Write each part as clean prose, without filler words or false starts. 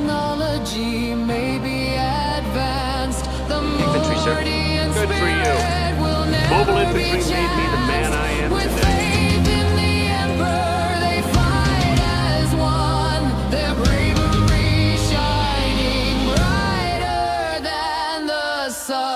technology may be advanced, the Infantry, sir. Good for you. Mobile infantry made me the man I am with today. faith in the emperor, they fight as one. Their bravery shining brighter than the sun.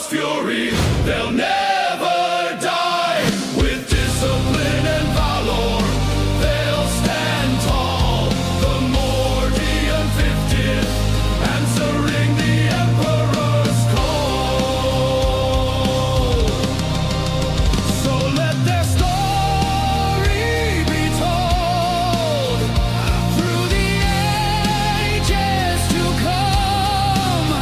Fury, they'll never die. With discipline and valor, they'll stand tall. The Mordian 50th, answering the Emperor's call. So let their story be told through the ages to come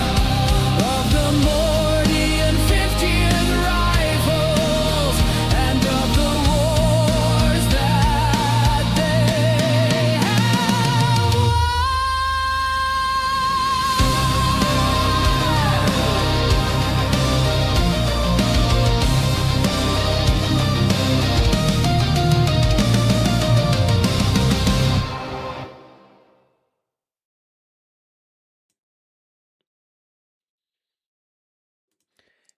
of the Mordian 50th rifles and of the wars that they have won.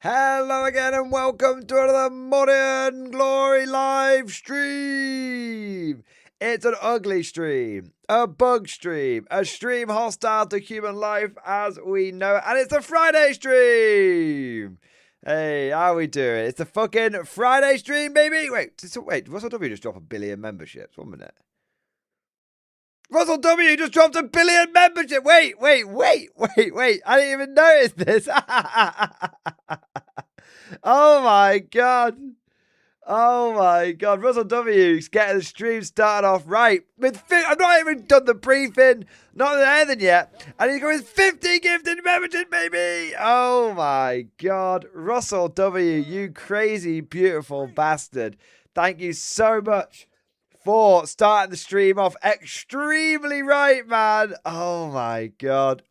Hello again and welcome to another Modern Glory live stream. It's an ugly stream, a bug stream, a stream hostile to human life as we know it, and it's a Friday stream. Hey, how we doing? It's a fucking Friday stream, baby. Wait, Russell W just dropped 1 billion memberships. 1 minute. Russell W just dropped 1 billion membership. Wait. I didn't even notice this. Oh my god. Russell W's getting the stream started off right. I've not even done the briefing, not anything yet. And he's going with 50 gifted membership, baby. Oh my god. Russell W, you crazy, beautiful bastard. Thank you so much for starting the stream off extremely right, man. Oh my god.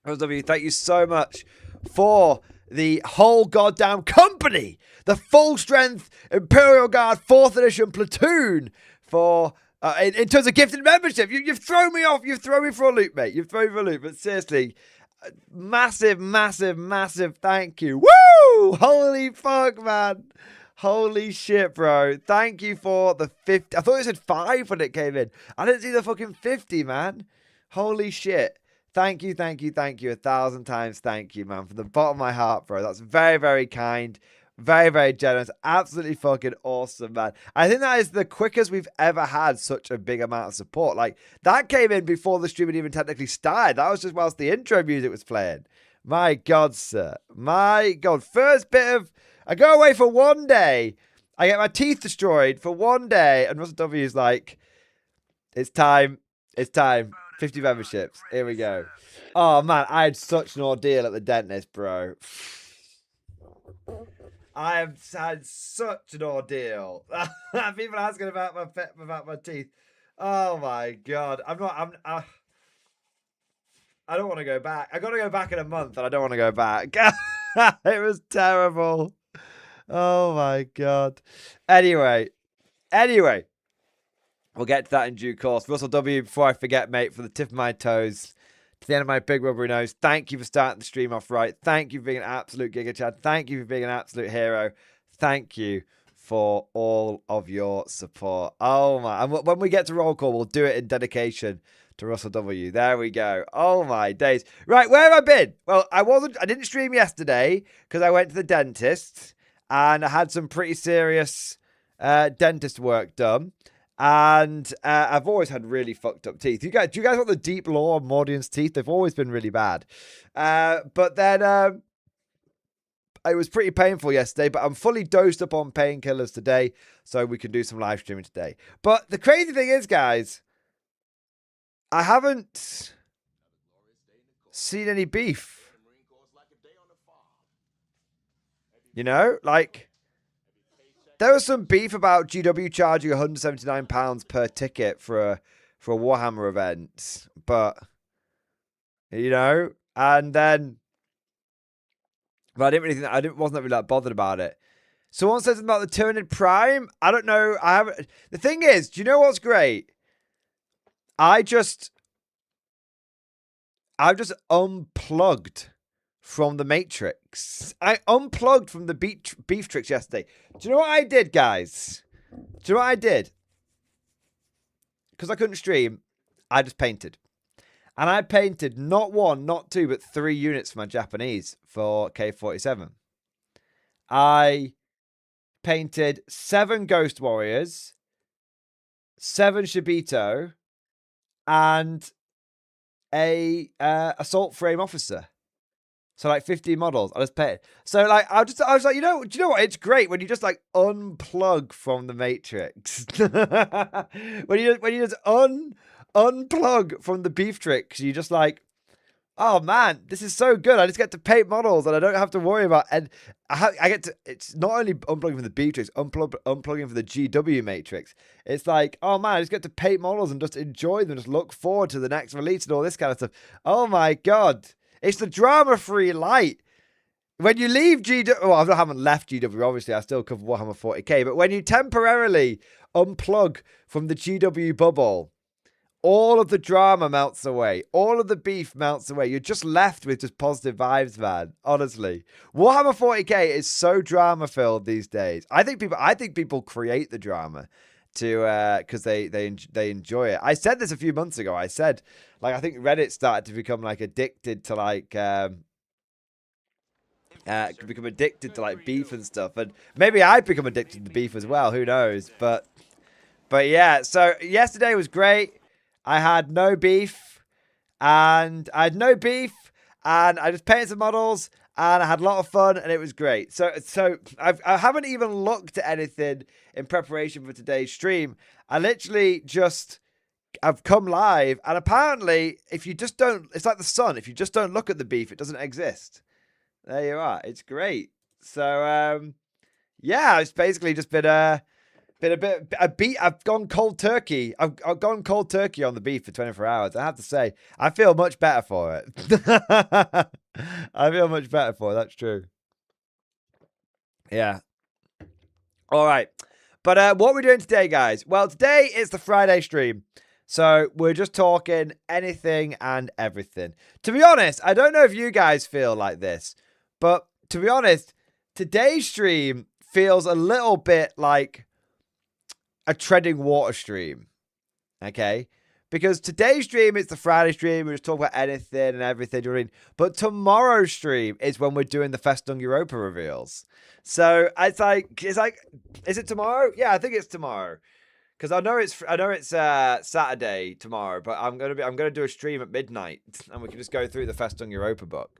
Russell W, thank you so much for the whole goddamn company, the full strength Imperial Guard 4th edition platoon for in terms of gifted membership. You've thrown me off. You've thrown me for a loop, mate. You've thrown me for a loop. But seriously, massive thank you. Woo! Holy fuck, man. Holy shit, bro. Thank you for the 50. I thought it said 5 when it came in. I didn't see the fucking 50, man. Holy shit. Thank you 1,000 times. Thank you, man, from the bottom of my heart, bro. That's very, very kind. Very, very generous. Absolutely fucking awesome, man. I think that is the quickest we've ever had such a big amount of support. Like, that came in before the stream had even technically started. That was just whilst the intro music was playing. My God, sir. My God. First bit of... I go away for 1 day. I get my teeth destroyed for 1 day. And Russell W is like, it's time. 50 memberships. Here we go. Oh, man. I had such an ordeal at the dentist, bro. I have had such an ordeal. People asking about my teeth. Oh, my God. I don't want to go back. I got to go back in a month, and I don't want to go back. It was terrible. Oh, my God. Anyway. We'll get to that in due course. Russell W, before I forget, mate, from the tip of my toes to the end of my big rubbery nose, thank you for starting the stream off right. Thank you for being an absolute Giga Chad. Thank you for being an absolute hero. Thank you for all of your support. Oh, my. And when we get to roll call, we'll do it in dedication to Russell W. There we go. Oh, my days. Right, where have I been? Well, I didn't stream yesterday because I went to the dentist and I had some pretty serious dentist work done. And I've always had really fucked up teeth. Do you guys want the deep lore of Mordian's teeth? They've always been really bad. But then it was pretty painful yesterday, but I'm fully dosed up on painkillers today, so we can do some live streaming today. But the crazy thing is, guys, I haven't seen any beef. You know, like, there was some beef about GW charging £179 per ticket for a Warhammer event, but, you know, and then, but I didn't really think that, wasn't really that bothered about it. Someone says about the Tyranid Prime. I don't know. I haven't. The thing is, do you know what's great? I've just unplugged from the Matrix. I unplugged from the beef tricks yesterday. Do you know what I did, guys? Do you know what I did? Because I couldn't stream, I just painted. And I painted not one, not two, but 3 units for my Japanese for K47. I painted 7 Ghost Warriors, 7 Shibito, and a Assault Frame Officer. So like 15 models. I just painted. So like I was like, do you know what? It's great when you just like unplug from the Matrix. when you just unplug from the beef tricks, you just like, oh man, this is so good. I just get to paint models and I don't have to worry about. And I get to. It's not only unplugging from the beef tricks, unplugging from the GW Matrix. It's like, oh man, I just get to paint models and just enjoy them, just look forward to the next release and all this kind of stuff. Oh my god. It's the drama-free light. When you leave GW... Well, I haven't left GW, obviously. I still cover Warhammer 40k. But when you temporarily unplug from the GW bubble, all of the drama melts away. All of the beef melts away. You're just left with just positive vibes, man. Honestly. Warhammer 40k is so drama-filled these days. I think people create the drama to because they enjoy it. I said this a few months ago. I said, like, I think Reddit started to become like addicted to like become addicted to like beef and stuff, and maybe I'd become addicted to beef as well. Who knows? But yeah. So yesterday was great. I had no beef, and I just painted some models. And I had a lot of fun, and it was great. So I haven't even looked at anything in preparation for today's stream. I literally I've come live, and apparently, if you just don't, it's like the sun. If you just don't look at the beef, it doesn't exist. There you are. It's great. So yeah, it's basically just been a beat. I've gone cold turkey. I've gone cold turkey on the beef for 24 hours. I have to say, I feel much better for it. I feel much better for it. That's true. Yeah. All right. But what we're doing today, guys? Well, today is the Friday stream. So we're just talking anything and everything. To be honest, I don't know if you guys feel like this, but to be honest, today's stream feels a little bit like a treading water stream. Okay? Because today's stream is the Friday stream. We just talk about anything and everything. You know what I mean? But tomorrow's stream is when we're doing the Festung Europa reveals. So it's like, is it tomorrow? Yeah, I think it's tomorrow. Because I know it's Saturday tomorrow, but I'm gonna do a stream at midnight, and we can just go through the Festung Europa book.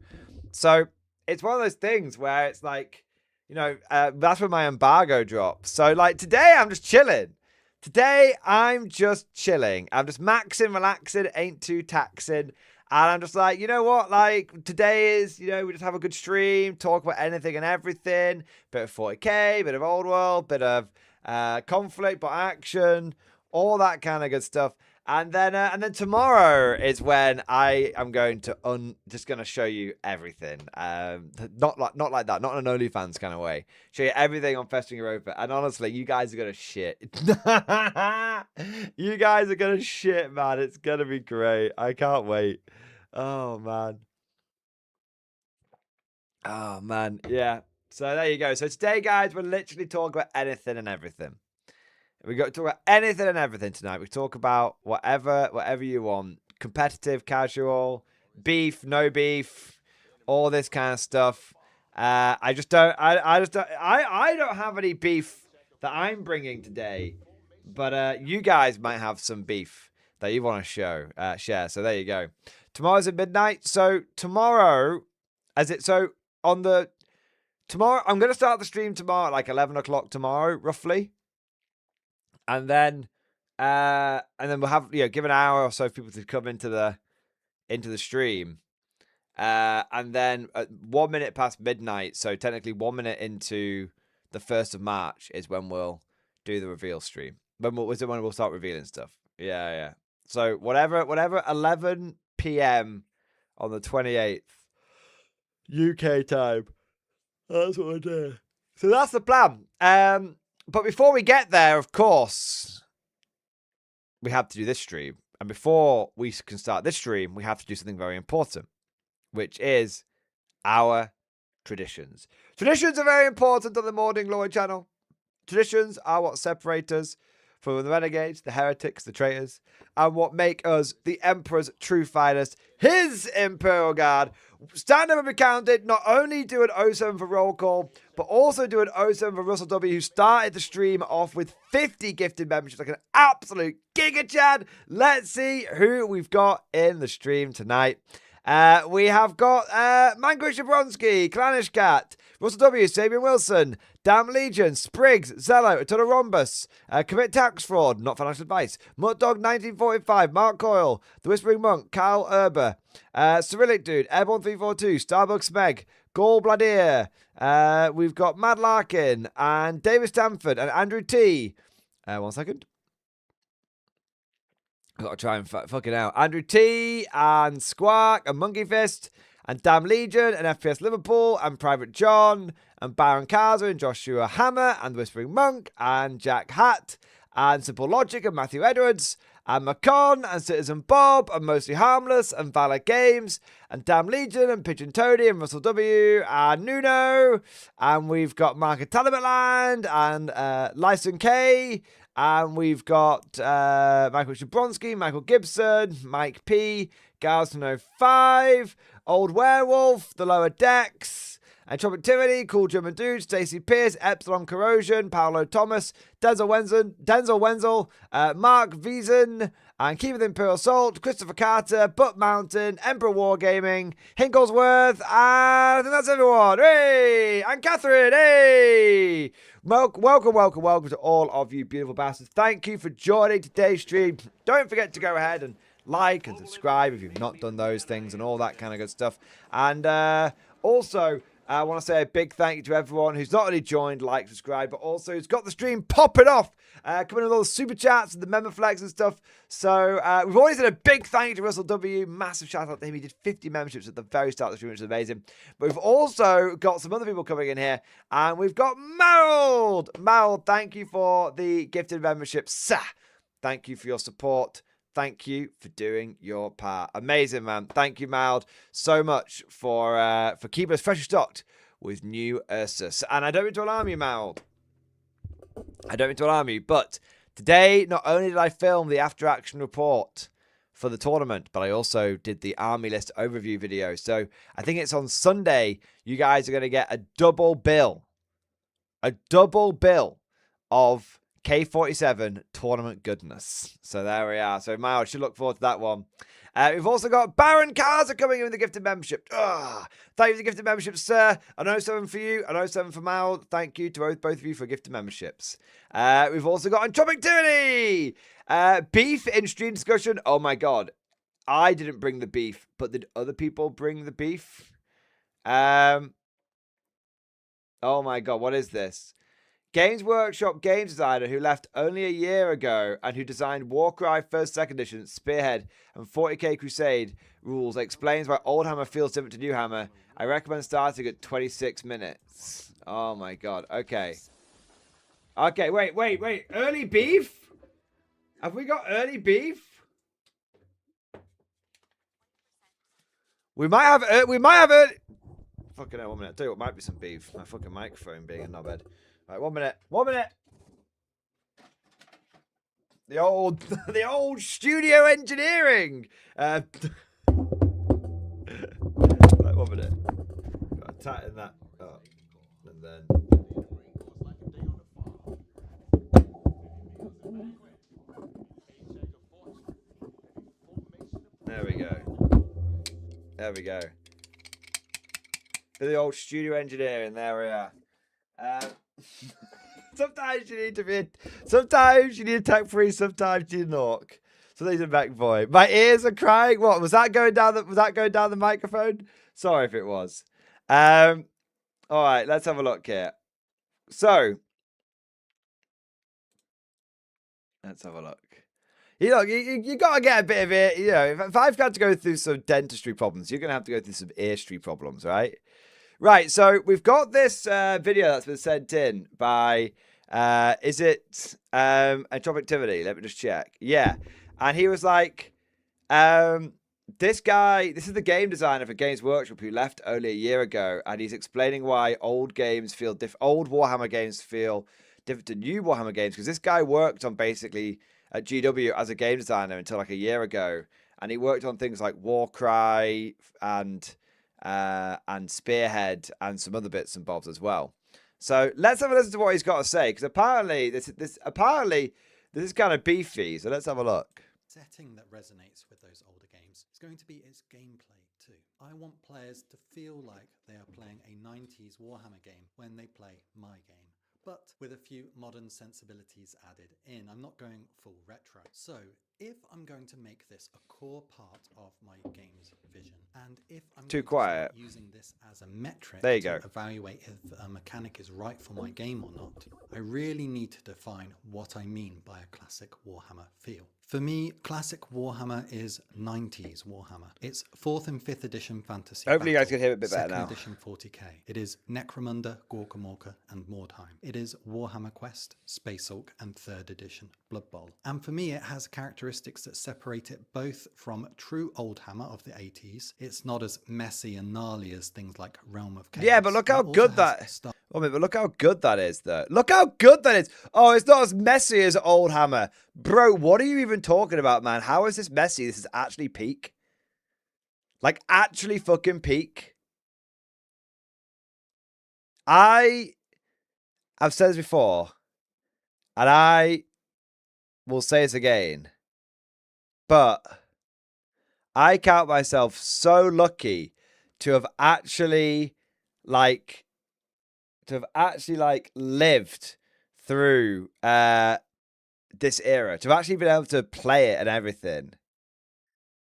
So it's one of those things where it's like, you know, that's when my embargo drops. So like today, I'm just chilling. Today, I'm just chilling. I'm just maxing, relaxing, ain't too taxing. And I'm just like, you know what? Like, today is, you know, we just have a good stream, talk about anything and everything. Bit of 40k, bit of old world, bit of conflict, but action, all that kind of good stuff. And then tomorrow is when I am going to just going to show you everything. Not like that, not in an OnlyFans kind of way. Show you everything on Festung Europa. And honestly, you guys are gonna shit. You guys are gonna shit, man. It's gonna be great. I can't wait. Oh man. Oh man. Yeah. So there you go. So today, guys, we're literally talking about anything and everything. We got to talk about anything and everything tonight. We talk about whatever you want. Competitive, casual, beef, no beef, all this kind of stuff. I don't have any beef that I'm bringing today. But you guys might have some beef that you want to share. So there you go. Tomorrow's at midnight. So tomorrow, tomorrow, I'm going to start the stream tomorrow at like 11 o'clock tomorrow, roughly. And then we'll have, give an hour or so for people to come into the stream. And then at 1 minute past midnight, so technically 1 minute into the 1st of March is when we'll do the reveal stream. When we'll start revealing stuff. Yeah. So whatever 11 p.m. on the 28th UK time. That's what I do. So that's the plan. But before we get there, of course, we have to do this stream. And before we can start this stream, we have to do something very important, which is our traditions. Traditions are very important on the Morning Glory channel. Traditions are what separate us from the renegades, the heretics, the traitors, and what make us the Emperor's true finest, his Imperial Guard. Stand up and be counted. Not only do an 07 for roll call, but also do an 07 for Russell W, who started the stream off with 50 gifted memberships, like an absolute giga chad. Let's see who we've got in the stream tonight. We have got Mango Shabronsky, Clanish Cat, Russell W, Sabian Wilson, Damn Legion, Spriggs, Zello, Eternal Rhombus, Commit Tax Fraud, Not Financial Advice, Muttdog 1945, Mark Coyle, The Whispering Monk, Karl Erber, Cyrillic Dude, Airborne 342, Starbucks Meg, Gallbladier, we've got Mad Larkin, and David Stanford, and Andrew T. 1 second. I've got to try and fuck it out. Andrew T, and Squawk, and Monkey Fist, and Damn Legion, and FPS Liverpool, and Private John, and Baron Kaza, and Joshua Hammer, and The Whispering Monk, and Jack Hatt, and Simple Logic, and Matthew Edwards, and Macon, and Citizen Bob, and Mostly Harmless, and Valor Games, and Damn Legion, and Pigeon Toady, and Russell W, and Nuno, and we've got Mark at Talibatland, and Lyson K, and we've got Michael Shabronsky, Michael Gibson, Mike P, Gals05, Old Werewolf, The Lower Decks, and Trumpet Tyranny, Cool German Dude, Stacey Pierce, Epsilon Corrosion, Paolo Thomas, Denzel Wenzel, Mark Wiesen, and Keep with Imperial Salt, Christopher Carter, Butt Mountain, Emperor Wargaming, Hinklesworth, and I think that's everyone. Hey! And Catherine, hey! Welcome to all of you beautiful bastards. Thank you for joining today's stream. Don't forget to go ahead and like and subscribe if you've not done those things and all that kind of good stuff. And also, I want to say a big thank you to everyone who's not only joined, liked, subscribed, but also who's got the stream popping off. Coming in with all the super chats and the member flex and stuff. So we've always had a big thank you to Russell W. Massive shout out to him. He did 50 memberships at the very start of the stream, which is amazing. But we've also got some other people coming in here. And we've got Marold. Marold, thank you for the gifted membership. Thank you for your support. Thank you for doing your part. Amazing, man. Thank you, Marold, so much for keeping us freshly stocked with new Ursus. And I don't mean to alarm you, Marold. I don't mean to alarm you, but today, not only did I film the after-action report for the tournament, but I also did the army list overview video. So I think it's on Sunday. You guys are going to get a double bill. A double bill of K47 tournament goodness. So there we are. So Miles should look forward to that one. We've also got Baron Kaza coming in with the gifted membership. Thank you for the gifted membership, sir. An 07 for you, an 07 for Mal. Thank you to both of you for gifted memberships. We've also got Entropic Tyranny. Beef in stream discussion. Oh my god. I didn't bring the beef, but did other people bring the beef? Oh my god, what is this? Games Workshop game designer who left only a year ago and who designed Warcry 1st, 2nd edition, Spearhead, and 40k Crusade rules explains why Old Hammer feels different to New Hammer. I recommend starting at 26 minutes. Oh my god. Okay. Okay, wait. Early beef? Have we got early beef? We might have early... Fucking hell, 1 minute. I'll tell you what might be some beef. My fucking microphone being a knobhead. Right, 1 minute. 1 minute. The old studio engineering. Right, 1 minute. Got to tighten that up, and then. There we go. There we go. For the old studio engineering, there we are. Sometimes you need to be. Sometimes you need a tech-free. Sometimes you need an orc. Sometimes a Mac boy. My ears are crying. What was that going down? Was that going down the microphone? Sorry if it was. All right, let's have a look here. So, let's have a look. You know, you got to get a bit of it. You know, if I've got to go through some dentistry problems, you're going to have to go through some earstry problems, right? Right, so we've got this video that's been sent in by, is it Entropictivity? Let me just check. Yeah, and he was like, this guy, this is the game designer for Games Workshop who left only a year ago, and he's explaining why old games feel old Warhammer games feel different to new Warhammer games, because this guy worked on basically at GW as a game designer until like a year ago, and he worked on things like Warcry and Spearhead and some other bits and bobs as well. So let's have a listen to what he's got to say, because apparently this is kind of beefy. So let's have a look. Setting that resonates with those older games is going to be its gameplay too. I want players to feel like they are playing a 90s Warhammer game when they play my game, but with a few modern sensibilities added in. I'm not going full retro. So if I'm going to make this a core part of my game's vision, and if I'm Too going to quiet. start using this as a metric There you to go. evaluate if a mechanic is right for my game or not, I really need to define what I mean by a classic Warhammer feel. For me, classic Warhammer is 90s Warhammer. It's 4th and 5th edition fantasy. Hopefully you guys battle, can hear it a bit better 2nd now. edition 40k. It is Necromunda, Gorkamorka, and Mordheim. It is Warhammer Quest, Space Hulk, and 3rd edition Blood Bowl. And for me, it has characteristics that separate it both from true old Hammer of the 80s. It's not as messy and gnarly as things like Realm of Chaos. Yeah, but look how It also good has that. stuff Oh, but look how good that is, though. Look how good that is. Oh, it's not as messy as Old Hammer. Bro, what are you even talking about, man? How is this messy? This is actually peak. Like, actually fucking peak. I have said this before, and I will say this again, but I count myself so lucky to have actually, like, lived through this era, to have actually been able to play it and everything,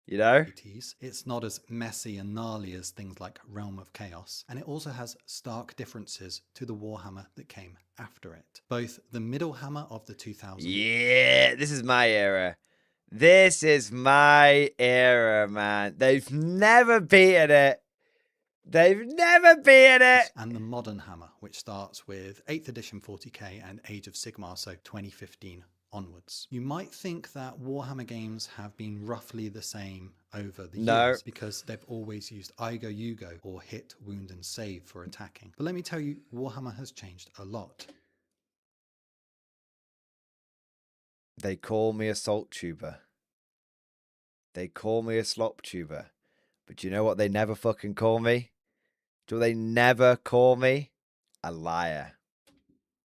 you know? 80s. It's not as messy and gnarly as things like Realm of Chaos, and it also has stark differences to the Warhammer that came after it. Both the middle Hammer of the 2000s. Yeah, this is my era. This is my era, man. They've never beaten it. They've never beaten it. And the modern Hammer, which starts with 8th edition 40k and Age of Sigmar, so 2015 onwards. You might think that Warhammer games have been roughly the same over the years because they've always used I go, you go, or hit, wound, and save for attacking. But let me tell you, Warhammer has changed a lot. They call me a salt tuber. They call me a slop tuber. But you know what they never fucking call me? Do they never call me? A liar.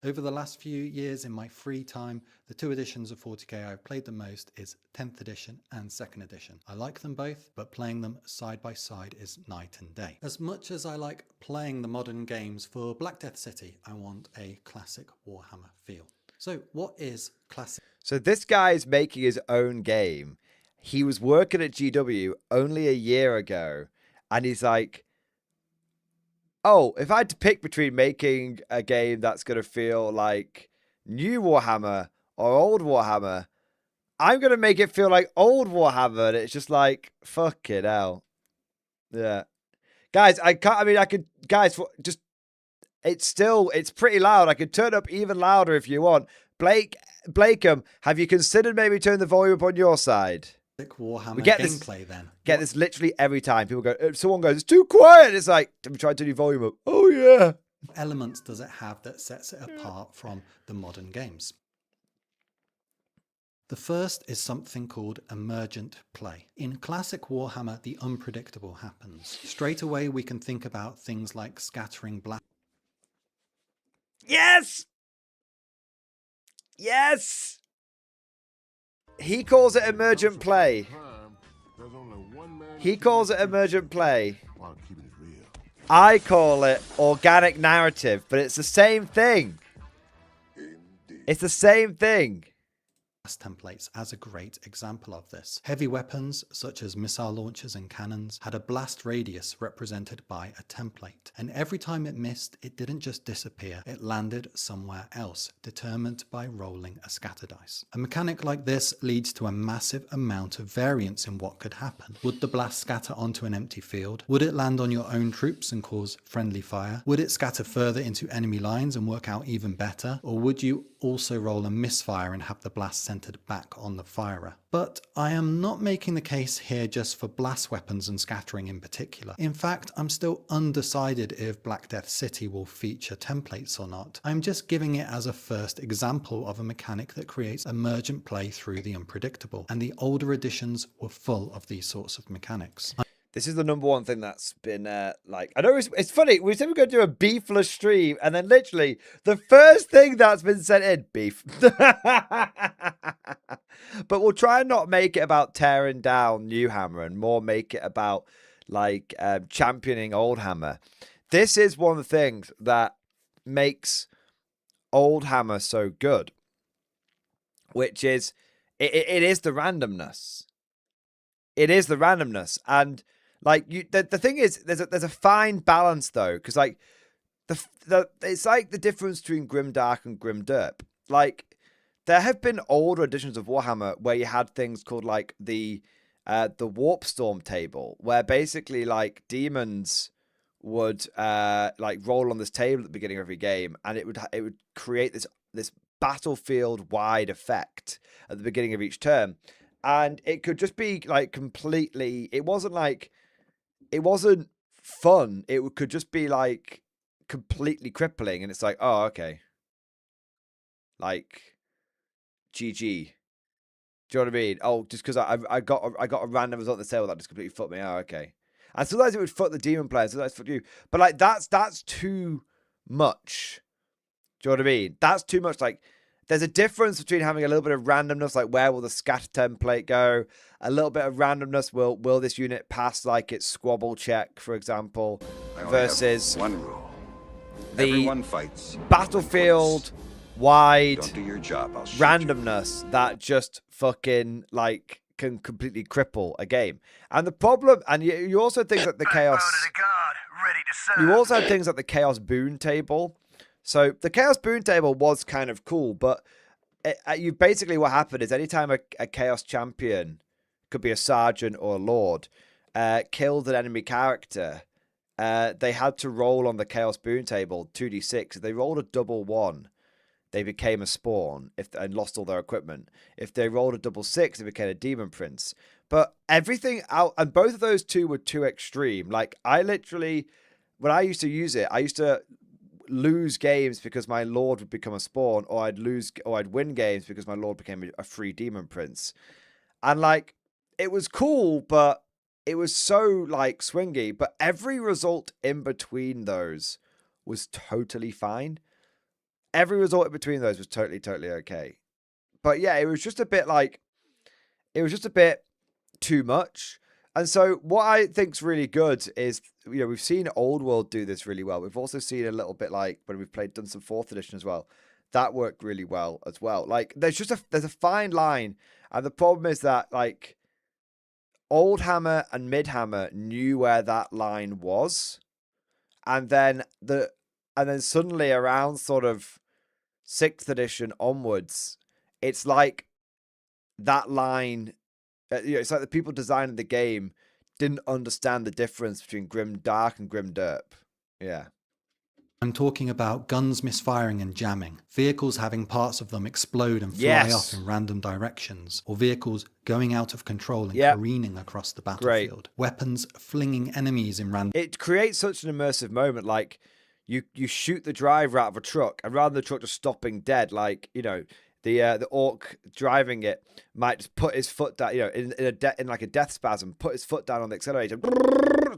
Over the last few years in my free time, the 2 editions of 40k I've played the most is 10th edition and 2nd edition. I like them both, but playing them side by side is night and day. As much as I like playing the modern games for Black Death City, I want a classic Warhammer feel. So what is classic? So this guy's making his own game. He was working at GW only a year ago, and he's like, oh, if I had to pick between making a game that's going to feel like new Warhammer or old Warhammer, I'm going to make it feel like old Warhammer. And it's just like, fucking hell. Yeah. Guys, I could, guys, it's pretty loud. I could turn it up even louder if you want. Blakeham, have you considered maybe turning the volume up on your side? Warhammer We get gameplay then. Get this literally every time. People go, if someone goes, it's too quiet. It's like, let me try to turn your volume up. Oh, yeah. What elements does it have that sets it apart from the modern games? The first is something called emergent play. In classic Warhammer, the unpredictable happens. Straight away, we can think about things like scattering black. Yes! Yes! He calls it emergent play. He calls it emergent play. I call it organic narrative, but it's the same thing. It's the same thing. Templates as a great example of this. Heavy weapons such as missile launchers and cannons had a blast radius represented by a template, and every time it missed, it didn't just disappear, it landed somewhere else, determined by rolling a scatter dice. A mechanic like this leads to a massive amount of variance in what could happen. Would the blast scatter onto an empty field? Would it land on your own troops and cause friendly fire? Would it scatter further into enemy lines and work out even better? Or would you also roll a misfire and have the blast centered back on the firer? But I am not making the case here just for blast weapons and scattering in particular. In fact, I'm still undecided if Black Death City will feature templates or not. I'm just giving it as a first example of a mechanic that creates emergent play through the unpredictable, and the older editions were full of these sorts of mechanics. This is the number one thing that's been like, I know it's funny. We said we're going to do a beefless stream, and then literally the first thing that's been sent in, beef. But we'll try and not make it about tearing down New Hammer and more make it about like championing Old Hammer. This is one of the things that makes Old Hammer so good, which is it is the randomness. It is the randomness, and like the thing is, there's a fine balance though, because like it's like the difference between Grimdark and Grimderp. Like there have been older editions of Warhammer where you had things called like the Warp Storm table, where basically like demons would like roll on this table at the beginning of every game, and it would create this battlefield wide effect at the beginning of each turn. And it could just be like completely, it wasn't fun. It could just be like completely crippling. And it's like, oh, okay. Like, GG. Do you know what I mean? Oh, just because I got a random result on the table that just completely fucked me. Oh, okay. And sometimes it would fuck the demon player, sometimes fuck you. But like, that's too much. Do you know what I mean? That's too much. Like, there's a difference between having a little bit of randomness, like where will the scatter template go? A little bit of randomness, will this unit pass like its squabble check, for example, versus one rule. the Everyone fights battlefield wide Don't do your job, I'll shoot randomness that just fucking like can completely cripple a game. And the problem, and you also think that the chaos, you also have things like the chaos boon table. So the Chaos Boon table was kind of cool, but you basically what happened is anytime a Chaos champion, could be a sergeant or a lord, killed an enemy character, they had to roll on the Chaos Boon table 2d6. If they rolled a double 1, they became a spawn and lost all their equipment. If they rolled a double 6, they became a demon prince. But everything out, and both of those two were too extreme. Like I literally, when I used to use it, I used to lose games because my lord would become a spawn, or I'd win games because my lord became a free demon prince. And like it was cool, but it was so like swingy. But every result in between those was totally fine. Every result in between those was totally okay. But yeah, it was just a bit too much. And so what I think's really good is, you know, we've seen Old World do this really well. We've also seen a little bit like when we've done some 4th edition as well. That worked really well as well. Like there's a fine line. And the problem is that like Old Hammer and Mid Hammer knew where that line was. And then suddenly around sort of 6th edition onwards, it's like that line, it's like the people designing the game didn't understand the difference between Grim Dark and Grim Derp. Yeah. I'm talking about guns misfiring and jamming, vehicles having parts of them explode and fly off in random directions, or vehicles going out of control and careening across the battlefield. Weapons flinging enemies in random... It creates such an immersive moment, like you shoot the driver out of a truck, and rather than the truck just stopping dead, like, you know, the orc driving it might just put his foot down, you know, in like a death spasm, put his foot down on the accelerator,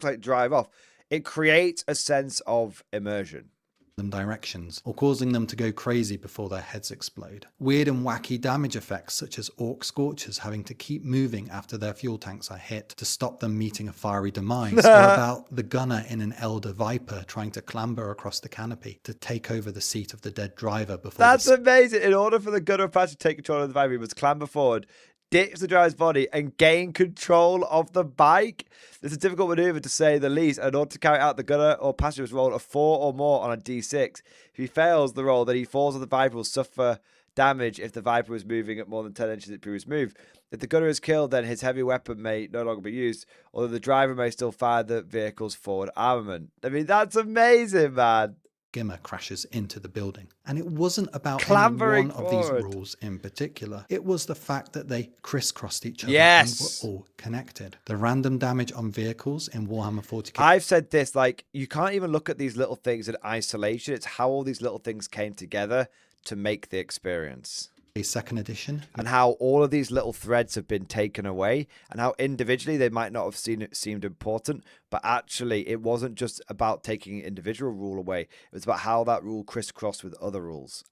like drive off. It creates a sense of immersion. them directions, or causing them to go crazy before their heads explode. Weird and wacky damage effects such as orc scorchers having to keep moving after their fuel tanks are hit to stop them meeting a fiery demise, or about the gunner in an Elder Viper trying to clamber across the canopy to take over the seat of the dead driver before That's amazing. In order for the gunner to take control of the Viper, he must clamber forward, ditch the driver's body, and gain control of the bike. This is a difficult maneuver to say the least. In order to carry out, the gunner or passenger must roll a 4 or more on a d6. If he fails the roll, then he falls on the Viper, will suffer damage if the Viper was moving at more than 10 inches in previous move. If the gunner is killed, then his heavy weapon may no longer be used, although the driver may still fire the vehicle's forward armament. I mean, that's amazing, man. skimmer crashes into the building. And it wasn't about Clambering any one of forward. these rules in particular. It was the fact that they crisscrossed each other Yes. and were all connected. The random damage on vehicles in Warhammer 40k. I've said this, like, you can't even look at these little things in isolation. It's how all these little things came together to make the experience. Second edition. And how all of these little threads have been taken away, and how individually they might not have seemed important, but actually it wasn't just about taking an individual rule away. It was about how that rule crisscrossed with other rules.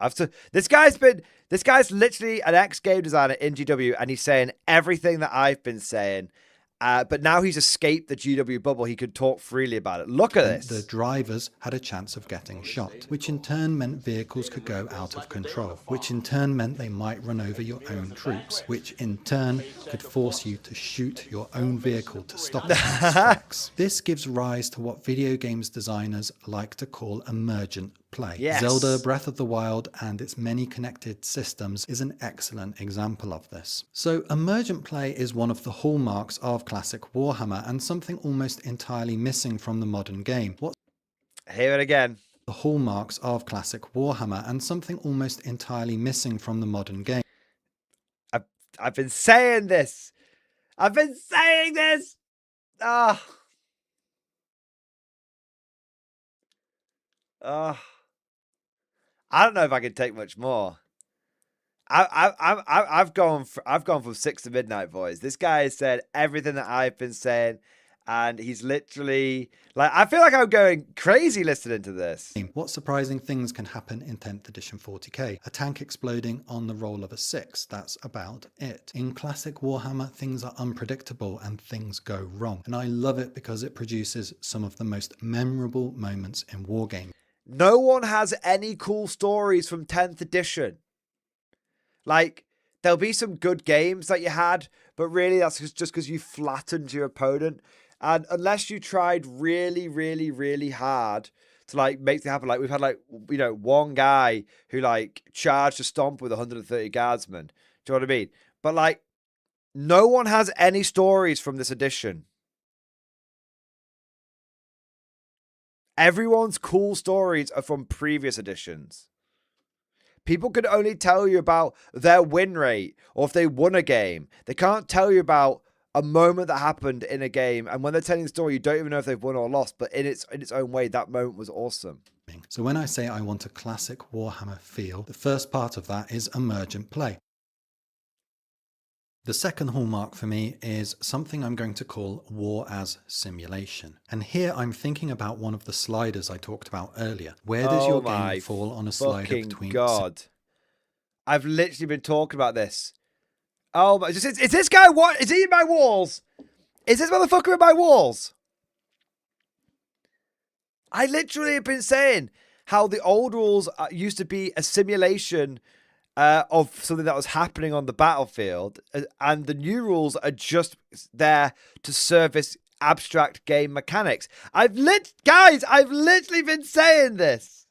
This guy's literally an ex-game designer in GW, and he's saying everything that I've been saying. But now he's escaped the GW bubble. He could talk freely about it. Look at this. The drivers had a chance of getting shot, which in turn meant vehicles could go out of control, which in turn meant they might run over your own troops, which in turn could force you to shoot your own vehicle to stop it in its tracks. This gives rise to what video games designers like to call emergent play. Yes. Zelda Breath of the Wild and its many connected systems is an excellent example of this. So emergent play is one of the hallmarks of classic Warhammer and something almost entirely missing from the modern game. What's Hear it again. the hallmarks of classic Warhammer and something almost entirely missing from the modern game? I've been saying this. I've been saying this. Ah. I don't know if I can take much more. I've gone from 6 to midnight, boys. This guy has said everything that I've been saying, and he's literally like, I feel like I'm going crazy listening to this. What surprising things can happen in 10th edition 40k? A tank exploding on the roll of a 6, that's about it. In classic Warhammer, things are unpredictable and things go wrong. And I love it because it produces some of the most memorable moments in wargames. No one has any cool stories from 10th edition. Like, there'll be some good games that you had, but really that's just because you flattened your opponent. And unless you tried really, really, really hard to, like, make things happen, like we've had, like, you know, one guy who, like, charged a stomp with 130 guardsmen. Do you know what I mean? But, like, no one has any stories from this edition. Everyone's cool stories are from previous editions. People can only tell you about their win rate or if they won a game. They can't tell you about a moment that happened in a game. And when they're telling the story, you don't even know if they've won or lost. But in its own way, that moment was awesome. So when I say I want a classic Warhammer feel, the first part of that is emergent play. The second hallmark for me is something I'm going to call war as simulation. And here I'm thinking about one of the sliders I talked about earlier. Where does your game fall on a slider between... God. I've literally been talking about this. Oh my, is this guy, what? Is he in my walls? Is this motherfucker in my walls? I literally have been saying how the old rules used to be a simulation of something that was happening on the battlefield, and the new rules are just there to service abstract game mechanics. I've literally been saying this.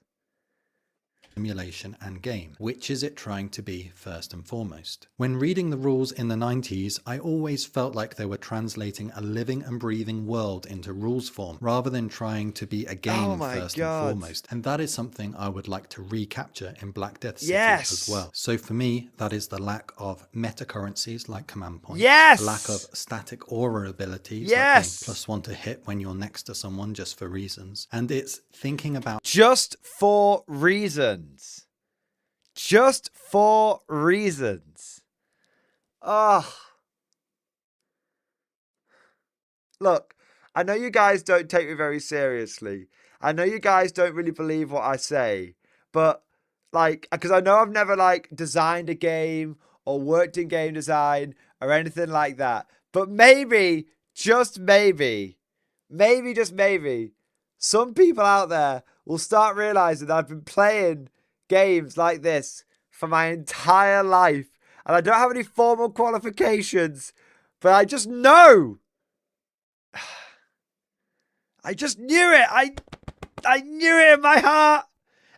Simulation and game. Which is it trying to be first and foremost? When reading the rules in the 90s, I always felt like they were translating a living and breathing world into rules form, rather than trying to be a game first and foremost. And that is something I would like to recapture in Black Death City as well. So for me, that is the lack of meta currencies like command points. Yes! The lack of static aura abilities Yes! like +1 to hit when you're next to someone just for reasons. And it's thinking about Just for reasons. Just for reasons. Oh. Look, I know you guys don't take me very seriously. I know you guys don't really believe what I say, but like, because I know I've never like designed a game or worked in game design or anything like that. But maybe, just maybe, just maybe, some people out there will start realizing that I've been playing games like this for my entire life. And I don't have any formal qualifications, but I just know. I just knew it. I knew it in my heart.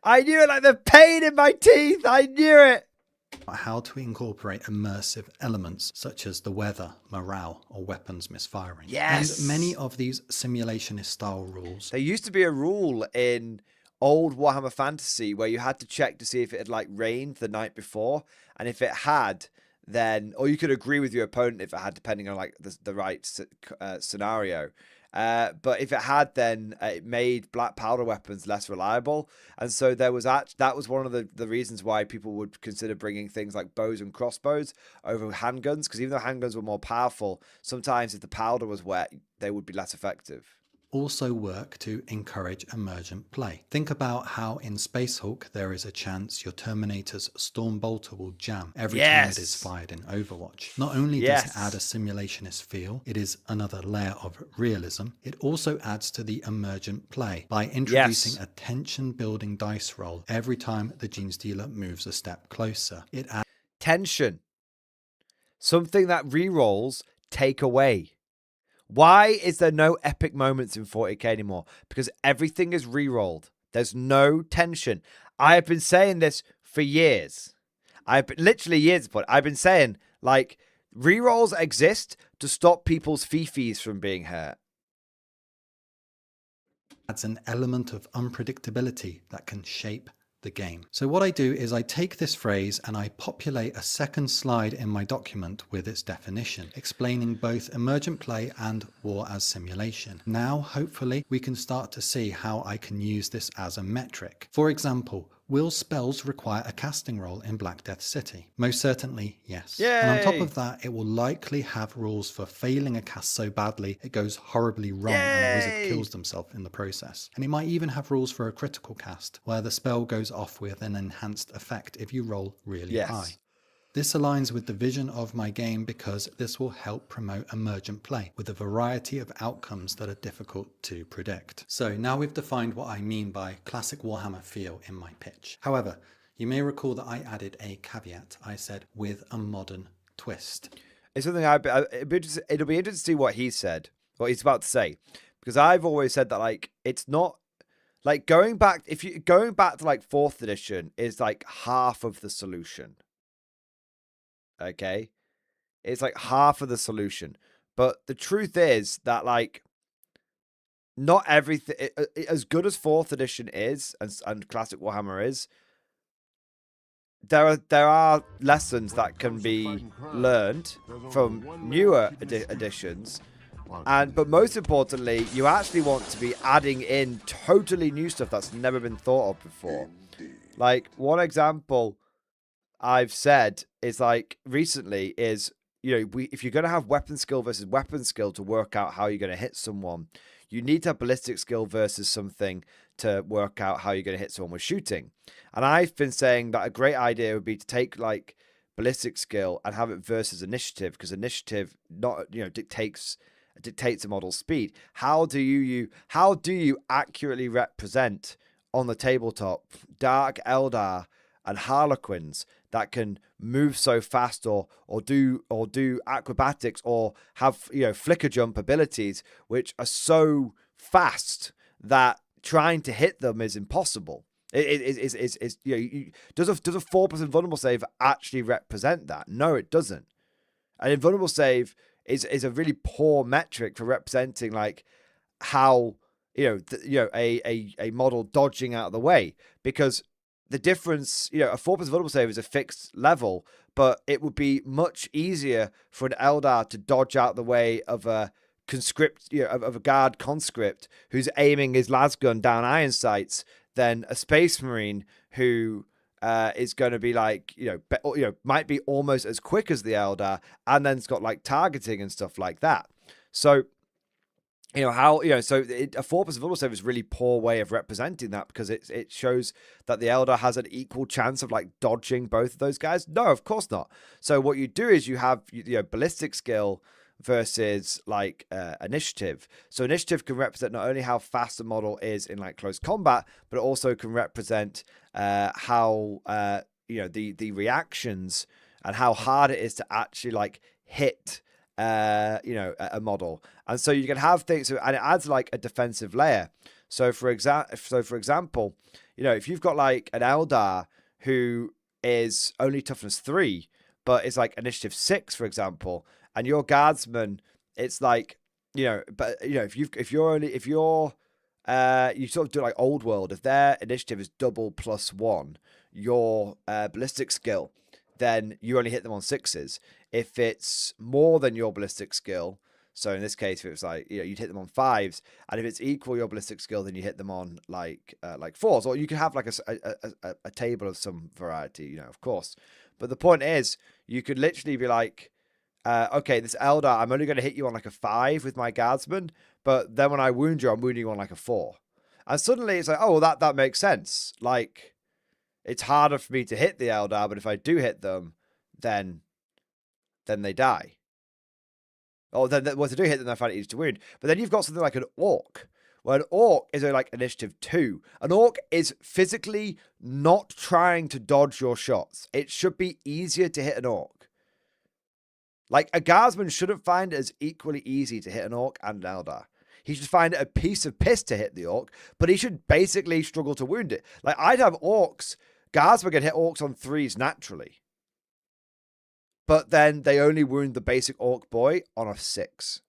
I knew it like the pain in my teeth. I knew it. How to incorporate immersive elements such as the weather, morale, or weapons misfiring. Yes. And many of these simulationist style rules. There used to be a rule in old Warhammer Fantasy where you had to check to see if it had like rained the night before, and if it had, then, or you could agree with your opponent if it had, depending on like the right scenario. But if it had, then it made black powder weapons less reliable. And so that was one of the reasons why people would consider bringing things like bows and crossbows over handguns. Because even though handguns were more powerful, sometimes if the powder was wet, they would be less effective. Also work to encourage emergent play. Think about how in Space Hulk there is a chance your Terminator's Stormbolter will jam every time it is fired in Overwatch. Not only does it add a simulationist feel, it is another layer of realism, it also adds to the emergent play by introducing a tension building dice roll every time the Genestealer moves a step closer. It adds tension. Something that rerolls take away. Why is there no epic moments in 40k anymore? Because everything is re-rolled. There's no tension. I have been saying this for years. Literally years. But I've been saying, like, re-rolls exist to stop people's fifis from being hurt. Adds an element of unpredictability that can shape the game. So what I do is I take this phrase and I populate a second slide in my document with its definition, explaining both emergent play and war as simulation. Now, hopefully, we can start to see how I can use this as a metric. For example, will spells require a casting roll in Black Death City? Most certainly, yes. Yay! And on top of that, it will likely have rules for failing a cast so badly it goes horribly wrong and the wizard kills themselves in the process. And it might even have rules for a critical cast, where the spell goes off with an enhanced effect if you roll really high. This aligns with the vision of my game because this will help promote emergent play with a variety of outcomes that are difficult to predict. So now we've defined what I mean by classic Warhammer feel in my pitch. However, you may recall that I added a caveat. I said with a modern twist. It's something it'll be interesting to see what he said, what he's about to say, because I've always said that like it's not like going back to like 4th edition is like half of the solution. Okay, it's like half of the solution, but the truth is that like not everything, as good as 4th edition is and classic Warhammer is, there are lessons that can be learned from newer editions, but most importantly, you actually want to be adding in totally new stuff that's never been thought of before. Like one example I've said is like recently is, you know, if you're going to have weapon skill versus weapon skill to work out how you're going to hit someone, you need to have ballistic skill versus something to work out how you're going to hit someone with shooting. And I've been saying that a great idea would be to take like ballistic skill and have it versus initiative, because initiative dictates a model's speed. How do you accurately represent on the tabletop Dark Eldar and Harlequins that can move so fast or do acrobatics or have flicker jump abilities which are so fast that trying to hit them is impossible? Does a 4% vulnerable save actually represent that? No, it doesn't. An invulnerable save is a really poor metric for representing like how a model dodging out of the way, because the difference, a 4% vulnerable save is a fixed level, but it would be much easier for an Eldar to dodge out the way of a conscript, of a guard conscript who's aiming his lasgun down iron sights than a space marine who is going to be like, might be almost as quick as the Eldar, and then it's got like targeting and stuff like that. So You know how, you know, so a 4% vulnerable save is a really poor way of representing that, because it shows that the Eldar has an equal chance of like dodging both of those guys. No, of course not. So what you do is you have, you know, ballistic skill versus like initiative. So initiative can represent not only how fast the model is in like close combat, but it also can represent how you know, the reactions and how hard it is to actually like hit you know, a model. And so you can have things, and it adds like a defensive layer. So for example, you know, if you've got like an Eldar who is only toughness 3, but it's like initiative 6, for example, and your guardsman, it's like, you know, but you know, if you sort of do like old world, if their initiative is double +1 your ballistic skill, then you only hit them on 6s. If it's more than your ballistic skill, so in this case, if it's like, you know, you'd hit them on 5s, and if it's equal your ballistic skill, then you hit them on like 4s, or you can have like a table of some variety, you know, of course. But the point is, you could literally be like, okay, this Eldar, I'm only going to hit you on like a 5 with my guardsman, but then when I wound you, I'm wounding you on like a 4. And suddenly it's like, oh, well, that makes sense. Like, it's harder for me to hit the Eldar, but if I do hit them, then they die. Or then once I do hit them, I find it easy to wound. But then you've got something like an Orc, where an Orc is like initiative 2. An Orc is physically not trying to dodge your shots. It should be easier to hit an Orc. Like, a Guardsman shouldn't find it as equally easy to hit an Orc and an Eldar. He should find it a piece of piss to hit the Orc, but he should basically struggle to wound it. Like, I'd have Orcs, Guardsmen can hit Orcs on 3s naturally. But then they only wound the basic Orc boy on a 6.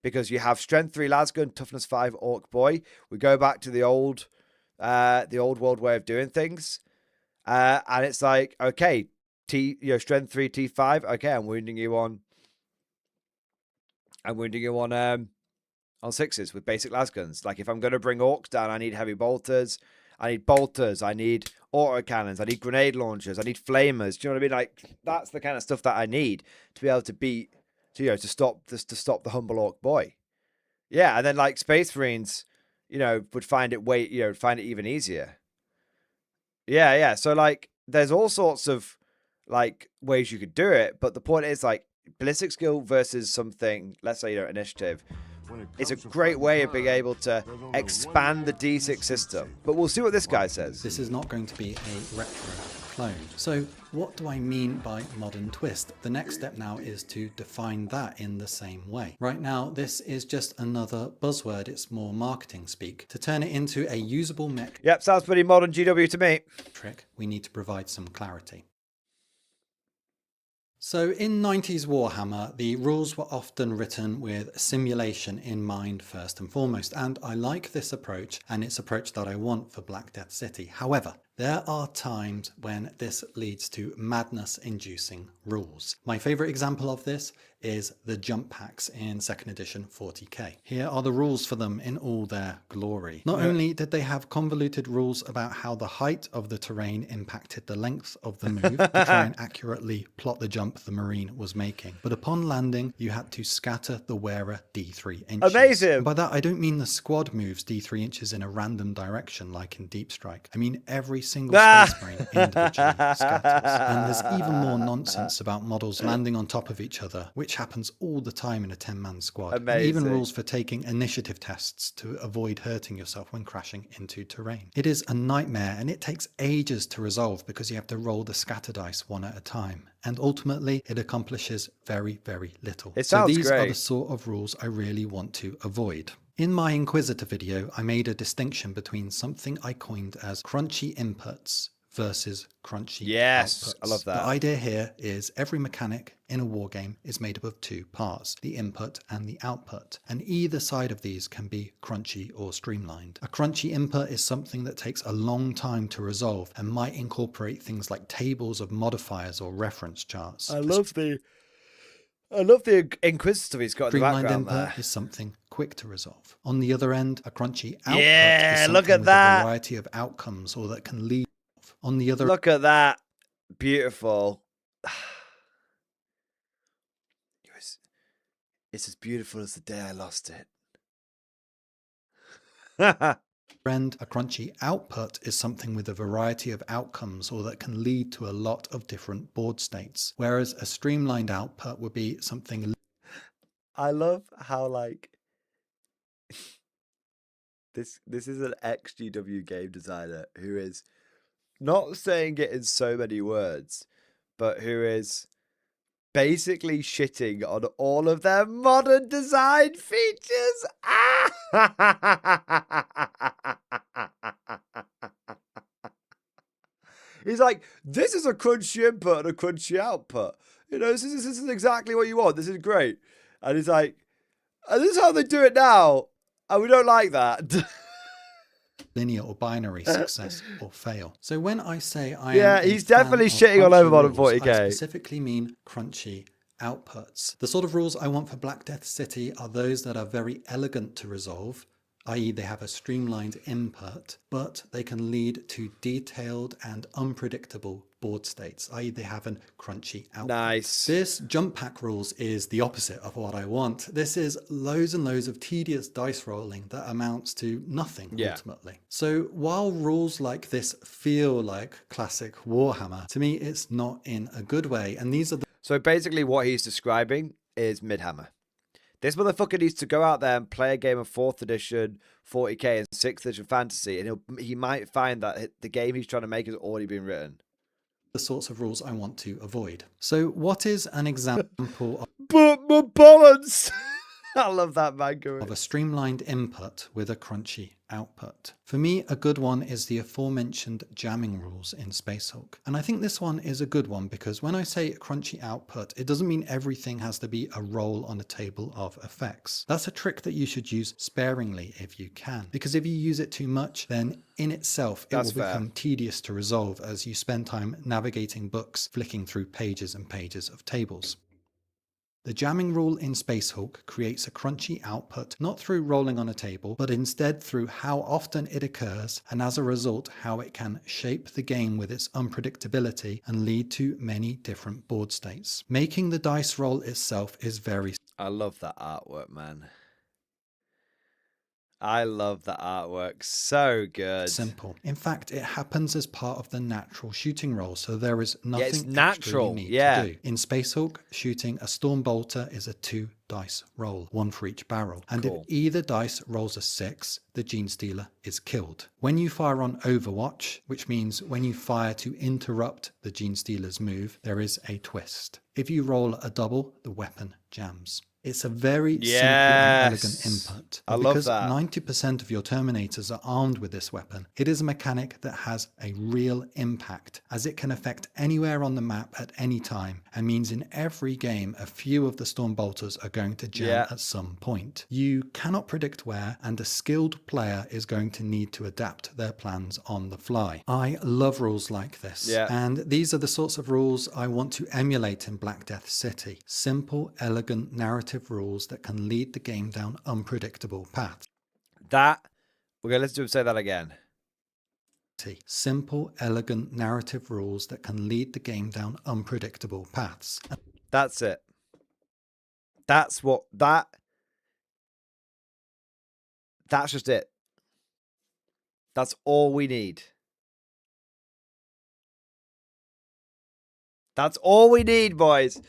Because you have strength 3 Lasgun, toughness 5 Orc boy. We go back to the old world way of doing things. And it's like, okay, strength 3 T5. Okay, I'm wounding you on 6s with basic lasguns. Like, if I'm going to bring Orcs down, I need heavy bolters. I need autocannons, I need grenade launchers, I need flamers. Do you know what I mean? Like, that's the kind of stuff that I need to be able to beat, to stop the humble Orc boy. Yeah, and then like Space Marines, would find it even easier. Yeah. So like, there's all sorts of like ways you could do it, but the point is like ballistic skill versus something, let's say initiative. It's a great way of being able to expand the D6 system. But we'll see what this guy says. This is not going to be a retro clone. So what do I mean by modern twist? The next step now is to define that in the same way. Right now, this is just another buzzword. It's more marketing speak. To turn it into a usable metric, Yep, sounds pretty modern GW to me. we need to provide some clarity. So in 90s Warhammer, the rules were often written with simulation in mind first and foremost, and I like this approach, and it's an approach that I want for Black Death City. However, there are times when this leads to madness-inducing rules. My favourite example of this is the jump packs in 2nd edition 40k. Here are the rules for them in all their glory. Not only did they have convoluted rules about how the height of the terrain impacted the length of the move to try and accurately plot the jump the Marine was making, but upon landing, you had to scatter the wearer D3 inches. Amazing! And by that, I don't mean the squad moves D3 inches in a random direction like in Deep Strike. I mean every single Space Marine individually scatters. And there's even more nonsense about models landing on top of each other, which happens all the time in a 10-man squad. Amazing. And even rules for taking initiative tests to avoid hurting yourself when crashing into terrain. It is a nightmare, and it takes ages to resolve because you have to roll the scatter dice one at a time. And ultimately, it accomplishes very, very little. It sounds so these great. are the sort of rules I really want to avoid. In my Inquisitor video, I made a distinction between something I coined as crunchy inputs versus crunchy outputs. I love that. The idea here is every mechanic in a wargame is made up of 2 parts, the input and the output, and either side of these can be crunchy or streamlined. A crunchy input is something that takes a long time to resolve and might incorporate things like tables of modifiers or reference charts. I love the Inquisitor he's got in the Streamlined background input there. is something quick to resolve. On the other end, a crunchy output Yeah, is something look at with that. a variety of outcomes or that can lead. On the other Look at that. Beautiful. It's as beautiful as the day I lost it. Friend, a crunchy output is something with a variety of outcomes or that can lead to a lot of different board states, whereas a streamlined output would be something. I love how like this is an ex-GW game designer who is not saying it in so many words, but who is basically shitting on all of their modern design features. He's like, this is a crunchy input and a crunchy output. You know, this is exactly what you want. This is great. And he's like, and this is how they do it now. And we don't like that. Linear or binary success or fail. So when I say I Yeah, am he's definitely shitting all over modern 40K. I specifically mean crunchy outputs. The sort of rules I want for Black Death City are those that are very elegant to resolve, i.e. they have a streamlined input, but they can lead to detailed and unpredictable board states, i.e. they have a crunchy output. Nice. This jump pack rules is the opposite of what I want. This is loads and loads of tedious dice rolling that amounts to nothing ultimately. So while rules like this feel like classic Warhammer, to me it's not in a good way. And these are the So basically what he's describing is Midhammer. This motherfucker needs to go out there and play a game of 4th edition, 40k, and 6th edition fantasy, and he might find that the game he's trying to make has already been written. the sorts of rules I want to avoid. So what is an example But my balance! I love that man going. of a streamlined input with a crunchy output? For me, a good one is the aforementioned jamming rules in Spacehawk. And I think this one is a good one because when I say crunchy output, it doesn't mean everything has to be a roll on a table of effects. That's a trick that you should use sparingly if you can, because if you use it too much, then in itself, it will become tedious to resolve as you spend time navigating books, flicking through pages and pages of tables. The jamming rule in Spacehawk creates a crunchy output not through rolling on a table, but instead through how often it occurs, and as a result how it can shape the game with its unpredictability and lead to many different board states. Making the dice roll itself is very I love that artwork, man. I love the artwork. So good. simple. In fact, it happens as part of the natural shooting roll, so there is nothing it's extra natural, you need yeah. to do. In Spacehawk, shooting a Storm Bolter is a 2 dice roll, 1 for each barrel. And Cool. if either dice rolls a 6, the Gene Stealer is killed. When you fire on Overwatch, which means when you fire to interrupt the Gene Stealer's move, there is a twist. If you roll a double, the weapon jams. It's a very simple and elegant input. I But love because that. 90% of your Terminators are armed with this weapon, it is a mechanic that has a real impact, as it can affect anywhere on the map at any time, and means in every game a few of the Storm Bolters are going to jam at some point. You cannot predict where, and a skilled player is going to need to adapt their plans on the fly. I love rules like this, and these are the sorts of rules I want to emulate in Black Death City. Simple, elegant, narrative rules that can lead the game down unpredictable paths. We're going to listen to him say that again. Simple, elegant, narrative rules that can lead the game down unpredictable paths. That's it. That's just it. That's all we need. That's all we need, boys.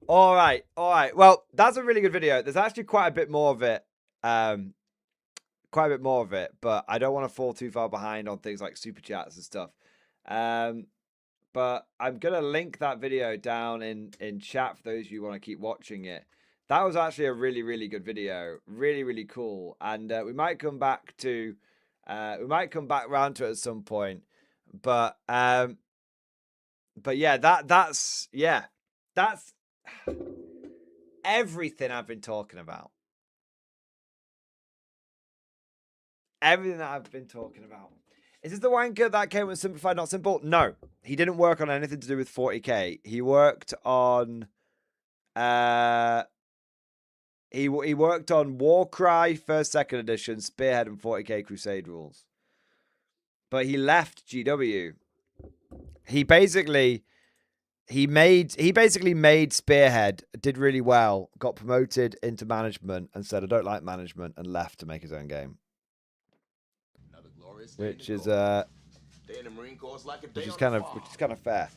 All right. Well, that's a really good video. There's actually quite a bit more of it. But I don't want to fall too far behind on things like super chats and stuff. But I'm gonna link that video down in chat for those of you who want to keep watching it. That was actually a really, really good video. Really, really cool. And we might come back round to it at some point. But yeah, that's everything I've been talking about. Everything that I've been talking about. Is this the wanker that came with Simplified Not Simple? No. He didn't work on anything to do with 40k. He worked on he worked on Warcry 1st, 2nd edition, Spearhead, and 40k Crusade rules. But he left GW. He basically made Spearhead, did really well, got promoted into management, and said, I don't like management, and left to make his own game. which is Day in the Marine Corps is like a day which is on kind the of farm. fair.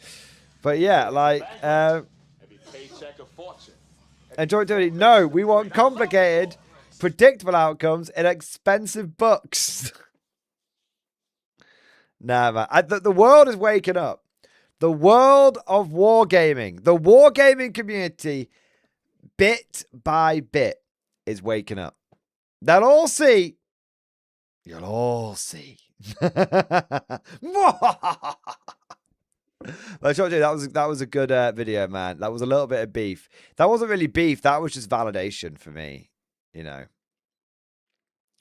But yeah, like Every paycheck a fortune. enjoy doing it. No, we want complicated, predictable outcomes in expensive books. Nah, man. The world is waking up. The world of wargaming, the wargaming community, bit by bit, is waking up. They'll all see. You'll all see. That was a good video, man. That was a little bit of beef. That wasn't really beef. That was just validation for me, you know.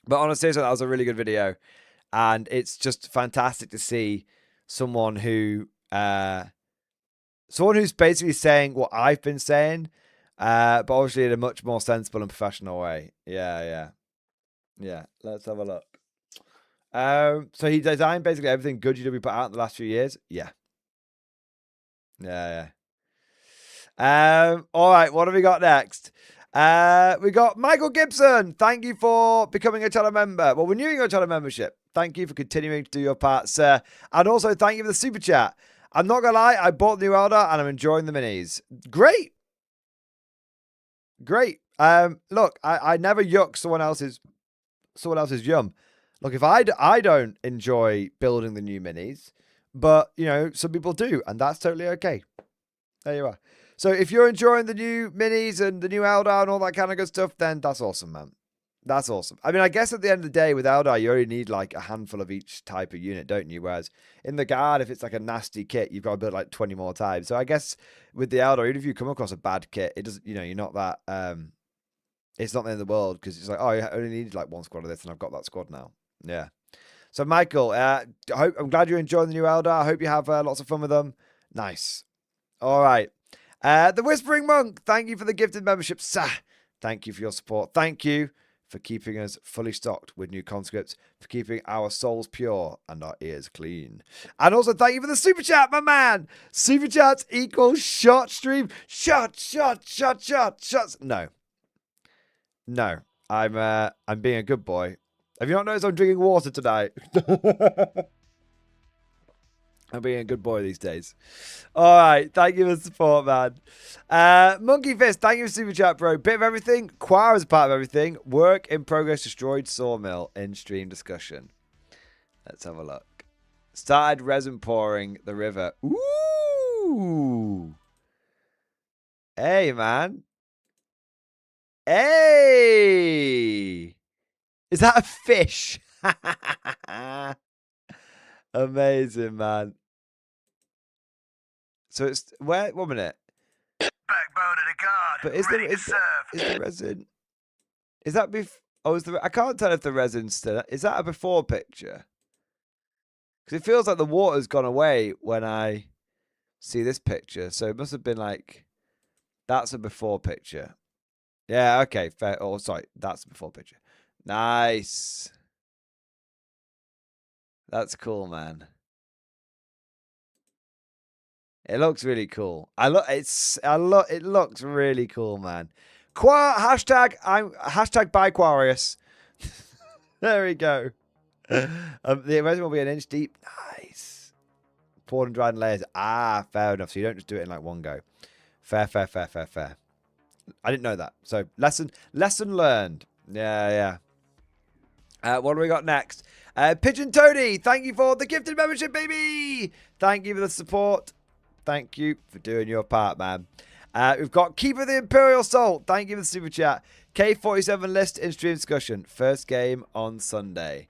But honestly, that was a really good video, and it's just fantastic to see someone who's basically saying what I've been saying, but obviously in a much more sensible and professional way. Yeah. Let's have a look. So he designed basically everything good GW put out in the last few years. Yeah. All right, what have we got next? We got Michael Gibson. Thank you for becoming a channel member. Well, renewing your channel membership. Thank you for continuing to do your part, sir. And also thank you for the super chat. I'm not gonna lie, I bought the new Elder and I'm enjoying the minis. Great. Look, I never yuck someone else's yum. Look, if I don't enjoy building the new minis, but, you know, some people do, and that's totally okay. There you are. So if you're enjoying the new minis and the new Eldar and all that kind of good stuff, then that's awesome, man. That's awesome. I mean, I guess at the end of the day, with Eldar, you only need like a handful of each type of unit, don't you? Whereas in the Guard, if it's like a nasty kit, you've got to build like 20 more times. So I guess with the Eldar, even if you come across a bad kit, it doesn't, you know, you're not that, it's not the end of the world, because it's like, oh, I only need like one squad of this, and I've got that squad now. Yeah. So, Michael, I'm glad you're enjoying the new Eldar. I hope you have lots of fun with them. Nice. All right. The Whispering Monk, thank you for the gifted membership, sir. Thank you for your support. Thank you for keeping us fully stocked with new conscripts, for keeping our souls pure and our ears clean. And also, thank you for the super chat, my man. Super chats equals shot stream. Shots. No. I'm being a good boy. Have you not noticed I'm drinking water tonight? I'm being a good boy these days. All right. Thank you for the support, man. Monkey Fist, thank you for super chat, bro. Bit of everything. Choir is a part of everything. Work in progress destroyed sawmill in stream discussion. Let's have a look. Started resin pouring the river. Ooh. Hey, man. Hey. Is that a fish? Amazing, man. So it's where? 1 minute. Backbone of the guard. But is the resin? Is that I can't tell if the resin's still. Is that a before picture? Because it feels like the water's gone away when I see this picture. So it must have been like that's a before picture. Yeah. Okay. Fair. Oh, sorry. That's a before picture. Nice. That's cool, man. It looks really cool. It looks really cool, man. Hashtag by Quarius. There we go. The resin will be an inch deep. Nice. Poured and dried in layers. Ah, fair enough. So you don't just do it in like one go. Fair. I didn't know that. So lesson learned. Yeah. What do we got next? Pigeon Tony, thank you for the gifted membership, baby. Thank you for the support. Thank you for doing your part, man. We've got Keeper the Imperial Salt. Thank you for the super chat. K47 list in stream discussion. First game on Sunday.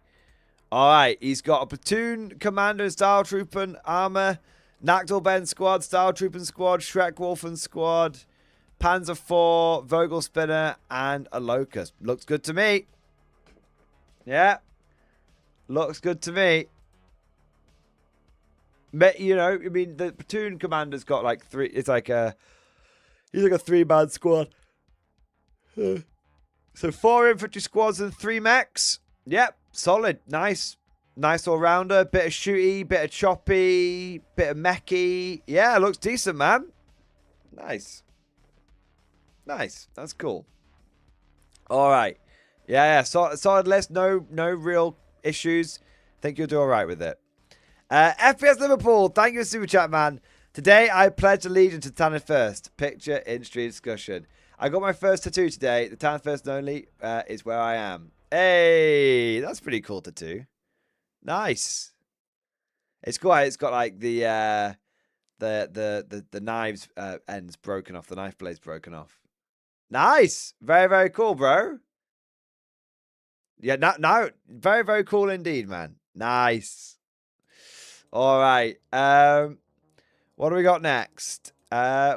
All right, he's got a platoon commander, Style Trooper armor, Nactal Ben squad, Style Trooper squad, Shrek Wolfen squad, Panzer IV, Vogel Spinner, and a Locust. Looks good to me. Yeah. Looks good to me. But, you know, I mean, the platoon commander's got like three. It's like he's like a 3-man squad. So 4 infantry squads and 3 mechs. Yep, solid. Nice all-rounder. Bit of shooty, bit of choppy, bit of mechy. Yeah, looks decent, man. Nice. That's cool. All right. Yeah. Solid list. No real issues. Think you'll do all right with it. FPS Liverpool, thank you for super chat, man. Today, I pledge allegiance to Tanner First. Picture in stream discussion. I got my first tattoo today. The Tanner First and only is where I am. Hey, that's pretty cool tattoo. Nice. It's cool. It's got like the knives ends broken off. The knife blades broken off. Nice. Very, very cool, bro. Yeah, no, very, very cool indeed, man. Nice. All right. What do we got next?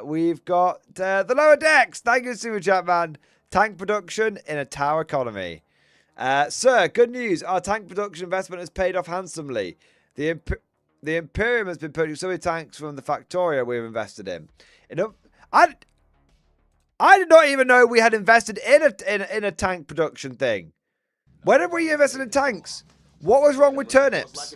We've got the lower decks. Thank you, super chat, man. Tank production in a tower economy. Sir, good news. Our tank production investment has paid off handsomely. The Imperium has been purchasing so many tanks from the Factoria we've invested in. I did not even know we had invested in a tank production thing. When have we invested in tanks? What was wrong with turnips?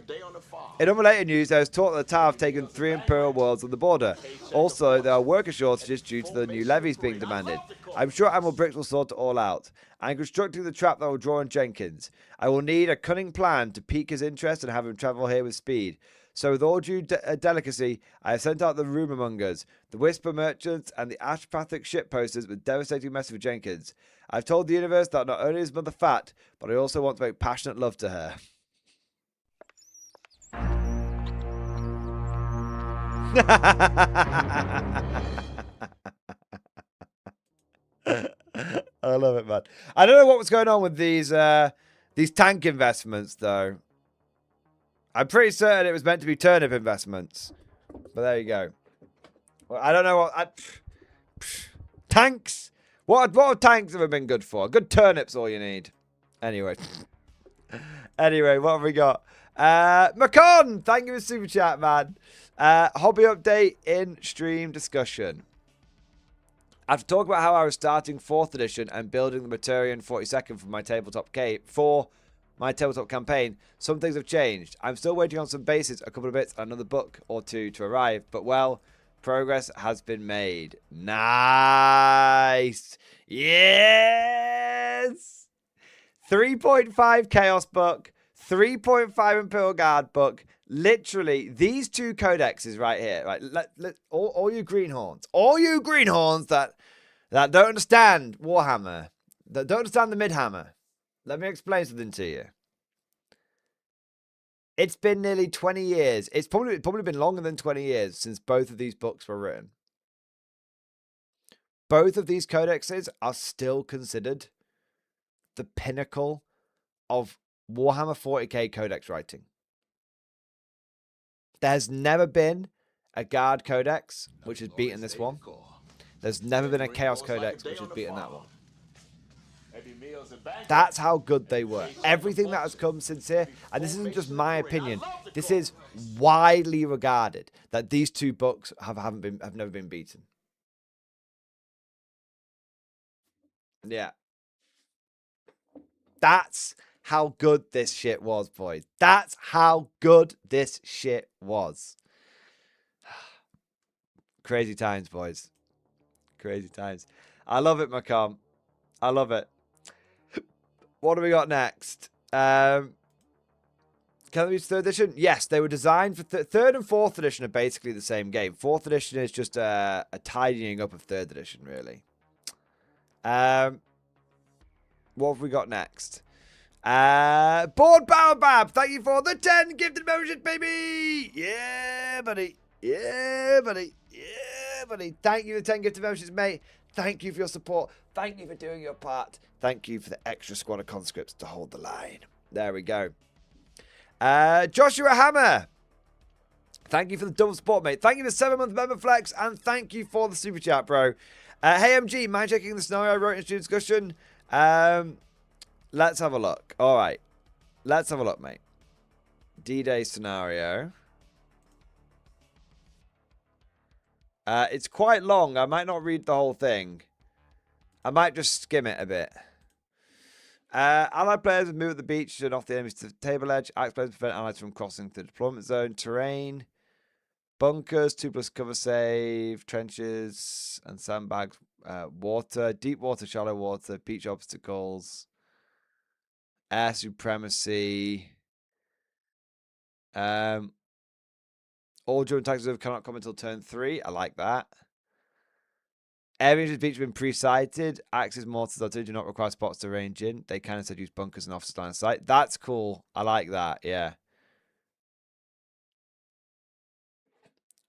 In unrelated news, there was talk that the tower have taken 3 Imperial worlds on the border. Also, there are worker shortages due to the new levies being demanded. I'm sure Admiral Bricks will sort it all out. I'm constructing the trap that will draw on Jenkins. I will need a cunning plan to pique his interest and have him travel here with speed. So with all due delicacy, I have sent out the rumour mongers, the whisper merchants, and the ashpathic shitposters with devastating message for Jenkins. I've told the universe that not only is mother fat, but I also want to make passionate love to her. I love it, man. I don't know what was going on with these tank investments, though. I'm pretty certain it was meant to be turnip investments. But there you go. Well, I don't know what... tanks? What have tanks ever been good for? Good turnips all you need. Anyway. Anyway, what have we got? Macon, thank you for super chat, man. Hobby update in stream discussion. After talking about how I was starting 4th edition and building the Mortarian 42nd for my tabletop campaign, some things have changed. I'm still waiting on some bases, a couple of bits, and another book or two to arrive. But, well, progress has been made. Nice. Yes. 3.5 Chaos book. 3.5 Imperial Guard book. Literally, these 2 codexes right here. Right, all you greenhorns. All you greenhorns that don't understand Warhammer. That don't understand the Midhammer. Let me explain something to you. It's been nearly 20 years. It's probably been longer than 20 years since both of these books were written. Both of these codexes are still considered the pinnacle of Warhammer 40k codex writing. There's never been a Guard codex which has beaten this one. There's never been a Chaos codex which has beaten that one. That's how good they were. Everything that has come since here, and this isn't just my opinion, this is widely regarded that these 2 books have never been beaten. Yeah. That's how good this shit was, boys. That's how good this shit was. Crazy times, boys. Crazy times. I love it, Macom. I love it. What do we got next? Can they be 3rd edition? Yes, they were designed for 3rd and 4th edition are basically the same game. 4th edition is just a tidying up of 3rd edition, really. What have we got next? Board Baobab, thank you for the 10 gifted membership, baby. Yeah, buddy. Yeah, buddy. Yeah, buddy. Thank you for the 10 gifted memberships, mate. Thank you for your support. Thank you for doing your part. Thank you for the extra squad of conscripts to hold the line. There we go. Joshua Hammer. Thank you for the double support, mate. Thank you for the 7-month member flex. And thank you for the super chat, bro. Hey, MG, mind checking the scenario I wrote in student discussion? Let's have a look. All right. Let's have a look, mate. D-Day scenario. It's quite long. I might not read the whole thing. I might just skim it a bit. Allied players move at the beach and off the enemy's table edge. Axe players prevent allies from crossing the deployment zone. Terrain. Bunkers, 2+ cover save. Trenches and sandbags. Water. Deep water, shallow water. Beach obstacles. Air supremacy. All during taxes cannot come until turn 3. I like that. Areas of beach have been pre-sighted. Axes, mortars, artillery do not require spots to range in. They can instead use bunkers and officers line of sight. That's cool. I like that. Yeah.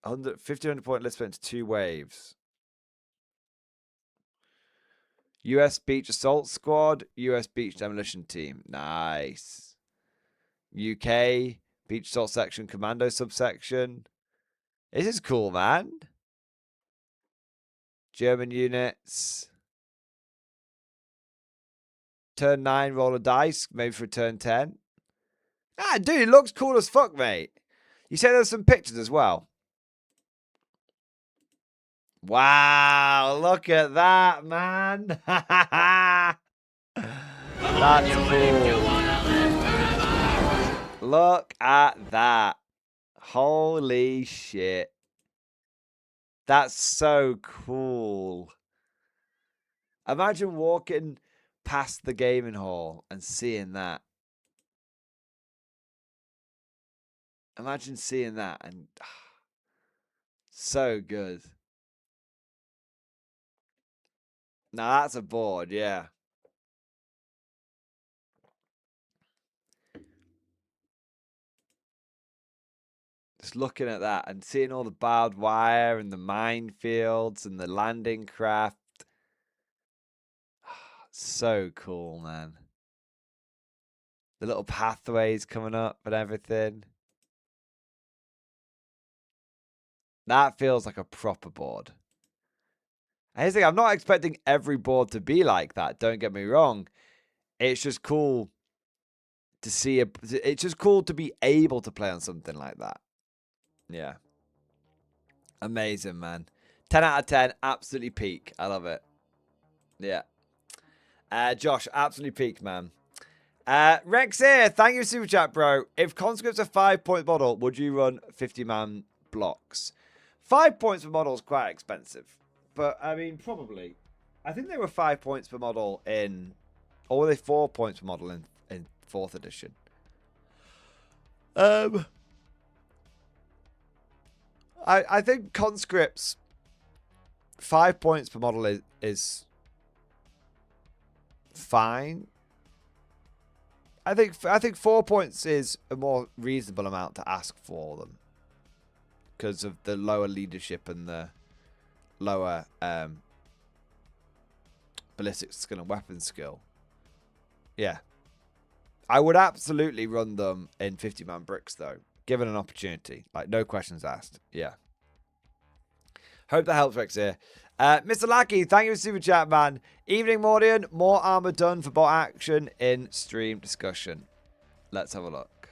1,500 point list split into 2 waves. US Beach Assault Squad, US Beach Demolition Team. Nice. UK Beach Assault Section, Commando Subsection. This is cool, man. German units. Turn 9, roll a dice, maybe for turn 10. Ah, dude, it looks cool as fuck, mate. You say there's some pictures as well. Wow, look at that, man. That's cool. Look at that. Holy shit. That's so cool. Imagine walking past the gaming hall and seeing that. Imagine seeing that and so good. Now that's a board, yeah. Just looking at that and seeing all the barbed wire and the minefields and the landing craft. So cool, man. The little pathways coming up and everything. That feels like a proper board. And here's the thing, I'm not expecting every board to be like that. Don't get me wrong. It's just cool to see it's just cool to be able to play on something like that. Yeah. Amazing, man. 10 out of 10. Absolutely peak. I love it. Yeah. Josh, absolutely peak, man. Rex here. Thank you for super chat, bro. If conscripts are 5-point model, would you run 50-man blocks? 5 points per model is quite expensive. But, I mean, probably. I think they were 5 points per model in... Or were they 4 points per model in 4th edition? I think conscripts 5 points per model is fine. I think 4 points is a more reasonable amount to ask for them because of the lower leadership and the lower ballistic skill and weapon skill. Yeah. I would absolutely run them in 50-man bricks, though, given an opportunity. Like, no questions asked. Yeah. Hope that helps, Rex here. Mr. Lackey, thank you for super chat, man. Evening, Mordian. More armor done for bot action in stream discussion. Let's have a look.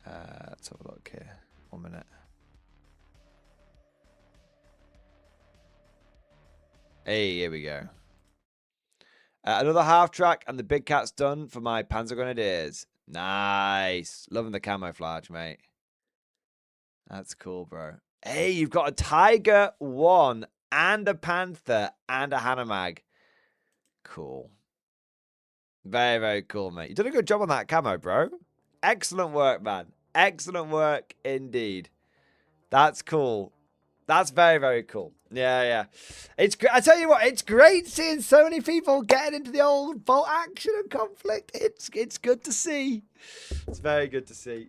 Let's have a look here. 1 minute. Hey, here we go. Another half track and the big cat's done for my Panzer Grenadiers. Nice. Loving the camouflage, mate. That's cool, bro. Hey, you've got a Tiger 1 and a Panther and a Hanomag. Cool. Very, very cool, mate. You did a good job on that camo, bro. Excellent work, man. Excellent work indeed. That's cool. That's very, very cool. Yeah, yeah. It's I tell you what, it's great seeing so many people getting into the old bolt action and conflict. It's good to see. It's very good to see.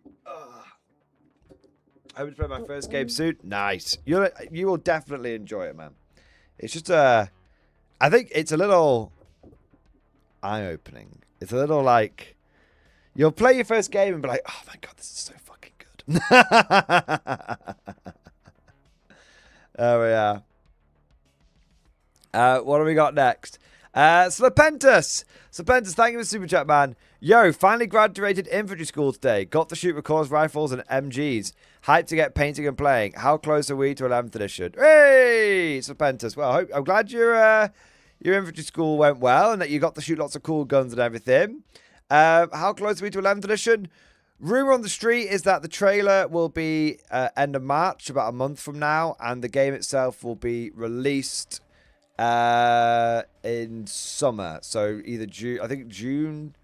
I would play my first game soon. Nice. You will definitely enjoy it, man. It's just I think it's a little eye-opening. It's a little like you'll play your first game and be like, oh my god, this is so fucking good. There we are. What do we got next? Slepentus, thank you for super chat, man. Yo, finally graduated infantry school today. Got to shoot recourse rifles and MGs. Hyped to get painting and playing. How close are we to 11th edition? Hey, Slepentus. Well, I'm glad your infantry school went well and that you got to shoot lots of cool guns and everything. How close are we to 11th edition? Rumor on the street is that the trailer will be end of March, about a month from now, and the game itself will be released in summer. So either June, I think June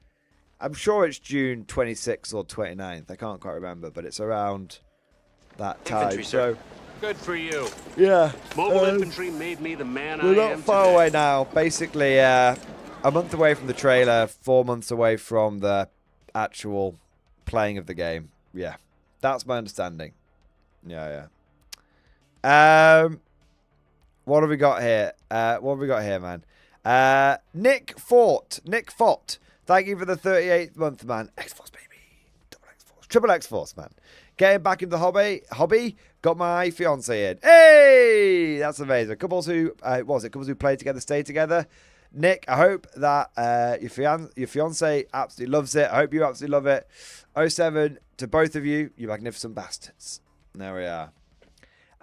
I'm sure it's June 26th or 29th. I can't quite remember, but it's around that time. Infantry, So, sir. Good for you. yeah. Mobile infantry made me the man I We're am not far today. away now. Basically, a month away from the trailer, 4 months away from the actual playing of the game. Yeah, that's my understanding. Yeah. What have we got here? Man? Nick Fort. Thank you for the 38th month, man. X-Force, baby. Double X-Force. Triple X-Force, man. Getting back into the hobby. Got my fiance in. Hey! That's amazing. Couples who, couples who play together, stay together. Nick, I hope that your fiance absolutely loves it. I hope you absolutely love it. 07 to both of you, you magnificent bastards. There we are.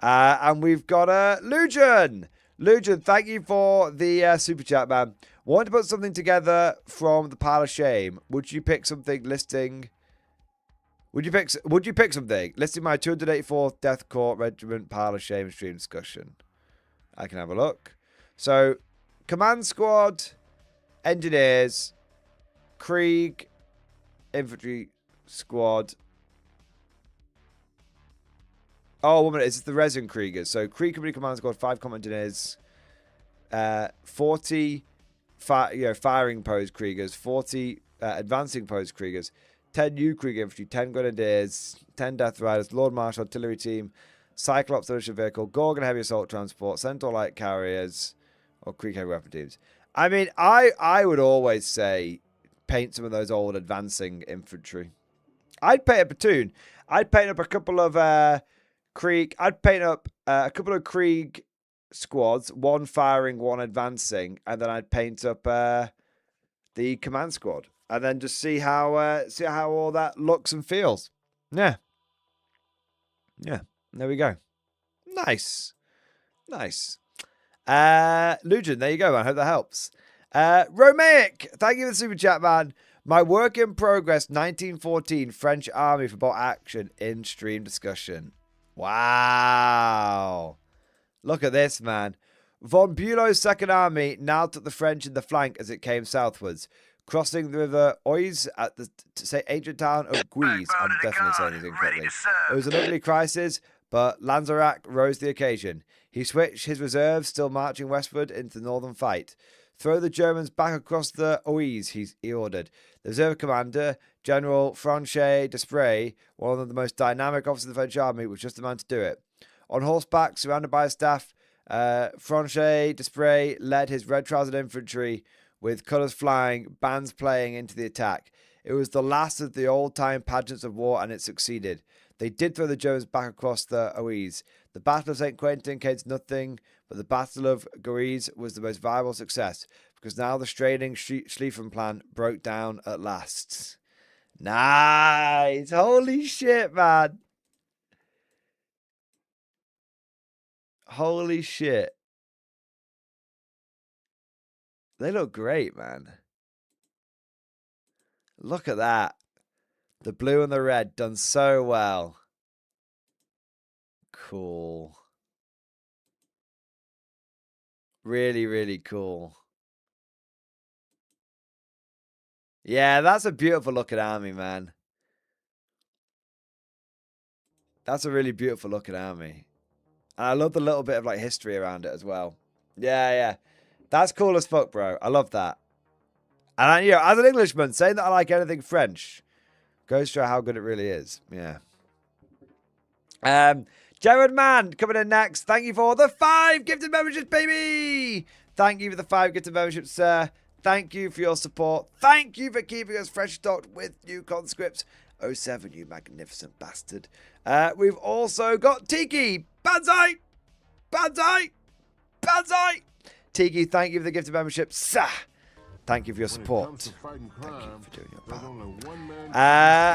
And we've got Lujan. Lujan, thank you for the super chat, man. Wanted to put something together from the pile of shame. Would you pick something listing? Would you pick something listing my 284th Death Court Regiment pile of shame stream discussion? I can have a look. So, Command Squad, Engineers, Krieg, Infantry Squad. Oh, 1 minute. It's the Resin Kriegers. So, Krieg Company Command Squad, 5 Command Engineers, 40 firing pose Kriegers, 40 advancing pose Kriegers, 10 new Krieg Infantry, 10 Grenadiers, 10 Death Riders, Lord March Artillery Team, Cyclops Militia Vehicle, Gorgon Heavy Assault Transport, Centaur Light Carriers, or Krieg Heavy Weapon Teams. I mean, I would always say paint some of those old advancing infantry. I'd paint a platoon. I'd paint up a couple of Krieg. I'd paint up a couple of Krieg squads, one firing, one advancing, and then I'd paint up the command squad, and then just see how all that looks and feels. Yeah. There we go. Nice. Lujan, there you go, man. Hope that helps. Romaic, thank you for the super chat, man. My work in progress, 1914 French Army for bot action in stream discussion. Wow. Look at this, man. Von Bülow's Second Army now took the French in the flank as it came southwards, crossing the river Oise at the ancient town of Guise. I'm definitely saying this incorrectly. It was an ugly crisis, but Lanzerac rose to the occasion. He switched his reserves, still marching westward into the northern fight. Throw the Germans back across the Oise, he ordered. The reserve commander, General Franchet Desprez, one of the most dynamic officers of the French army, was just the man to do it. On horseback, surrounded by his staff, Franchet Desprez led his red-trousered infantry with colours flying, bands playing into the attack. It was the last of the old-time pageants of war, and it succeeded. They did throw the Germans back across the Oise. The Battle of St. Quentin came to nothing, but the Battle of Guise was the most viable success, because now the straining Schlieffen plan broke down at last. Nice! Holy shit, man! Holy shit. They look great, man. Look at that. The blue and the red done so well. Cool. Really, really cool. Yeah, that's a beautiful looking army, man. That's a really beautiful looking army. And I love the little bit of like history around it as well. Yeah. That's cool as fuck, bro. I love that. And as an Englishman, saying that I like anything French goes to show how good it really is. Yeah. Jared Mann coming in next. Thank you for the 5 gifted memberships, baby. Thank you for the 5 gifted memberships, sir. Thank you for your support. Thank you for keeping us fresh stocked with new conscripts. 07, you magnificent bastard. We've also got Tiki. Banzai. Tiki, thank you for the gifted membership, sir. Thank you for your support. Thank you for doing your part.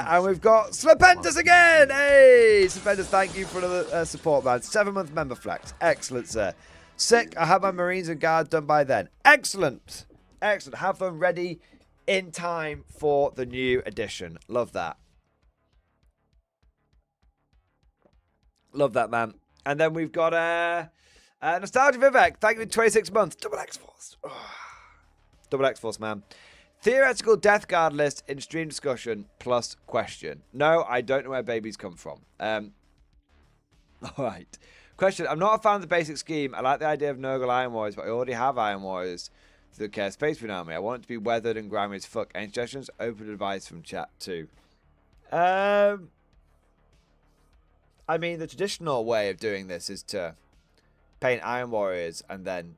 And we've got Slapendus again. Hey, Slapendus, thank you for the support, man. 7-month member flex. Excellent, sir. Sick. I have my Marines and Guard done by then. Excellent. Have them ready in time for the new edition. Love that. Love that, man. And then we've got Nostalgia Vivek. Thank you for 26 months. Double X-Force. Double X-Force, man. Theoretical death guard list in stream discussion plus question. No, I don't know where babies come from. Alright. Question. I'm not a fan of the basic scheme. I like the idea of Nurgle Iron Warriors, but I already have Iron Warriors through the Care Space Marine Army. I want it to be weathered and grimy as fuck. Any suggestions? Open advice from chat too. I mean, the traditional way of doing this is to paint Iron Warriors and then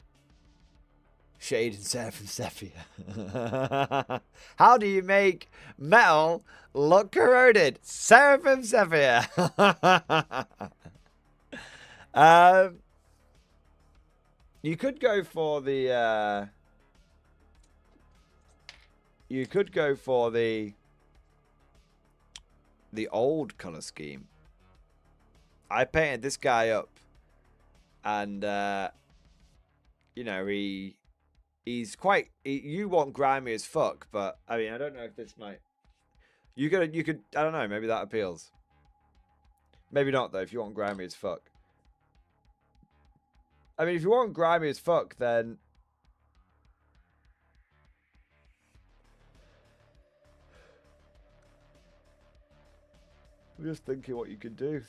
shade and Seraphim Sepia. How do you make metal look corroded? Seraphim Sepia. You could go for the old color scheme. I painted this guy up, and you know, he's quite. You want grimy as fuck, but I mean, I don't know if this might. You could. I don't know. Maybe that appeals. Maybe not though. If you want grimy as fuck. I mean, if you want grimy as fuck, then I'm just thinking what you could do.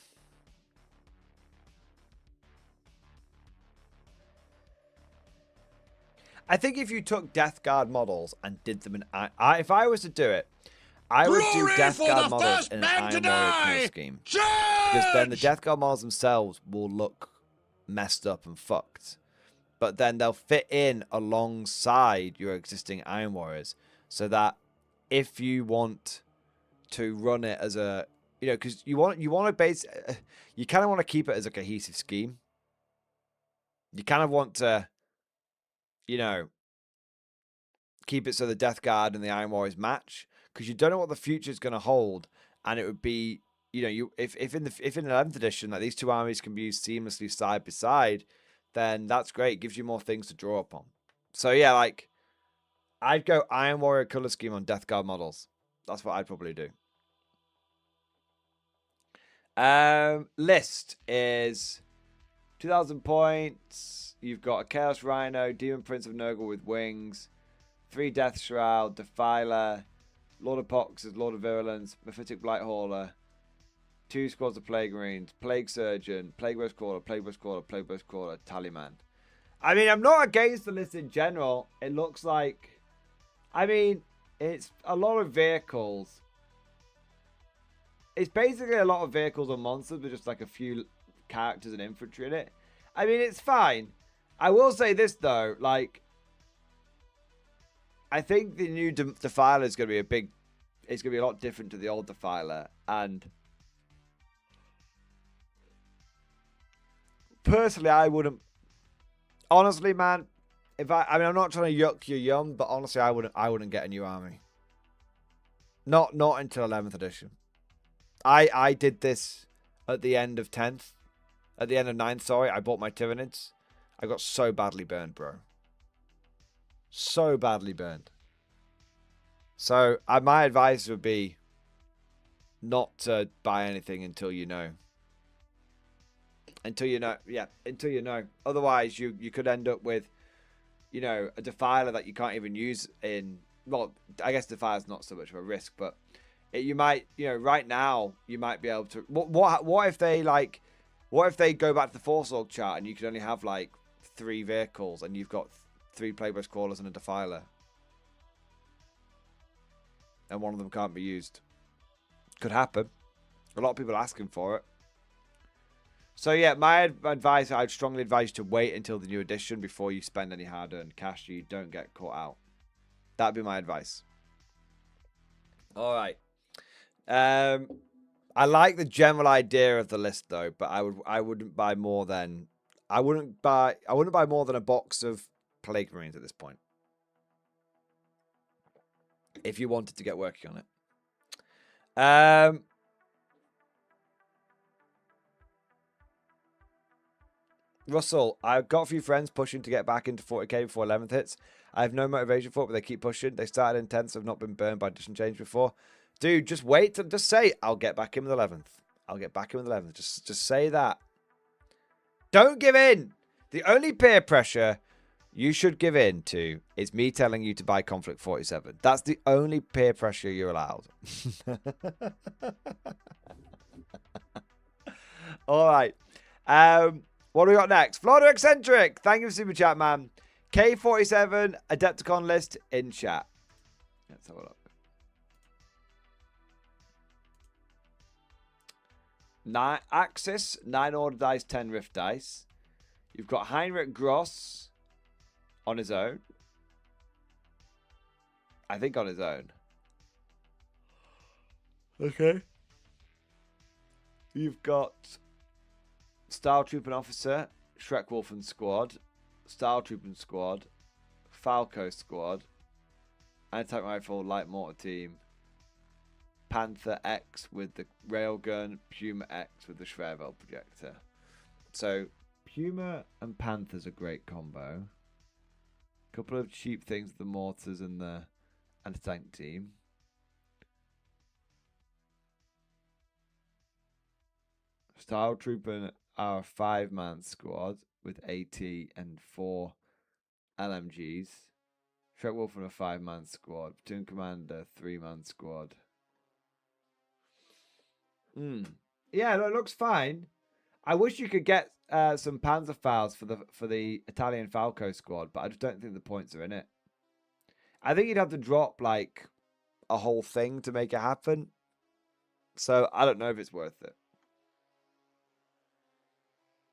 I think if you took Death Guard models and did them in... if I was to do it, I would do Death Guard models in an Iron Warrior color scheme. Because then the Death Guard models themselves will look messed up and fucked. But then they'll fit in alongside your existing Iron Warriors. So that if you want to run it as a... You know, because you want to base... You kind of want to keep it as a cohesive scheme. You kind of want to... You know, keep it so the Death Guard and the Iron Warriors match, because you don't know what the future is going to hold, and it would be, you know, if in 11th edition that these two armies can be used seamlessly side by side, then that's great. It gives you more things to draw upon. So yeah, like I'd go Iron Warrior color scheme on Death Guard models. That's what I'd probably do. List is 2,000 points. You've got a Chaos Rhino, Demon Prince of Nurgle with wings, 3 Death Shroud, Defiler, Lord of Poxes, Lord of Virulence, Mephitic Blight Hauler, 2 squads of Plague Marines, Plague Surgeon, Plague Burst Caller, Plague Burst Caller, Plague Burst Caller, Tallyman. I mean, I'm not against the list in general. It looks like... I mean, it's a lot of vehicles. It's basically a lot of vehicles or monsters with just like a few characters and infantry in it. I mean, it's fine. I will say this, though. Like, I think the new Defiler is going to be a big... It's going to be a lot different to the old Defiler. And personally, I wouldn't... Honestly, man, if I mean, I'm not trying to yuck your yum, but honestly, I wouldn't get a new army. Not until 11th edition. I did this at the end of 10th. At the end of 9th, sorry. I bought my Tyranids. I got so badly burned, bro. So badly burned. So, my advice would be not to buy anything until you know. Until you know. Yeah, until you know. Otherwise, you could end up with, you know, a Defiler that you can't even use in... Well, I guess Defiler's not so much of a risk, but you might, you know, right now, you might be able to... What if they, like... What if they go back to the Force Org chart and you can only have, like, 3 vehicles and you've got 3 Plague Burst Crawlers and a Defiler? And one of them can't be used. Could happen. A lot of people are asking for it. So, yeah, my advice, I'd strongly advise you to wait until the new edition before you spend any hard-earned cash so you don't get caught out. That'd be my advice. All right. I like the general idea of the list though, but I wouldn't buy more than I wouldn't buy more than a box of Plague Marines at this point. If you wanted to get working on it. Russell, I've got a few friends pushing to get back into 40k before 11th hits. I have no motivation for it, but they keep pushing. They started in 10th, so have not been burned by edition change before. Dude, just wait. Just say, I'll get back in with 11th. I'll get back in with 11th. Just say that. Don't give in. The only peer pressure you should give in to is me telling you to buy Conflict 47. That's the only peer pressure you're allowed. All right. What do we got next? Florida Eccentric. Thank you for super chat, man. K47 Adepticon list in chat. Let's have a look. 9 Axis, 9 order dice, 10 rift dice. You've got Heinrich Gross on his own. I think on his own. Okay. You've got Style Troop and Officer, Shrek Wolfen Squad, Style Troop and Squad, Falco Squad, Anti-Tank Rifle Light Mortar Team, Panther X with the Railgun, Puma X with the Schwervel Projector. So, Puma and Panther's a great combo. Couple of cheap things with the Mortars and the Anti-Tank team. Style Trooper are a 5-man squad with AT and 4 LMGs. Shrek Wolf and a 5-man squad. Platoon Commander, 3-man squad. Yeah, it looks fine. I wish you could get some Panzer files for the Italian Falco squad, but I just don't think the points are in it. I think you'd have to drop like a whole thing to make it happen. So I don't know if it's worth it.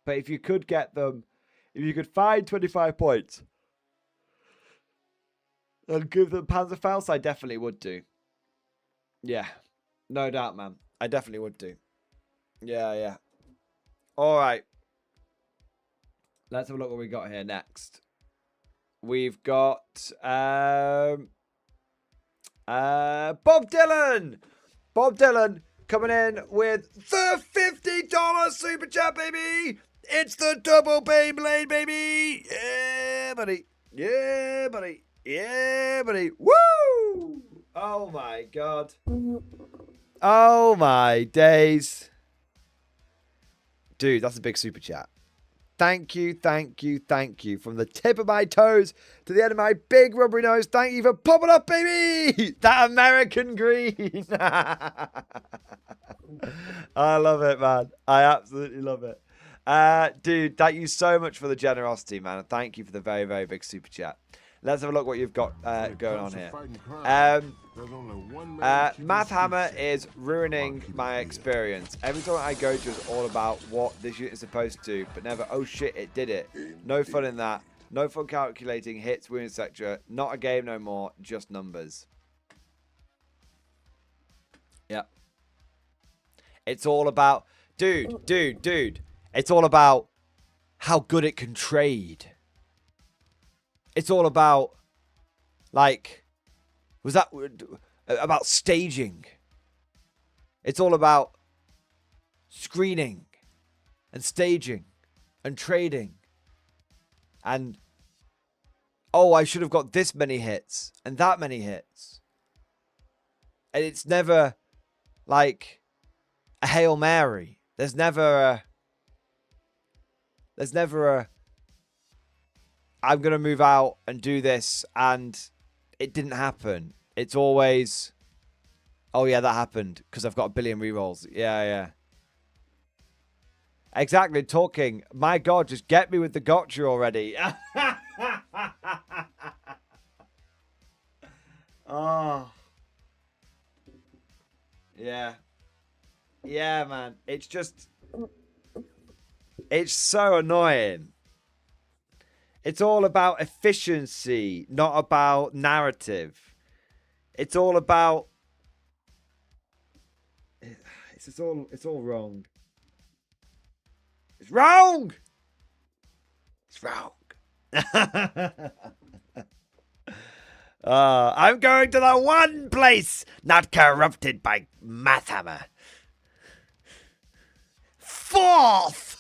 But if you could get them, if you could find 25 points and give them Panzer files, I definitely would do. Yeah, no doubt, man. I definitely would do. Yeah. All right. Let's have a look what we got here next. We've got Bob Dylan. Bob Dylan coming in with the $50 super chat, baby. It's the double Beyblade, baby. Yeah, buddy. Yeah, buddy. Yeah, buddy. Woo! Oh, my God. Oh, my days. Dude, that's a big super chat. Thank you. From the tip of my toes to the end of my big rubbery nose. Thank you for popping up, baby. That American green. I love it, man. I absolutely love it. Dude, thank you so much for the generosity, man. And thank you for the very, very big super chat. Let's have a look what you've got going on here. Math Hammer is ruining my experience. Every time I go to is all about what this unit is supposed to, but never, oh shit, it did it. No fun in that. No fun calculating hits, wounds, etc. Not a game no more, just numbers. Yep. It's all about, dude. It's all about how good it can trade. It's all about, like, was that about staging? It's all about screening and staging and trading. And, oh, I should have got this many hits and that many hits. And it's never, like, a Hail Mary. There's never a I'm going to move out and do this, and it didn't happen. It's always, oh, yeah, that happened because I've got a billion rerolls. Yeah. Exactly, talking. My God, just get me with the gotcha already. Oh. Yeah. Yeah, man. It's just, it's so annoying. It's all about efficiency, not about narrative. It's all about... It's all wrong. It's wrong! It's wrong. I'm going to the one place not corrupted by Math Hammer. 4th!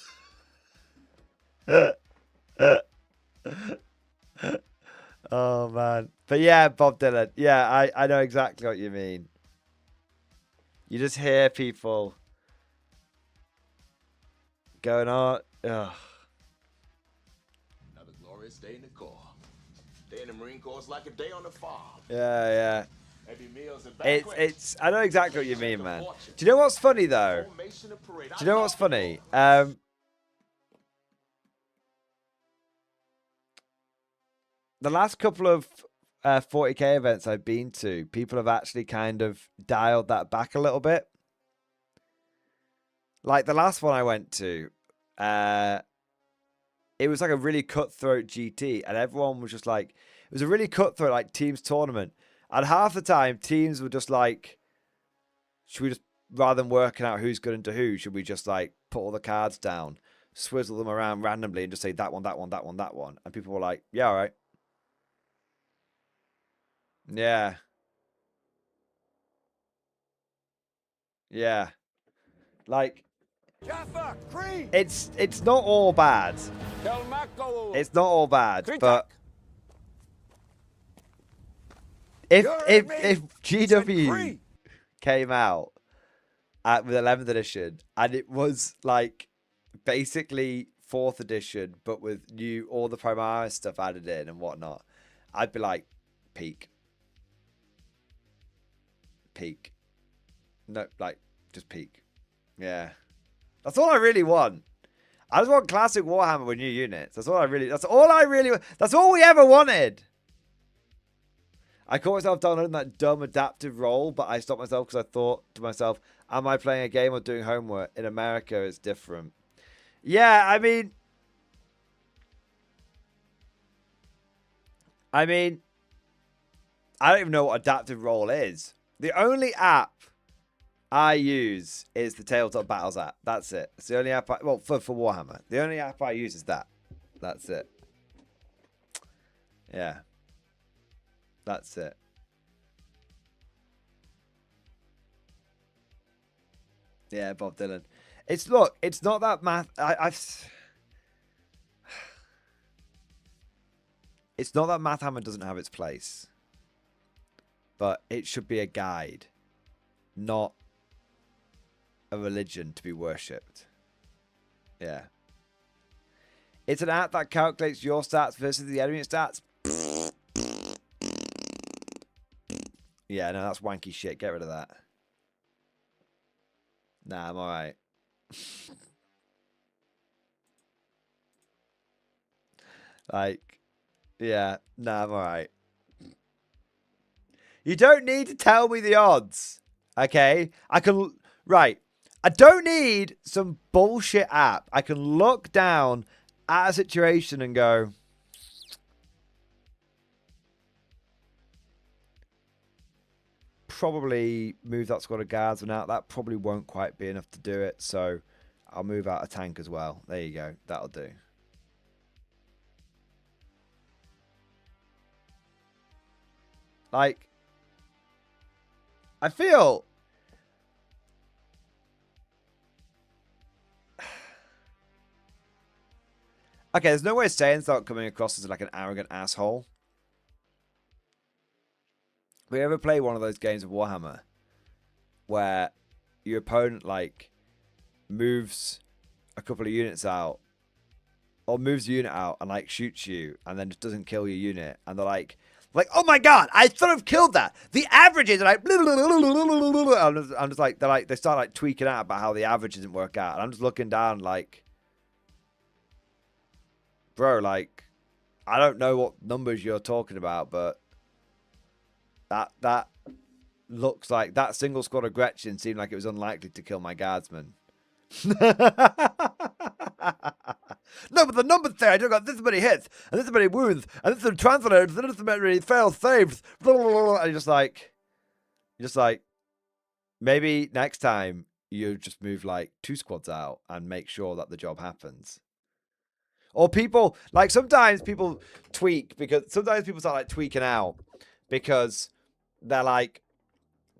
Oh, man. But yeah, Bob Dylan. Yeah, I know exactly what you mean. You just hear people going on. Ugh. Another glorious day in the Corps. Day in the Marine Corps is like a day on the farm. Yeah. Every meal's a banquet. It's. I know exactly what you mean, man. Do you know what's funny though? Formation of parade. Do you know what's funny? The last couple of 40k events I've been to, people have actually kind of dialed that back a little bit. Like the last one I went to, it was like a really cutthroat GT, and everyone was just like, it was a really cutthroat like teams tournament. And half the time, teams were just like, should we just, rather than working out who's good into who, should we just like put all the cards down, swizzle them around randomly, and just say that one, that one, that one, that one? And people were like, yeah, all right. Yeah. Yeah. Like, it's not all bad. It's not all bad, but if GW came out with 11th edition and it was like basically 4th edition, but with all the Primaris stuff added in and whatnot, I'd be like, peak. No, like just peak. Yeah. That's all I really want. I just want classic Warhammer with new units. That's all I really that's all we ever wanted. I caught myself downloading that dumb adaptive role, but I stopped myself because I thought to myself, am I playing a game or doing homework? In America, it's different. Yeah, I mean, I don't even know what adaptive role is. The only app I use is the Tabletop Battles app. That's it. It's the only app for Warhammer. The only app I use is that. That's it. Yeah. That's it. Yeah, Bob Dylan. It's not that math. It's not that Math Hammer doesn't have its place, but it should be a guide, not a religion to be worshipped. Yeah. It's an app that calculates your stats versus the enemy stats. Yeah, no, that's wanky shit. Get rid of that. Nah, I'm alright. Like, yeah, nah, I'm alright. You don't need to tell me the odds. Okay? Right. I don't need some bullshit app. I can look down at a situation and go, probably move that squad of guardsmen out. That probably won't quite be enough to do it. So I'll move out a tank as well. There you go. That'll do. Like, I feel... Okay, there's no way of saying without coming across as like an arrogant asshole. Have you ever played one of those games of Warhammer where your opponent like moves a couple of units out or moves a unit out and like shoots you and then just doesn't kill your unit, and they're like, oh my god, I thought I've killed that. The averages are like, I'm just like, they start like tweaking out about how the average doesn't work out, and I'm just looking down like, bro, like, I don't know what numbers you're talking about, but that looks like that single squad of Gretchen seemed like it was unlikely to kill my guardsman. No, but the numbers say I don't got this many hits, and this many wounds, and this many translators, and this many failed saves. And you're just like, maybe next time you just move like 2 squads out and make sure that the job happens. Or people, like sometimes people tweak, because sometimes people start like tweaking out because they're like,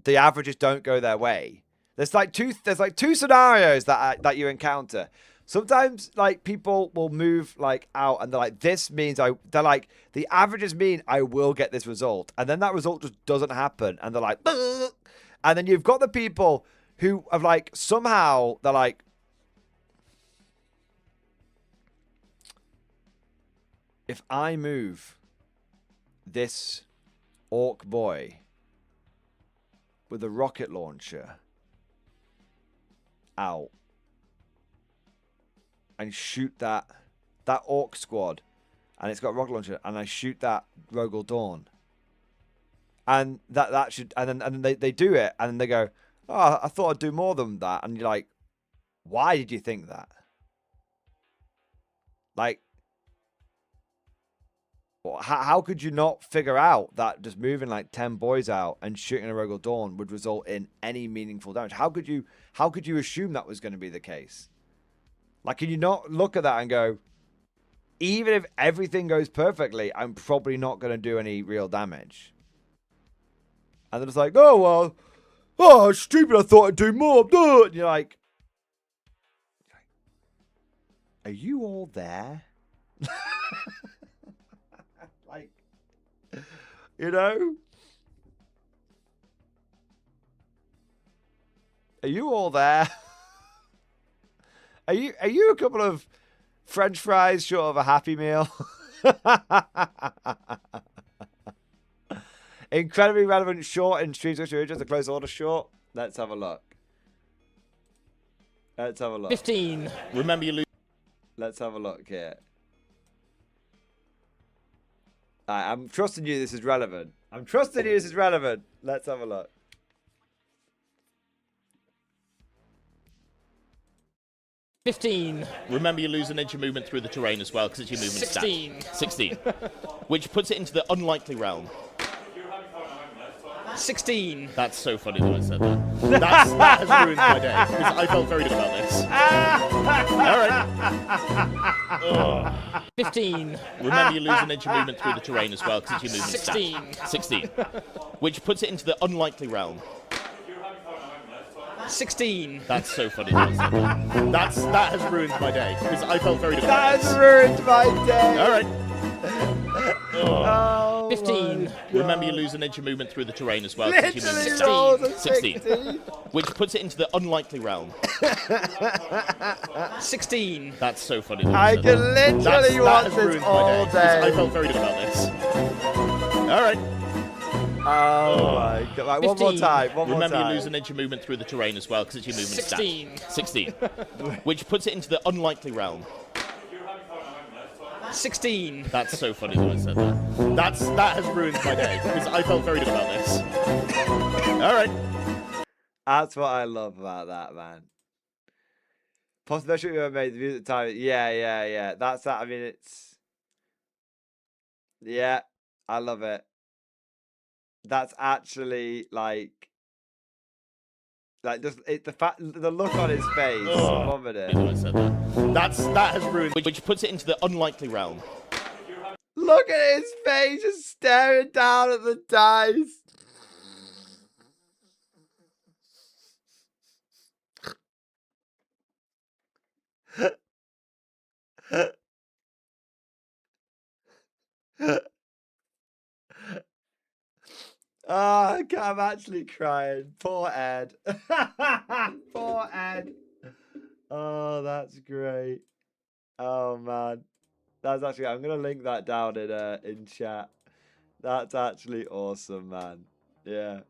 the averages don't go their way. There's like two scenarios that you encounter. Sometimes like people will move like out and they're like, this means they're like, the averages mean I will get this result. And then that result just doesn't happen. And they're like, ugh. And then you've got the people who have like, somehow they're like, if I move this orc boy with a rocket launcher out and shoot that orc squad, and it's got a rocket launcher, and I shoot that Rogel Dawn, and that should, and then they do it, and then they go, oh, I thought I'd do more than that, and you're like, why did you think that? Like, how could you not figure out that just moving like 10 boys out and shooting a Rogel Dawn would result in any meaningful damage? How could you assume that was going to be the case? Like, can you not look at that and go, even if everything goes perfectly, I'm probably not going to do any real damage? And then it's like, oh, well, oh, it's stupid, I thought I'd do more. And you're like, are you all there? Like, you know? Are you all there? Are you a couple of French fries short of a Happy Meal? Incredibly relevant short in Streams Which Are just a close order short. Let's have a look. 15. Remember you lose. Let's have a look here. I'm trusting you this is relevant. Let's have a look. 15. Remember you lose an inch of movement through the terrain as well, because it's your movement 16. stat. 16. Which puts it into the unlikely realm. 16. That's so funny that I said that. That has ruined my day, because I felt very good about this. Alright. 15. Remember you lose an inch of movement through the terrain as well, because it's your movement 16. stat. 16. Which puts it into the unlikely realm. 16. That's so funny that I said that. That has ruined my day, because I felt very good about this. That has ruined my day. Alright. Oh, 15. Remember you lose an inch of movement through the terrain as well, because it's your movement Literally stat. rolled a 16. 16. Which puts it into the unlikely realm. 16. That's so funny that I said can that. literally That watch has this ruined my all day, 'cause I day. felt very good about this. Alright. Oh my god. Right, one more 15. time. Remember you lose an inch of movement through the terrain as well, because it's your movement 16. stat. 16. Which puts it into the unlikely realm. 16. That's so funny that I said that. That has ruined my day, because I felt very good about this. Alright. That's what I love about that, man. Possibly the best shoot we ever made. The views at the time. Yeah. That's that. I mean, it's. Yeah, I love it. That's actually like just the fact, the look on his face. Vomited. I said that. That has ruined. Which puts it into the unlikely realm. Look at his face, just staring down at the dice. Oh, I'm actually crying. Poor Ed. Poor Ed. Oh, that's great. Oh man, that's actually. I'm gonna link that down in chat. That's actually awesome, man. Yeah.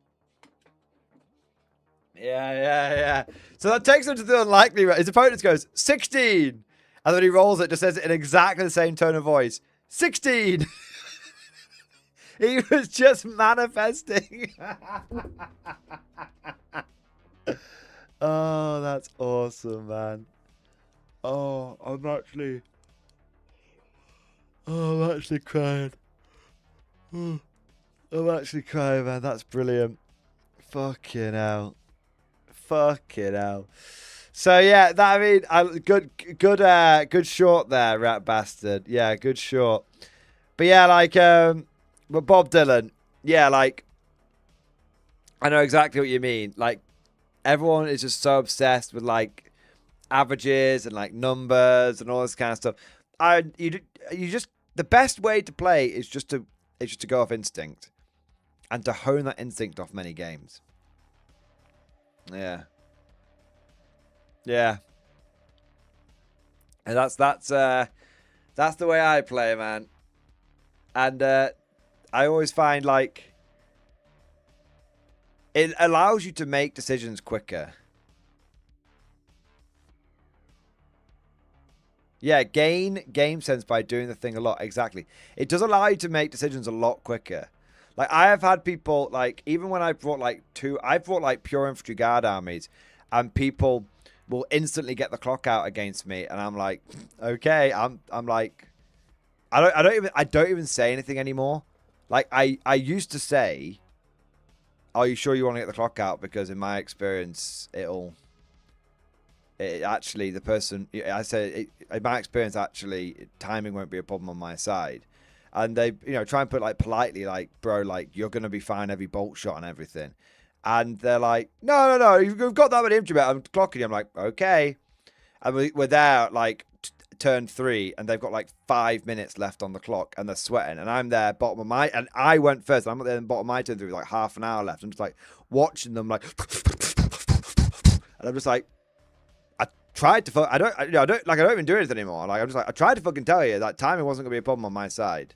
So that takes him to the unlikely. His opponent goes 16, and then he rolls it. Just says it in exactly the same tone of voice. 16. He was just manifesting. Oh, that's awesome, man. Oh, I'm actually crying. I'm actually crying, man. That's brilliant. Fucking hell. So yeah, that, I mean, good short there, rat bastard. Yeah, good short. But yeah, like, but Bob Dylan, yeah, like, I know exactly what you mean. Like, everyone is just so obsessed with like averages and like numbers and all this kind of stuff. You just, the best way to play is just to go off instinct and to hone that instinct off many games. Yeah. And that's the way I play, man. And I always find like it allows you to make decisions quicker. Yeah, gain game sense by doing the thing a lot. Exactly. It does allow you to make decisions a lot quicker. Like, I have had people, like, even when I've brought, like, pure infantry guard armies, and people will instantly get the clock out against me, and I'm like, okay, I'm like, I don't even say anything anymore. Like, I used to say, are you sure you want to get the clock out? Because in my experience, actually, the person, I said, in my experience, actually, timing won't be a problem on my side. And they, try and put, like, politely, like, bro, like, you're going to be fine every bolt shot and everything. And they're like, no, you've got that many infantry, I'm clocking you. I'm like, okay. And we're there, like, turn 3, and they've got, like, 5 minutes left on the clock, and they're sweating. And I'm there, bottom of my, and I went first, and I'm there in the bottom of my turn 3 with, like, half an hour left. I'm just, like, watching them, like, and I'm just like, tried to I don't even do anything anymore. Like, I'm just like, I tried to fucking tell you that timing wasn't gonna be a problem on my side.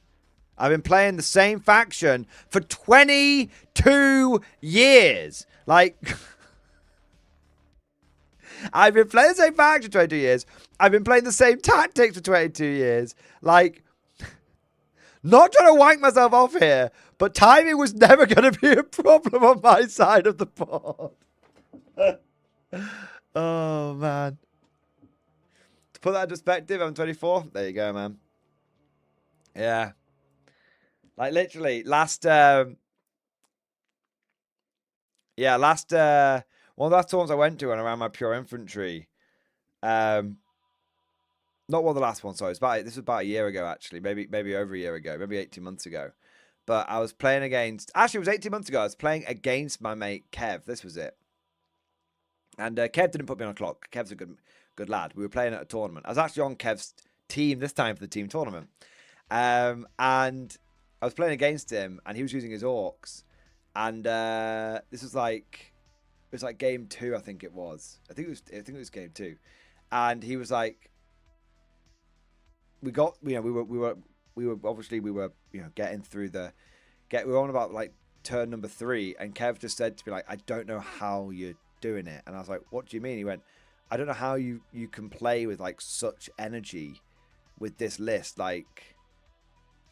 I've been playing the same faction for 22 years. Like, I've been playing the same faction for 22 years. I've been playing the same tactics for 22 years. Like, not trying to wank myself off here, but timing was never gonna be a problem on my side of the board. Oh man. To put that in perspective, I'm 24. There you go, man. Yeah. Like, literally, one of the last tournaments I went to when I ran my pure infantry. Not one of the last ones, sorry. This was about a year ago, actually. Maybe over a year ago. Maybe 18 months ago. But I was playing against... Actually, it was 18 months ago. I was playing against my mate, Kev. This was it. And Kev didn't put me on a clock. Kev's a good lad. We were playing at a tournament. I was actually on Kev's team this time for the team tournament. And I was playing against him, and he was using his orcs. And this was like, it was like game 2, I think it was. I think it was game 2. And he was like, we were getting through we were on about like turn number 3, and Kev just said to me, like, I don't know how you're doing it. And I was like, what do you mean? He went, I don't know how you can play with like such energy with this list. Like,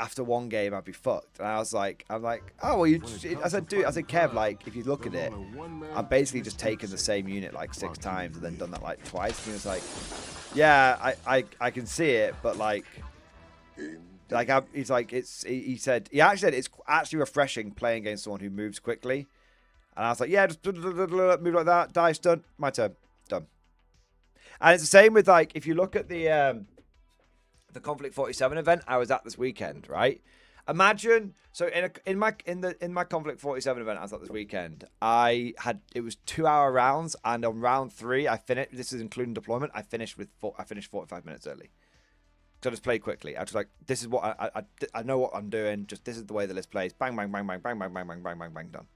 after one game I'd be fucked. And I'm like, oh well, I said, Kev, like, if you look at it, I'm basically just taken the same unit like 6 times and then done that like twice. And he was like, yeah, I can see it, but like he's like, he said it's actually refreshing playing against someone who moves quickly. And I was like, yeah, just move like that, dice, done, my turn, done. And it's the same with, like, if you look at the Conflict 47 event I was at this weekend, right? Imagine, so in my Conflict 47 event I was at this weekend, it was 2-hour rounds, and on round 3 I finished. This is including deployment. I finished 45 minutes early. So I just played quickly. I was like, this is what I know what I'm doing. Just this is the way the list plays. Bang, bang, bang, bang, bang, bang, bang, bang, bang, bang, bang, done.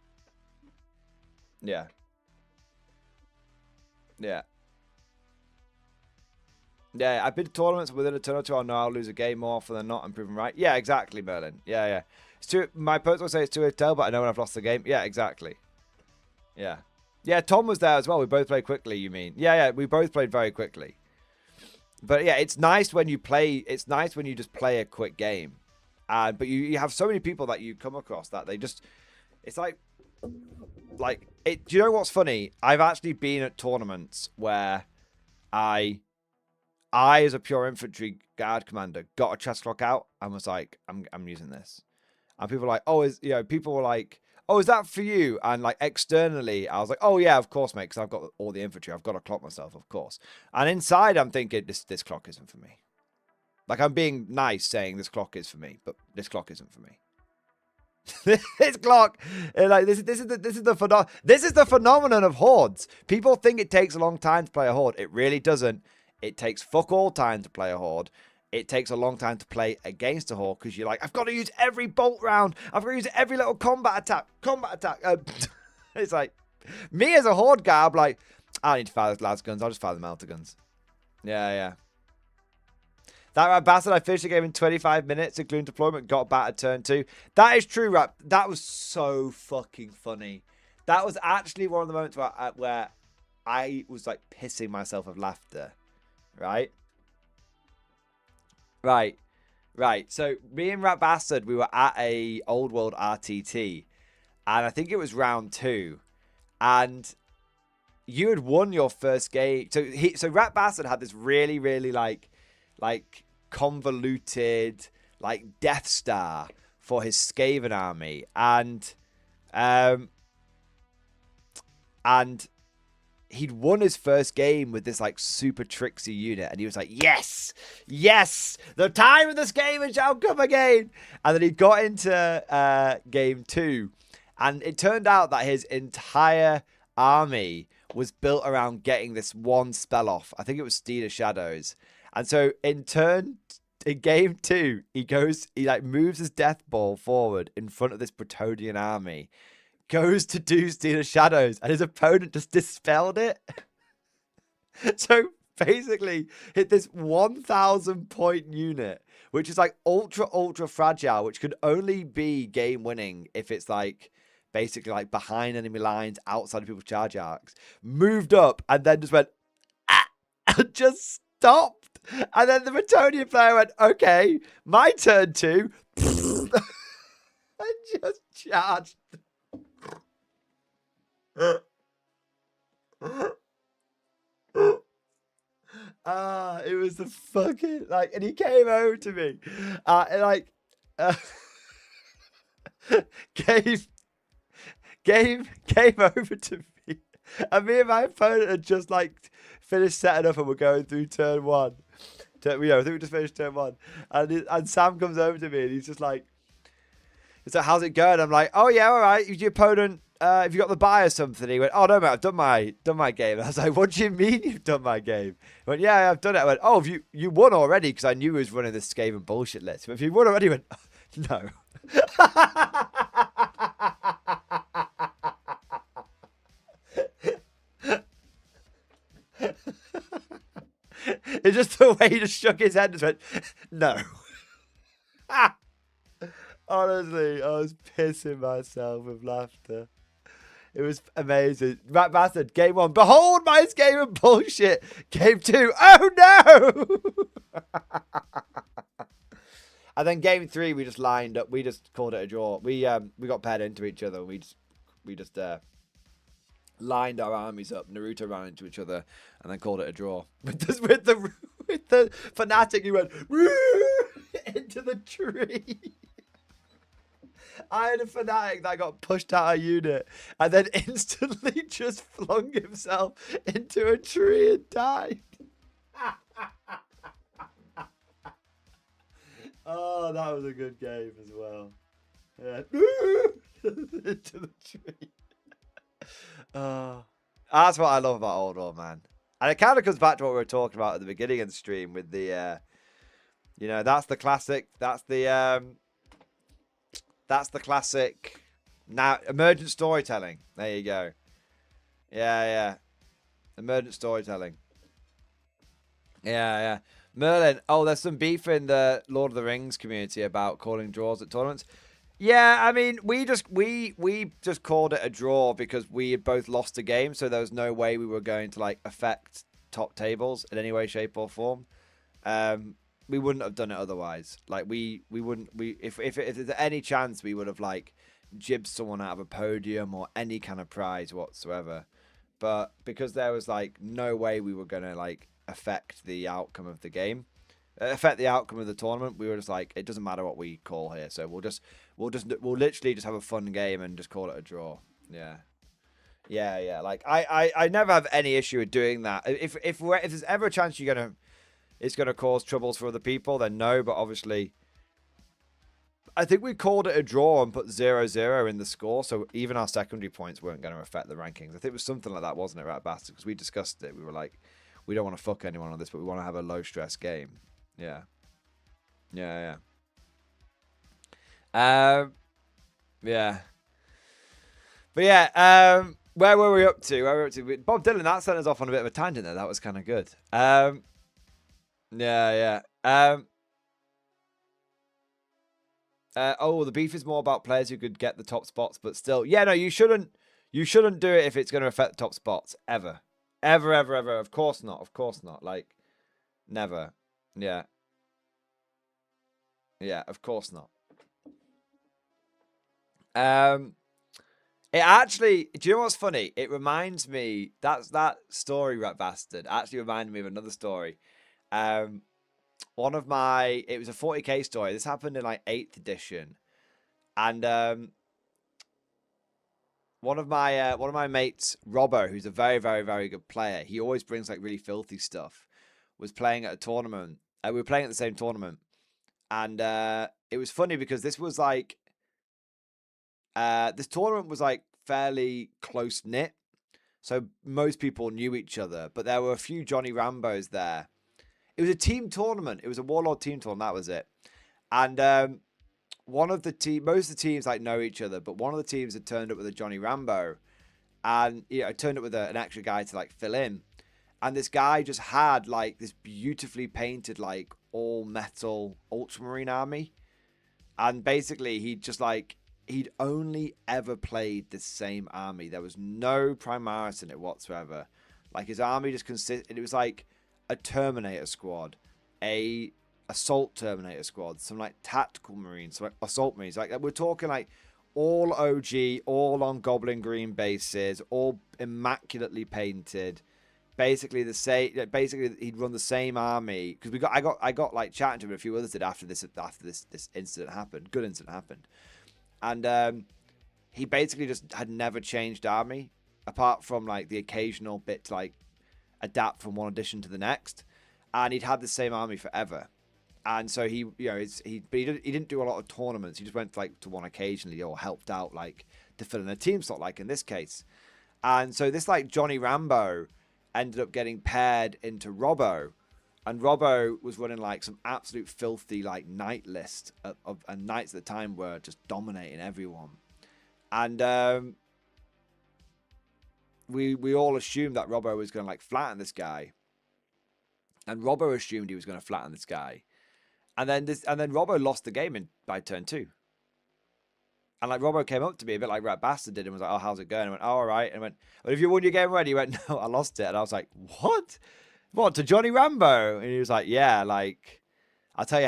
Yeah. Yeah. Yeah, I've been to tournaments within a turn or two. I know I'll lose a game more often than not. I'm proven right. Yeah, exactly, Merlin. Yeah. My opponents will say it's too early to tell, but I know when I've lost the game. Yeah, exactly. Yeah. Yeah, Tom was there as well. We both played quickly, you mean? Yeah, we both played very quickly. But yeah, it's nice when you play. It's nice when you just play a quick game. But you have so many people that you come across that they just... It's like... do you know what's funny? I've actually been at tournaments where I as a pure infantry guard commander got a chest clock out and was like, I'm using this. And people were like, people were like, oh, is that for you? And like externally, I was like, oh yeah, of course, mate, because I've got all the infantry. I've got to clock myself, of course. And inside, I'm thinking, this clock isn't for me. Like, I'm being nice saying this clock is for me, but this clock isn't for me. This clock, like this is the phenomenon of hordes. People think it takes a long time to play a horde. It really doesn't. It takes fuck all time to play a horde. It takes a long time to play against a horde because you're like, I've got to use every bolt round. I've got to use every little combat attack. It's like me as a horde guy. I'm like, I don't need to fire those las guns. I'll just fire the melter guns. Yeah. That Rat Bastard, I finished the game in 25 minutes, including deployment, got back at turn 2. That is true, Rat. That was so fucking funny. That was actually one of the moments where I was like pissing myself of laughter. Right? Right. So me and Rat Bastard, we were at a Old World RTT. And I think it was round 2. And you had won your first game. So Rat Bastard had this really, really like convoluted like Death Star for his Skaven army. And he'd won his first game with this like super tricksy unit, and he was like, yes, the time of this game shall come again. And then he got into game 2, and it turned out that his entire army was built around getting this one spell off. I think it was Steed of Shadows. And so in game 2, he like moves his death ball forward in front of this Bretonian army, goes to do Steed of Shadows, and his opponent just dispelled it. So basically hit this 1,000 point unit, which is like ultra fragile, which could only be game winning if it's like basically like behind enemy lines, outside of people's charge arcs, moved up and then just went and just stopped. And then the Bretonian player went, okay, my turn too. And just charged. It was the fucking like, and he came over to me, and like, came over to me, and me and my opponent had just like finished setting up, and we're going through turn 1. I think we just finished turn 1, and Sam comes over to me, and he's just like, how's it going? I'm like, oh yeah, all right. Your opponent, have you got the buy or something? He went, oh no, mate, I've done my game. I was like, what do you mean you've done my game? He went, yeah, I've done it. I went, oh, have you won already? Because I knew he was running this Skaven bullshit list. But if you won already, he went, no. It's just the way he just shook his head and just went, no. Honestly, I was pissing myself with laughter. It was amazing. Rat Bastard, game 1. Behold my Skaven bullshit. Game 2. Oh no! And then game 3, we just lined up. We just called it a draw. We got paired into each other. We just lined our armies up. Naruto ran into each other, and then called it a draw. With the fanatic, he went into the tree. I had a fanatic that got pushed out of unit and then instantly just flung himself into a tree and died. Oh, that was a good game as well. Yeah. Into the tree. That's what I love about Old World, man. And it kind of comes back to what we were talking about at the beginning of the stream with the, that's the classic. That's the classic. Now, emergent storytelling. There you go. Yeah. Emergent storytelling. Yeah. Merlin. Oh, there's some beef in the Lord of the Rings community about calling draws at tournaments. Yeah, I mean, we just called it a draw because we had both lost a game, so there was no way we were going to like affect top tables in any way, shape, or form. We wouldn't have done it otherwise. Like we wouldn't. If there's any chance, we would have like jibbed someone out of a podium or any kind of prize whatsoever. But because there was like no way we were gonna like affect the outcome of the game, affect the outcome of the tournament, we were just like, it doesn't matter what we call here. So we'll literally just have a fun game and just call it a draw. Yeah. Like I never have any issue with doing that. If there's ever a chance it's gonna cause troubles for other people, then no. But obviously, I think we called it a draw and put 0-0 in the score, so even our secondary points weren't going to affect the rankings. I think it was something like that, wasn't it, Rat Bastard? Because we discussed it. We were like, we don't want to fuck anyone on this, but we want to have a low stress game. Yeah. Yeah. But yeah, where were we up to? Bob Dylan, that sent us off on a bit of a tangent there. That was kind of good. Yeah, oh, the beef is more about players who could get the top spots, but still, yeah, no, you shouldn't do it if it's going to affect the top spots ever, ever, ever, ever. Of course not. Of course not. Like, never. Yeah. Yeah, of course not. It actually, do you know what's funny? It reminds me that story, Rat Bastard, actually reminded me of another story. One of my, it was a 40k story. This happened in like 8th edition, and one of my mates, Robbo, who's a very, very, very good player. He always brings like really filthy stuff. Was playing at a tournament. We were playing at the same tournament, and it was funny because this was like this tournament was like fairly close knit, so most people knew each other. But there were a few Johnny Rambos there. It was a team tournament. It was a Warlord team tournament. That was it. And one of the team, most of the teams like know each other, but one of the teams had turned up with a Johnny Rambo, and turned up with an extra guy to like fill in. And this guy just had like this beautifully painted like all metal ultramarine army, and basically he'd only ever played the same army. There was no Primaris in it whatsoever. Like his army just consisted. It was like a Terminator squad, a assault Terminator squad, some like tactical marines, some like assault marines. Like we're talking like all OG, all on Goblin Green bases, all immaculately painted. Basically the same. Basically, he'd run the same army because I got like chatting to him. A few others did after this incident happened. Good incident happened, and he basically just had never changed army apart from like the occasional bit to like adapt from one edition to the next, and he'd had the same army forever. And so he didn't do a lot of tournaments. He just went like to one occasionally or helped out like to fill in a team slot, like in this case. And so this like Johnny Rambo ended up getting paired into Robbo, and Robbo was running like some absolute filthy like knight list and knights at the time were just dominating everyone. And we all assumed that Robbo was going to like flatten this guy, and Robbo assumed he was going to flatten this guy, and then Robbo lost the game by turn 2. And like Robbo came up to me a bit like Rat Bastard did and was like, "Oh, how's it going?" I went, "Oh, all right." And I went, "But if you won your game already?" He went, "No, I lost it." And I was like, "What? What, to Johnny Rambo?" And he was like, "Yeah, like I'll tell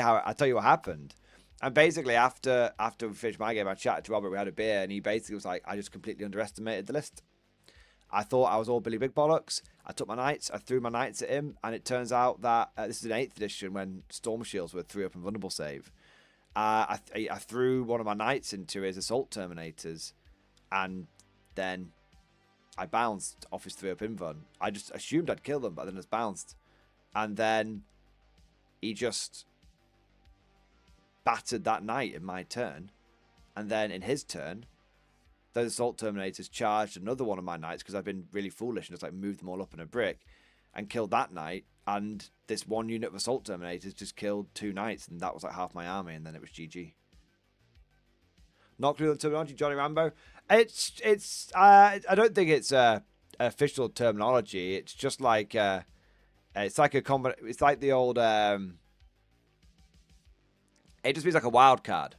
you what happened." And basically after we finished my game, I chatted to Robert, we had a beer, and he basically was like, "I just completely underestimated the list. I thought I was all Billy Big Bollocks. I took my knights, I threw my knights at him, and it turns out that this is an 8th edition when Storm Shields were 3-up and vulnerable save. I threw one of my knights into his assault terminators, and then I bounced off his 3-up invuln. I just assumed I'd kill them, but then just bounced. And then he just battered that knight in my turn. And then in his turn, those assault terminators charged another one of my knights because I've been really foolish and just like moved them all up in a brick and killed that knight. And this one unit of assault terminators just killed 2 knights, and that was like half my army, and then it was GG. Not clear on terminology, Johnny Rambo. I don't think it's official terminology. It's just like it's like it's like the old it just means like a wild card.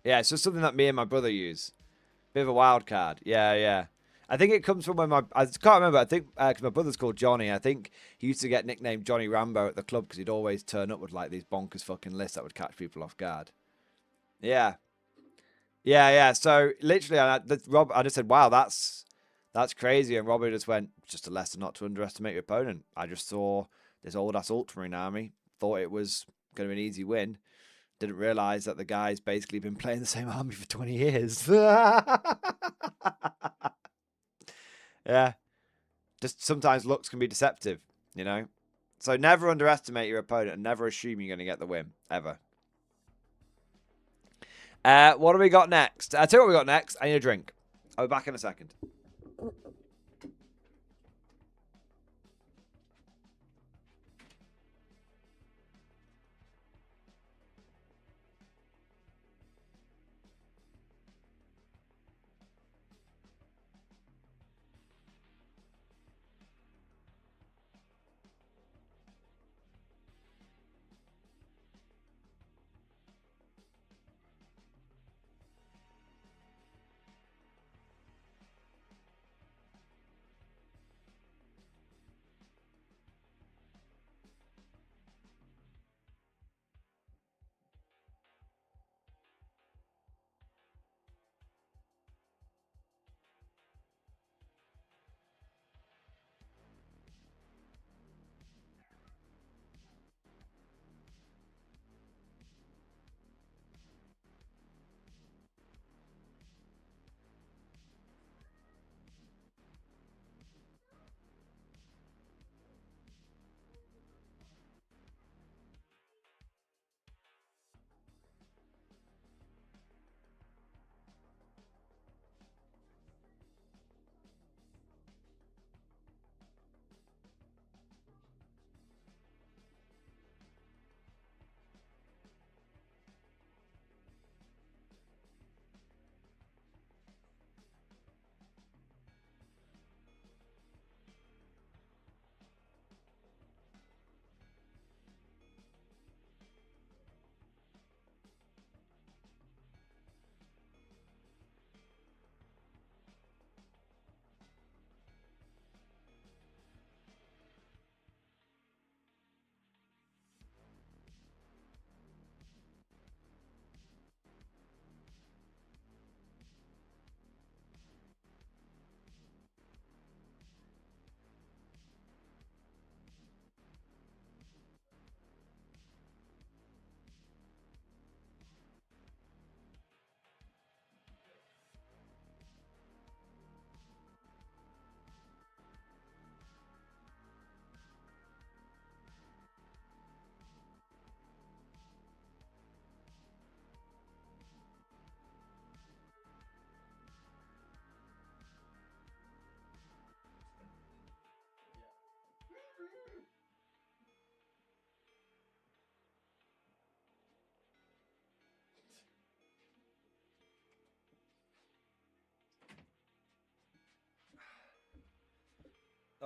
Yeah, it's just something that me and my brother use. Bit of a wild card. Yeah. I think it comes from when I can't remember. I think because my brother's called Johnny. I think he used to get nicknamed Johnny Rambo at the club because he'd always turn up with like these bonkers fucking lists that would catch people off guard. Yeah. So literally, I just said, "Wow, that's crazy," and Robbie just went, "Just a lesson not to underestimate your opponent." I just saw this old ass ultramarine army, thought it was going to be an easy win. Didn't realize that the guy's basically been playing the same army for 20 years. Yeah. Just sometimes looks can be deceptive, you know? So never underestimate your opponent and never assume you're going to get the win, ever. What do we got next? I'll tell you what we got next. I need a drink. I'll be back in a second.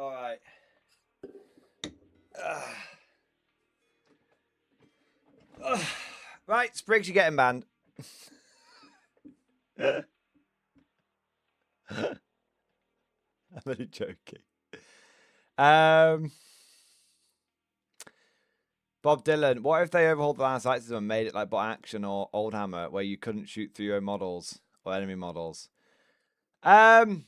All right. Right, Spriggs, you're getting banned. I'm only joking. Bob Dylan, what if they overhauled the line of sight system and made it like Bot Action or Old Hammer, where you couldn't shoot through your own models or enemy models? I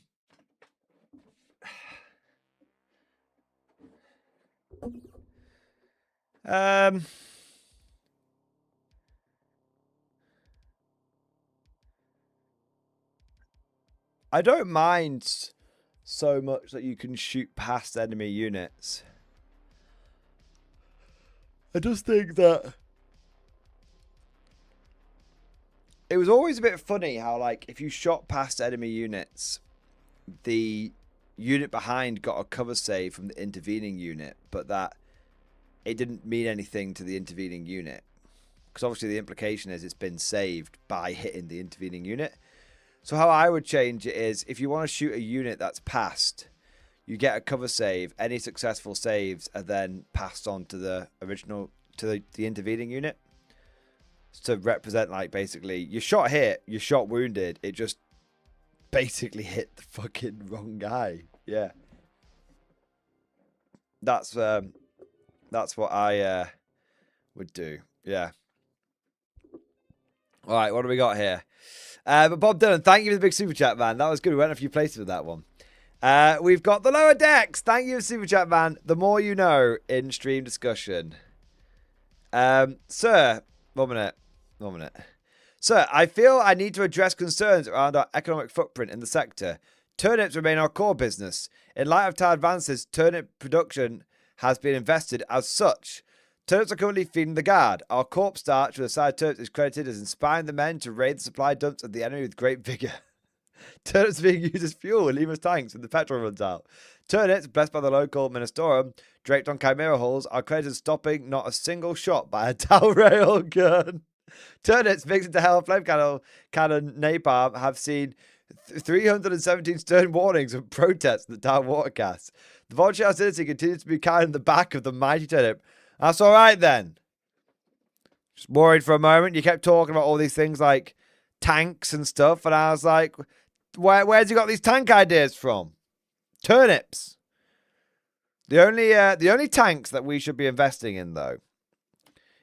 don't mind so much that you can shoot past enemy units. I just think that it was always a bit funny how, like, if you shot past enemy units, the unit behind got a cover save from the intervening unit, but that it didn't mean anything to the intervening unit. Because obviously the implication is it's been saved by hitting the intervening unit. So how I would change it is, if you want to shoot a unit that's passed, you get a cover save. Any successful saves are then passed on to the original, to the intervening unit. To represent, like, basically, you shot hit, you shot wounded. It just basically hit the fucking wrong guy. Yeah. That's what I would do. Yeah. All right, what do we got here? But Bob Dylan, thank you for the big super chat, man. That was good. We went a few places with that one. We've got the lower decks. Thank you for super chat, man. The more you know in stream discussion. Sir, 1 minute. 1 minute. Sir, I feel I need to address concerns around our economic footprint in the sector. Turnips remain our core business. In light of tire advances, turnip production has been invested as such. Turnips are currently feeding the guard. Our corpse starch with a side of turnips is credited as inspiring the men to raid the supply dumps of the enemy with great vigour. Turnips being used as fuel in Lima's tanks when the petrol runs out. Turnips, blessed by the local Ministorum, draped on chimera hulls, are credited as stopping not a single shot by a Dow rail gun. Turnips mixed into hell flame cannon napalm have seen 317 stern warnings and protests in the Dow watercast. The voluntary hostility continues to be carried in the back of the mighty turnip. That's all right then. Just worried for a moment. You kept talking about all these things like tanks and stuff, and I was like, where's you got these tank ideas from? Turnips. The only tanks that we should be investing in, though,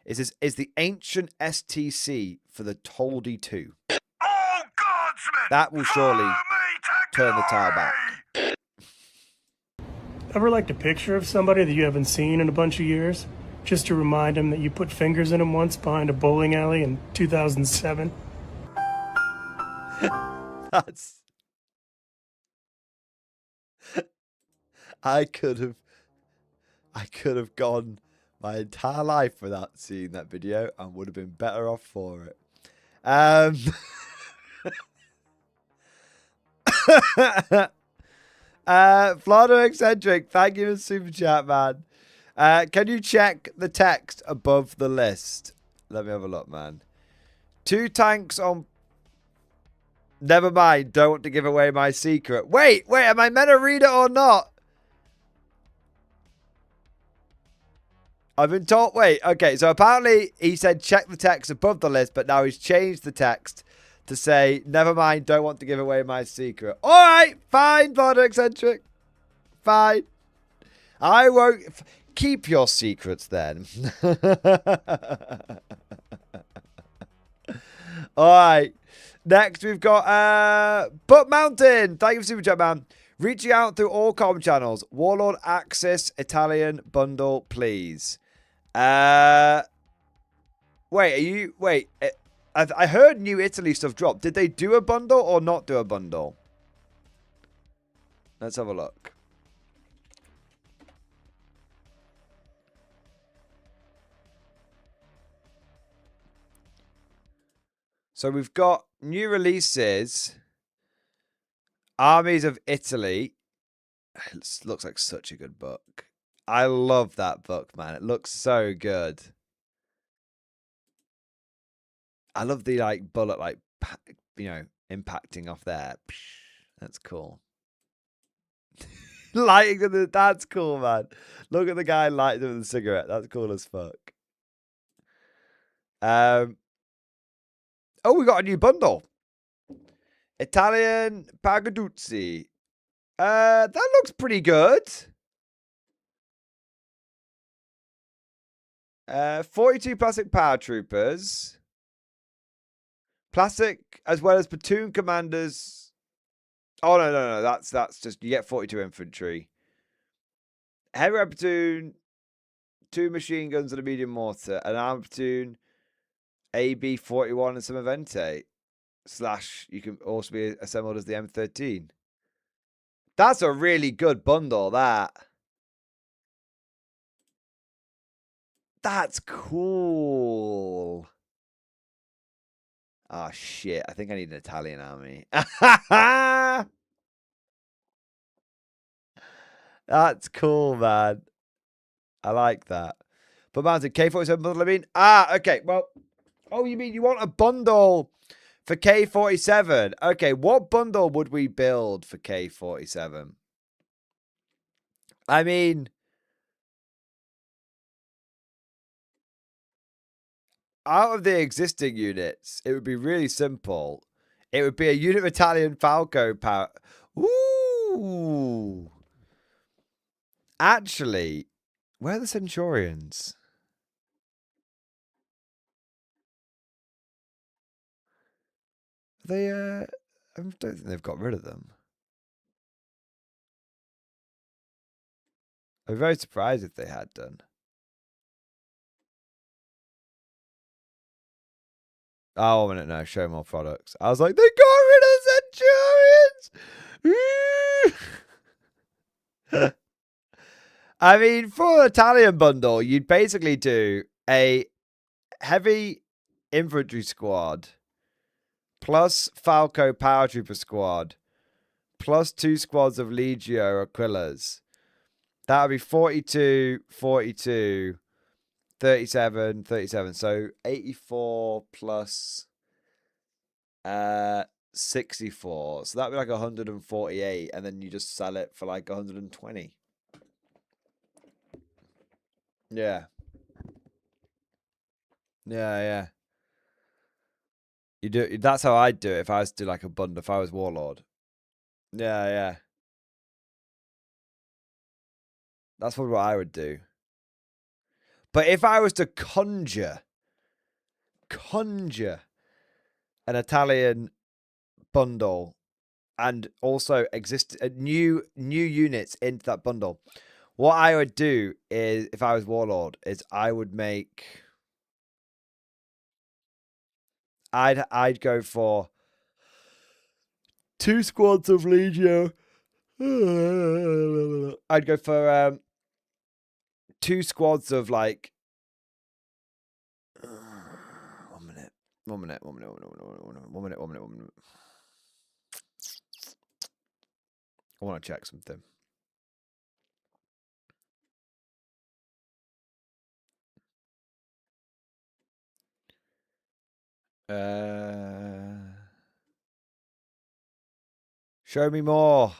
is the ancient STC for the Toldy 2. Oh, Godsman! That will surely Follow me to turn the tire back. glory! Ever liked a picture of somebody that you haven't seen in a bunch of years? Just to remind them that you put fingers in them once behind a bowling alley in 2007? That's... I could have gone my entire life without seeing that video and would have been better off for it. Florida Eccentric, thank you for super chat, man. Can you check the text above the list? Let me have a look, man. 2 tanks on... Never mind, don't want to give away my secret. Wait, am I meant to read it or not? I've been told... Wait, okay, so apparently he said check the text above the list, but now he's changed the text to say, never mind, don't want to give away my secret. All right, fine, Florida Eccentric. Fine. I won't... Keep your secrets then. All right. Next, we've got Butt Mountain. Thank you for super chat, man. Reaching out through all comm channels. Warlord Axis Italian bundle, please. Wait, I heard New Italy stuff drop. Did they do a bundle or not do a bundle? Let's have a look. So we've got new releases. Armies of Italy. It looks like such a good book. I love that book, man. It looks so good. I love the like bullet, like, you know, impacting off there. That's cool. lighting the. That's cool, man. Look at the guy lighting with a cigarette. That's cool as fuck. Oh, we got a new bundle. Italian Pagaduzzi. That looks pretty good. 42 plastic paratroopers. Plastic as well as platoon commanders. Oh, no. That's just, you get 42 infantry. Heavy weapon platoon, 2 machine guns and a medium mortar. An armor platoon, AB-41 and some Avente. / you can also be assembled as the M13. That's a really good bundle, that. That's cool. Oh, shit. I think I need an Italian army. That's cool, man. I like that. But mounted K47 bundle, I mean. Okay. Well, oh, you mean you want a bundle for K47? Okay, what bundle would we build for K47? I mean, out of the existing units, it would be really simple. It would be a unit of Italian Falco power. Ooh. Actually, where are the Centurions? They, I don't think they've got rid of them. I'd be very surprised if they had done. Oh, a minute, no, show more products. I was like, they got rid of Centurions! I mean, for an Italian bundle, you'd basically do a heavy infantry squad plus Falco paratrooper squad plus 2 squads of Legio Aquillas. That would be 42, 42, 37, 37. So 84 plus 64. So that'd be like 148. And then you just sell it for like 120. Yeah. Yeah. You do. That's how I'd do it if I was to do like a bundle. If I was Warlord. Yeah. That's probably what I would do. But if I was to conjure an Italian bundle and also new units into that bundle, what I would do is, if I was Warlord, is I'd go for 2 squads of Legio. I'd go for 2 squads of like 1 minute. I want to check something. Show me more.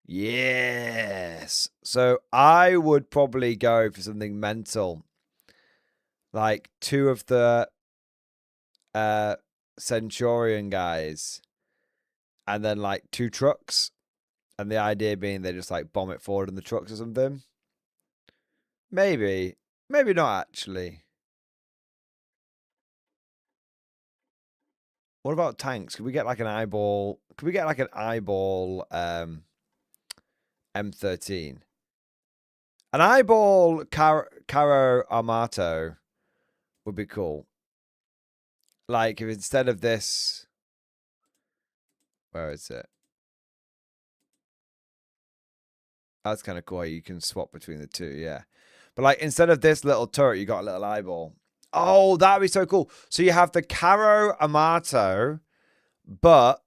Yes. So I would probably go for something mental. Like 2 of the Centurion guys. And then like 2 trucks. And the idea being they just like bomb it forward in the trucks or something. Maybe. Maybe not actually. What about tanks? Could we get like an eyeball? Could we get like an eyeball M13? An eyeball Caro Armato would be cool. Like if instead of this, where is it? That's kind of cool. You can swap between the 2, yeah. But like instead of this little turret, you got a little eyeball. Oh, that'd be so cool. So you have the Caro Amato, but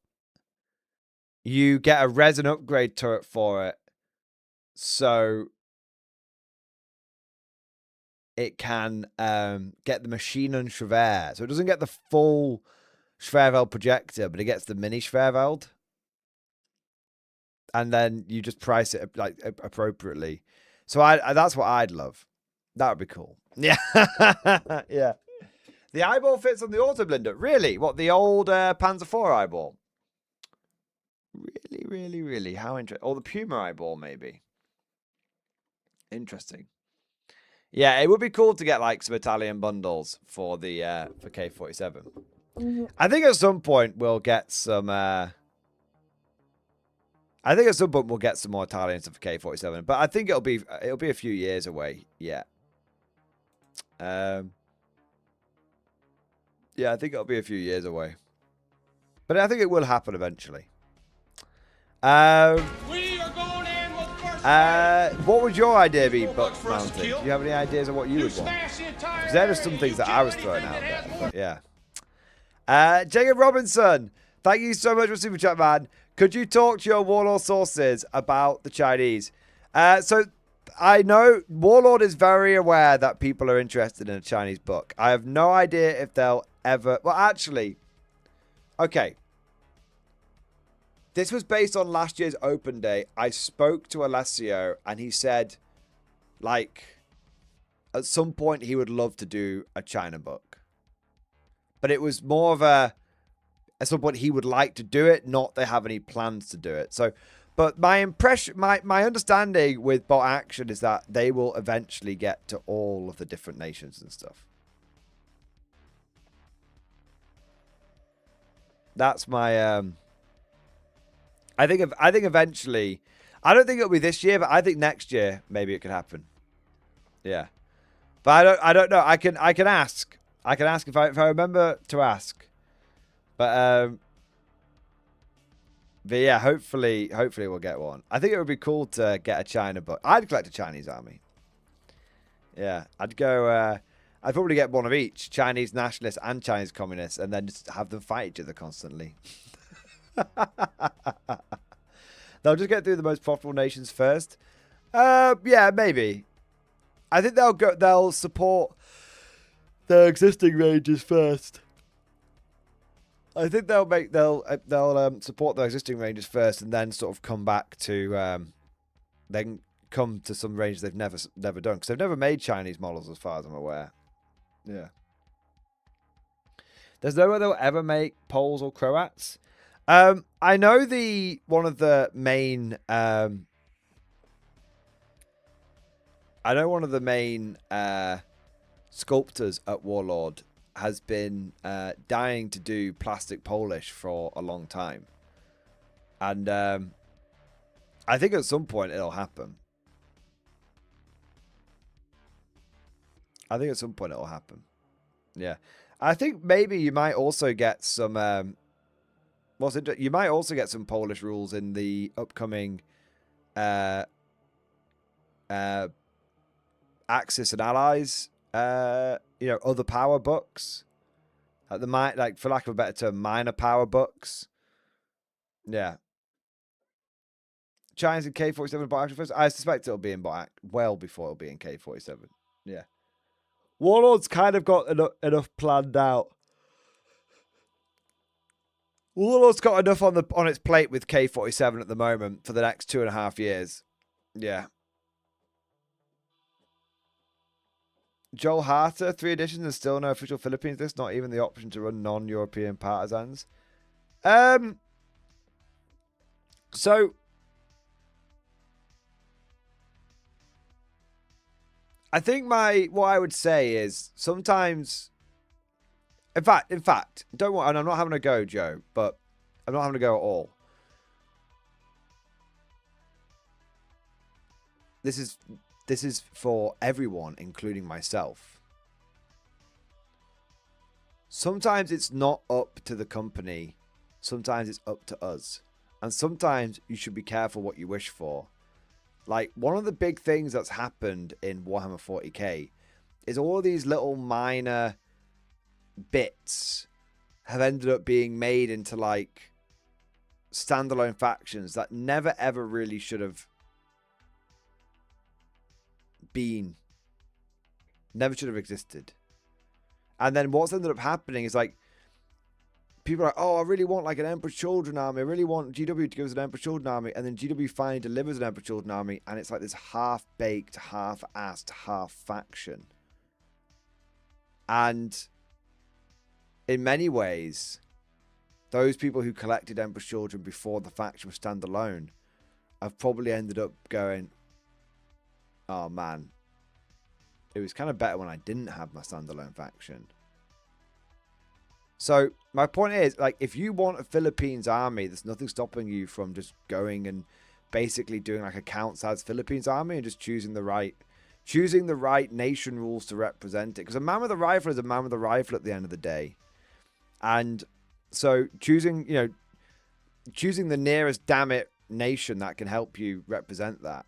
you get a resin upgrade turret for it. So it can get the machine and Schwerveld. So it doesn't get the full Schwerveld projector, but it gets the mini Schwerveld. and then you just price it like appropriately. So I that's what I'd love. That would be cool. Yeah, yeah. The eyeball fits on the auto blender. Really? What, the old Panzer IV eyeball? Really, really, really. How interesting. Or the Puma eyeball, maybe. Interesting. Yeah, it would be cool to get like some Italian bundles for the for K47. I think at some point we'll get some. I think at some point we'll get some more Italian stuff for K47, but I think it'll be a few years away. Yeah. Yeah, I think it'll be a few years away, but I think it will happen eventually. We are going in with first. What would your idea be, Buck Mountain? Do you have any ideas of what you would want? Because there are some things that I was throwing out there. But yeah. Jacob Robinson, thank you so much for Super Chat, man. Could you talk to your Warlord sources about the Chinese? So I know Warlord is very aware that people are interested in a Chinese book. I have no idea if they'll ever... Well, actually... Okay. This was based on last year's open day. I spoke to Alessio and he said, like, at some point he would love to do a China book. But it was more of a... At some point he would like to do it, not they have any plans to do it. So... But my impression, my understanding with Bot Action is that they will eventually get to all of the different nations and stuff. That's my. I think eventually. I don't think it'll be this year, but I think next year maybe it could happen. Yeah, but I don't know. I can ask. I can ask if I remember to ask. But yeah, hopefully we'll get one. I think it would be cool to get a China book. I'd collect a Chinese army. Yeah, I'd go... I'd probably get one of each. Chinese nationalists and Chinese communists. And then just have them fight each other constantly. They'll just get through the most profitable nations first. Yeah, maybe. I think they'll support their existing ranges first. I think they'll support their existing ranges first, and then sort of come back to then come to some ranges they've never done, because they've never made Chinese models as far as I'm aware. Yeah, there's no way they'll ever make Poles or Croats. I know one of the main sculptors at Warlord has been dying to do plastic Polish for a long time. And I think at some point it'll happen. Yeah. I think maybe you might also get some... you might also get some Polish rules in the upcoming Axis and Allies other power books, like for lack of a better term, minor power books. Yeah. Chinese in K47 bot action first. I suspect it'll be in bot well before it'll be in K47. Yeah. Warlord's kind of got enough planned out. Warlord's got enough on its plate with K47 at the moment for the next 2.5 years. Yeah. Joel Harter, 3 editions and still no official Philippines list, not even the option to run non-European partisans. So I think what I would say is sometimes, in fact, don't worry, and I'm not having a go, Joe, but I'm not having a go at all. This is for everyone, including myself. Sometimes it's not up to the company. Sometimes it's up to us. And sometimes you should be careful what you wish for. Like, one of the big things that's happened in Warhammer 40k is all these little minor bits have ended up being made into, like, standalone factions that never ever really should have never should have existed. And then what's ended up happening is, like, people are like, oh, I really want like an Emperor's Children army. I really want GW to give us an Emperor's Children army. And then GW finally delivers an Emperor's Children army. And it's like this half-baked, half-assed, half-faction. And in many ways, those people who collected Emperor's Children before the faction was standalone have probably ended up going, oh man, it was kind of better when I didn't have my standalone faction. So my point is, like, if you want a Philippines army, there's nothing stopping you from just going and basically doing like a count-size Philippines army and just choosing the right nation rules to represent it. Because a man with a rifle is a man with a rifle at the end of the day. And so choosing the nearest damn it nation that can help you represent that.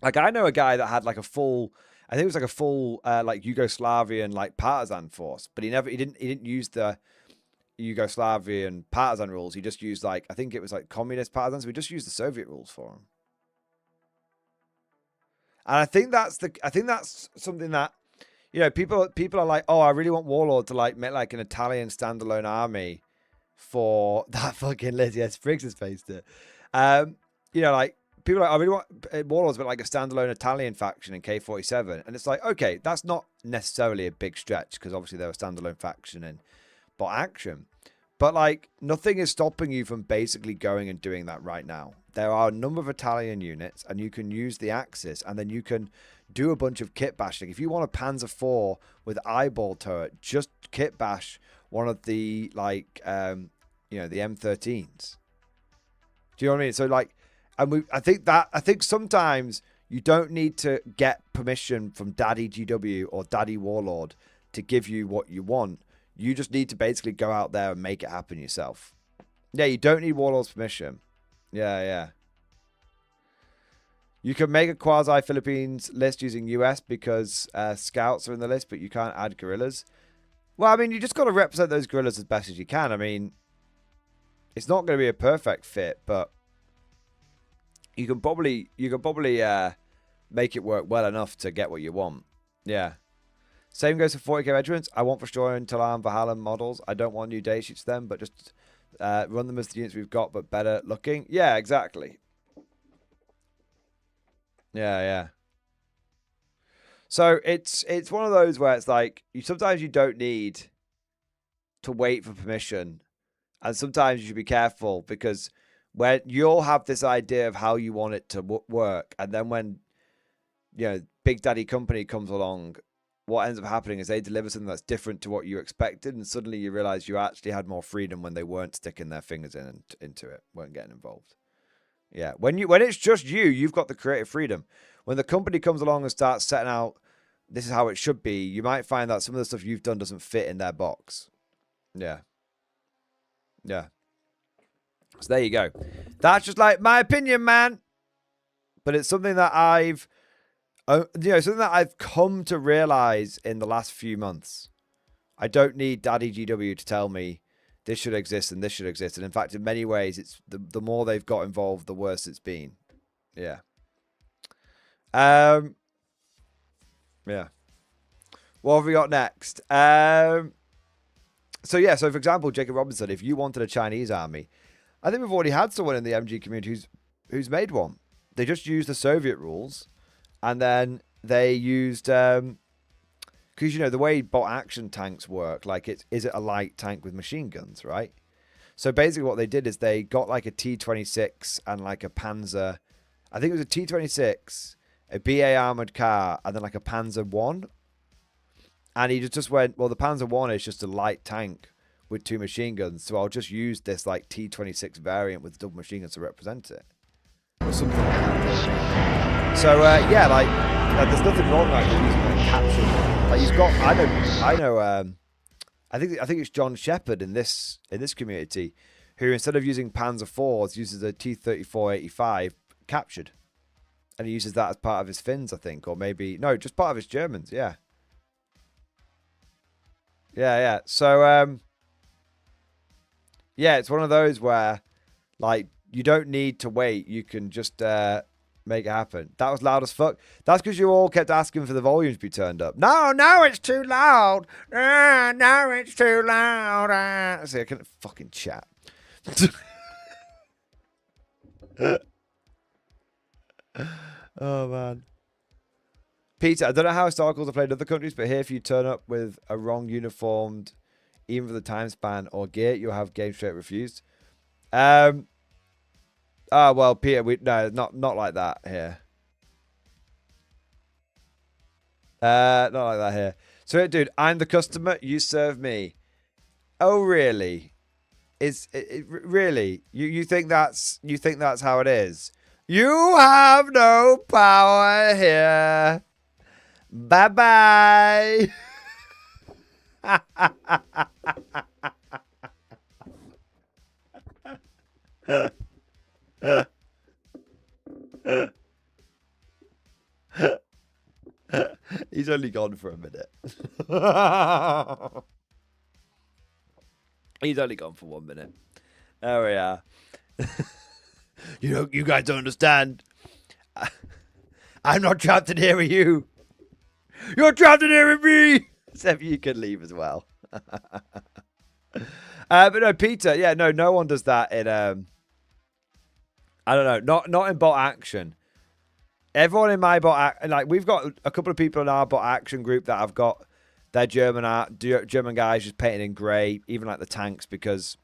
Like, I know a guy that had like a full, I think it was like a full like Yugoslavian like partisan force, but he didn't use the Yugoslavian partisan rules. He just used like, I think it was like communist partisans. So we just used the Soviet rules for him. And I think that's something that, you know, people are like, oh, I really want Warlord to like make like an Italian standalone army for that fucking Liz. Yes, Briggs has faced it. You know, like, people are like, I really want Warlords, but like a standalone Italian faction in K47. And it's like, okay, that's not necessarily a big stretch because obviously they're a standalone faction in bot action. But like, nothing is stopping you from basically going and doing that right now. There are a number of Italian units and you can use the Axis and then you can do a bunch of kit bashing. If you want a Panzer IV with eyeball turret, just kit bash one of the like, you know, the M13s. Do you know what I mean? So like, and I think sometimes you don't need to get permission from Daddy GW or Daddy Warlord to give you what you want. You just need to basically go out there and make it happen yourself. Yeah, you don't need Warlord's permission. Yeah. You can make a quasi-Philippines list using US because scouts are in the list, but you can't add guerrillas. Well, I mean, you just got to represent those guerrillas as best as you can. I mean, it's not going to be a perfect fit, but you can probably make it work well enough to get what you want. Yeah. Same goes for 40k regiments. I want Destroyer and Talar and Valhalla models. I don't want new day sheets to them, but just run them as the units we've got, but better looking. Yeah, exactly. Yeah. So it's one of those where it's like sometimes you don't need to wait for permission, and sometimes you should be careful because when you'll have this idea of how you want it to work, and then when, you know, Big Daddy Company comes along, what ends up happening is they deliver something that's different to what you expected, and suddenly you realize you actually had more freedom when they weren't sticking their fingers into it, weren't getting involved. Yeah, when it's just you've got the creative freedom. When the company comes along and starts setting out, this is how it should be, you might find that some of the stuff you've done doesn't fit in their box. Yeah. So there you go. That's just like my opinion, man. But it's something that I've come to realize in the last few months. I don't need Daddy GW to tell me this should exist and this should exist. And in fact, in many ways, it's the more they've got involved, the worse it's been. Yeah. Yeah. What have we got next? So for example, Jacob Robinson, if you wanted a Chinese army, I think we've already had someone in the MG community who's made one. They just used the Soviet rules, and then they used because you know the way bot action tanks work, like is it a light tank with machine guns, right? So basically, what they did is they got like a T-26 and like a Panzer. I think it was a T-26, a BA armored car, and then like a Panzer 1. And he just went, well, the Panzer 1 is just a light tank with 2 machine guns, so I'll just use this like T-26 variant with double machine guns to represent it, or something like that. So yeah, like there's nothing wrong like using a capture. Like he's got, I know. I think it's John Shepherd in this community who instead of using Panzer 4s uses a T-34-85 captured, and he uses that as part of his Finns, I think, or maybe no, just part of his Germans. Yeah. So yeah, it's one of those where like you don't need to wait. You can just make it happen. That was loud as fuck. That's because you all kept asking for the volume to be turned up. No, it's too loud. No, it's too loud. See, I couldn't fucking chat. Oh, man. Peter, I don't know how historicals are played in other countries, but here if you turn up with a wrong uniformed, even for the time span or gear, you'll have game straight refused. Oh, well, Peter, no, not like that here. Not like that here. So, dude, I'm the customer. You serve me. Oh, really? Really? You think that's how it is? You have no power here. Bye bye. He's only gone for a minute. He's only gone for 1 minute. There we are. You guys don't understand. I'm not trapped in here with you. You're trapped in here with me. Except you can leave as well. But no, Peter. Yeah, no one does that in. I don't know. Not in bot action. Everyone in my bot like we've got a couple of people in our bot action group that have got their German guys just painted in grey, even like the tanks, because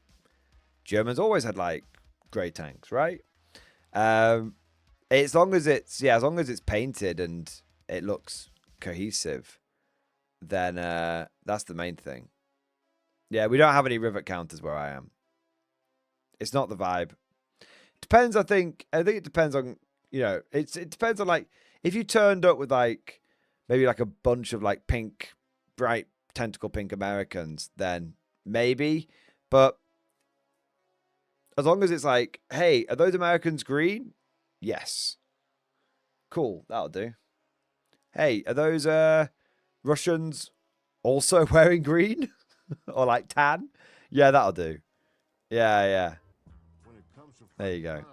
Germans always had like grey tanks, right? As long as it's painted and it looks cohesive, then that's the main thing. Yeah, we don't have any rivet counters where I am. It's not the vibe. Depends, I think it depends on, it depends on, like, if you turned up with like maybe like a bunch of like pink, bright tentacle pink Americans, then maybe. But as long as it's like, hey, are those Americans green? Yes. Cool, that'll do. Hey, are those Russians also wearing green? Or like tan? Yeah, that'll do. Yeah. There you go.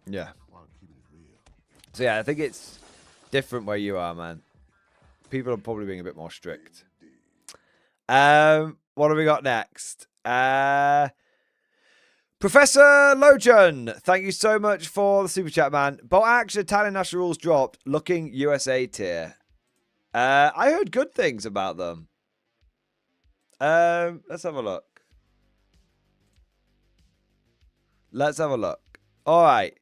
Yeah. So yeah, I think it's different where you are, man. People are probably being a bit more strict. What have we got next? Professor Lojan, thank you so much for the super chat, man. Bot action Italian national rules dropped. Looking USA tier. I heard good things about them. Let's have a look. All right.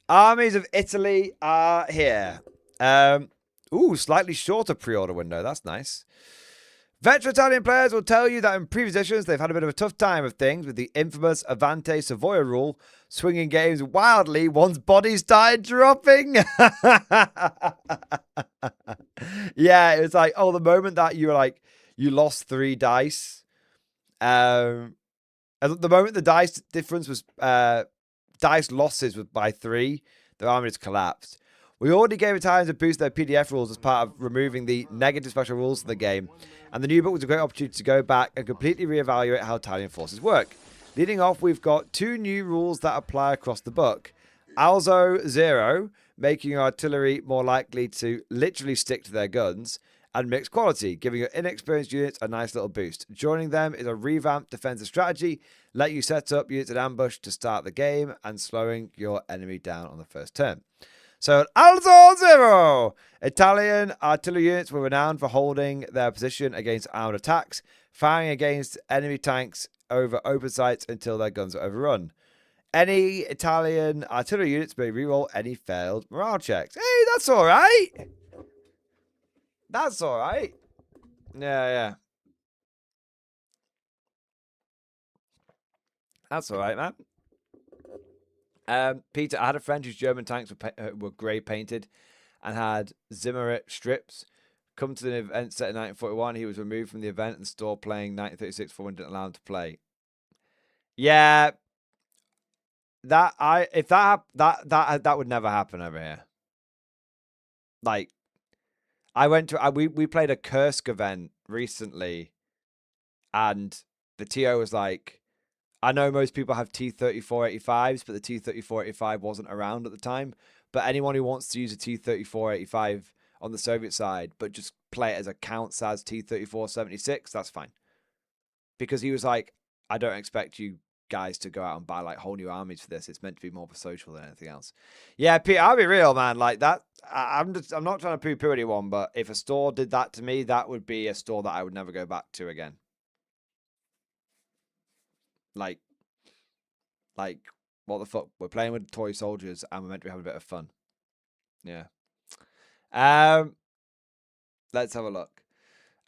Armies of Italy are here. Slightly shorter pre-order window. That's nice. Veteran Italian players will tell you that in previous editions they've had a bit of a tough time of things with the infamous Avante Savoia rule, swinging games wildly once bodies started dropping. Yeah, it was like, the moment that you were like, you lost 3 dice. The moment the dice difference was, dice losses was by 3, the army just collapsed. We already gave Italians a boost their PDF rules as part of removing the negative special rules in the game, and the new book was a great opportunity to go back and completely reevaluate how Italian forces work. Leading off, we've got 2 new rules that apply across the book. Alzo 0, making your artillery more likely to literally stick to their guns, and mixed quality, giving your inexperienced units a nice little boost. Joining them is a revamped defensive strategy, let you set up units in ambush to start the game, and slowing your enemy down on the first turn. So, Alzo 0! Italian artillery units were renowned for holding their position against armed attacks, firing against enemy tanks over open sights until their guns are overrun. Any Italian artillery units may reroll any failed morale checks. Hey, that's alright! That's alright. Yeah. That's alright, man. Peter, I had a friend whose German tanks were grey painted and had Zimmerit strips. Come to the event set in 1941, he was removed from the event and store playing 1936 for when didn't allow him to play. Yeah, that would never happen over here. Like, we played a Kursk event recently, and the TO was like, I know most people have T3485s, but the T3485 wasn't around at the time. But anyone who wants to use a T3485 on the Soviet side, but just play it as a counts as T3476, that's fine. Because he was like, I don't expect you guys to go out and buy like whole new armies for this. It's meant to be more of a social than anything else. Yeah, Pete, I'll be real, man. Like that, I'm not trying to poo-poo anyone, but if a store did that to me, that would be a store that I would never go back to again. Like, what the fuck? We're playing with toy soldiers and we're meant to be having a bit of fun. Yeah. Let's have a look.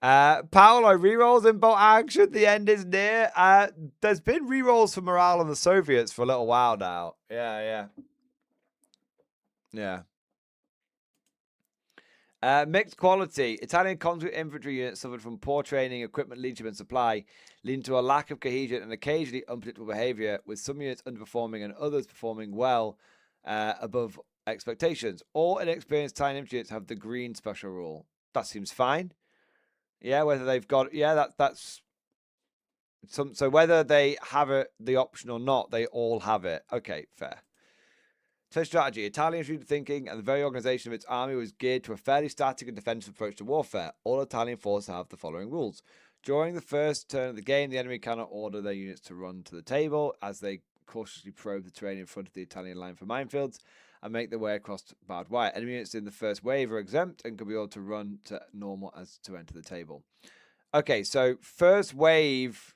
Paolo, rerolls in bolt action. The end is near. There's been rerolls for morale on the Soviets for a little while now. Yeah. Mixed quality. Italian conscript infantry units suffered from poor training, equipment, leadership, and supply, leading to a lack of cohesion and occasionally unpredictable behavior, with some units underperforming and others performing well above expectations. All inexperienced Italian infantry units have the green special rule. That seems fine. Yeah, whether they've got that's some. So whether they have it, the option or not, they all have it. Okay, fair. So strategy. Italian strategic thinking and the very organization of its army was geared to a fairly static and defensive approach to warfare. All Italian forces have the following rules. During the first turn of the game, the enemy cannot order their units to run to the table as they cautiously probe the terrain in front of the Italian line for minefields and make their way across barbed wire. Enemy units in the first wave are exempt and can be ordered to run to normal as to enter the table. Okay, so first wave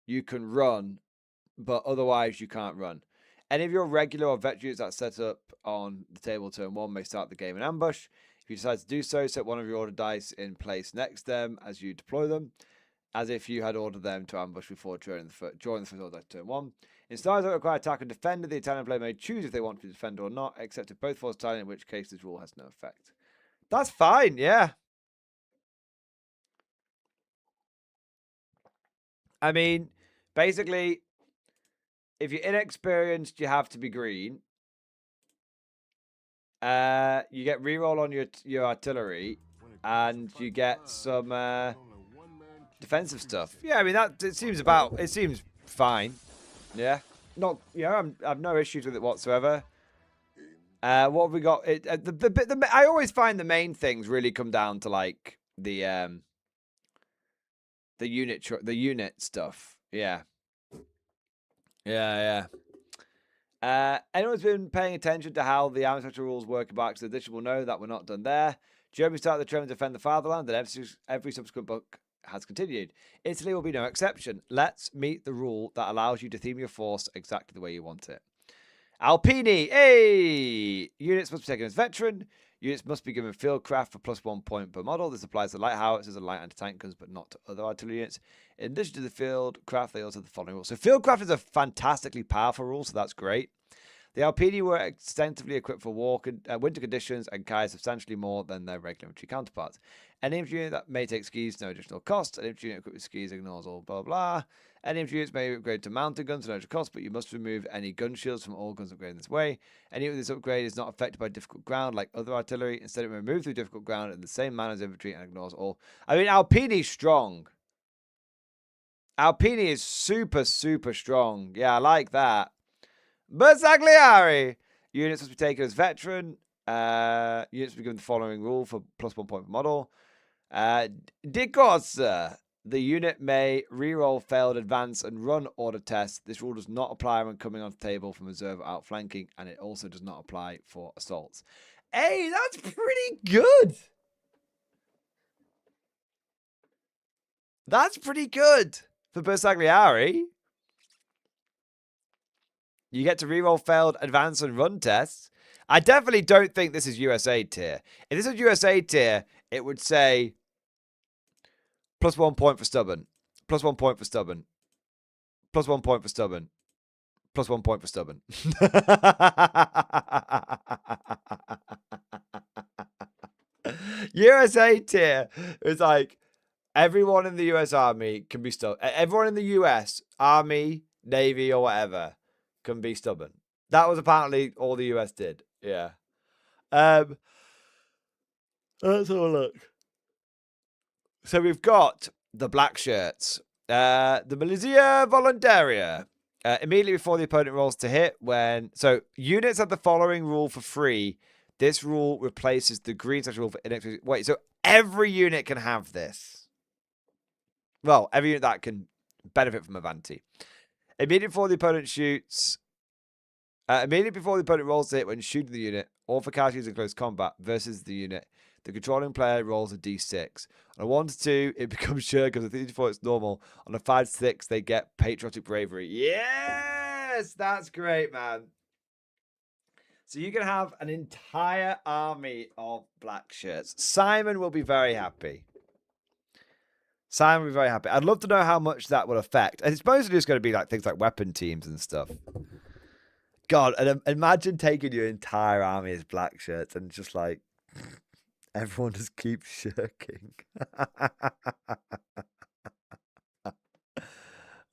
you can run, but otherwise you can't run. Any of your regular or vet units that set up on the table turn 1 may start the game in ambush. If you decide to do so, set one of your order dice in place next to them as you deploy them, as if you had ordered them to ambush before during the first order dice turn 1. In styles that require attack and defender, the Italian player may choose if they want to defend or not, except if both forces Italian, in which case this rule has no effect. That's fine, yeah. I mean, basically, if you're inexperienced, you have to be green. You get reroll on your artillery, and you get some defensive stuff. Yeah, I mean it seems fine. Yeah, not I have no issues with it whatsoever. What have we got? I always find the main things really come down to like the unit stuff. Yeah. Anyone's been paying attention to how the army structure rules work in Barks Edition will know that we're not done there. Germany started the trend to defend the fatherland, and every subsequent book has continued. Italy will be no exception. Let's meet the rule that allows you to theme your force exactly the way you want it. Alpini, hey! Units must be taken as veteran. Units must be given fieldcraft for +1 point per model. This applies to light howitzers and light anti-tank guns, but not to other artillery units. In addition to the fieldcraft, they also have the following rules. So fieldcraft is a fantastically powerful rule, so that's great. The Alpini were extensively equipped for winter conditions and carry substantially more than their regular infantry counterparts. Any infantry unit that may take skis, no additional cost. An infantry unit equipped with skis ignores all blah blah. Any infantry units may upgrade to mounted guns at no extra cost, but you must remove any gun shields from all guns upgraded in this way. Any of this upgrade is not affected by difficult ground like other artillery. Instead, it will remove through difficult ground in the same manner as infantry and ignores all. I mean, Alpini's strong. Alpini is super, super strong. Yeah, I like that. Bersaglieri. Units must be taken as veteran. Units must be given the following rule for +1 point per model. Di corsa. The unit may reroll failed advance and run order tests. This rule does not apply when coming onto the table from reserve or outflanking, and it also does not apply for assaults. Hey, that's pretty good. That's pretty good for Bersaglieri. You get to reroll failed advance and run tests. I definitely don't think this is USA tier. If this was USA tier, it would say +1 point for stubborn, +1 point for stubborn, +1 point for stubborn, +1 point for stubborn. USA tier is like everyone in the US Army can be stubborn. Everyone in the US Army, Navy, or whatever can be stubborn. That was apparently all the US did. Yeah. Let's have a look. So we've got the black shirts. The Milizia Voluntaria. Immediately before the opponent rolls to hit, so units have the following rule for free. This rule replaces the green / rule for inexpensive. Wait, so every unit can have this. Well, every unit that can benefit from Avanti. Immediately before the opponent rolls to hit when shooting the unit, or for casualties in close combat versus the unit, the controlling player rolls a d6. On a 1 to 2, it becomes Shurikens. On a 3 to 4, it's normal. On a 5 to 6, they get Patriotic Bravery. Yes! That's great, man. So you can have an entire army of black shirts. Simon will be very happy. Simon will be very happy. I'd love to know how much that will affect. And it's mostly just going to be like things like weapon teams and stuff. God, and imagine taking your entire army as black shirts and just like everyone just keeps shirking.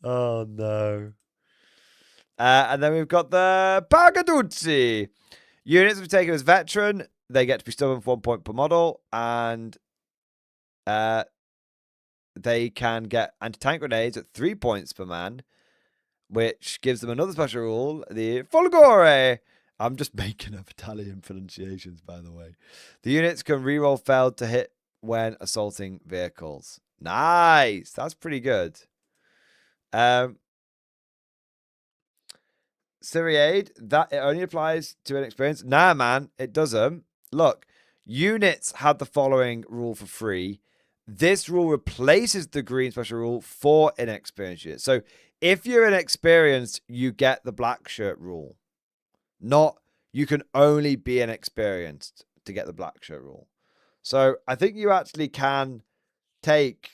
Oh no. And then we've got the Pagaduzzi. Units we've taken as veteran. They get to be stubborn for 1 point per model. And they can get anti-tank grenades at 3 points per man, which gives them another special rule, the Folgore. I'm just making up Italian pronunciations, by the way. The units can reroll failed to hit when assaulting vehicles. Nice. That's pretty good. Syriade, that it only applies to inexperienced. Nah, man, it doesn't. Look, units had the following rule for free. This rule replaces the green special rule for inexperienced units. So if you're inexperienced, you get the black shirt rule. Not you can only be inexperienced to get the black shirt rule. So I think you actually can take.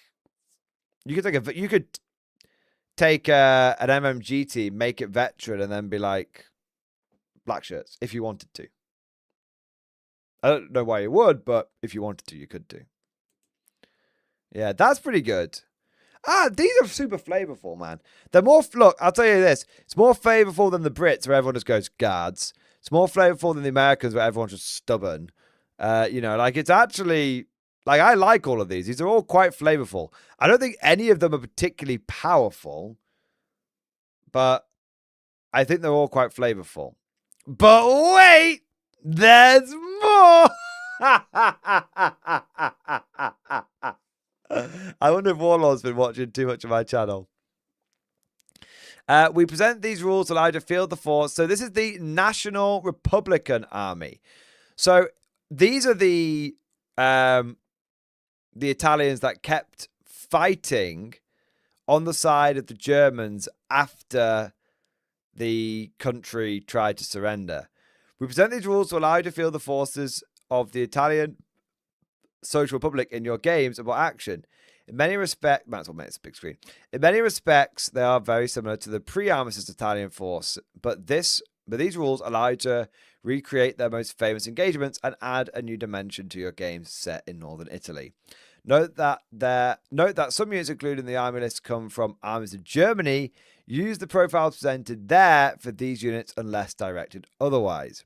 You could take an MMGT, make it veteran, and then be like black shirts if you wanted to. I don't know why you would, but if you wanted to, you could do. Yeah, that's pretty good. These are super flavorful, man. They're more, look, I'll tell you this. It's more flavorful than the Brits where everyone just goes, guards. It's more flavorful than the Americans where everyone's just stubborn. Like it's actually, like I like all of these. These are all quite flavorful. I don't think any of them are particularly powerful, but I think they're all quite flavorful. But wait, there's more. I wonder if Warlord's been watching too much of my channel. We present these rules to allow you to field the force. So this is the National Republican Army. So these are the Italians that kept fighting on the side of the Germans after the country tried to surrender. We present these rules to allow you to field the forces of the Italian Social Republic in your games about action. In many respects, might as well make this a big screen. In many respects, they are very similar to the pre-armistice Italian force, but these rules allow you to recreate their most famous engagements and add a new dimension to your games set in northern Italy. Note that some units included in the army list come from armies of Germany. Use the profiles presented there for these units unless directed otherwise.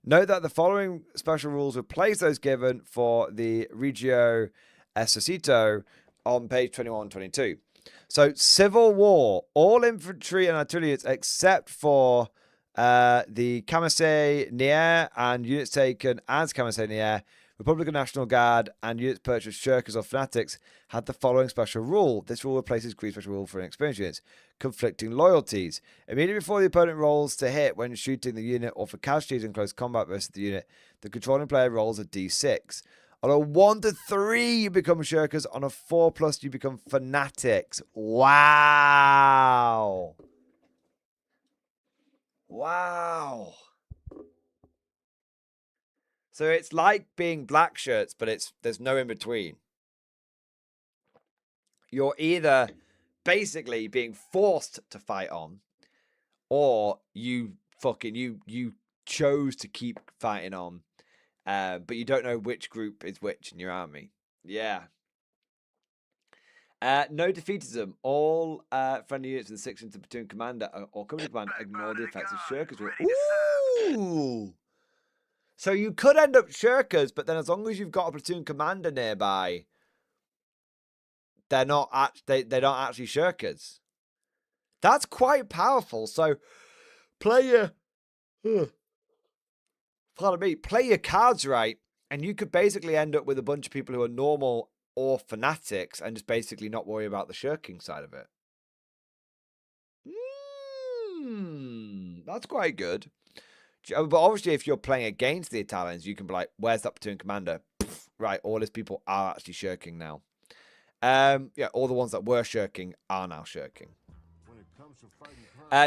Note that the following special rules replace those given for the Regio Esercito on page 21 and 22. So, Civil War. All infantry and artillery units except for the Camisée Nier and units taken as Camisée Nier, Republican National Guard, and units purchased Shirkers or Fanatics had the following special rule. This rule replaces Greece special rule for inexperienced units. Conflicting loyalties. Immediately before the opponent rolls to hit when shooting the unit or for casualties in close combat versus the unit, the controlling player rolls a d6. On a 1 to 3, you become Shirkers. On a 4+, you become Fanatics. Wow. Wow. So it's like being black shirts, but there's no in between. You're either basically being forced to fight on, or you chose to keep fighting on, but you don't know which group is which in your army. Yeah. No defeatism. All friendly units with the 6th into platoon commander or company commander ignore the effects of Shirkers. Ooh. So you could end up Shirkers, but then as long as you've got a platoon commander nearby, they're not actually Shirkers. That's quite powerful. So play your pardon me, play your cards right, and you could basically end up with a bunch of people who are normal or fanatics and just basically not worry about the shirking side of it. That's quite good. But obviously, if you're playing against the Italians, you can be like, where's that platoon commander? Pff, right, all his people are actually shirking now. Yeah, all the ones that were shirking are now shirking.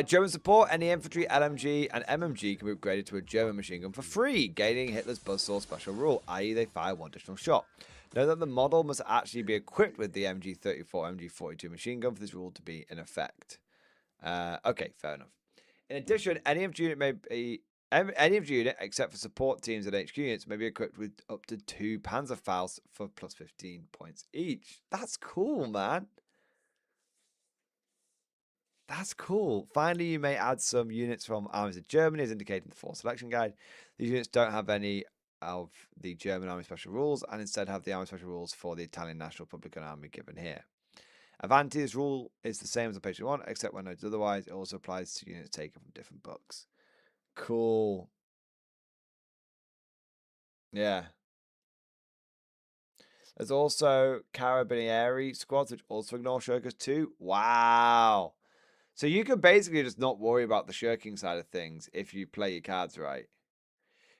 German support, any infantry, LMG, and MMG can be upgraded to a German machine gun for free, gaining Hitler's buzzsaw special rule, i.e. they fire one additional shot. Note that the model must actually be equipped with the MG34, MG42 machine gun for this rule to be in effect. Okay, fair enough. In addition, any infantry unit, except for support teams and HQ units, may be equipped with up to 2 Panzerfaust for plus 15 points each. That's cool, man. That's cool. Finally, you may add some units from armies of Germany, as indicated in the force selection guide. These units don't have any of the German Army Special Rules, and instead have the Army Special Rules for the Italian National Republican Army given here. Avanti, this rule is the same as on page 1, except when noted otherwise. It also applies to units taken from different books. Cool. Yeah. There's also Carabinieri squads, which also ignore shirkers too. Wow. So you can basically just not worry about the shirking side of things if you play your cards right.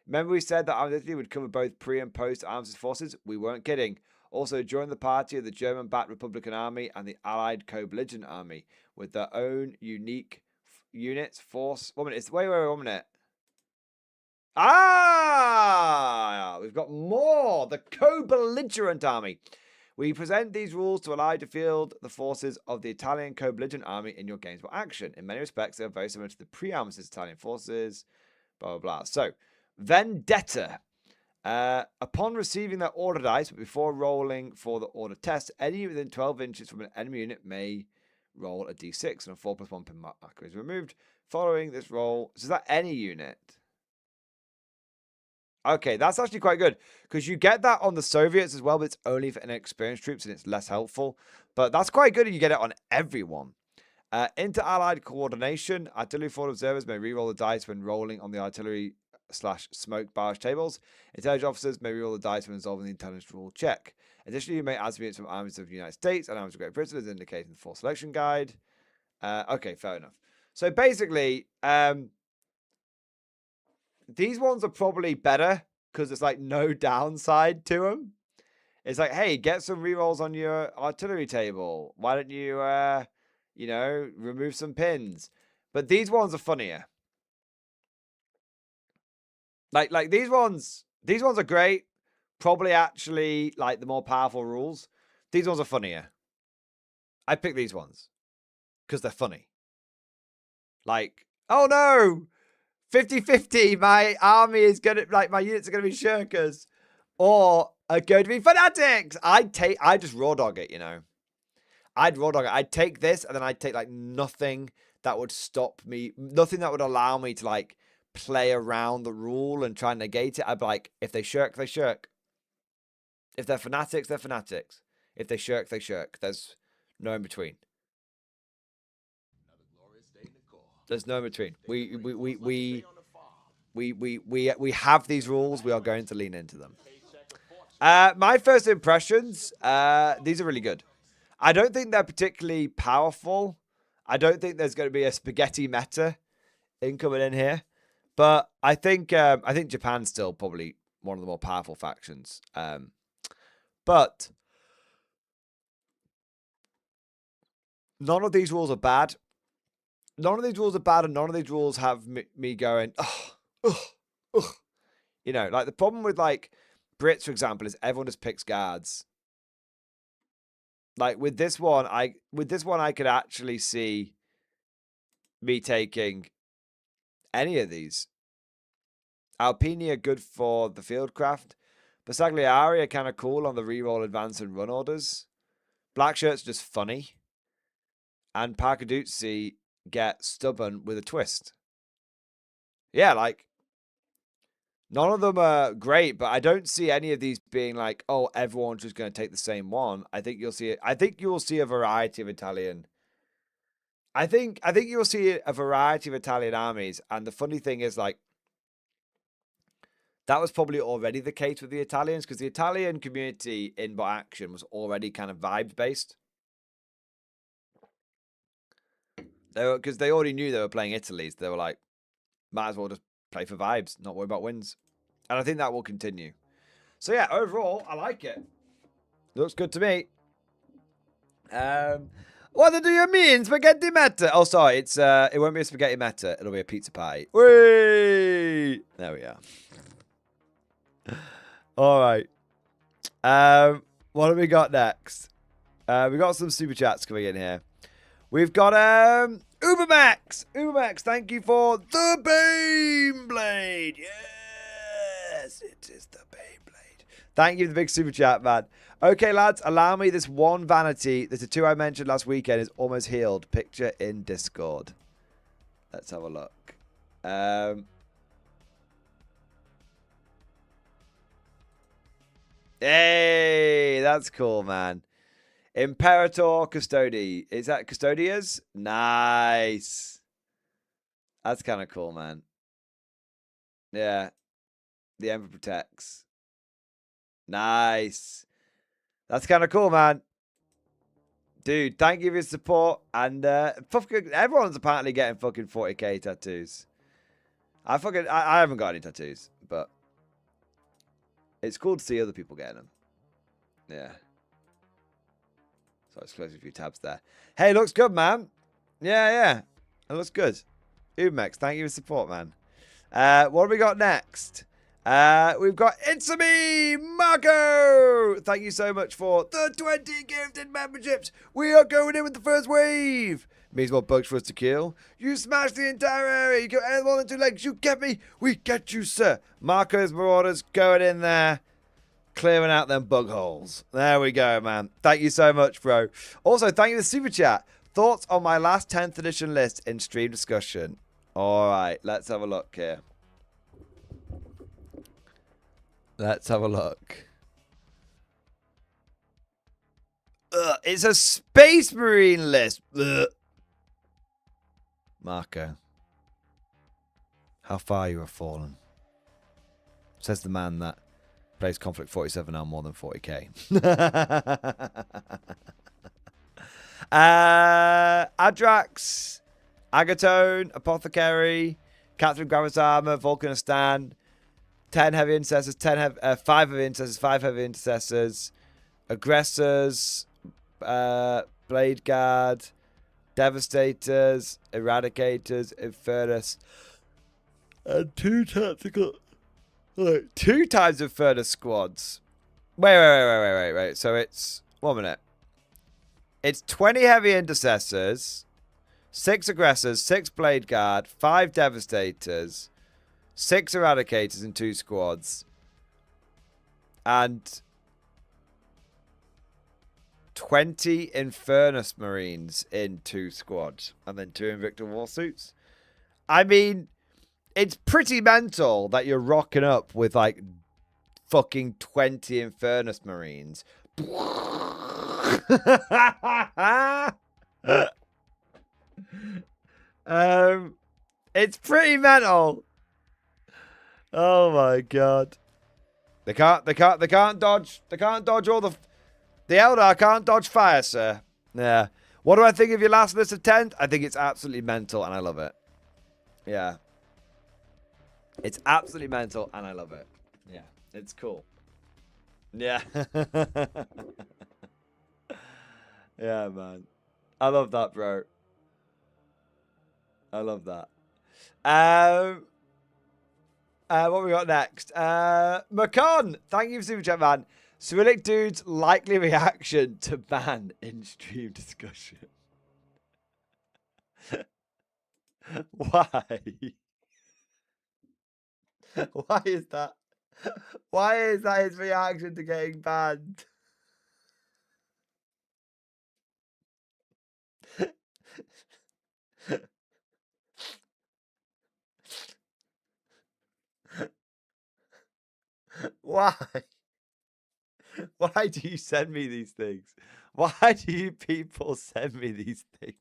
Remember we said that Armed Italy would cover both pre- and post-armistice forces? We weren't kidding. Also, join the party of the German-backed Republican Army and the Allied co-belligerent army with their own unique units, force... Wait, wait, 1 minute. Ah! We've got more! The co-belligerent army. We present these rules to allow you to field the forces of the Italian co-belligerent army in your games for action. In many respects, they are very similar to the pre-armistice Italian forces. Blah, blah, blah. So, Vendetta. Upon receiving their order dice, but before rolling for the order test, any within 12 inches from an enemy unit may roll a d6, and a 4+1 pin marker is removed. Following this roll, so is that any unit? Okay, that's actually quite good, because you get that on the Soviets as well, but it's only for inexperienced troops, and it's less helpful. But that's quite good, and you get it on everyone. Inter-allied coordination. Artillery forward observers may reroll the dice when rolling on the artillery/smoke barrage tables. Intelligence officers may reroll the dice when resolving the intelligence rule check. Additionally, you may add units from armies of the United States and armies of Great Britain, as indicated in the force selection guide. Okay, fair enough. So basically, these ones are probably better because there's like no downside to them. It's like, hey, get some rerolls on your artillery table. Why don't you, you know, remove some pins? But these ones are funnier. Like these ones are great. Probably actually like the more powerful rules. These ones are funnier. I pick these ones because they're funny. Like, oh no, 50-50. My army is gonna, like, my units are gonna be shirkers, or are going to be fanatics. I just raw dog it, you know. I'd raw dog it. I'd take this, and then I'd take like nothing that would stop me, nothing that would allow me to like play around the rule and try and negate it. I'd be like, if they shirk, they shirk. If they're fanatics, they're fanatics. If they shirk, they shirk. There's no in between. There's no in between. We have these rules. We are going to lean into them. My first impressions, these are really good. I don't think they're particularly powerful. I don't think there's going to be a spaghetti meta incoming in here. But I think Japan's still probably one of the more powerful factions. But none of these rules are bad. None of these rules are bad, and none of these rules have me going, you know, like the problem with like Brits, for example, is everyone just picks guards. Like with this one, I could actually see me taking any of these. Alpini are good for the fieldcraft. Bersaglieri are kind of cool on the reroll, advance, and run orders. Black shirts are just funny. And Paracaduzzi get stubborn with a twist. Yeah, like, none of them are great, but I don't see any of these being like, oh, everyone's just going to take the same one. I think you will see a variety of Italian I think you'll see a variety of Italian armies, and the funny thing is, like, that was probably already the case with the Italians, because the Italian community in bot action was already kind of vibes based. Because they already knew they were playing Italy, so they were like, might as well just play for vibes, not worry about wins. And I think that will continue. So yeah, overall, I like it. Looks good to me. What do you mean, spaghetti meta? Oh, sorry, it won't be a spaghetti meta. It'll be a pizza pie. Whee! There we are. All right. What have we got next? We got some super chats coming in here. We've got Ubermax. Ubermax, thank you for the Baneblade. Yes, it is the Baneblade. Thank you for the big super chat, man. Okay, lads, allow me this one vanity. The tattoo I mentioned last weekend is almost healed. Picture in Discord. Let's have a look. Hey, that's cool, man. Imperator Custodi. Is that Custodias? Nice. That's kind of cool, man. Yeah. The Emperor protects. Nice. That's kind of cool, man. Dude, thank you for your support. And everyone's apparently getting fucking 40k tattoos. I haven't got any tattoos, but it's cool to see other people getting them. Yeah. So I just closed a few tabs there. Hey, looks good, man. Yeah. It looks good. Umex, thank you for support, man. What have we got next? We've got It's-A-Me, Marco. Thank you so much for the 20 gifted memberships. We are going in with the first wave. Means more bugs for us to kill. You smash the entire area. You go more than 2 legs. You get me. We get you, sir. Marco's Marauders going in there. Clearing out them bug holes. There we go, man. Thank you so much, bro. Also, thank you for the super chat. Thoughts on my last 10th edition list in stream discussion. All right, let's have a look here. Let's have a look. It's a Space Marine list. Ugh. Marco. How far you have fallen. Says the man that plays Conflict 47 on more than 40k. Adrax, Agatone, Apothecary, Catherine Gravis Armor, Volcanistan, 10 heavy intercessors, 5 heavy intercessors, 5 heavy intercessors, aggressors, blade guard, devastators, eradicators, infernus, and 2 tactical. Look, 2 times Infernus squads. Wait. So it's 1 minute. It's 20 heavy intercessors, 6 aggressors, 6 blade guard, 5 devastators, 6 eradicators in 2 squads, and 20 Infernus Marines in 2 squads, and then 2 Invicta Warsuits. I mean, it's pretty mental that you're rocking up with like fucking 20 Infernus Marines. It's pretty mental. Oh my god. They can't dodge all the Eldar can't dodge fire, sir. Yeah. What do I think of your last list of 10? I think it's absolutely mental and I love it. Yeah. It's absolutely mental and I love it. Yeah. It's cool. Yeah. Yeah, man. I love that, bro. I love that. What we got next? Macon, thank you for super chat, man. Cyrillic dude's likely reaction to ban in stream discussion. Why? Why is that? Why is that his reaction to getting banned? Why? Why do you send me these things? Why do you people send me these things?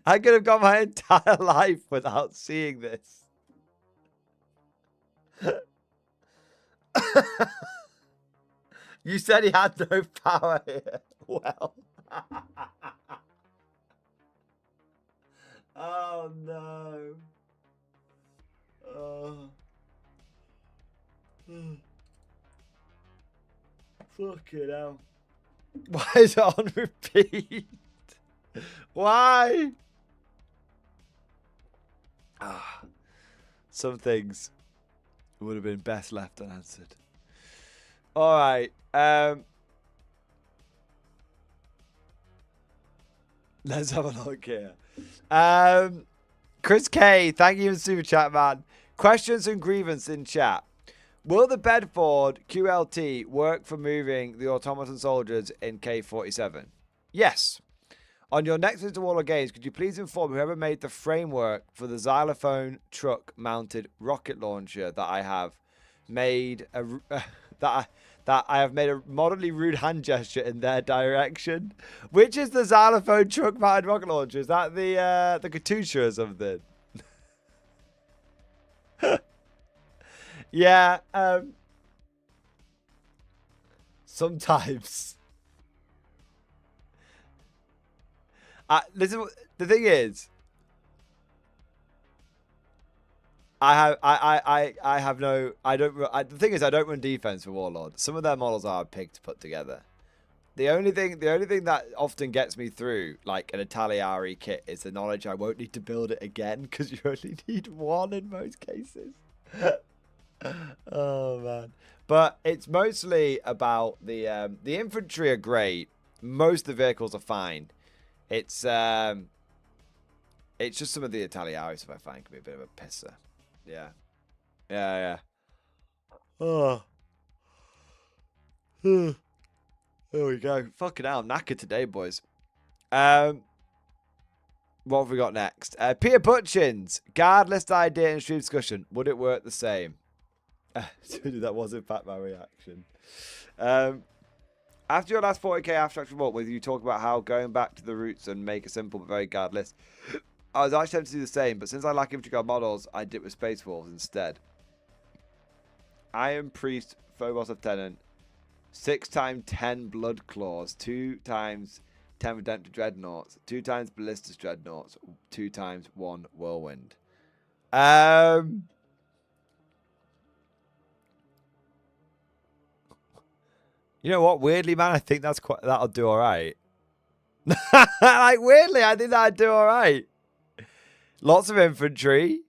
I could have got my entire life without seeing this. You said he had no power here. Well. Oh no. Oh. Fucking hell. Why is it on repeat? Why? Some things would have been best left unanswered. All right. Let's have a look here. Chris K, thank you for super chat, man. Questions and grievance in chat. Will the Bedford QLT work for moving the automaton soldiers in K47? Yes. On your next Mr. Warlord games, could you please inform whoever made the framework for the xylophone truck mounted rocket launcher that I have made that I have made a moderately rude hand gesture in their direction? Which is the xylophone truck mounted rocket launcher? Is that the Katusha or something? Yeah, sometimes. Listen, the thing is, the thing is, I don't run defense for Warlord. Some of their models are a pig to put together. The only thing that often gets me through, like an Italiari kit, is the knowledge I won't need to build it again because you only need one in most cases. Oh man, but it's mostly about the infantry are great. Most of the vehicles are fine. It's just some of the Italiari stuff I find can be a bit of a pisser. Yeah. Oh. There we go. Fucking hell, I'm knackered today, boys. What have we got next? Peter Butchins, guard list idea and stream discussion. Would it work the same? That was in fact my reaction. After your last 40k abstract revolt, where you talk about how going back to the roots and make a simple but very guard list, I was actually tempted to do the same, but since I lack infantry guard models, I did it with Space Wolves instead. Iron Priest, Phobos of Tenant, 6x10 Blood Claws, 2x10 Redemptor Dreadnoughts, 2x Ballistas Dreadnoughts, 2x1 Whirlwind. You know what? Weirdly, man, I think that'll do all right. Like, weirdly, I think that'll do all right. Lots of infantry.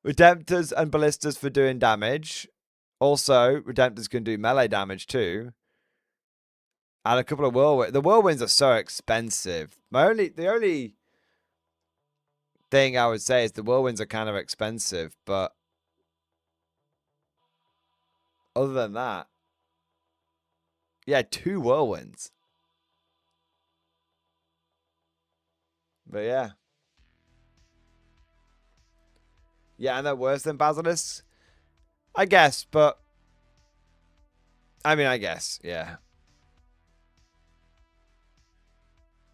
Redemptors and Ballistas for doing damage. Also, Redemptors can do melee damage too. And a couple of Whirlwinds. The Whirlwinds are so expensive. The only thing I would say is the Whirlwinds are kind of expensive, but other than that, yeah, 2 Whirlwinds. But yeah. Yeah, and they're worse than Basilisks? I guess, but I mean, I guess, yeah.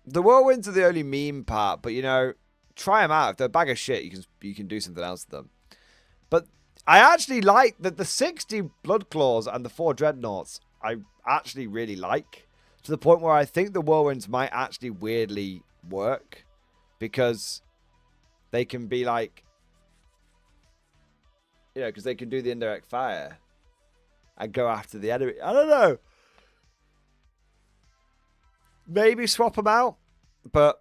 The Whirlwinds are the only meme part, but you know, try them out. If they're a bag of shit, you can do something else with them. But I actually like that the 60 Blood Claws and the 4 Dreadnoughts I actually really like, to the point where I think the Whirlwinds might actually weirdly work, because they can be like, you know, because they can do the indirect fire and go after the enemy. I don't know. Maybe swap them out. But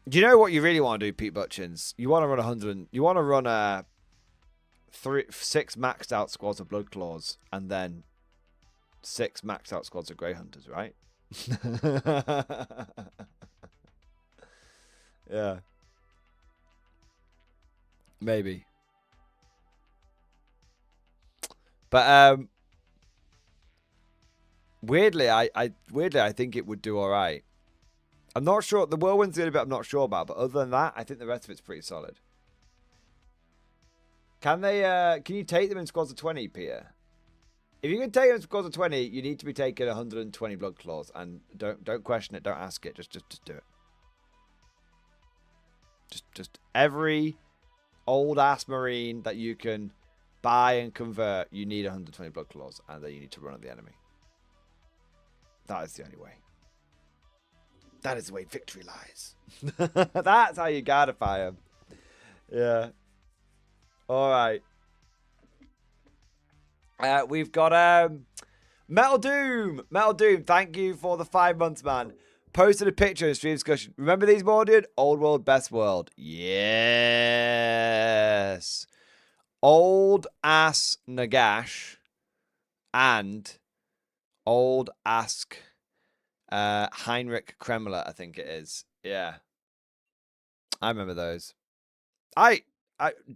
do you know what you really want to do, Pete Butchins? You want to run 100. You want to run 6 maxed out squads of Blood Claws and then 6 maxed out squads of Grey Hunters, right? Yeah. Maybe. But weirdly, I think it would do all right. I'm not sure. The Whirlwind's the only bit I'm not sure about, but other than that, I think the rest of it's pretty solid. Can they? Can you take them in squads of 20, Peter? If you can take them in squads of 20, you need to be taking 120 Blood Claws, and don't question it, don't ask it, just do it. Just every old ass marine that you can buy and convert, you need 120 blood claws, and then you need to run at the enemy. That is the only way. That is the way victory lies. That's how you guardify them. Yeah. All right. We've got Metal Doom. Metal Doom, thank you for the 5 months, man. Posted a picture in stream discussion. Remember these more, dude? Old world, best world. Yes. Old ass Nagash and old ask Heinrich Kremler, I think it is. Yeah. I remember those. I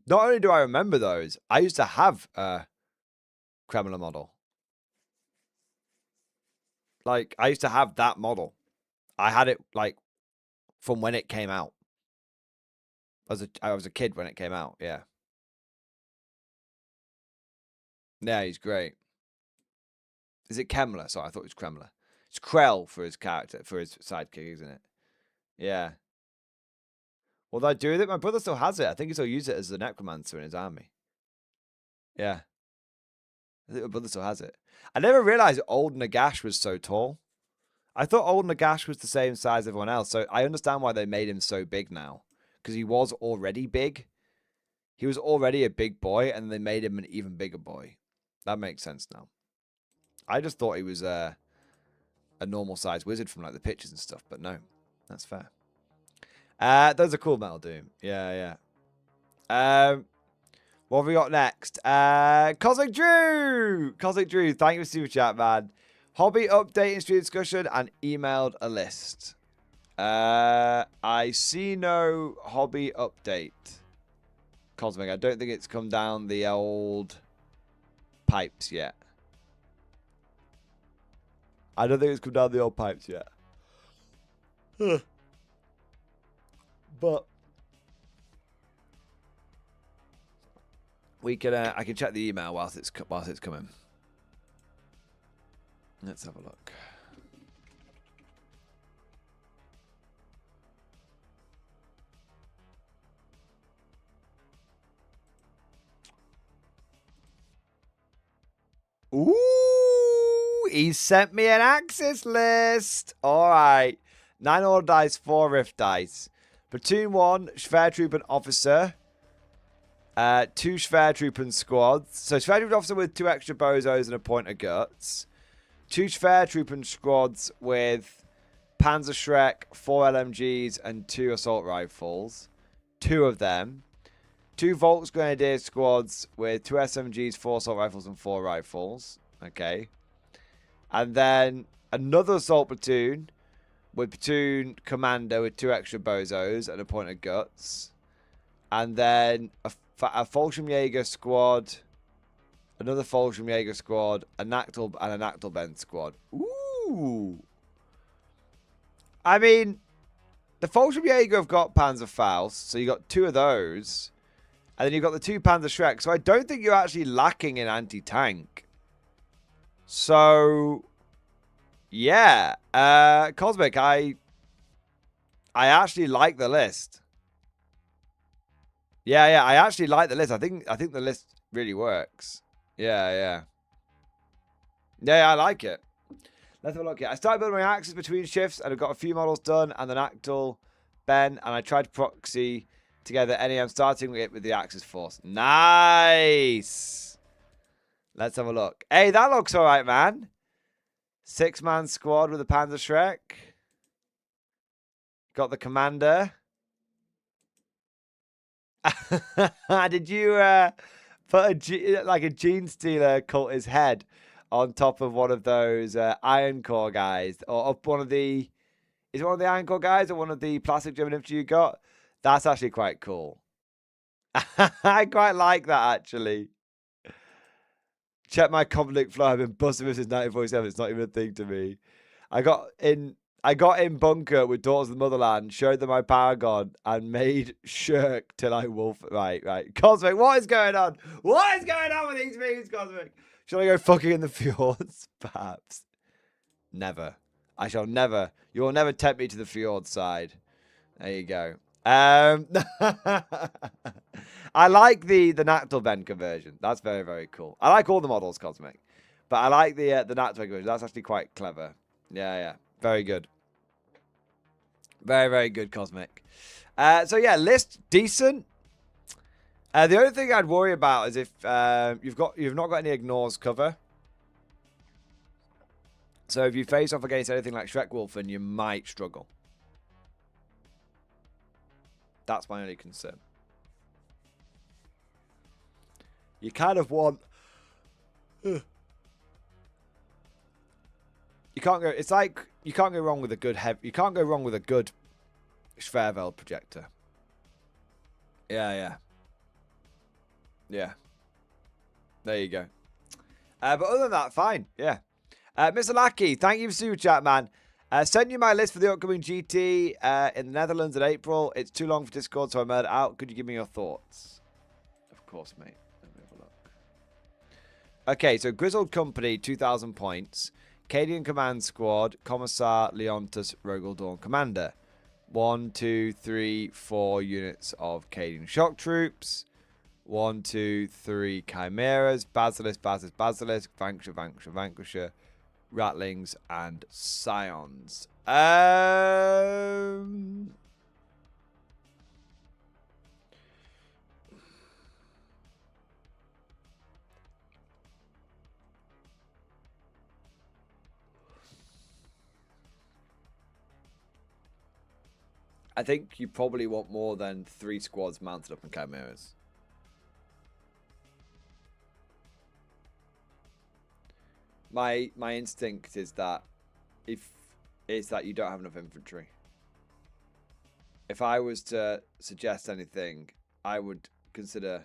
not only do I remember those, I used to have a Kremler model. Like, I used to have that model. I had it, like, from when it came out. I was a kid when it came out, yeah. Yeah, he's great. Is it Kemmler? Sorry, I thought it was Kremler. It's Krell for his character, for his sidekick, isn't it? Yeah. What did I do with it? My brother still has it. I think he still uses it as the necromancer in his army. Yeah. I think my brother still has it. I never realized old Nagash was so tall. I thought old Nagash was the same size as everyone else, so I understand why they made him so big now. Because he was already big. He was already a big boy, and they made him an even bigger boy. That makes sense now. I just thought he was a normal-sized wizard from like the pictures and stuff, but no. That's fair. Those are cool, Metal Doom. Yeah, yeah. What have we got next? Cosmic Drew! Cosmic Drew, thank you for super chat, man. Hobby update in stream discussion and emailed a list. I see no hobby update. Cosmic, I don't think it's come down the old pipes yet. I don't think it's come down the old pipes yet. But we can I can check the email whilst it's coming. Let's have a look. Ooh, he sent me an Axis list. All right. 9 order dice, 4 rift dice. Platoon 1, Schwertruppen officer. 2 Schwertruppen squads. So Schwertruppen officer with 2 extra bozos and a point of guts. 2 Schwertruppen squads with Panzer Shrek, 4 LMGs, and 2 assault rifles. 2 of them. 2 Volksgrenadier squads with 2 SMGs, 4 assault rifles, and 4 rifles. Okay. And then another assault platoon with platoon commander with 2 extra bozos and a point of guts. And then a Fallschirmjäger squad, another Fallschirmjäger squad, and an Achtelbend squad. Ooh. I mean, the Fallschirmjäger have got Panzerfaust, so you got 2 of those. And then you've got the 2 Panzer Shrek. So I don't think you're actually lacking in anti-tank. So, yeah. Cosmic, I actually like the list. Yeah, I actually like the list. I think the list really works. Yeah, I like it. Let's have a look here. I started building my axes between shifts, and I've got a few models done, and an Actal Ben, and I tried to proxy together NEM, starting it with the Axis Force. Nice! Let's have a look. Hey, that looks alright, man. 6-man squad with a Panzer Shrek. Got the commander. Did you put a Gene Stealer cult his head on top of one of those Iron Core guys? Or up one of the... Is it one of the Iron Core guys or one of the plastic German infantry you got? That's actually quite cool. I quite like that, actually. Check my conflict flow. I've been busting this since 1947. It's not even a thing to me. I got in bunker with Daughters of the Motherland, showed them my Paragon, and made shirk till I wolf. Right. Cosmic, what is going on? What is going on with these memes, Cosmic? Shall I go fucking in the fjords? Perhaps. Never. I shall never. You will never tempt me to the fjord side. There you go. I like the Nactal Ben conversion. That's very, very cool. I like all the models, Cosmic. But I like the Nactal conversion. That's actually quite clever. Yeah, yeah. Very good. Very, very good, Cosmic. So, yeah, list decent. The only thing I'd worry about is if you've not got any ignores cover. So if you face off against anything like Shrek Wolfen, you might struggle. That's my only concern. You kind of want... You can't go... It's like you can't go wrong with a good you can't go wrong with a good Schwerveld projector. Yeah, yeah. Yeah. There you go. But other than that, fine. Yeah. Mr. Lackey, thank you for super chat, man. Send you my list for the upcoming GT in the Netherlands in April. It's too long for Discord, so I made it out. Could you give me your thoughts? Of course, mate. Let me have a look. Okay, so Grizzled Company, 2,000 points. Cadian Command Squad, Commissar Leontus Rogaldorn Commander. 1, 2, 3, 4 units of Cadian Shock Troops. 1, 2, 3 Chimeras. Basilisk, Basilisk, Vanquisher, Vanquisher, Vanquisher. Rattlings and Scions. I think you probably want more than 3 squads mounted up in Chimeras. My instinct is that you don't have enough infantry. If I was to suggest anything, I would consider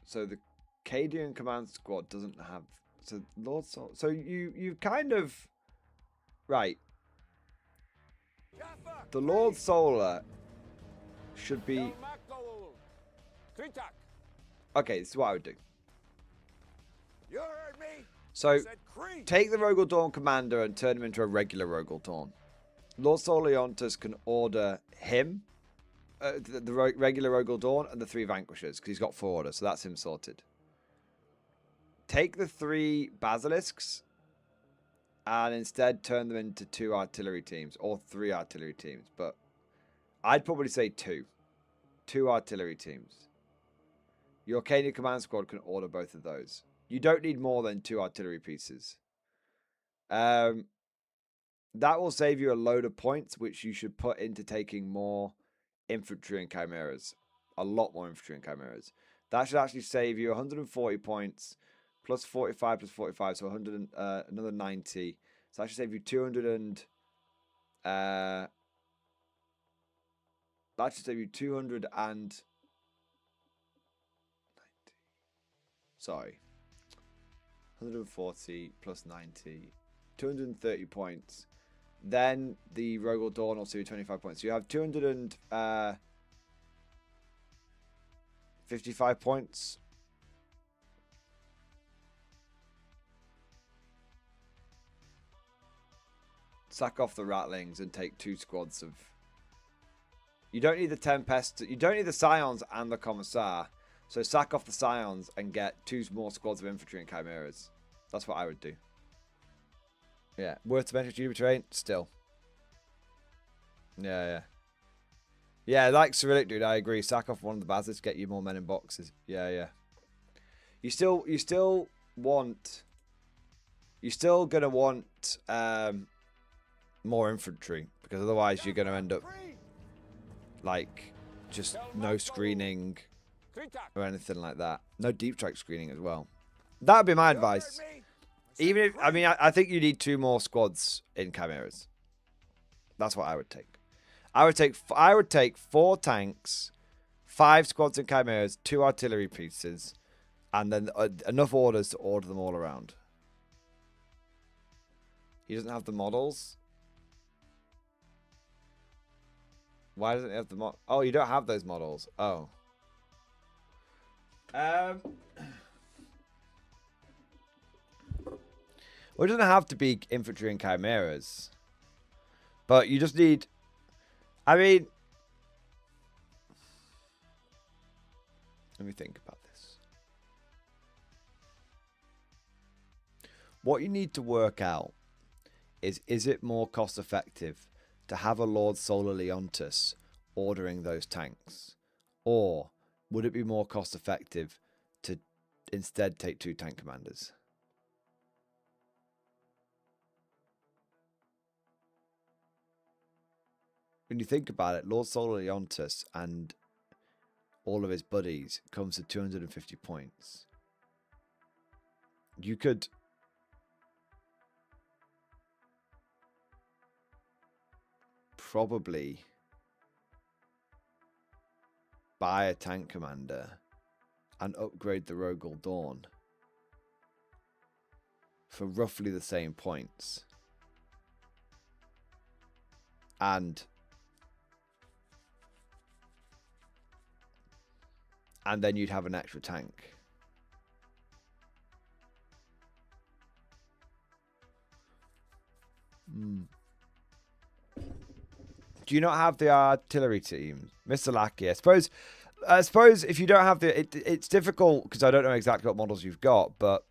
so the Cadian Command Squad doesn't have Lord Sol. So you kind of right. The Lord Solar should be. Okay, this is what I would do. You heard me. So, take the Rogel Dawn commander and turn him into a regular Rogel Dawn. Lord Leontus can order him, the regular Rogel Dawn, and the 3 Vanquishers, because he's got 4 orders, so that's him sorted. Take the 3 Basilisks, and instead turn them into 2 artillery teams, or 3 artillery teams, but I'd probably say 2. 2 artillery teams. Your Cadian Command Squad can order both of those. You don't need more than 2 artillery pieces. That will save you a load of points, which you should put into taking more infantry and chimeras. A lot more infantry and chimeras. That should actually save you 140 points, plus 45 plus 45, so 100 another 90. So that should save you 200 and... that should save you 200 and... Sorry. 140 plus 90. 230 points. Then the Rogel Dawn will save you 25 points. So you have 255 points. Sack off the Rattlings and take 2 squads of... You don't need the Tempest. You don't need the Scions and the Commissar. So sack off the Scions and get 2 more squads of infantry and chimeras. That's what I would do. Yeah. Worth to mention GW terrain? Still. Yeah, yeah. Yeah, like Cyrillic, dude, I agree. Sack off one of the Basilisks, get you more men in boxes. Yeah, yeah. You're still gonna want more infantry, because otherwise you're gonna end up like just no screening or anything like that. No deep strike screening as well. That would be my advice. Even if, I mean, I think you need 2 more squads in chimeras. That's what I would take. I would take 4 tanks, 5 squads in chimeras, 2 artillery pieces, and then enough orders to order them all around. He doesn't have the models. Why doesn't he have the mod? Oh, you don't have those models. Oh. Well, it doesn't have to be infantry and chimeras. But you just need... I mean... Let me think about this. What you need to work out is it more cost effective to have a Lord Solar Leontus ordering those tanks? Or would it be more cost effective to instead take 2 tank commanders? When you think about it, Lord Solar Leontus and all of his buddies comes to 250 points. You could probably buy a tank commander and upgrade the Rogel Dawn for roughly the same points. And then you'd have an extra tank. Do you not have the artillery team, Mr. Lackey? I suppose if you don't have it's difficult because I don't know exactly what models you've got, but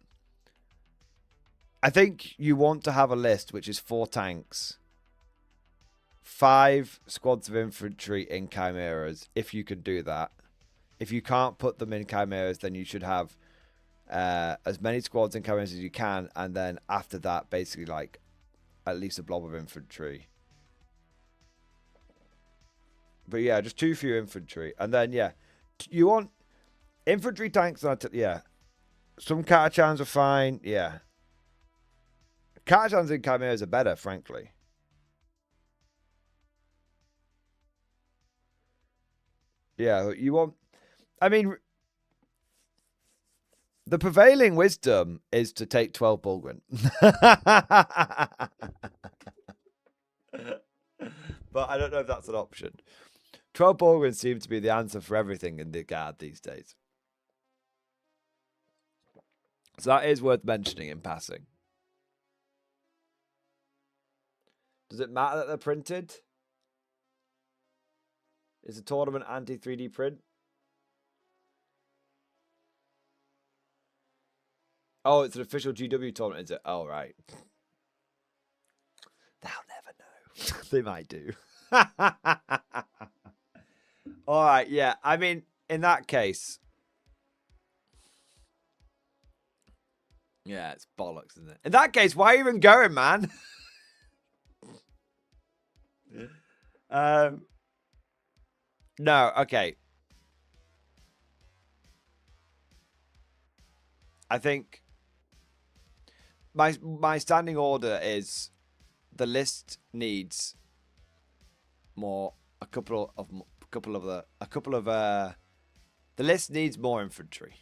I think you want to have a list which is 4 tanks, 5 squads of infantry in chimeras, if you can do that. If you can't put them in chimeras, then you should have as many squads in chimeras as you can, and then after that, basically like at least a blob of infantry. But yeah, just too few infantry, and then yeah, you want infantry, tanks, and yeah, some Katachans are fine. Yeah, Katachans in chimeras are better, frankly. Yeah, you want. I mean, the prevailing wisdom is to take 12 Bulgrin. But I don't know if that's an option. 12 Bulgrin seem to be the answer for everything in the guard these days. So that is worth mentioning in passing. Does it matter that they're printed? Is the tournament anti-3D print? Oh, it's an official GW tournament, is it? Oh, right. They'll never know. They might do. All right, yeah. I mean, in that case... Yeah, it's bollocks, isn't it? In that case, why are you even going, man? No, okay. I think my standing order is the list needs more the list needs more infantry.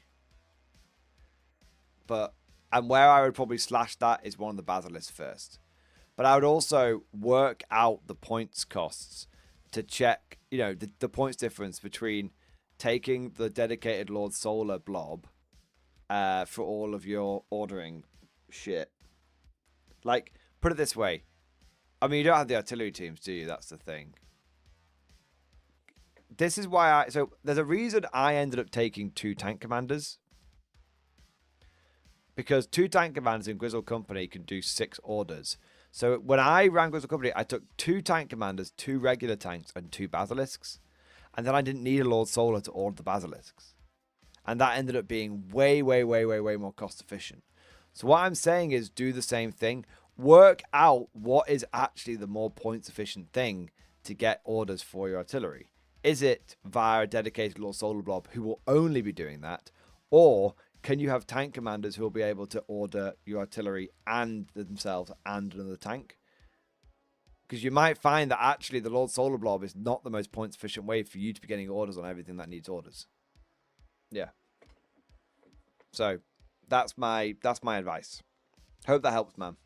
And where I would probably slash that is one of the basilisks first. But I would also work out the points costs to check, you know, the points difference between taking the dedicated Lord Solar blob for all of your ordering shit. Like, put it this way. I mean, you don't have the artillery teams, do you? That's the thing. This is why so there's a reason I ended up taking 2 tank commanders. Because 2 tank commanders in Grizzle Company can do 6 orders. So when I ran Grizzle Company, I took 2 tank commanders, 2 regular tanks, and 2 basilisks. And then I didn't need a Lord Solar to order the basilisks. And that ended up being way, way, way, way, way more cost efficient. So what I'm saying is do the same thing. Work out what is actually the more points efficient thing to get orders for your artillery. Is it via a dedicated Lord Solar blob who will only be doing that? Or can you have tank commanders who will be able to order your artillery and themselves and another tank? Because you might find that actually the Lord Solar blob is not the most points efficient way for you to be getting orders on everything that needs orders. Yeah. So that's my advice. Hope that helps, man.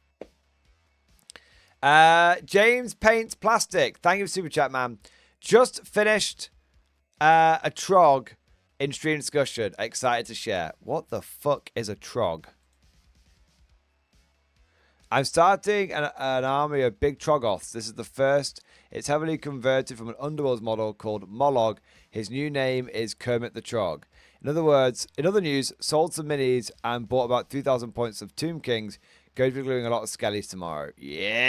James Paints Plastic. Thank you for super chat, man. Just finished a trog in stream discussion. Excited to share. What the fuck is a trog? I'm starting an army of big Troggoths. This is the first. It's heavily converted from an Underworlds model called Mollog. His new name is Kermit the Trog. In other words, in other news, sold some minis and bought about 2,000 points of Tomb Kings. Going to be gluing a lot of skellies tomorrow. Yes.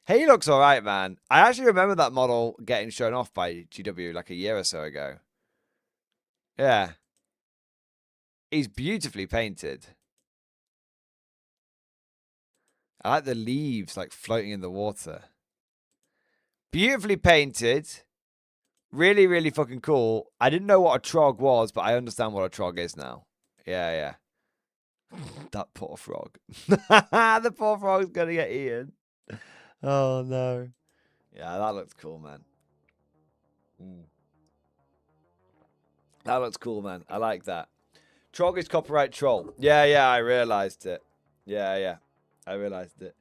He looks all right, man. I actually remember that model getting shown off by GW like a year or so ago. Yeah. He's beautifully painted. I like the leaves like floating in the water. Beautifully painted. Really, really fucking cool. I didn't know what a Trog was, but I understand what a Trog is now. Yeah, yeah. That poor frog. The poor frog's gonna get eaten. Oh no. Yeah, that looks cool, man. That looks cool, man. I like that. Trog is copyright troll. Yeah, yeah, I realized it. Yeah, yeah. I realized it.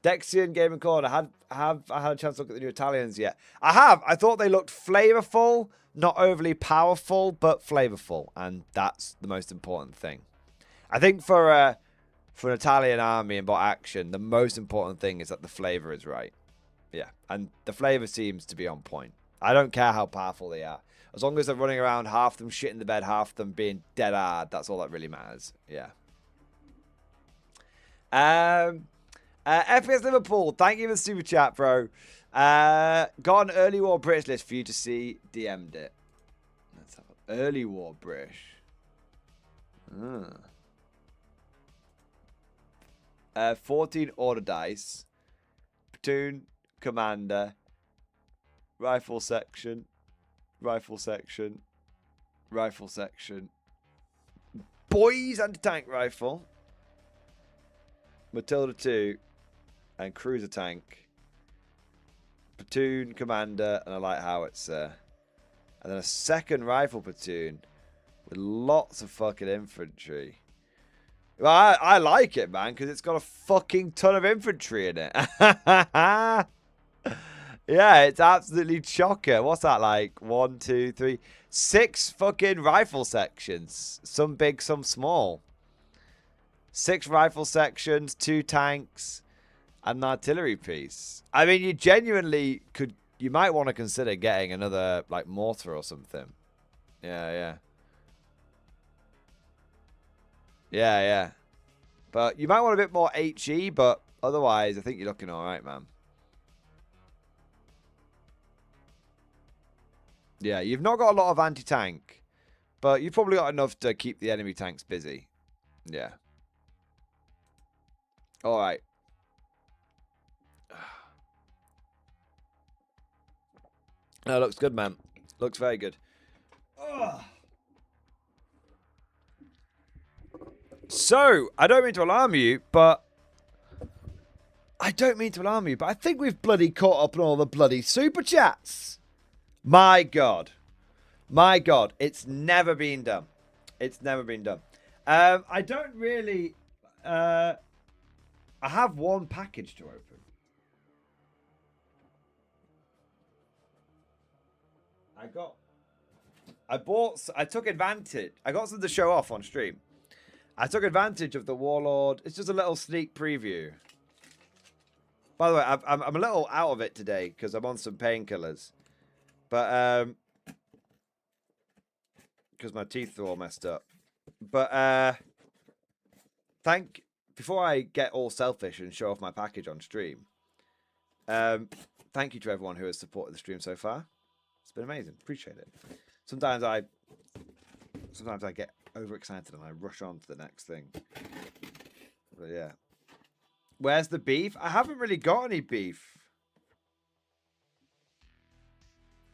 Dexian Gaming Corner. Have I had a chance to look at the new Italians yet? I have. I thought they looked flavorful, not overly powerful, but flavorful, and that's the most important thing. I think for an Italian army and bot action, the most important thing is that the flavor is right. Yeah, and the flavor seems to be on point. I don't care how powerful they are. As long as they're running around, half them shit in the bed, half them being dead hard, that's all that really matters. Yeah. FPS Liverpool, thank you for the super chat, bro. Got an early war British list for you to see. DM'd it. Let's have an early war British. 14 order dice. Platoon, commander, rifle section, rifle section, rifle section, boys anti-tank rifle, Matilda 2, and cruiser tank, platoon, commander, and a light howitzer, and then a second rifle platoon with lots of fucking infantry. Well, I like it, man, because it's got a fucking ton of infantry in it. Yeah, it's absolutely chocker. What's that like? 1, 2, 3, 6 fucking rifle sections. Some big, some small. 6 rifle sections, 2 tanks, and an artillery piece. I mean, you genuinely could... You might want to consider getting another, like, mortar or something. Yeah, yeah. Yeah, yeah. But you might want a bit more HE, but otherwise, I think you're looking all right, man. Yeah, you've not got a lot of anti-tank, but you've probably got enough to keep the enemy tanks busy. Yeah. All right. No, looks good, man. Looks very good. Ugh. So, I don't mean to alarm you, but... I think we've bloody caught up on all the bloody super chats. My God. My God. It's never been done. It's never been done. I don't really... I have one package to open. I took advantage. I got something to show off on stream. I took advantage of the Warlord. It's just a little sneak preview. By the way, I'm a little out of it today because I'm on some painkillers. But, because my teeth are all messed up. But, before I get all selfish and show off my package on stream, thank you to everyone who has supported the stream so far. It's been amazing. Appreciate it. Sometimes I get overexcited and I rush on to the next thing. But yeah. Where's the beef? I haven't really got any beef.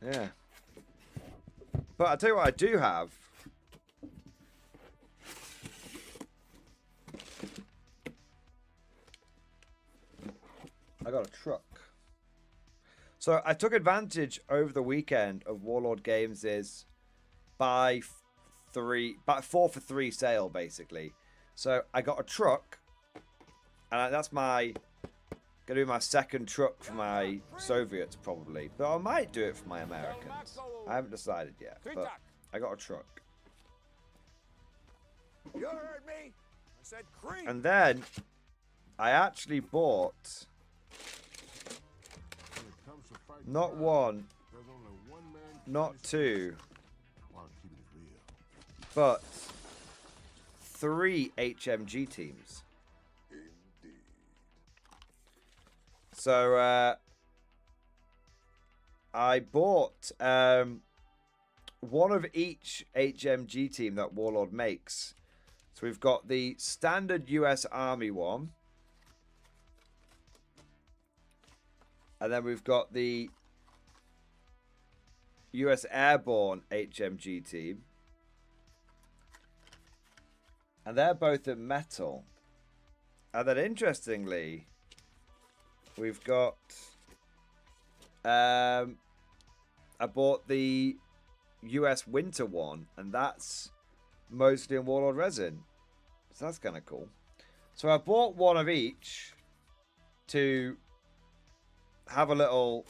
Yeah. But I'll tell you what I do have. I got a truck. So I took advantage over the weekend of Warlord Games' buy 4 for 3 sale, basically. So I got a truck, and that's gonna be my second truck for my Soviets probably, but I might do it for my Americans. I haven't decided yet, but I got a truck. You heard me. said cream. And then I actually bought not one, not two, but 3 HMG teams. So I bought one of each HMG team that Warlord makes. So we've got the standard US Army one. And then we've got the US Airborne HMG team. And they're both in metal. And then interestingly, we've got... I bought the US Winter one, and that's mostly in Warlord resin. So that's kind of cool. So I bought one of each to have a little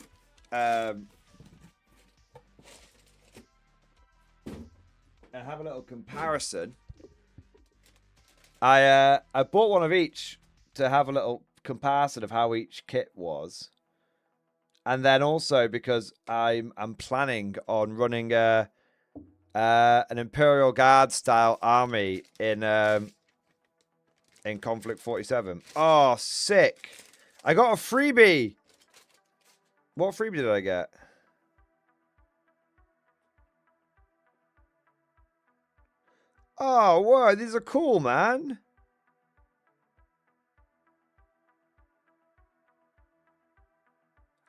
comparison. I bought one of each to have a little comparison of how each kit was. And then also because I'm planning on running an Imperial Guard style army in Conflict 47. Oh, sick! I got a freebie. What freebie did I get? Oh, wow! These are cool, man.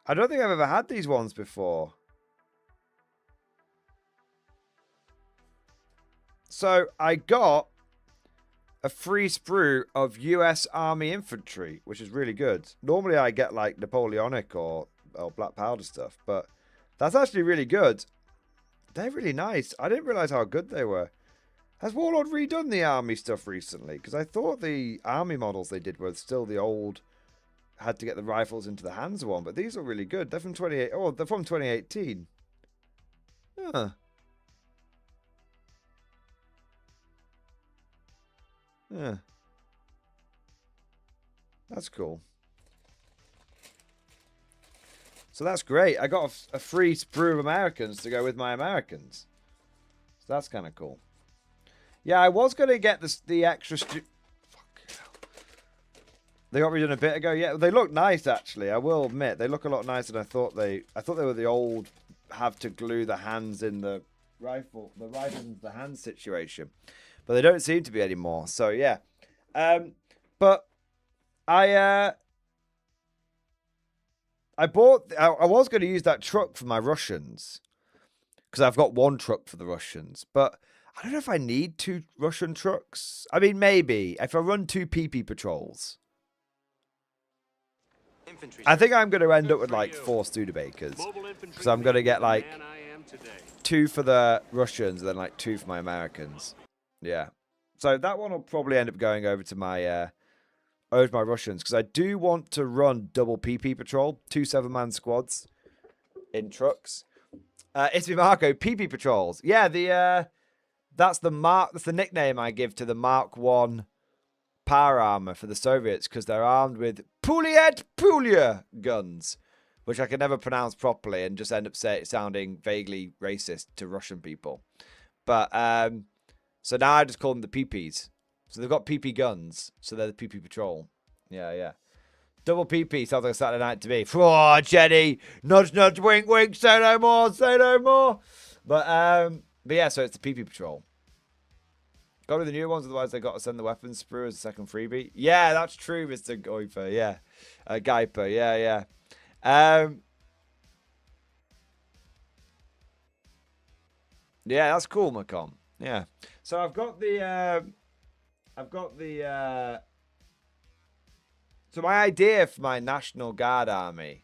I don't think I've ever had these ones before. So I got a free sprue of US Army infantry, which is really good. Normally I get like Napoleonic or black powder stuff, but that's actually really good. They're really nice. I didn't realize how good they were. Has Warlord redone the army stuff recently? Because I thought the army models they did were still the old... had to get the rifles into the hands one, but these are really good. They're from 28. Oh, they're from 2018. Huh. Yeah. That's cool. So that's great. I got a free sprue of Americans to go with my Americans. So that's kind of cool. Yeah, I was going to get the extra... They got redone a bit ago. Yeah, they look nice actually. I will admit they look a lot nicer than I thought they. I thought they were the old have to glue the hands in the rifle into the hands situation, but they don't seem to be anymore. So yeah, but I bought. I was going to use that truck for my Russians because I've got one truck for the Russians, but I don't know if I need 2 Russian trucks. I mean, maybe if I run 2 PP patrols. I think I'm going to end up with like 4 Studebakers because I'm going to get like 2 for the Russians and then like 2 for my Americans. Yeah, so that one will probably end up going over to my Russians because I do want to run double PP patrol, 2 7-man squads in trucks. It's me, Marco. PP patrols. Yeah, that's the nickname I give to the Mark 1 power armor for the Soviets because they're armed with Pulia guns, which I can never pronounce properly and just end up sounding vaguely racist to Russian people. But so now I just call them the PPs. So they've got PP guns, so they're the PP patrol. Yeah. Double PP sounds like a Saturday night to me. Oh, Jenny, nudge, nudge, wink, wink, say no more, say no more. But yeah, so it's the PP patrol. Got to the new ones, otherwise they got to send the weapons sprue as a second freebie. Yeah, that's true, Mr. Goiper. Yeah, Geiper. Yeah. Yeah, that's cool, Macom. Yeah. So I've got the. So my idea for my National Guard army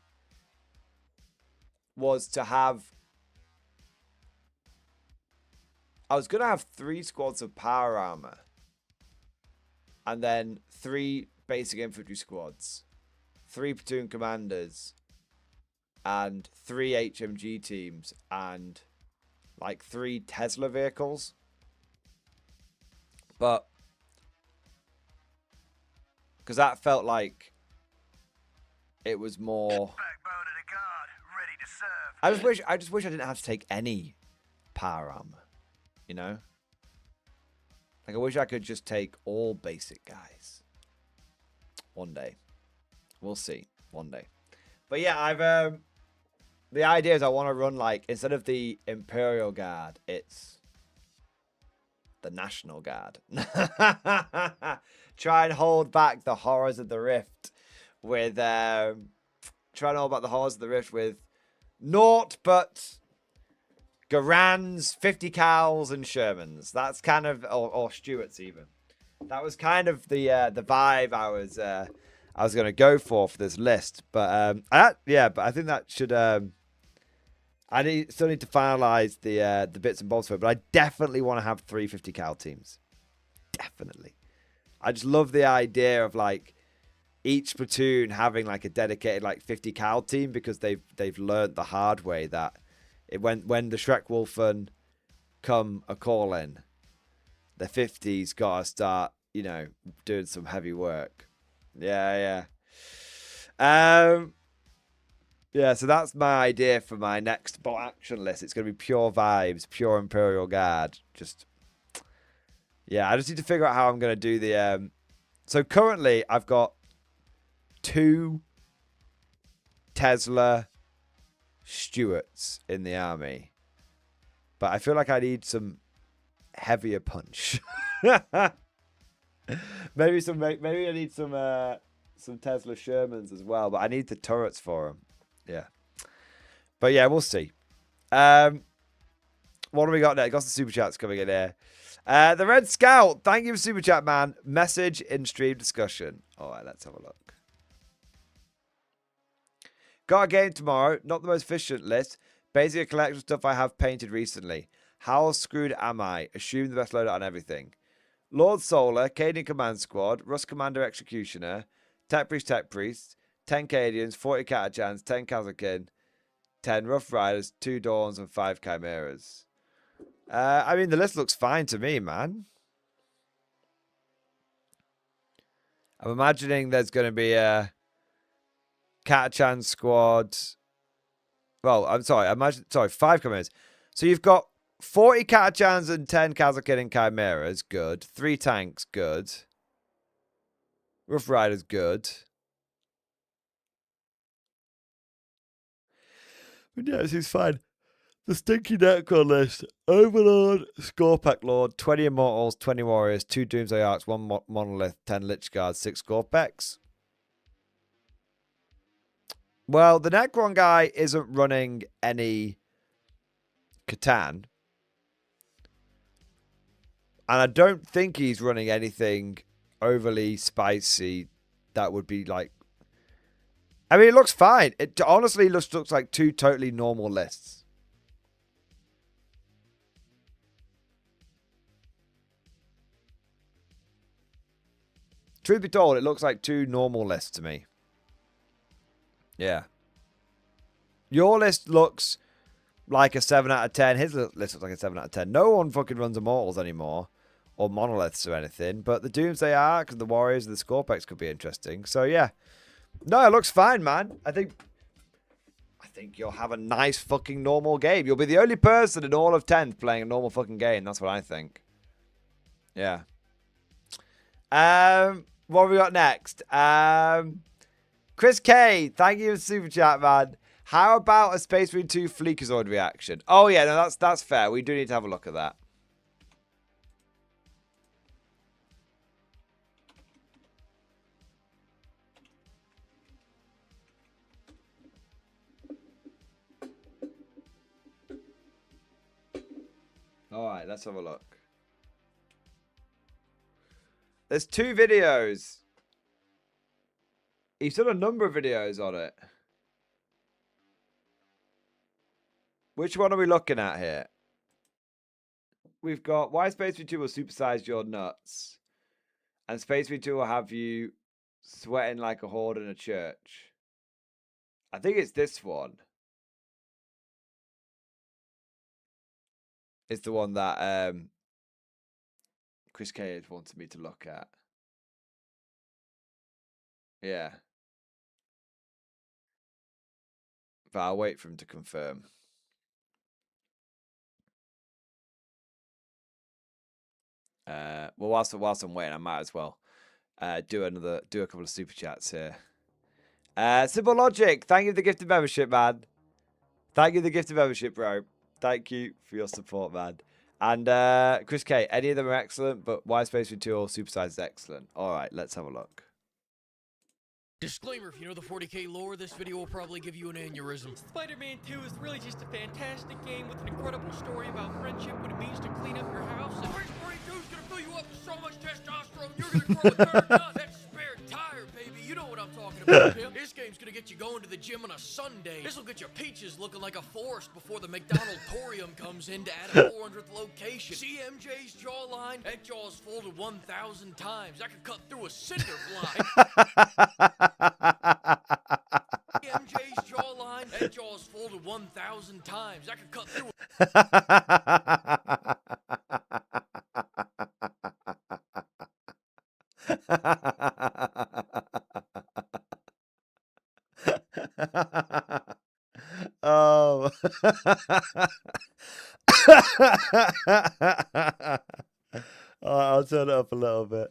was to have. I was going to have 3 squads of power armor. And then 3 basic infantry squads. 3 platoon commanders. And 3 HMG teams. And like 3 Tesla vehicles. But Because that felt like it was more. I just wish I didn't have to take any power armor. You know? Like I wish I could just take all basic guys. One day. We'll see. One day. But yeah, I've the idea is I want to run like instead of the Imperial Guard, it's the National Guard. Try and hold back the horrors of the Rift with try and hold back the horrors of the Rift with naught but Garans, 50 Cals, and Shermans. That's kind of or Stuarts even. That was kind of the vibe I was gonna go for this list, but but I think that should still need to finalize the bits and bobs for it, but I definitely want to have 350 cal teams. Definitely. I just love the idea of like each platoon having like a dedicated like 50 cal team because they've learned the hard way that when the Shrek Wolfen come a call in, the 50's gotta start, you know, doing some heavy work. Yeah. Yeah, so that's my idea for my next bot action list. It's going to be pure vibes, pure Imperial Guard. Yeah, I just need to figure out how I'm going to do the... So currently, I've got 2 Tesla Stuarts in the army. But I feel like I need some heavier punch. Maybe I need some Tesla Shermans as well, but I need the turrets for them. Yeah. But yeah, we'll see. What do we got next? Got some super chats coming in here. The Red Scout, thank you for super chat, man. Message in stream discussion. All right, let's have a look. Got a game tomorrow. Not the most efficient list. Basically a collection of stuff I have painted recently. How screwed am I? Assume the best loadout on everything. Lord Solar, Cadian Command Squad, Rust Commander Executioner, Tech Priest, 10 Cadians, 40 Catachans, 10 Kazakin, 10 Rough Riders, 2 Dawns, and 5 Chimeras. I mean, the list looks fine to me, man. I'm imagining there's going to be a Catachan squad. Well, I'm sorry. 5 Chimeras. So you've got 40 Catachans and 10 Kazakin and Chimeras. Good. 3 tanks. Good. Rough Riders. Good. But yeah, this is fine. The Stinky Necron list. Overlord, Scorpack Lord, 20 Immortals, 20 Warriors, 2 Doomsday Arcs, 1 Monolith, 10 Lich Guards, 6 Scorpacks. Well, the Necron guy isn't running any Catan. And I don't think he's running anything overly spicy that would be like... I mean, it looks fine. It honestly looks like 2 totally normal lists. Truth be told, it looks like 2 normal lists to me. Yeah. Your list looks like a 7 out of 10. His list looks like a 7 out of 10. No one fucking runs Immortals anymore. Or Monoliths or anything. But the Doomsday Arc and the Warriors and the Scorpex could be interesting. So, yeah. No, it looks fine, man. I think you'll have a nice fucking normal game. You'll be the only person in all of 10th playing a normal fucking game. That's what I think. Yeah. What have we got next? Chris K, thank you for super chat, man. How about a Space Marine 2 Fleekazoid reaction? Oh yeah, no, that's fair. We do need to have a look at that. All right, let's have a look. There's 2 videos. He's done a number of videos on it. Which one are we looking at here? We've got why Space V2 will supersize your nuts. And Space V2 will have you sweating like a horde in a church. I think it's this one. It's the one that Chris Cage wanted me to look at. Yeah. But I'll wait for him to confirm. Well, whilst I'm waiting, I might as well do a couple of super chats here. Simple Logic, thank you for the gifted membership, man. Thank you for the gifted membership, bro. Thank you for your support, man. And Chris K, any of them are excellent, but Why Space with 2 or Supersize is excellent. All right, let's have a look. Disclaimer, if you know the 40k lore, this video will probably give you an aneurysm. Spider-Man 2 is really just a fantastic game with an incredible story about friendship, what it means to clean up your house, and Space Marine 2 is gonna fill you up with so much testosterone, you're gonna grow a third nut. That's spare tire, baby. You know what I'm talking about, Tim. This game's gonna get you going to the gym on a Sunday. This'll get your peaches looking like a forest before the McDonald's Torium comes in to add a 400th location. See MJ's jawline? That jaw's folded 1,000 times. I could cut through a cinder block. MJ's jawline, that jaw's folded 1,000 times. I could cut through. Oh. I'll turn it up a little bit.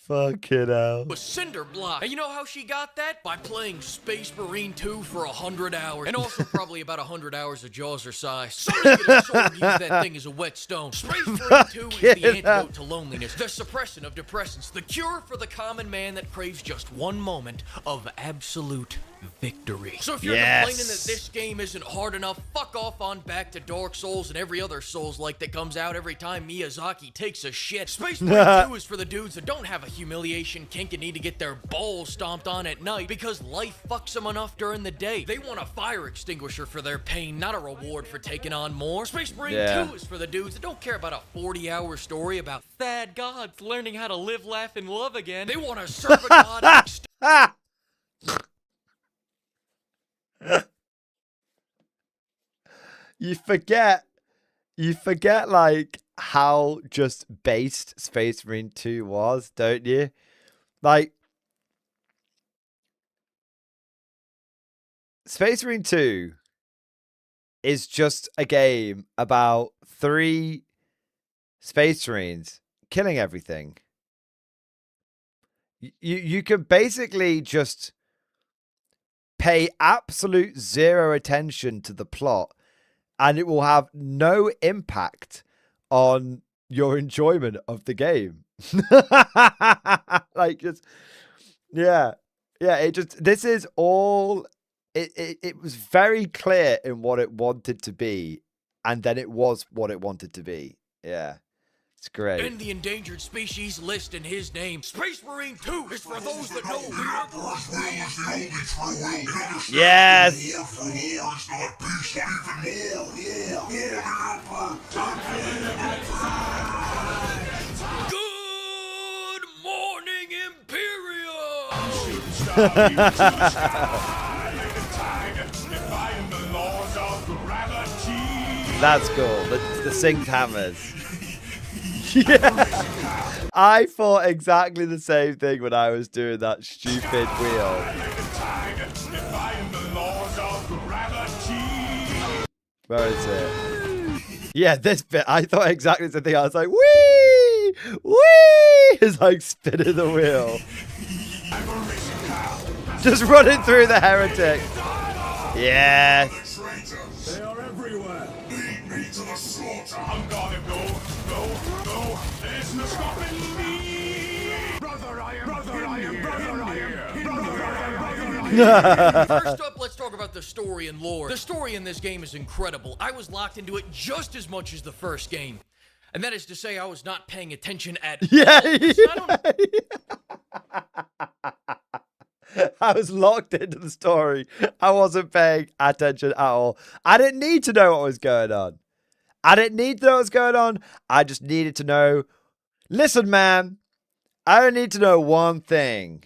Fucking hell. A cinder block. And you know how she got that? By playing Space Marine 2 for 100 hours. And also probably about 100 hours of Jaws her size. Somebody get a sword and use that thing as a whetstone. Space Marine 2 is the antidote to loneliness, the suppression of depressants, the cure for the common man that craves just one moment of absolute victory. So if you're complaining that this game isn't hard enough, fuck off on back to Dark Souls and every other Souls-like that comes out every time Miyazaki takes a shit. Space Marine 2 is for the dudes that don't have a humiliation kink and need to get their balls stomped on at night because life fucks them enough during the day. They want a fire extinguisher for their pain, not a reward for taking on more. Space Marine 2 is for the dudes that don't care about a 40-hour story about sad gods learning how to live, laugh, and love again. They want to serve a god. You forget like how just based Space Marine 2 was, don't you? Like Space Marine 2 is just a game about 3 Space Marines killing everything. You can basically just pay absolute zero attention to the plot and it will have no impact on your enjoyment of the game. Like just this is all it was very clear in what it wanted to be, and then it was what it wanted to be. Yeah. It's great. And the endangered species list in his name. Space Marine 2 is for those that know the Emperor's will is the only true will. Yes! War for war is not peace, but even more. Good morning, Imperium! That's cool. The synced hammers. Yeah. I thought exactly the same thing when I was doing that stupid wheel. Where is it? Yeah, this bit. I thought exactly the thing. I was like, wee! Wee! It's like spinning the wheel. Just running through the heretic. Yes. They are everywhere. Lead me to the slaughter. I'm gonna go. There's no stopping me. Brother, I am. First up, let's talk about the story and lore. The story in this game is incredible. I was locked into it just as much as the first game. And that is to say, I was not paying attention at all. I was locked into the story. I wasn't paying attention at all. I didn't need to know what was going on. I just needed to know. Listen, man. I don't need to know one thing.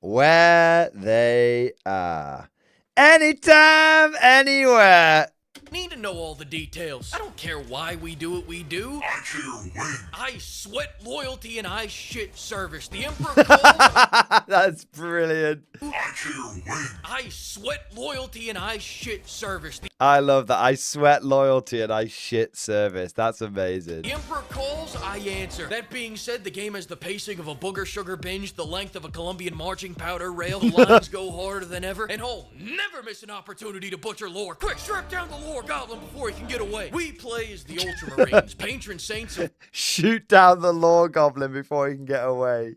Where they are. Anytime, anywhere. Need to know all the details. I don't care why we do what we do. I care when. I sweat loyalty and I shit service. The Emperor calls. That's brilliant. I care when. I sweat loyalty and I shit service. I love that. I sweat loyalty and I shit service. That's amazing. The Emperor calls, I answer. That being said, the game has the pacing of a booger sugar binge, the length of a Colombian marching powder rail, the lines go harder than ever, and never miss an opportunity to butcher lore. Quick, strap down the lore goblin before he can get away. We play as the Ultramarines, patron saints of... Shoot down the lore goblin before he can get away.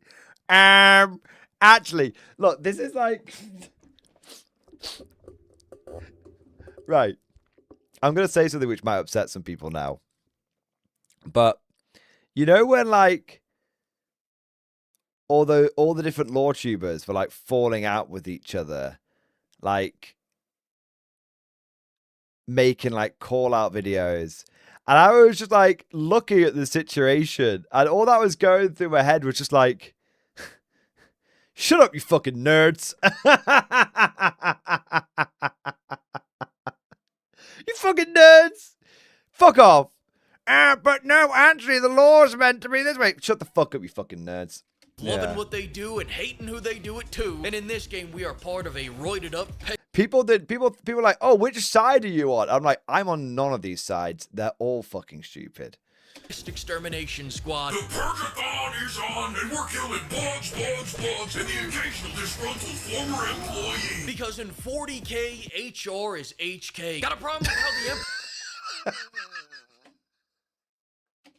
Actually, look, this is like... Right. I'm going to say something which might upset some people now. But, you know when, like, all the different lore tubers were, like, falling out with each other, like, making, like, call-out videos. And I was just, like, looking at the situation, and all that was going through my head was just, like, shut up, you fucking nerds. You fucking nerds. Fuck off. But no, Anthony, the lore's meant to be this way. Shut the fuck up, you fucking nerds. Loving what they do and hating who they do it to. And in this game, we are part of a roided up... People are like, oh, which side are you on? I'm like, I'm on none of these sides. They're all fucking stupid. Extermination squad. The Purgathon is on, and we're killing bugs, and the occasional disgruntled former employee. Because in 40K, HR is HK. Got a problem with how the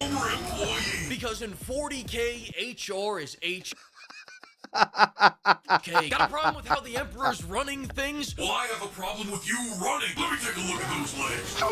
Former employee. Because in 40K, HR is HK. Got a problem with how the Emperor's running things? Well, I have a problem with you running. Let me take a look at those legs.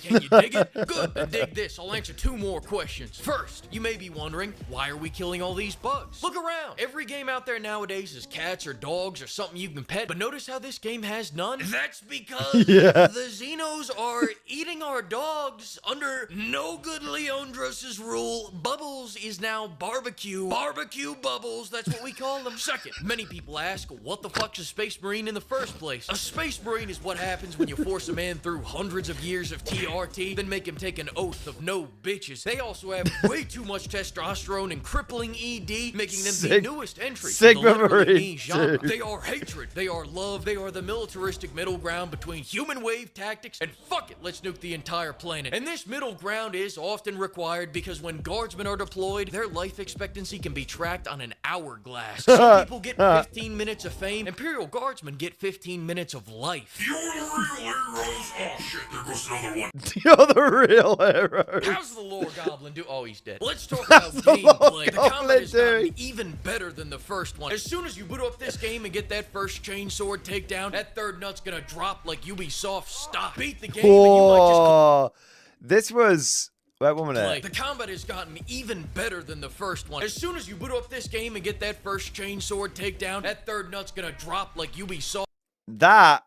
Can you dig it? Good, then dig this. I'll answer 2 more questions. First, you may be wondering, why are we killing all these bugs? Look around. Every game out there nowadays is cats or dogs or something you can pet, but notice how this game has none? That's because the Xenos are eating our dogs under no good Leondras's rule. Bubbles is now barbecue. Barbecue Bubbles, that's what we call them. Second, many people ask, what the fuck's a Space Marine in the first place? A Space Marine is what happens when you force a man through hundreds of years of TRT, then make him take an oath of no bitches. They also have way too much testosterone and crippling ED, making them the newest entry to the literally me genre. They are hatred, they are love, they are the militaristic middle ground between human wave tactics and fuck it, let's nuke the entire planet. And this middle ground is often required because when guardsmen are deployed, their life expectancy can be tracked on an hourglass. Some people get 15 minutes of fame. Imperial Guardsmen get 15 minutes of life. You're the real heroes. Oh shit, there goes another one. You're the real hero. How's the lore goblin do? Oh, he's dead. Let's talk about gameplay. The combat is gotten even better than the first one. As soon as you boot up this game and get that first chainsword takedown, that third nut's gonna drop like Ubisoft stock. Beat the game and you might just... This was... Wait, 1 minute. The combat has gotten even better than the first one. As soon as you boot up this game and get that first chainsword takedown, that third nut's gonna drop like Ubisoft. That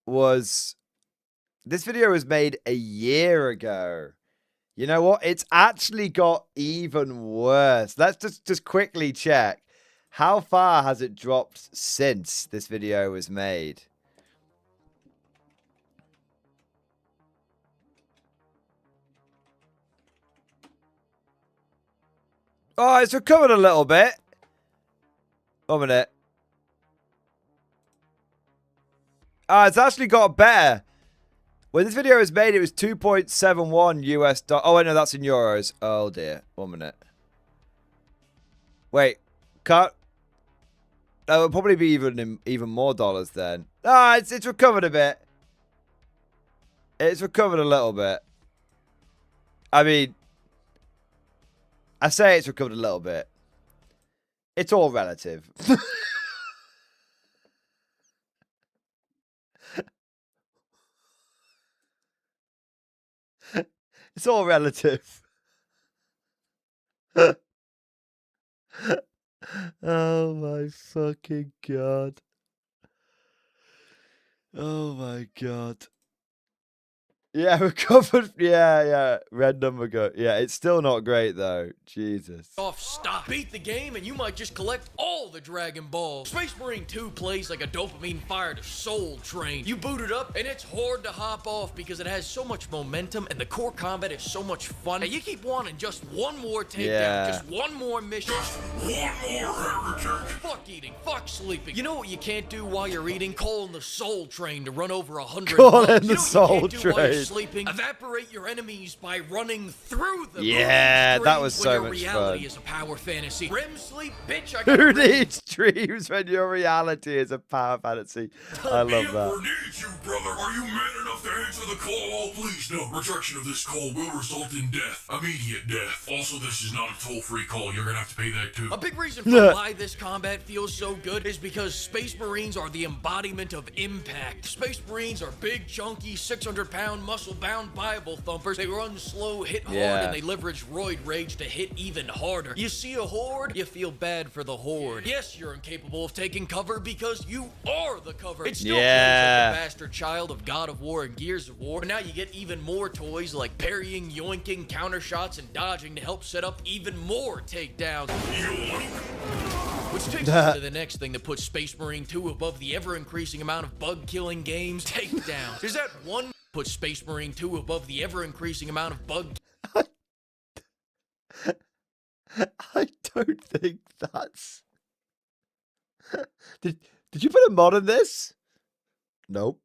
was... This video was made a year ago. You know what? It's actually got even worse. Let's just quickly check. How far has it dropped since this video was made? Oh, it's recovered a little bit. 1 minute. It's actually got better. When this video was made, it was 2.71 US dollars. Oh, wait, no, that's in euros. Oh, dear. 1 minute. Wait. Cut. That would probably be even more dollars then. It's recovered a bit. It's recovered a little bit. I mean... I say it's recovered a little bit. It's all relative. It's all relative. Oh my fucking god. Oh my god. Yeah, we're covered. Yeah. Red number go. Yeah, it's still not great though. Jesus. Off stop. Beat the game and you might just collect all the Dragon Balls. Space Marine 2 plays like a dopamine-fired soul train. You boot it up and it's hard to hop off because it has so much momentum and the core combat is so much fun. And you keep wanting just one more takedown, just one more mission. One more heretic. Fuck eating, fuck sleeping. You know what you can't do while you're eating? Call in the soul train to run over 100 Call in bugs. the soul Do while you're train. sleeping? Evaporate your enemies by running through them. Yeah, that was so much reality fun. is a power fantasy. REM sleep, bitch. I Who got needs dreams when your reality is a power fantasy? I love The Emperor that. needs you, brother. Are you man enough to answer the call? Please note, rejection of this call will result in death. Immediate death. Also, this is not a toll-free call. You're gonna have to pay that too. A big reason for why this combat feels so good is because Space Marines are the embodiment of impact. Space Marines are big, chunky, 600-pound, muscle-bound Bible thumpers. They run slow, hit hard, and they leverage roid rage to hit even harder. You see a horde, you feel bad for the horde. Yes, you're incapable of taking cover because you are the cover. It still plays like the bastard child of God of War and Gears of War, but now you get even more toys like parrying, yoinking, counter shots, and dodging to help set up even more takedowns. Which takes us to the next thing that puts Space Marine 2 above the ever-increasing amount of bug-killing games, takedowns. Is that one puts Space Marine 2 above the ever-increasing amount of bug... I don't think that's... Did you put a mod in this? Nope.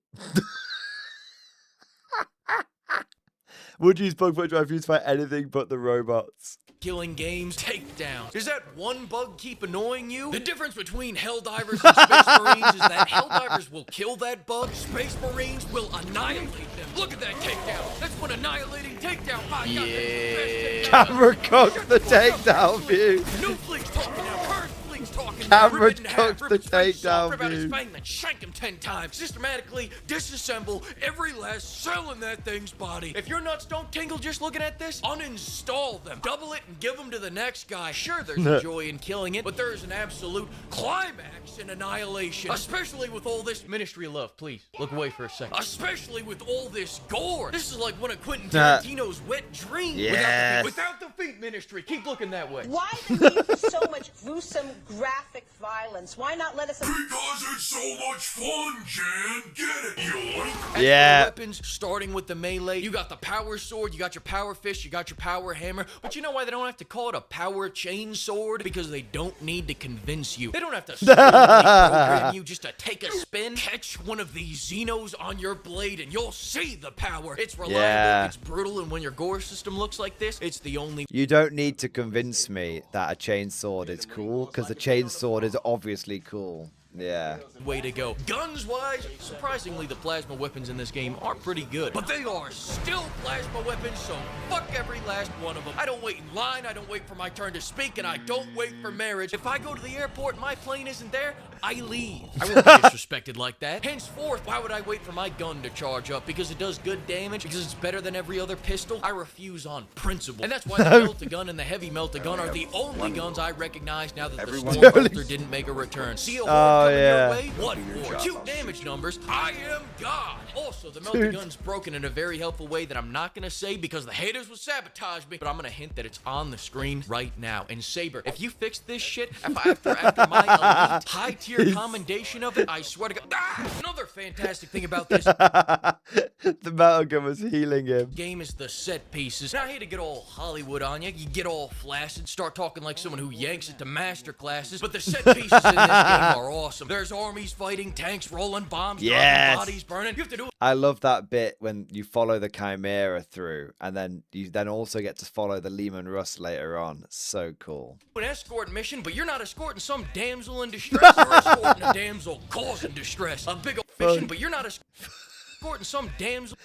Would use bug footage refuse to fight anything but the robots. Killing games, takedowns. Does that one bug keep annoying you? The difference between Helldivers and Space Marines is that Helldivers will kill that bug, Space Marines will annihilate them. Look at that takedown. That's one annihilating takedown. My God, that's the best takedown. Camera cooked the takedown view. New fleet's talking now. Current fleet's talking. Camera Rip it in half, cooked rip the its face off, takedown rip out his view. fang, then shank him 10 times. Systematically disassemble every last cell in that thing's body. If your nuts don't tingle just looking at this, uninstall them. Double it and give them to the next guy. Sure, there's a joy in killing it, but there's an absolute climax in annihilation. Especially with all this Ministry of Love, please. Look away for a second. Especially with all this gore. This is like one of Quentin Tarantino's wet dreams. Yes. Without the feet, Ministry. Keep looking that way. Why the need for so much gruesome, graphic violence? Why not let us... Because it's so much fun, Jan. Get it, yoink. As for the weapons, starting with the melee, you got the power sword, you got your power fist, you got your power hammer. But you know why they don't have to call it a power chain sword? Because they don't need to convince you. They don't have to program you just to take a spin, catch one of these Xenos on your blade, and you'll see the power. It's reliable, it's brutal, and when your gore system looks like this, it's the only... You don't need to convince me that a chain sword is cool, because a chain sword is obviously cool. Yeah. way to go. Guns-wise, surprisingly, the plasma weapons in this game are pretty good. But they are still plasma weapons, so fuck every last one of them. I don't wait in line, I don't wait for my turn to speak, and I don't wait for marriage. If I go to the airport and my plane isn't there, I leave. I won't be disrespected like that. Henceforth, why would I wait for my gun to charge up? Because it does good damage? Because it's better than every other pistol? I refuse on principle. And that's why the melt-a-gun and the heavy melt-a-gun are the only guns I recognize now that the Stormbolter didn't make a return. See a horde coming your way? What for? Cute damage numbers. I am God. Also, the melt-a-gun's broken in a very helpful way that I'm not gonna say because the haters will sabotage me, but I'm gonna hint that it's on the screen right now. And Saber, if you fix this shit, after my elite high-tier commendation of it, I swear to God. Another fantastic thing about this the metal gun was healing him. game is the set pieces. Now, I hate to get all Hollywood on you. You get all flaccid, start talking like someone who yanks it to master classes, but the set pieces in this game are awesome. There's armies fighting, tanks rolling, bombs dropping, bodies burning. You have to do I love that bit when you follow the Chimera through, and then you then also get to follow the Lehman Russ later on. So cool. an escort mission, but you're not escorting some damsel in distress. You're escorting a damsel causing distress. A big old mission, but you're not escorting some damsel.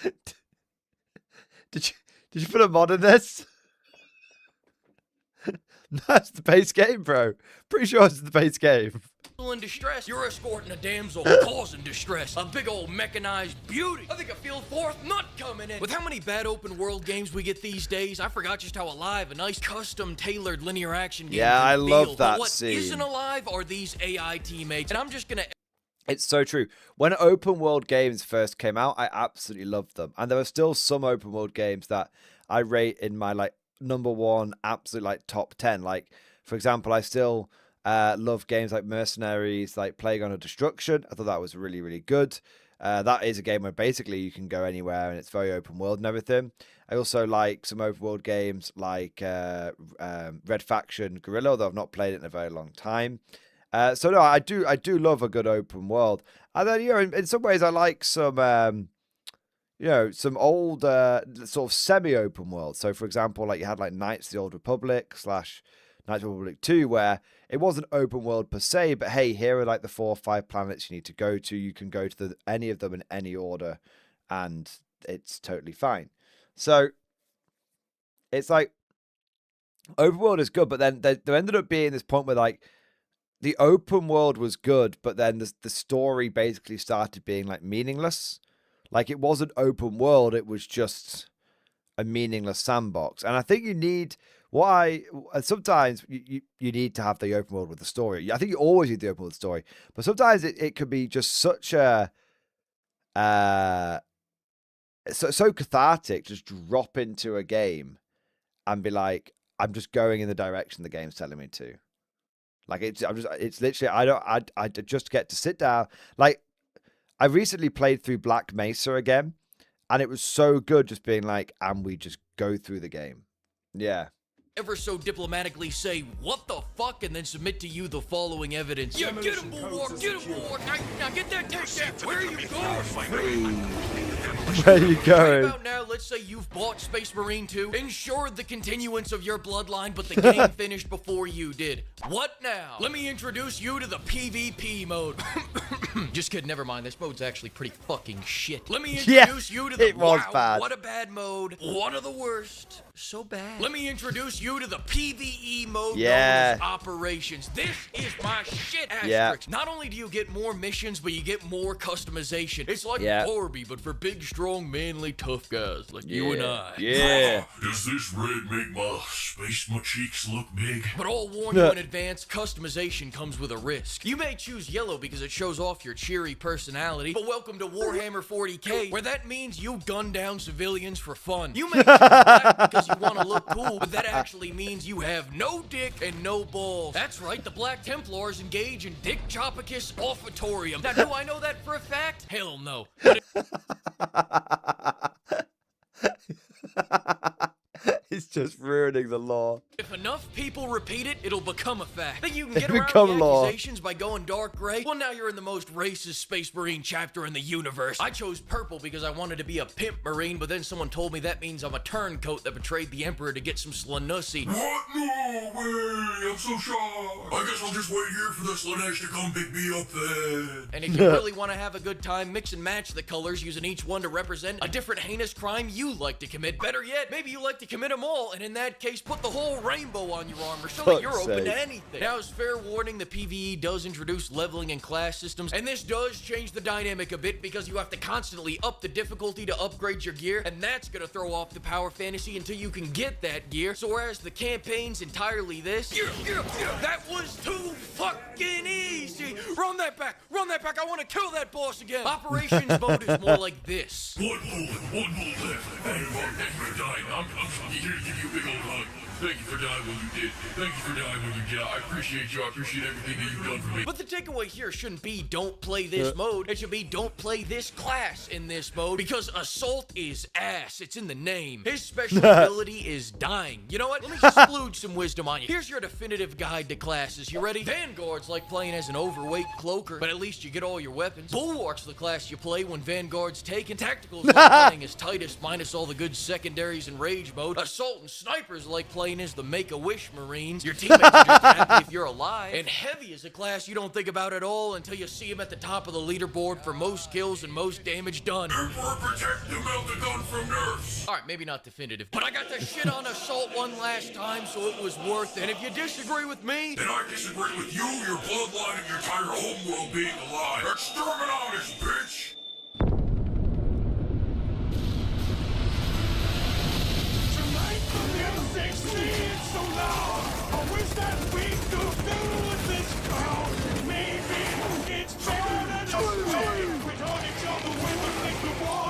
Did you put a mod in this? That's the base game, bro. Pretty sure it's the base game. In distress, you're escorting a damsel causing distress. A big old mechanized beauty. I think I feel fourth nut coming in. With how many bad open world games we get these days, I forgot just how alive a nice custom tailored linear action game Yeah, can I feel. love But that what scene. isn't alive are these AI teammates, and I'm just gonna It's so true. When open world games first came out, I absolutely loved them. And there are still some open world games that I rate in my like #1 absolute like top 10. Like, for example, I still love games like Mercenaries, like Playground of Destruction. I thought that was really, really good. That is a game where basically you can go anywhere and it's very open world and everything. I also like some open world games like Red Faction Guerrilla, although I've not played it in a very long time. So no, I do love a good open world. And then, you know, in some ways I like some you know, some old sort of semi-open world. So for example, like you had like Knights of the Old Republic / Knights of the Republic 2, where it wasn't open world per se, but hey, here are like the 4 or 5 planets you need to go to. You can go to any of them in any order, and it's totally fine. So it's like open world is good, but then there ended up being this point where like the open world was good, but then the story basically started being like meaningless. Like it wasn't open world, it was just a meaningless sandbox. And I think you need sometimes you need to have the open world with the story. I think you always need the open world story, but sometimes it could be just such a so cathartic. Just drop into a game and be like, I'm just going in the direction the game's telling me to. Like it's literally I just get to sit down. Like I recently played through Black Mesa again, and it was so good just being like, and we just go through the game. Yeah. Ever so diplomatically say, what the fuck, and then submit to you the following evidence. Yeah, get him, Bulwark, get him, Bulwark. Now get that tank. Where are you going? Where are you going? Right about now, let's say you've bought Space Marine 2, ensured the continuance of your bloodline, but the game finished before you did. What now? Let me introduce you to the PvP mode. Just kidding, never mind. This mode's actually pretty fucking shit. Let me introduce you to the bad. What a bad mode. One of the worst. So bad. Let me introduce you to the PvE mode known as Operations. This is my shit, asterisk. Not only do you get more missions, but you get more customization. It's like Barbie, but for big, strong, manly, tough guys like you and I. Yeah. Does this red make my cheeks look big? But I'll warn you in advance, customization comes with a risk. You may choose yellow because it shows off your cheery personality, but welcome to Warhammer 40k, where that means you gun down civilians for fun. You may choose black because you want to look cool, but that actually means you have no dick and no balls. That's right, the Black Templars engage in Dick Chopicus Offitorium. Now, do I know that for a fact? Hell no. He's just ruining the law. If enough people repeat it, it'll become a fact. Think you can get around the accusations by going dark gray? Well, now you're in the most racist Space Marine chapter in the universe. I chose purple because I wanted to be a pimp Marine, but then someone told me that means I'm a turncoat that betrayed the Emperor to get some Slanussy. What? No way! I'm so shocked. I guess I'll just wait here for the Slanesh to come pick me up then. And if you really want to have a good time, mix and match the colors, using each one to represent a different heinous crime you like to commit. Better yet, maybe you like to commit them all, and in that case, put the whole rainbow on your armor so that you're open to anything. Now, as fair warning, the PvE does introduce leveling and class systems, and this does change the dynamic a bit because you have to constantly up the difficulty to upgrade your gear, and that's gonna throw off the power fantasy until you can get that gear. So whereas the campaign's entirely this, that was too fucking easy. Run that back, I want to kill that boss again. Operations mode is more like this. One bullet left. Thank you for dying. I'm here to give you a big old hug. Thank you for dying when you did. Thank you for dying when you did. I appreciate you. I appreciate everything that you've done for me. But the takeaway here shouldn't be don't play this mode. It should be don't play this class in this mode, because Assault is ass. It's in the name. His special ability is dying. You know what? Let me splooge some wisdom on you. Here's your definitive guide to classes. You ready? Vanguard's like playing as an overweight cloaker, but at least you get all your weapons. Bulwark's the class you play when Vanguard's taken. Tactical's like playing as Titus minus all the good secondaries in Rage mode. Assault and Sniper's like playing as the Make-A-Wish Marines. Your teammates are just happy if you're alive. And Heavy is a class you don't think about at all until you see him at the top of the leaderboard for most kills and most damage done. Emperor, protect the melted gun from nerfs. Alright, maybe not definitive, but I got the shit on Assault one last time, so it was worth it. And if you disagree with me, then I disagree with you, your bloodline, and your entire homeworld being alive. Exterminatus, bitch! So loud. I wish that we could do with this crowd. Maybe it's better to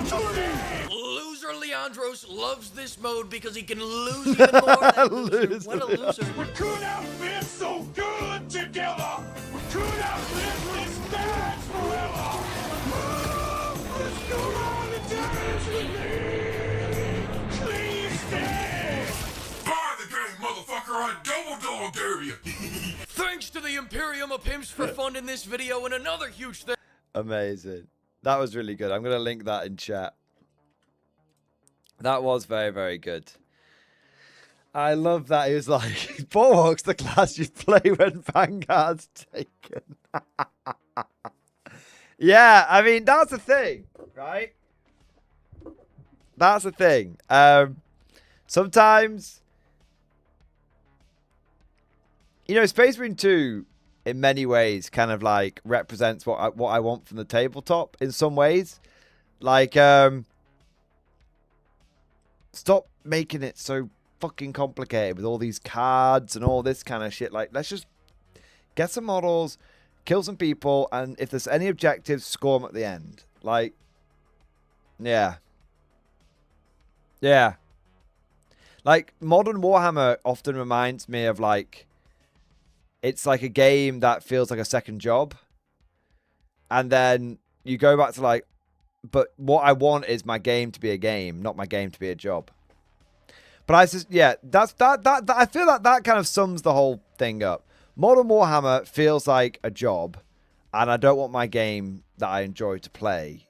Loser Leandros loves this mode because he can lose even more. That loser. What a loser. We could have been so good together. We could have lived this dance forever. Just go on and dance with me. Please stay. Buy the game, motherfucker. I double dog dare you. Thanks to the Imperium of Pimps for funding this video, and another huge thing. Amazing. That was really good. I'm going to link that in chat. That was very, very good. I love that. He was like, Bulwark's the class you play when Vanguard's taken. Yeah, I mean, that's the thing, right? That's the thing. Sometimes, you know, Space Marine 2, in many ways, kind of like represents what I want from the tabletop in some ways. Like, stop making it so fucking complicated with all these cards and all this kind of shit. Like, let's just get some models, kill some people, and if there's any objectives, score them at the end. Like, yeah. Yeah. Like, modern Warhammer often reminds me of, like, it's like a game that feels like a second job. And then you go back to, like, but what I want is my game to be a game, not my game to be a job. But I just, yeah, that I feel like that kind of sums the whole thing up. Modern Warhammer feels like a job, and I don't want my game that I enjoy to play.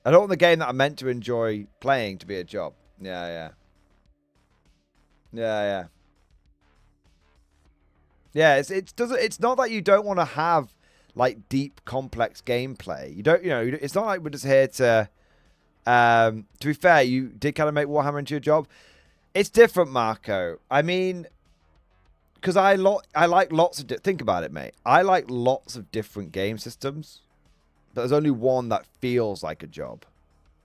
I don't want the game that I'm meant to enjoy playing to be a job. Yeah, yeah. Yeah, yeah. Yeah, it's not that you don't want to have like deep, complex gameplay. You don't, you know, it's not like we're just here to be fair, you did kind of make Warhammer into your job. It's different, Marco. I mean, because I like lots of think about it, mate. I like lots of different game systems, but there's only one that feels like a job.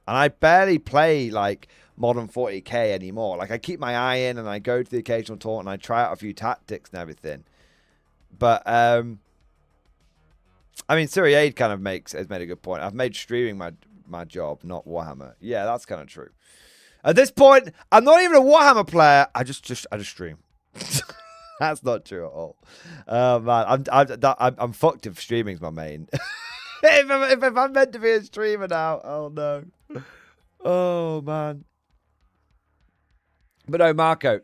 And I barely play like modern 40k anymore. Like, I keep my eye in and I go to the occasional tournament and I try out a few tactics and everything. But I mean, Siriade kind of has made a good point. I've made streaming my job, not Warhammer. Yeah, that's kind of true. At this point, I'm not even a Warhammer player. I just stream. That's not true at all. Man, I'm fucked if streaming's my main. if I'm meant to be a streamer now, oh no. Oh man. But no, Marco.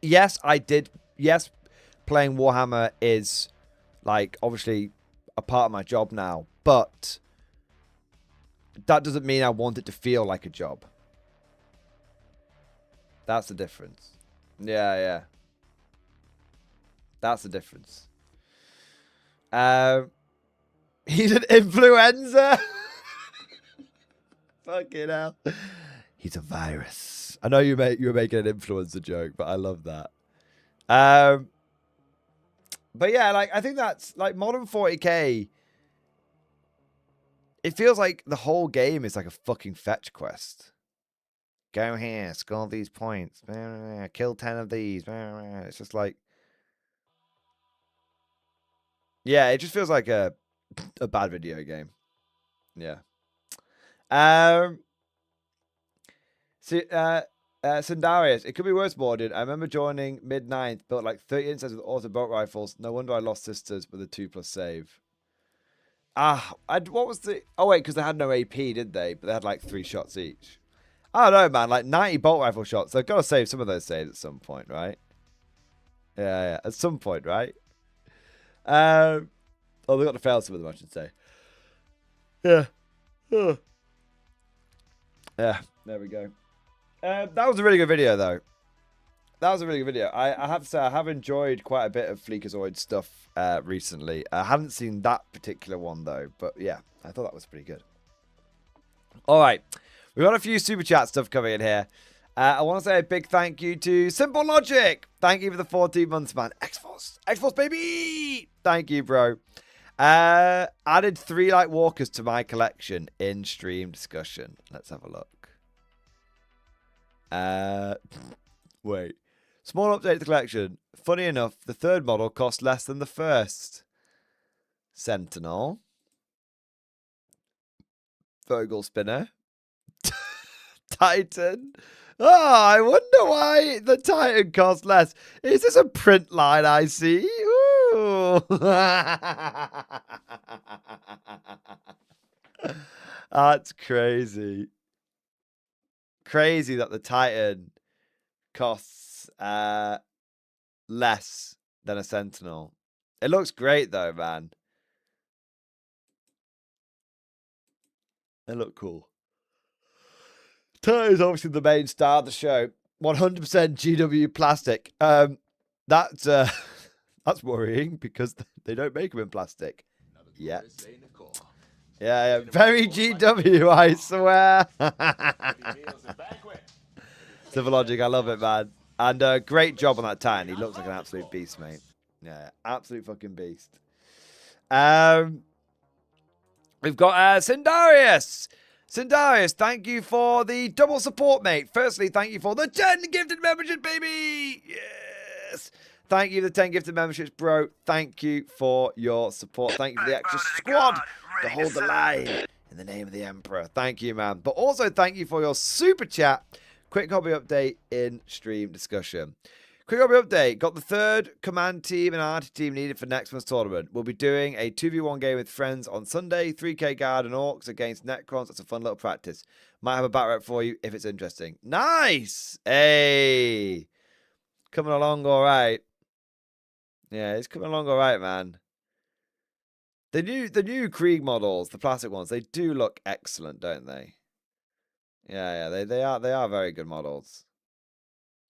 Yes, I did. Yes, playing Warhammer is like obviously a part of my job now, but that doesn't mean I want it to feel like a job. That's the difference. Yeah, yeah. That's the difference. He's an influencer. Fucking hell. He's a virus. I know you were making an influencer joke, but I love that. But yeah, like, I think that's like modern 40k. It feels like the whole game is like a fucking fetch quest. Go here, score these points, kill 10 of these. It's just like, yeah, it just feels like a bad video game. Yeah. Sindarius, it could be worse, Mordin. I remember joining mid-9th, built like 30 instances with auto bolt rifles. No wonder I lost sisters with a 2+ save. What was the... Oh, wait, because they had no AP, did they? But they had like 3 shots each. I don't know, man. Like 90 bolt rifle shots. They've got to save some of those saves at some point, right? Yeah, yeah. At some point, right? Oh, they've got to fail some of them, I should say. Yeah. Oh. Yeah, there we go. That was a really good video, though. That was a really good video. I have to say, I have enjoyed quite a bit of Fleekazoid stuff recently. I haven't seen that particular one, though. But yeah, I thought that was pretty good. All right. We've got a few super chat stuff coming in here. I want to say a big thank you to Simple Logic. Thank you for the 14 months, man. X-Force. X-Force, baby. Thank you, bro. Added 3 Light Walkers to my collection in stream discussion. Let's have a look. Wait. Small update to the collection. Funny enough, the 3rd model cost less than the 1st. Sentinel. Vogel Spinner. Titan. Oh, I wonder why the Titan costs less. Is this a print line I see? Ooh. That's crazy. Crazy that the Titan costs less than a Sentinel. It looks great though, man. They look cool. Titan is obviously the main star of the show. 100% GW plastic. That's worrying because they don't make them in plastic yet. Yeah, very GW, I swear. Civilogic, I love it, man. And great job on that Titan. He looks like an absolute beast, mate. Yeah, absolute fucking beast. We've got Sindarius. Sindarius, thank you for the double support, mate. Firstly, thank you for the 10 gifted membership, baby. Yes. Thank you for the 10 gifted memberships, bro. Thank you for your support. Thank you for the extra squad to hold the line in the name of the Emperor. Thank you, man. But also thank you for your super chat. Quick hobby update in stream discussion. Quick hobby update. Got the third command team and arty team needed for next month's tournament. We'll be doing a 2v1 game with friends on Sunday. 3k guard and orcs against Necrons. That's a fun little practice. Might have a bat rep for you if it's interesting. Nice! Hey! Coming along all right. Yeah, it's coming along all right, man. The new Krieg models, the plastic ones, they do look excellent, don't they? Yeah, they are very good models.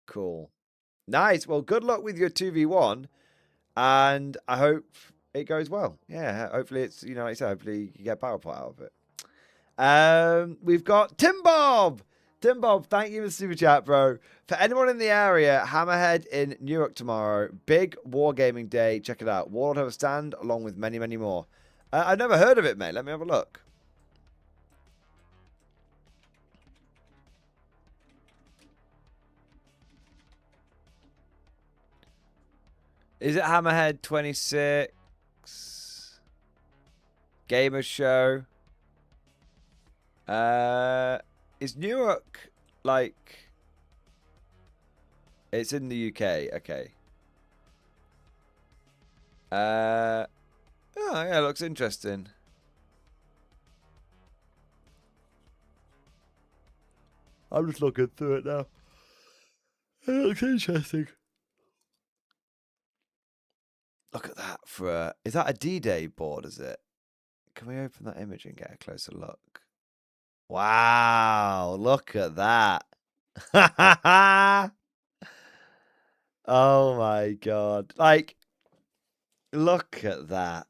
Cool. Nice. Well, good luck with your 2v1, and I hope it goes well. Yeah, hopefully it's, like I said, hopefully you get battle pot out of it. We've got Tim Bob. Tim Bob, thank you for the super chat, bro. For anyone in the area, Hammerhead in Newark tomorrow. Big wargaming day. Check it out. Warlord have a stand along with many, many more. I've never heard of it, mate. Let me have a look. Is it Hammerhead 26? Gamer show. Is Newark like... It's in the UK. Okay. Oh, yeah, looks interesting. I'm just looking through it now. It looks interesting. Look at that for a... Is that a D-Day board, is it? Can we open that image and get a closer look? Wow, look at that. Oh my god. Like, look at that.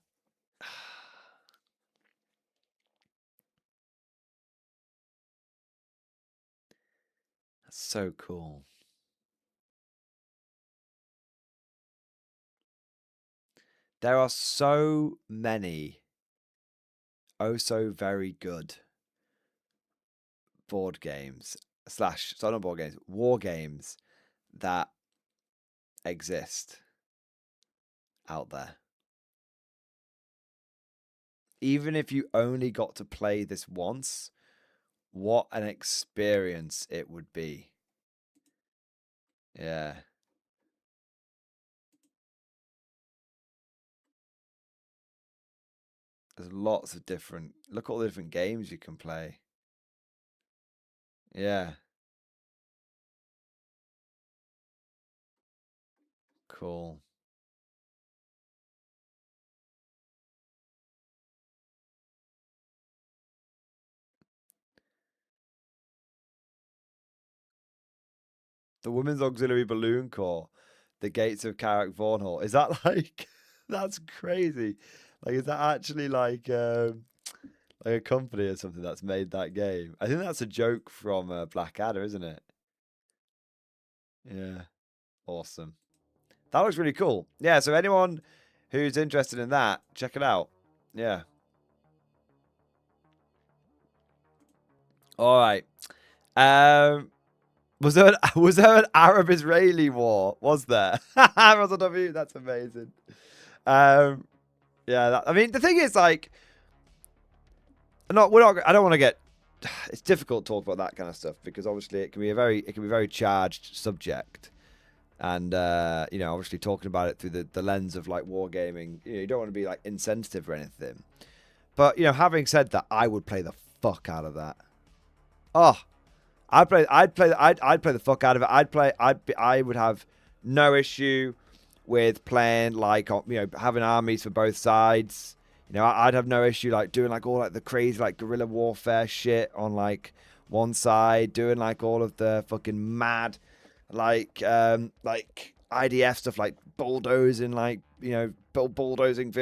That's so cool. There are so many oh so very good board games / sorry, not board games, war games that exist out there. Even if you only got to play this once, what an experience it would be. Yeah. There's lots of different... Look at all the different games you can play. Yeah. Cool. The Women's Auxiliary Balloon Corps. The Gates of Carrick Vaughan. Is that like... That's crazy. Like, is that actually like a company or something that's made that game? I think that's a joke from Blackadder, isn't it? Yeah. Awesome. That looks really cool. Yeah, so anyone who's interested in that, check it out. Yeah. All right. Was there an Arab-Israeli war? Was there? Russell W, that's amazing. Yeah, I mean, the thing is, like, I don't want to get it's difficult to talk about that kind of stuff because obviously it can be a very charged subject, and you know, obviously talking about it through the lens of like wargaming, you know, you don't want to be like insensitive or anything. But you know, having said that, I would play the fuck out of that. Oh, I'd play the fuck out of it. I would have no issue with playing like, you know, having armies for both sides. You know, I'd have no issue like doing like all like the crazy like guerrilla warfare shit on like one side, doing like all of the fucking mad like IDF stuff, like bulldozing, like, you know, bulldozing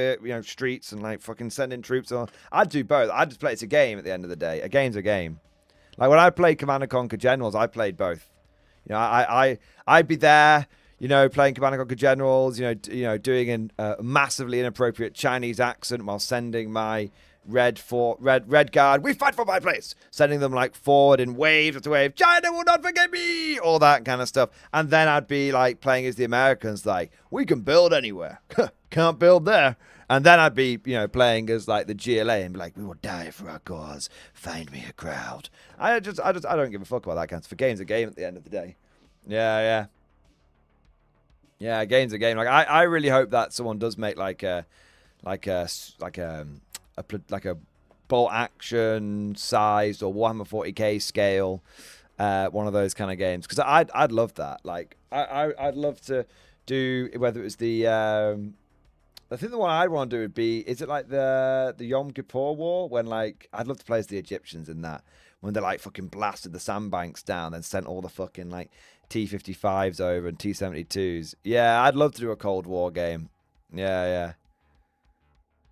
streets and like fucking sending troops on. I'd do both. I'd just play. It's a game at the end of the day. A game's a game. Like when I played Command & Conquer Generals, I played both. You know, I'd be there, you know, playing Command & Conquer Generals, you know, doing a massively inappropriate Chinese accent while sending my red guard. We fight for my place. Sending them like forward in waves after wave. China will not forget me. All that kind of stuff. And then I'd be like playing as the Americans, like, we can build anywhere. Can't build there. And then I'd be, you know, playing as like the GLA and be like, we will die for our cause. Find me a crowd. I don't give a fuck about that kind of stuff. A game's a game at the end of the day. Yeah, a game's a game. Like I really hope that someone does make like a bolt action sized or Warhammer 40k scale one of those kind of games, because I'd love that. Like I'd love to do, whether it was I think the one I'd want to do would be, is it like the Yom Kippur War, when like, I'd love to play as the Egyptians in that, when they like fucking blasted the sandbanks down and sent all the fucking like T-55s over and T-72s. Yeah, I'd love to do a Cold War game. Yeah,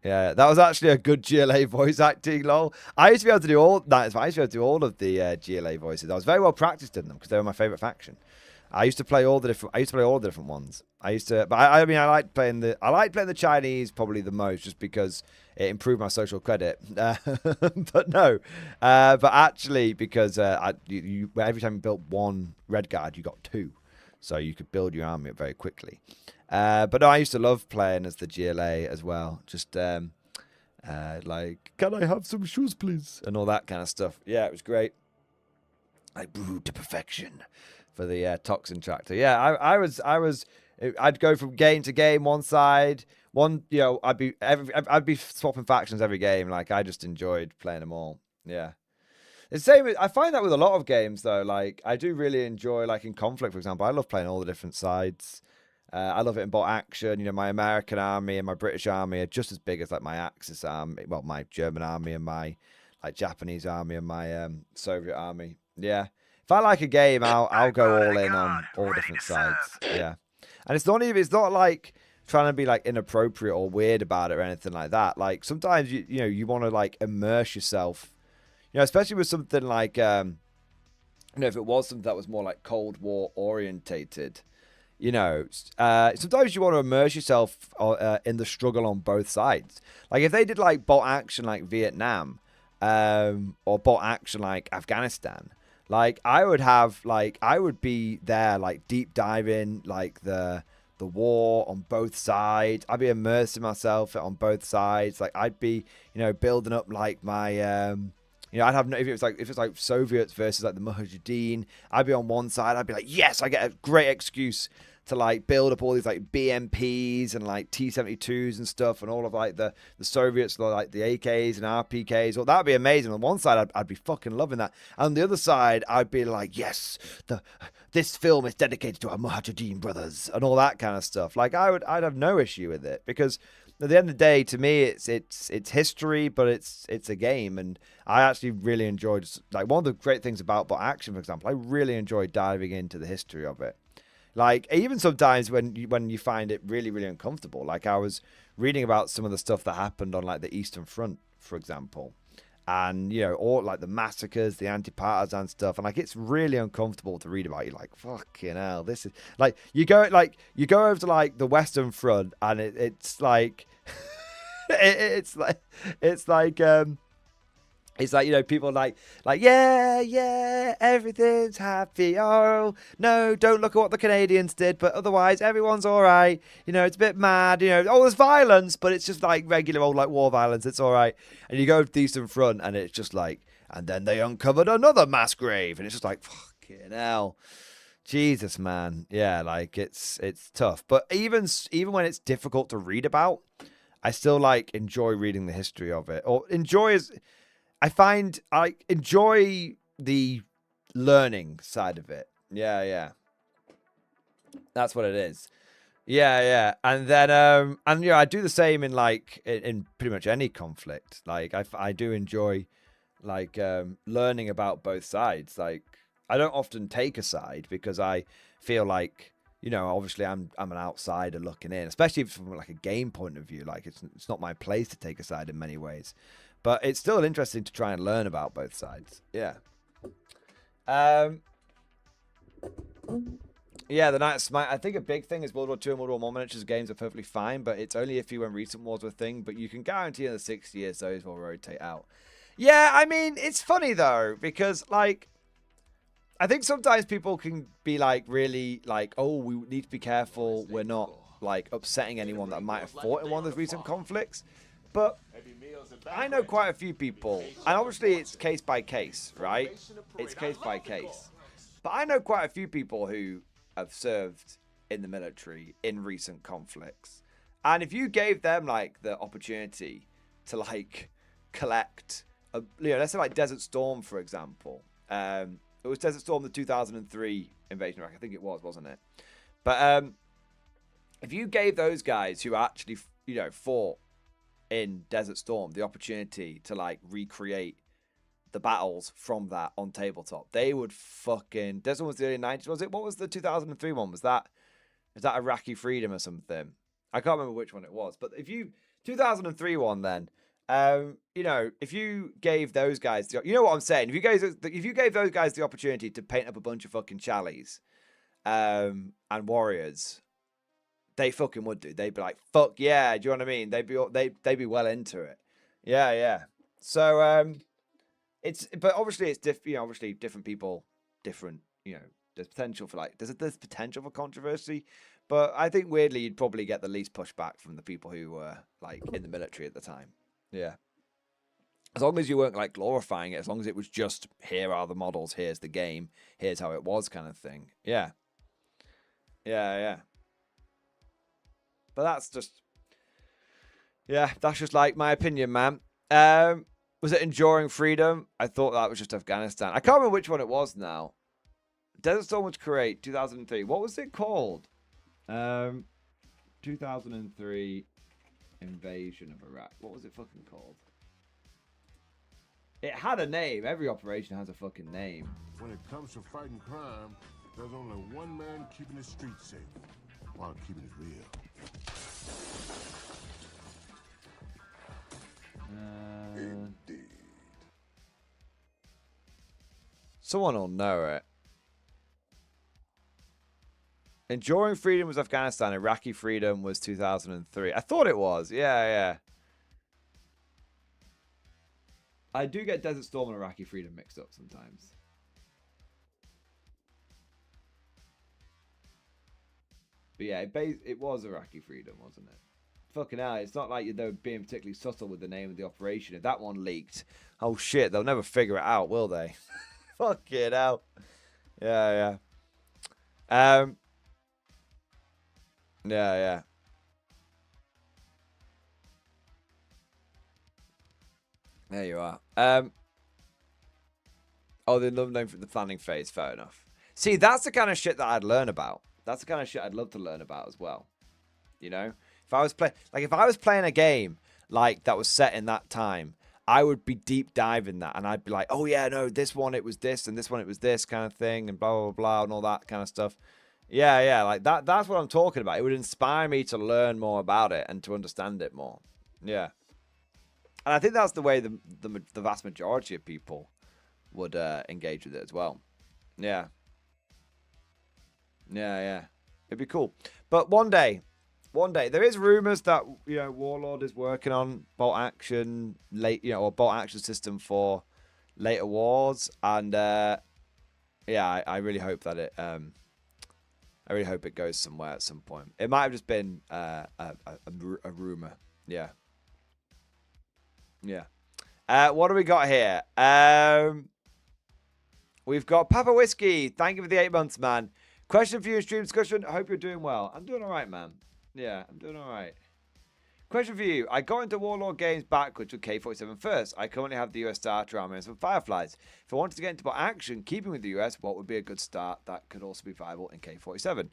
that was actually a good GLA voice acting, lol. I used to be able to do all that. I used to be able to do all of the GLA voices. I was very well practiced in them because they were my favorite faction. I used to play all the different ones. But I mean, I like playing the Chinese probably the most, just because it improved my social credit. But no, but actually because every time you built one red guard, you got two, so you could build your army up very quickly. But no, I used to love playing as the GLA as well. Just like, can I have some shoes, please, and all that kind of stuff. Yeah, it was great. I brewed to perfection for the toxin tractor. Yeah, I'd go from game to game, one side, you know, I'd be swapping factions every game. Like, I just enjoyed playing them all. Yeah. It's the same. I find that with a lot of games though. Like, I do really enjoy, like in Conflict, for example, I love playing all the different sides. I love it in bolt action. You know, my American army and my British army are just as big as like my Axis army, well, my German army and my like Japanese army and my Soviet army. Yeah. If I like a game, I'll go all in on all different sides. Yeah. And it's not like trying to be like inappropriate or weird about it or anything like that. Like, sometimes you want to like immerse yourself, you know, especially with something like you know, if it was something that was more like Cold War orientated, you know, sometimes you want to immerse yourself in the struggle on both sides. Like if they did like bolt action like Vietnam, or bolt action like Afghanistan, like I would be there like deep diving like the war on both sides. I'd be immersing myself on both sides. Like I'd be, you know, building up like my you know, I'd have, if it's like Soviets versus like the Mujahideen, I'd be on one side. I'd be like, yes, I get a great excuse to like build up all these like BMPs and like T-72s and stuff, and all of like the Soviets, like the AKs and RPKs. Well, that'd be amazing. On one side, I'd be fucking loving that. And on the other side, I'd be like, yes, this film is dedicated to our Mujahideen brothers and all that kind of stuff. Like I'd have no issue with it, because at the end of the day, to me, it's history, but it's a game, and I actually really enjoyed, like, one of the great things about bolt action, for example, I really enjoyed diving into the history of it. Like, even sometimes when you find it really, really uncomfortable. Like, I was reading about some of the stuff that happened on, like, the Eastern Front, for example. And, you know, all, like, the massacres, the anti-partisan stuff. And, like, it's really uncomfortable to read about. You're like, fucking hell, this is... Like, you go over to, like, the Western Front, and it's like... it's like, you know, people like, yeah, everything's happy. Oh, no, don't look at what the Canadians did, but otherwise everyone's all right. You know, it's a bit mad. You know, oh, there's violence, but it's just like regular old like war violence. It's all right. And you go to the Eastern Front, and it's just like And then they uncovered another mass grave. And it's just like, fucking hell. Jesus, man. Yeah, like, it's tough. But even when it's difficult to read about, I still, like, enjoy reading the history of it. Or I find I enjoy the learning side of it. Yeah, yeah. That's what it is. Yeah, yeah. And then and I do the same in like in pretty much any conflict. Like I do enjoy like learning about both sides. Like I don't often take a side because I feel like, obviously I'm an outsider looking in, especially from like a game point of view. Like it's not my place to take a side in many ways. But it's still interesting to try and learn about both sides. Yeah. Yeah, the Night of Smite. I think a big thing is World War II and World War I miniatures games are perfectly fine, but it's only if you when recent wars were a thing. But you can guarantee in the 6 years those will rotate out. Yeah, I mean, it's funny though, because like, I think sometimes people can be like really like, oh, we need to be careful. We're not like upsetting anyone that might have fought in one of those recent conflicts. But I know quite a few people, and obviously it's case by case, right? It's case by case. But I know quite a few people who have served in the military in recent conflicts. And if you gave them like the opportunity to like collect, let's say like Desert Storm, for example. It was Desert Storm, the 2003 invasion of Iraq. I think it was, wasn't it? But if you gave those guys who actually, fought in Desert Storm the opportunity to like recreate the battles from that on tabletop, they would fucking... This one was the early 90s, was it? What was the 2003 one? Was that Iraqi Freedom or something? I can't remember which one it was. But if you... 2003 one then, if you gave those guys... You know what I'm saying? If you gave those guys the opportunity to paint up a bunch of fucking Challies and warriors, they fucking would do. They'd be like, fuck yeah, do you know what I mean? They'd be well into it. Yeah, yeah. So, but obviously it's obviously different people, different, there's potential for like, there's potential for controversy, but I think weirdly you'd probably get the least pushback from the people who were like in the military at the time. Yeah. As long as you weren't like glorifying it, as long as it was just, here are the models, here's the game, here's how it was kind of thing. Yeah. Yeah, yeah. But that's just like my opinion, man. Was it Enduring Freedom? I thought that was just Afghanistan. I can't remember which one it was now. Desert Storm was Kuwait, 2003. What was it called? 2003 Invasion of Iraq. What was it fucking called? It had a name. Every operation has a fucking name. When it comes to fighting crime, there's only one man keeping the streets safe while keeping it real. Indeed. Someone will know it. Enduring Freedom was Afghanistan. Iraqi Freedom was 2003. I thought it was. Yeah, yeah. I do get Desert Storm and Iraqi Freedom mixed up sometimes. But yeah, it was Iraqi Freedom, wasn't it? Fucking hell, it's not like they were being particularly subtle with the name of the operation. If that one leaked, oh shit, they'll never figure it out, will they? Fucking hell. Yeah, yeah. Yeah, yeah. There you are. Oh, the love name for the planning phase. Fair enough. See, that's the kind of shit that I'd learn about. That's the kind of shit I'd love to learn about as well. You know, if I was playing a game like that was set in that time, I would be deep diving that, and I'd be like, oh yeah, no, this one it was this, and this one it was this kind of thing, and blah blah blah, and all that kind of stuff. Yeah, yeah, like that. That's what I'm talking about. It would inspire me to learn more about it and to understand it more. Yeah, and I think that's the way the vast majority of people would engage with it as well. Yeah. Yeah, yeah. It'd be cool. But one day, there is rumors that, you know, Warlord is working on bolt action or bolt action system for later wars, and yeah, I really hope that it goes somewhere at some point. It might have just been a rumor. Yeah. Yeah. What do we got here? We've got Papa Whiskey. Thank you for the 8 months, man. Question for you in stream discussion. I hope you're doing well. I'm doing all right, man. Yeah, I'm doing all right. Question for you. I got into Warlord games backwards with K-47 first. I currently have the US starter army and some Fireflies. If I wanted to get into more action, keeping with the US, what would be a good start that could also be viable in K-47?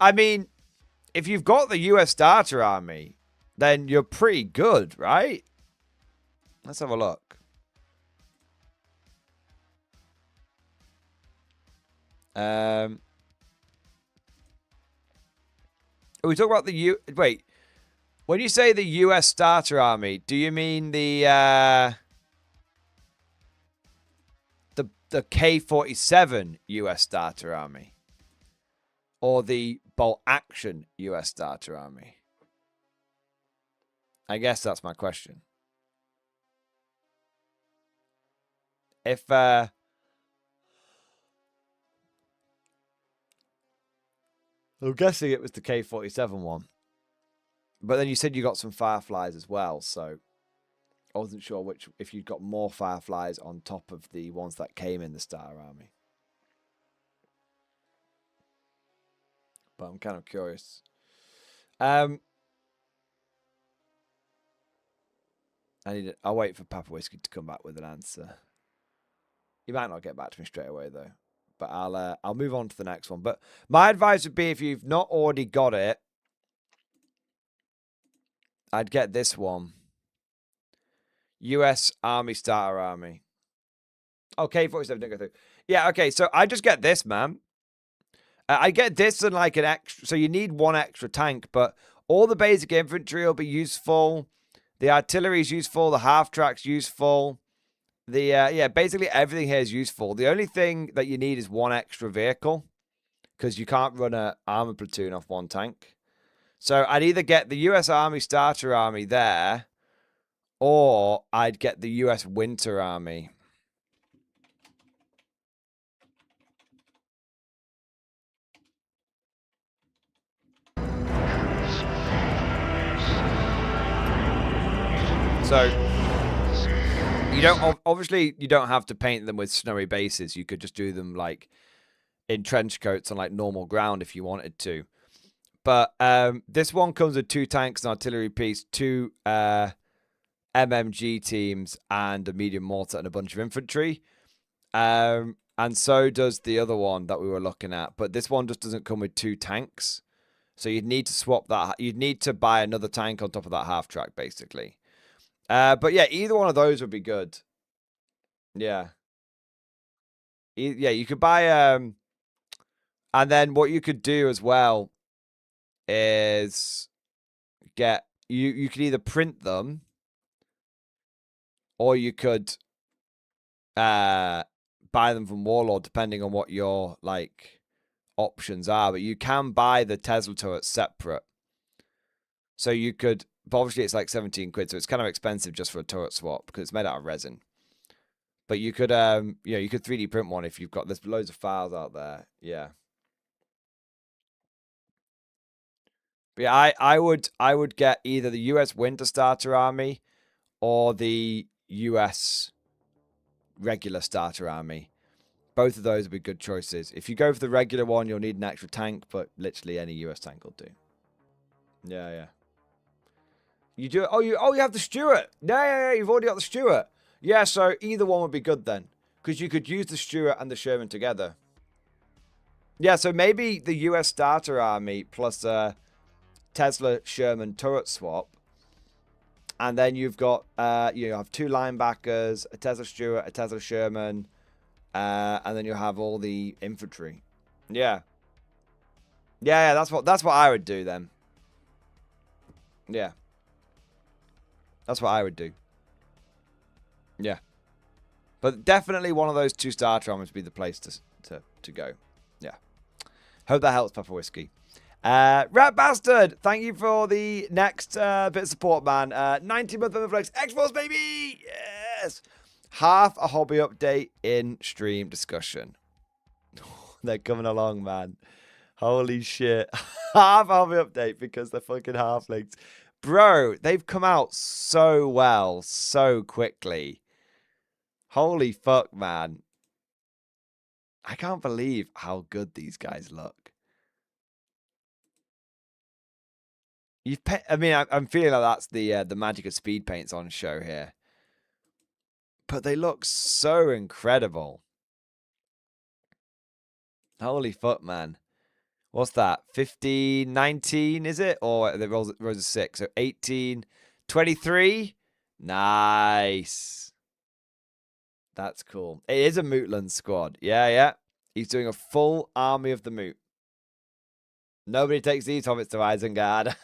I mean, if you've got the US starter army, then you're pretty good, right? Let's have a look. We talk about the wait. When you say the US starter army, do you mean the K-47 US starter army? Or the bolt action US starter army? I guess that's my question. If I'm guessing it was the K-47 one. But then you said you got some Fireflies as well, so I wasn't sure if you'd got more Fireflies on top of the ones that came in the starter army. But I'm kind of curious. I'll wait for Papa Whiskey to come back with an answer. He might not get back to me straight away though. But I'll move on to the next one. But my advice would be, if you've not already got it, I'd get this one. US Army Starter Army. Okay, 47 didn't go through. Yeah, okay, so I just get this, man. I get this and like an extra. So you need one extra tank, but all the basic infantry will be useful. The artillery is useful. The half-track's useful. Yeah, basically everything here is useful. The only thing that you need is one extra vehicle, because you can't run an armor platoon off one tank. So I'd either get the US Army Starter Army there, or I'd get the US Winter Army. So you don't, obviously you don't have to paint them with snowy bases. You could just do them like in trench coats on like normal ground if you wanted to. But this one comes with 2 tanks, an artillery piece, 2 MMG teams, and a medium mortar and a bunch of infantry. And so does the other one that we were looking at. But this one just doesn't come with 2 tanks. So you'd need to swap that. You'd need to buy another tank on top of that half track, basically. But yeah, either one of those would be good. Yeah. Yeah, you could buy... and then what you could do as well is get... You could either print them, or you could buy them from Warlord, depending on what your like options are. But you can buy the Tesla turrets separate. So you could... But obviously it's like 17 quid, so it's kind of expensive just for a turret swap because it's made out of resin. But you could you could 3D print one if you've got... There's loads of files out there. Yeah. But yeah, I would get either the US Winter Starter Army or the US regular starter army. Both of those would be good choices. If you go for the regular one, you'll need an extra tank, but literally any US tank will do. Yeah. You do. Oh, you have the Stuart. Yeah. You've already got the Stuart. Yeah, so either one would be good then, because you could use the Stuart and the Sherman together. Yeah, so maybe the US starter army plus a Tesla Sherman turret swap. And then you've got, you have 2 linebackers, a Tesla Stuart, a Tesla Sherman, and then you have all the infantry. Yeah, that's what I would do then. Yeah, that's what I would do. Yeah, but definitely one of those 2 starter armies would be the place to go. Yeah, hope that helps, Papa Whiskey. Rat Bastard, thank you for the next bit of support, man. 90-month Flex X-Force, baby! Yes! Half a hobby update in stream discussion. They're coming along, man. Holy shit. Half a hobby update because they're fucking halflings. Bro, they've come out so well, so quickly. Holy fuck, man. I can't believe how good these guys look. I mean, I'm feeling like that's the magic of speed paints on show here. But they look so incredible. Holy fuck, man. What's that? 15, 19, is it? Or the rolls of 6. So 18, 23. Nice. That's cool. It is a Mootland squad. Yeah, yeah. He's doing a full army of the Moot. Nobody takes these hobbits to Isengard.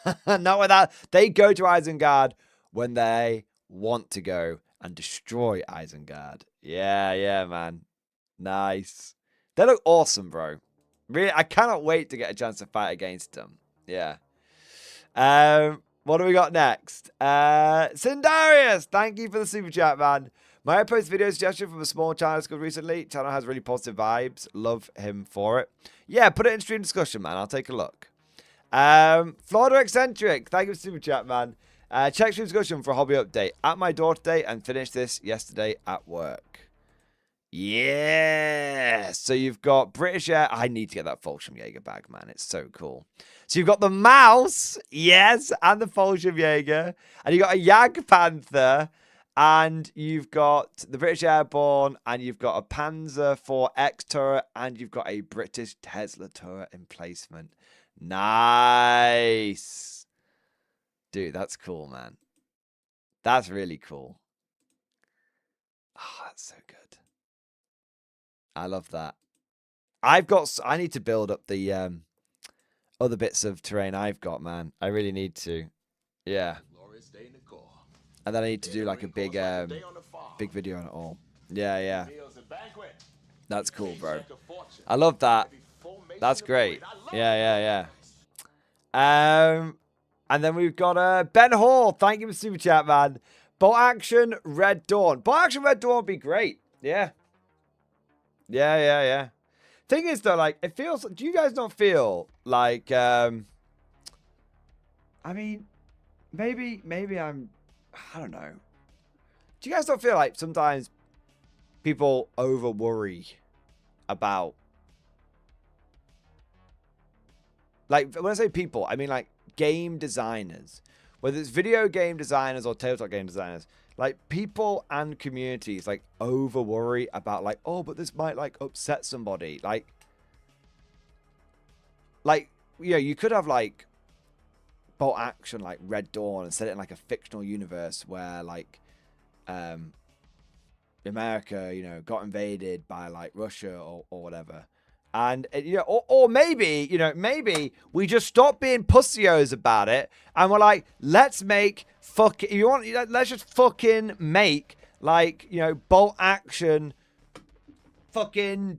Not without. They go to Isengard when they want to go and destroy Isengard. Yeah, yeah, man. Nice. They look awesome, bro. Really, I cannot wait to get a chance to fight against them. Yeah. What do we got next? Sindarius, thank you for the super chat, man. My post video suggestion from a small channel discovered recently. Channel has really positive vibes. Love him for it. Yeah, put it in stream discussion, man. I'll take a look. Florida Eccentric, thank you for the super chat, man. Check stream discussion for a hobby update. At my door today and finished this yesterday at work. Yeah. So you've got British Air. I need to get that Fallschirmjäger bag, man. It's so cool. So you've got the mouse, yes, and the Fallschirmjäger. And you've got a Jag Panther. And you've got the British Airborne. And you've got a Panzer IV turret. And you've got a British Tesla turret emplacement. Nice. Dude, that's cool, man. That's really cool. Oh, that's so good. I love that. I need to build up the other bits of terrain I've got, man. I really need to. Yeah. And then I need to do like a big video on it all. Yeah, yeah. That's cool, bro. I love that. That's great. Yeah, yeah, yeah. And then we've got Ben Hall. Thank you for super chat, man. Bolt Action Red Dawn. Bolt Action Red Dawn would be great. Yeah. Yeah, yeah, yeah. Thing is, though, like, it feels... Do you guys not feel like... I mean, maybe I'm... I don't know. Do you guys not feel like sometimes people over-worry about... Like, when I say people, I mean, like, game designers. Whether it's video game designers or tabletop game designers. Like, people and communities, like, over-worry about, like, oh, but this might, like, upset somebody. Like, you know, you could have, like, Bolt Action, like, Red Dawn, and set it in, like, a fictional universe where, like, America, you know, got invaded by, like, Russia or whatever. And, you know, or maybe, you know, maybe we just stop being pussios about it and we're like, let's make fucking, you want, let's just fucking make, like, you know, Bolt Action, like,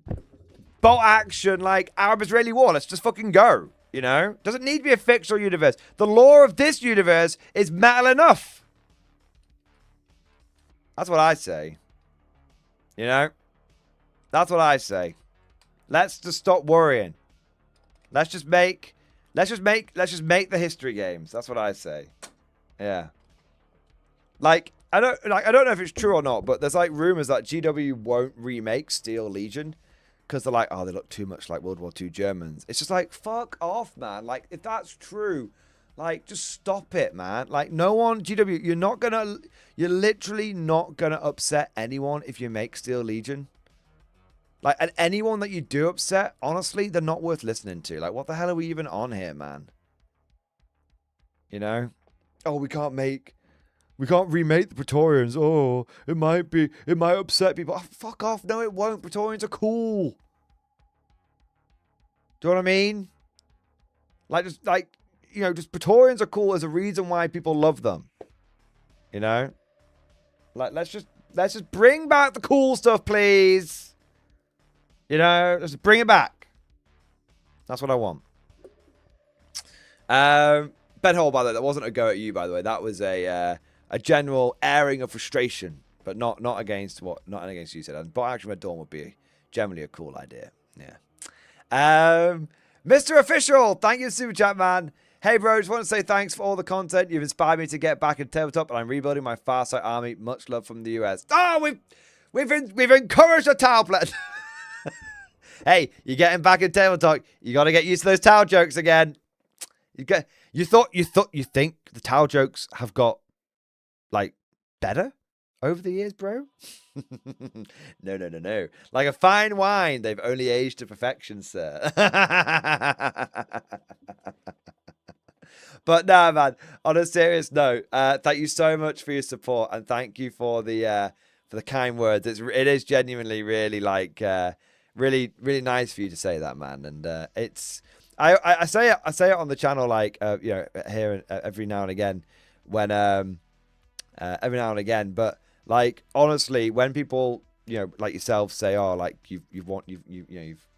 Arab-Israeli war. Let's just fucking go, you know? Doesn't need to be a fictional universe. The lore of this universe is metal enough. That's what I say. You know? That's what I say. Let's just stop worrying. Let's just make the history games. That's what I say. Yeah. Like, I don't know if it's true or not, but there's like rumors that GW won't remake Steel Legion because they're like, oh, they look too much like World War II Germans. It's just like, fuck off, man. Like, if that's true, like, just stop it, man. Like, no one, GW, you're literally not gonna upset anyone if you make Steel Legion. Like, and anyone that you do upset, honestly, they're not worth listening to. Like, what the hell are we even on here, man? You know? Oh, we can't remake the Praetorians. Oh, it might upset people. Oh, fuck off. No, it won't. Praetorians are cool. Do you know what I mean? Like, just, like, you know, just Praetorians are cool as a reason why people love them. You know? Like, let's just bring back the cool stuff, please. You know, let's bring it back. That's what I want. Ben Hall, by the way, that wasn't a go at you, by the way. That was a general airing of frustration, but not against you said. And Bolt Action Red Dawn would be generally a cool idea. Yeah. Mr. Official, thank you, Super Chat Man. Hey, bro, just want to say thanks for all the content. You've inspired me to get back in tabletop, and I'm rebuilding my Farsight army. Much love from the US. Oh, We've encouraged the towel play. Hey, you're getting back in table talk. You got to get used to those towel jokes again. You think the towel jokes have got like better over the years, bro? No. Like a fine wine, they've only aged to perfection, sir. But nah, man. On a serious note, thank you so much for your support, and thank you for the kind words. It is genuinely really like really nice for you to say that, man. And it's I say it on the channel like here every now and again when every now and again, but like honestly, when people like yourself say, oh, like you've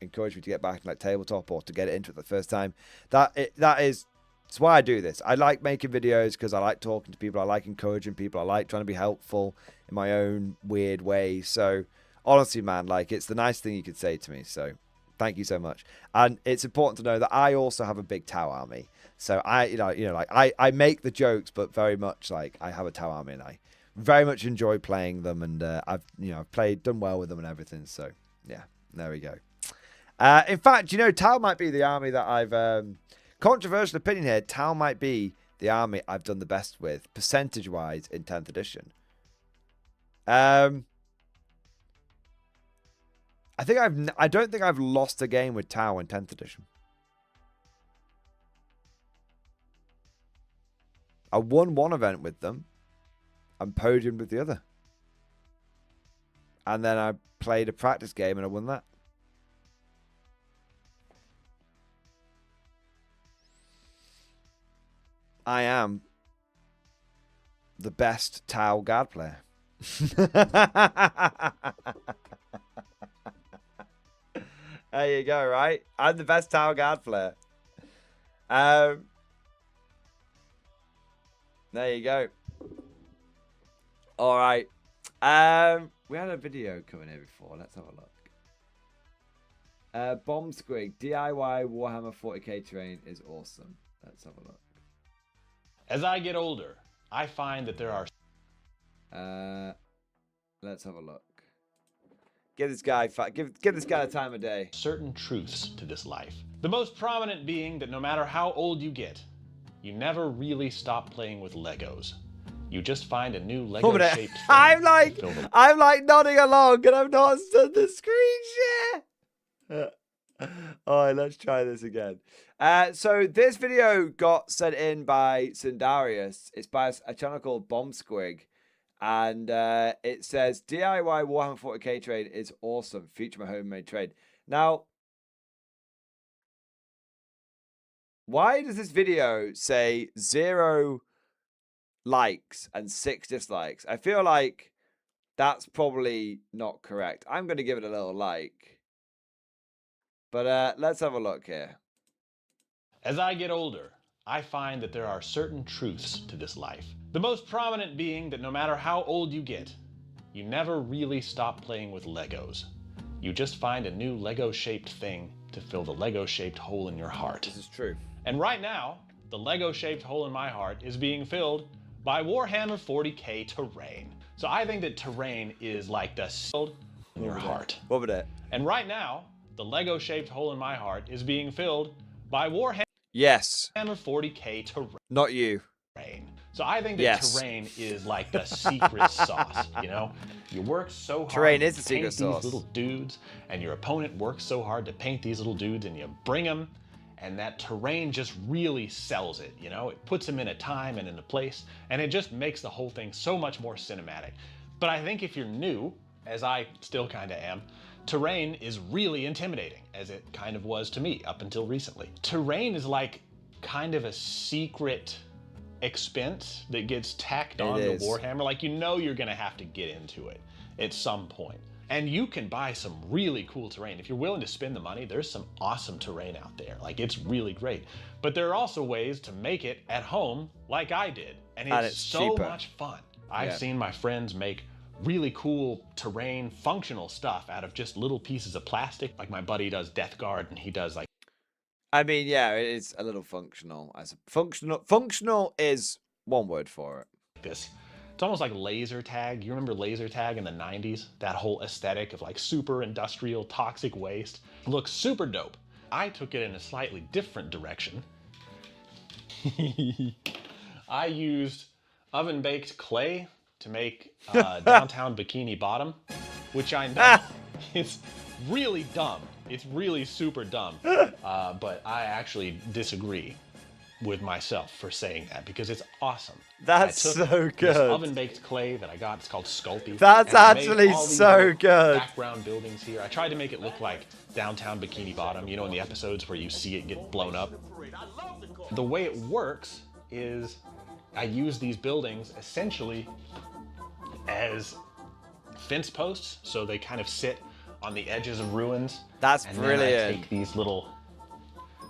encouraged me to get back in like tabletop or to get it into it the first time, it's why I do this. I like making videos because I like talking to people. I like encouraging people. I like trying to be helpful in my own weird way. So honestly, man, like it's the nice thing you could say to me. So thank you so much. And it's important to know that I also have a big Tau army. So I make the jokes, but very much like I have a Tau army and I very much enjoy playing them. And I've done well with them and everything. So yeah, there we go. In fact, Tau might be the army that I've controversial opinion here. Tau might be the army I've done the best with, percentage-wise, in 10th edition. I don't think I've lost a game with Tau in 10th edition. I won one event with them and podiumed with the other. And then I played a practice game and I won that. I am the best Tau guard player. There you go, right? I'm the best Tau guard player. There you go. All right. We had a video coming here before. Let's have a look. Bomb Squig, DIY Warhammer 40k terrain is awesome. Let's have a look. As I get older, I find that there are... Let's have a look. Give this guy the time of day. Certain truths to this life. The most prominent being that no matter how old you get, you never really stop playing with Legos. You just find a new Lego-shaped thing. I'm like nodding along and I've not done the screen share. All right, let's try this again. So this video got sent in by Sindarius. It's by a channel called Bomb Squig. And it says, DIY Warhammer 40k trade is awesome. Feature my homemade trade. Now, why does this video say 0 likes and 6 dislikes? I feel like that's probably not correct. I'm going to give it a little like. But let's have a look here. As I get older, I find that there are certain truths to this life. The most prominent being that no matter how old you get, you never really stop playing with Legos. You just find a new Lego-shaped thing to fill the Lego-shaped hole in your heart. This is true. And right now, the Lego-shaped hole in my heart is being filled by Warhammer 40k terrain. So I think that terrain is like the filled in your heart. Over there. And right now, the Lego-shaped hole in my heart is being filled by Warhammer 40k terrain. Not you. So I think that terrain is like the secret sauce, You work so hard terrain is the to paint secret sauce. These little dudes, and your opponent works so hard to paint these little dudes, and you bring them, and that terrain just really sells it, It puts them in a time and in a place, and it just makes the whole thing so much more cinematic. But I think if you're new, as I still kind of am, terrain is really intimidating, as it kind of was to me up until recently. Terrain is like kind of a secret expense that gets tacked on to Warhammer. Like, you're gonna have to get into it at some point. And you can buy some really cool terrain. If you're willing to spend the money, there's some awesome terrain out there. Like, it's really great. But there are also ways to make it at home like I did. And it's so cheaper. Much fun. I've seen my friends make really cool terrain functional stuff out of just little pieces of plastic. Like my buddy does Death Guard, and he does like... I mean, yeah, it is a little functional. Functional is one word for it. This It's almost like laser tag. You remember laser tag in the 90s? That whole aesthetic of like super industrial toxic waste. Looks super dope. I took it in a slightly different direction. I used oven-baked clay to make downtown Bikini Bottom, which I know is really dumb. It's really super dumb. But I actually disagree with myself for saying that because it's awesome. That's so This good. oven-baked clay that I got, it's called Sculpey. That's and I made actually all these so little good. Background buildings here. I tried to make it look like downtown Bikini Bottom, you know, in the episodes where you see it get blown up. The way it works is I use these buildings essentially as fence posts, so they kind of sit on the edges of ruins. That's and brilliant. Then I take these little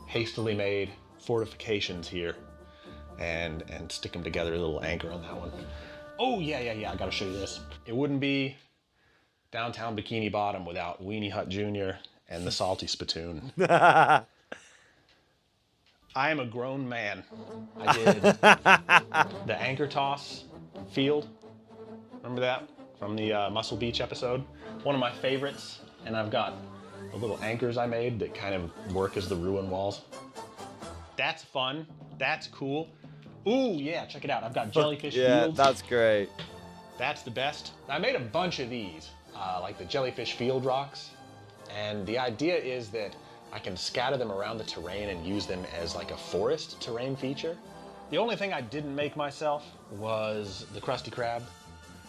hastily made fortifications here and stick them together, a little anchor on that one. Oh yeah, I gotta show you this. It wouldn't be downtown Bikini Bottom without Weenie Hut Jr. and the Salty Spittoon. I am a grown man. I did the anchor toss field. Remember that from the Muscle Beach episode? One of my favorites. And I've got the little anchors I made that kind of work as the ruin walls. That's fun. That's cool. Ooh, yeah, check it out. I've got jellyfish fields. Yeah, that's great. That's the best. I made a bunch of these, like the jellyfish field rocks. And the idea is that I can scatter them around the terrain and use them as like a forest terrain feature. The only thing I didn't make myself was the Krusty Krab.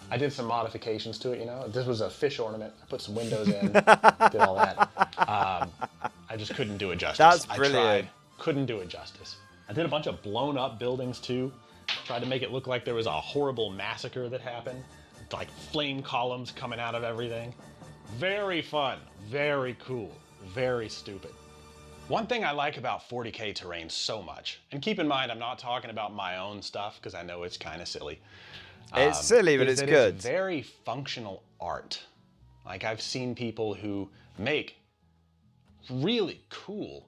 I did some modifications to it, you know. This was a fish ornament. I put some windows in, did all that. I just couldn't do it justice. That's brilliant. I tried, couldn't do it justice. I did a bunch of blown up buildings too. Tried to make it look like there was a horrible massacre that happened. Like flame columns coming out of everything. Very fun, very cool, very stupid. One thing I like about 40K terrain so much, and keep in mind I'm not talking about my own stuff because I know it's kind of silly. It's silly, but it's good. It's very functional art. Like I've seen people who make really cool,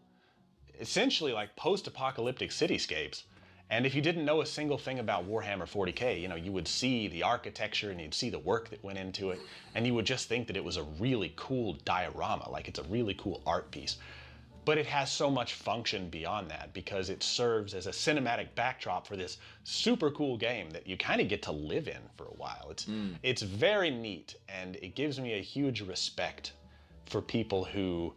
essentially like post-apocalyptic cityscapes. And if you didn't know a single thing about Warhammer 40K, you know, you would see the architecture and you'd see the work that went into it, and you would just think that it was a really cool diorama, like it's a really cool art piece. But it has so much function beyond that because it serves as a cinematic backdrop for this super cool game that you kind of get to live in for a while. It's very neat, and it gives me a huge respect for people who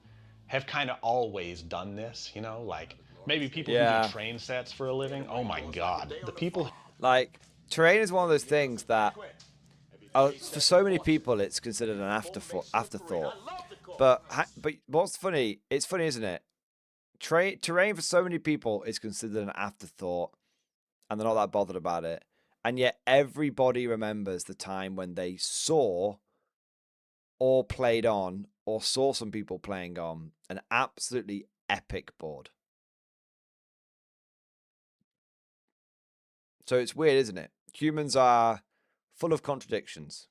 have kind of always done this, you know, like maybe people who do train sets for a living. Oh my God, the people. Like, terrain is one of those things that, for so many people, it's considered an afterthought. But what's funny, it's funny, isn't it? Terrain for so many people is considered an afterthought, and they're not that bothered about it. And yet everybody remembers the time when they saw or played on or saw some people playing on an absolutely epic board. So it's weird, isn't it? Humans are full of contradictions.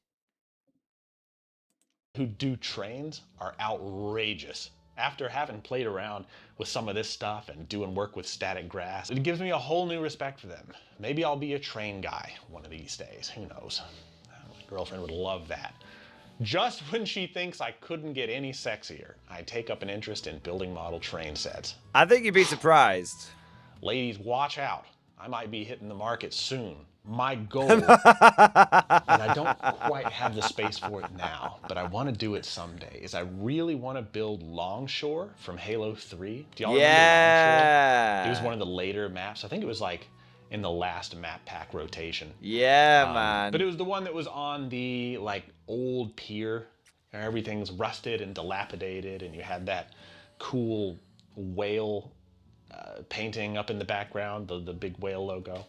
Who do trains are outrageous. After having played around with some of this stuff and doing work with static grass, it gives me a whole new respect for them. Maybe I'll be a train guy one of these days, who knows? My girlfriend would love that. Just when she thinks I couldn't get any sexier, I take up an interest in building model train sets. I think you'd be surprised. Ladies, watch out. I might be hitting the market soon. My goal, and I don't quite have the space for it now, but I want to do it someday, is I really want to build Longshore from Halo 3. Do y'all remember Longshore? It was one of the later maps. I think it was like in the last map pack rotation. Yeah, man. But it was the one that was on the like old pier, and everything's rusted and dilapidated, and you had that cool whale painting up in the background, the big whale logo.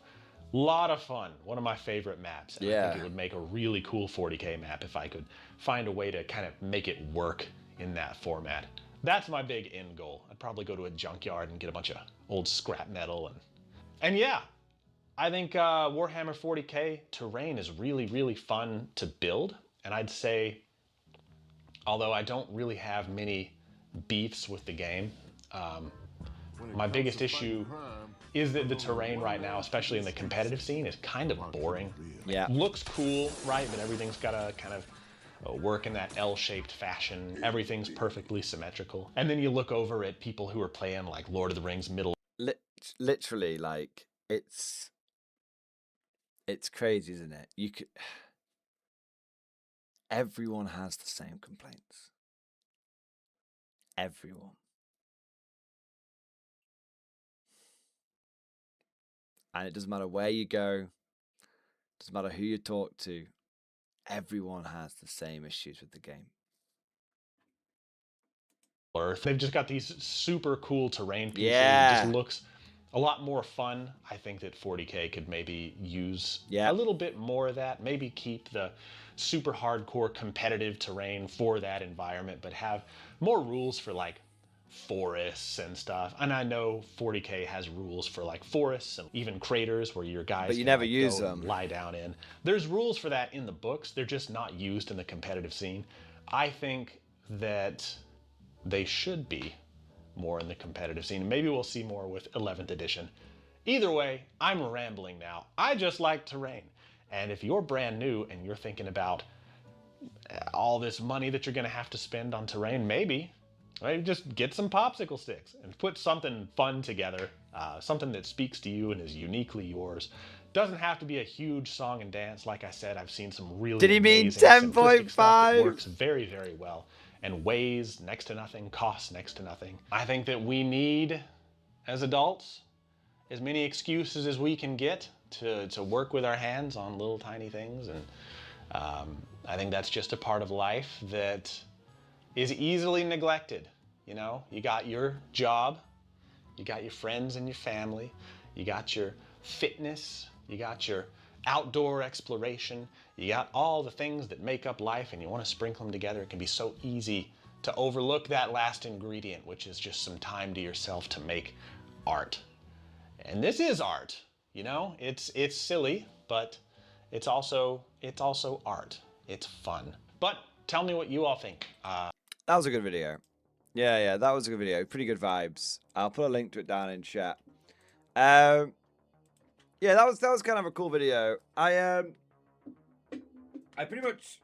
Lot of fun. One of my favorite maps. And I think it would make a really cool 40K map if I could find a way to kind of make it work in that format. That's my big end goal. I'd probably go to a junkyard and get a bunch of old scrap metal. And yeah, I think Warhammer 40K terrain is really, really fun to build. And I'd say, although I don't really have many beefs with the game, My biggest issue is that the terrain right now, especially in the competitive scene, is kind of boring. Yeah. Looks cool, right? But everything's got to kind of work in that L-shaped fashion. Everything's perfectly symmetrical. And then you look over at people who are playing like Lord of the Rings Middle. Literally, like, it's crazy, isn't it? Everyone has the same complaints. Everyone. And it doesn't matter where you go, doesn't matter who you talk to, everyone has the same issues with the game. Earth. They've just got these super cool terrain pieces. Yeah. It just looks a lot more fun. I think that 40K could maybe use a little bit more of that. Maybe keep the super hardcore competitive terrain for that environment, but have more rules for like forests and stuff. And I know 40K has rules for like forests and even craters where your guys but you can, never like, use go and them. lie down in. There's rules for that in the books. They're just not used in the competitive scene. I think that they should be more in the competitive scene. Maybe we'll see more with 11th edition. Either way, I'm rambling now. I just like terrain. And if you're brand new and you're thinking about all this money that you're gonna have to spend on terrain, maybe just get some popsicle sticks and put something fun together, something that speaks to you and is uniquely yours. Doesn't have to be a huge song and dance. Like I said, I've seen some really Did he mean amazing simplistic stuff that 10.5? works very, very well and weighs next to nothing, costs next to nothing. I think that we need, as adults, as many excuses as we can get to work with our hands on little tiny things. And I think that's just a part of life that is easily neglected. You know, you got your job, you got your friends and your family, you got your fitness, you got your outdoor exploration, you got all the things that make up life, and you want to sprinkle them together. It can be so easy to overlook that last ingredient, which is just some time to yourself to make art. And this is art, you know? It's silly, but it's also art. It's fun. But tell me what you all think. That was a good video. Yeah, that was a good video. Pretty good vibes. I'll put a link to it down in chat. Yeah, that was kind of a cool video. I pretty much,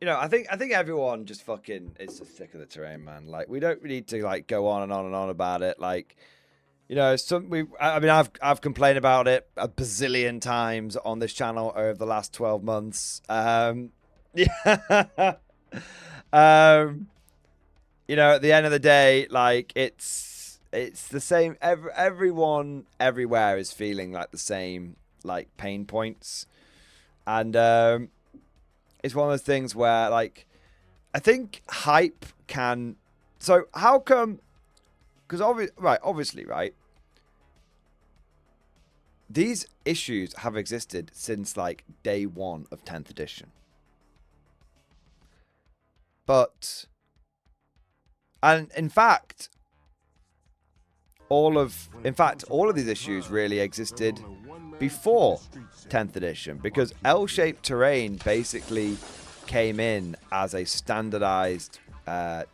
you know, I think everyone just fucking is just sick of the terrain, man. Like, we don't need to like go on and on and on about it. Like, you know, I've complained about it a bazillion times on this channel over the last 12 months. Yeah. You know, at the end of the day, like, it's the same. Everyone everywhere is feeling like the same, like, pain points. And it's one of those things where, like, I think hype can. So how come? Because obviously, right? These issues have existed since like day one of 10th edition. And in fact, all of these issues really existed before 10th edition, because L-shaped terrain basically came in as a standardized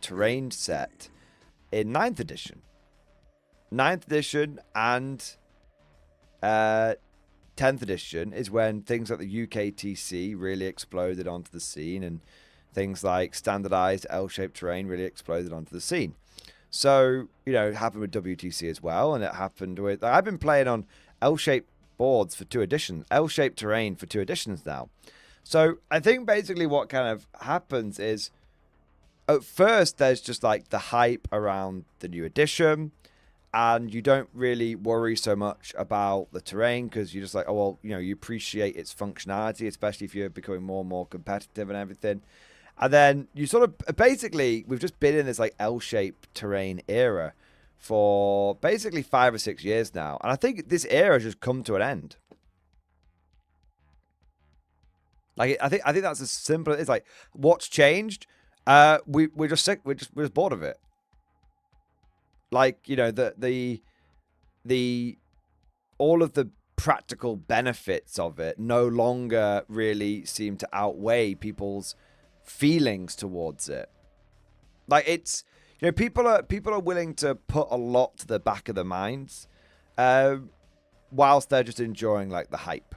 terrain set in 9th edition. 9th edition and 10th edition is when things like the UKTC really exploded onto the scene, and things like standardized L-shaped terrain really exploded onto the scene. So, you know, it happened with WTC as well, and it happened with... I've been playing on L-shaped boards for 2 editions, L-shaped terrain for 2 editions now. So I think basically what kind of happens is, at first there's just like the hype around the new edition, and you don't really worry so much about the terrain because you're just like, oh, well, you know, you appreciate its functionality, especially if you're becoming more and more competitive and everything. And then you sort of, basically, we've just been in this like L-shaped terrain era for basically 5 or 6 years now. And I think this era has just come to an end. Like, I think that's as simple as it's like, what's changed? We're just sick. We're just bored of it. Like, you know, the all of the practical benefits of it no longer really seem to outweigh people's feelings towards it. Like, it's, You know, people are willing to put a lot to the back of their minds, whilst they're just enjoying like the hype.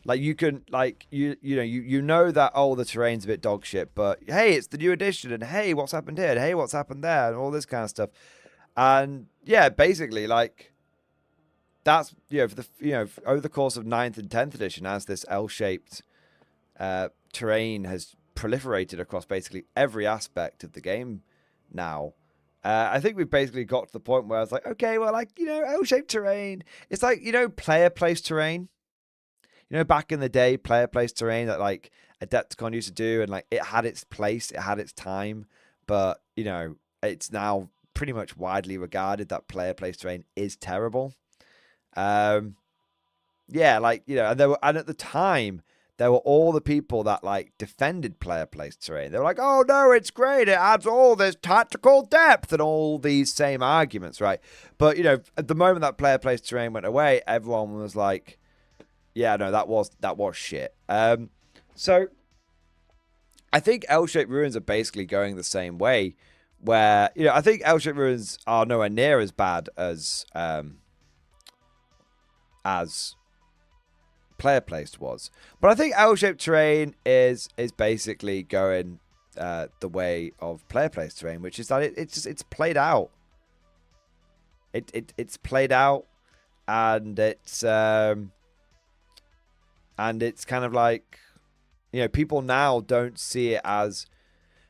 Like you can you know that the terrain's a bit dog shit, but hey, it's the new edition, and hey, what's happened here, and hey, what's happened there, and all this kind of stuff. And yeah, basically like that's for the over the course of 9th and 10th edition, as this L-shaped terrain has proliferated across basically every aspect of the game now. I think we've basically got to the point where I was like, okay, well, like, L-shaped terrain. It's like, player place terrain. Back in the day, player place terrain that like Adepticon used to do, and like it had its place, it had its time, but it's now pretty much widely regarded that player place terrain is terrible. And at the time there were all the people that like defended player place terrain. They were like, oh no, it's great, it adds all this tactical depth and all these same arguments, right? But at the moment that player place terrain went away, everyone was like, yeah, no, that was shit. So I think L-shaped ruins are basically going the same way, where I think L-shaped ruins are nowhere near as bad as player placed was, but I think L-shaped terrain is basically going the way of player placed terrain, which is that it's played out. It's played out, and it's kind of like people now don't see it as.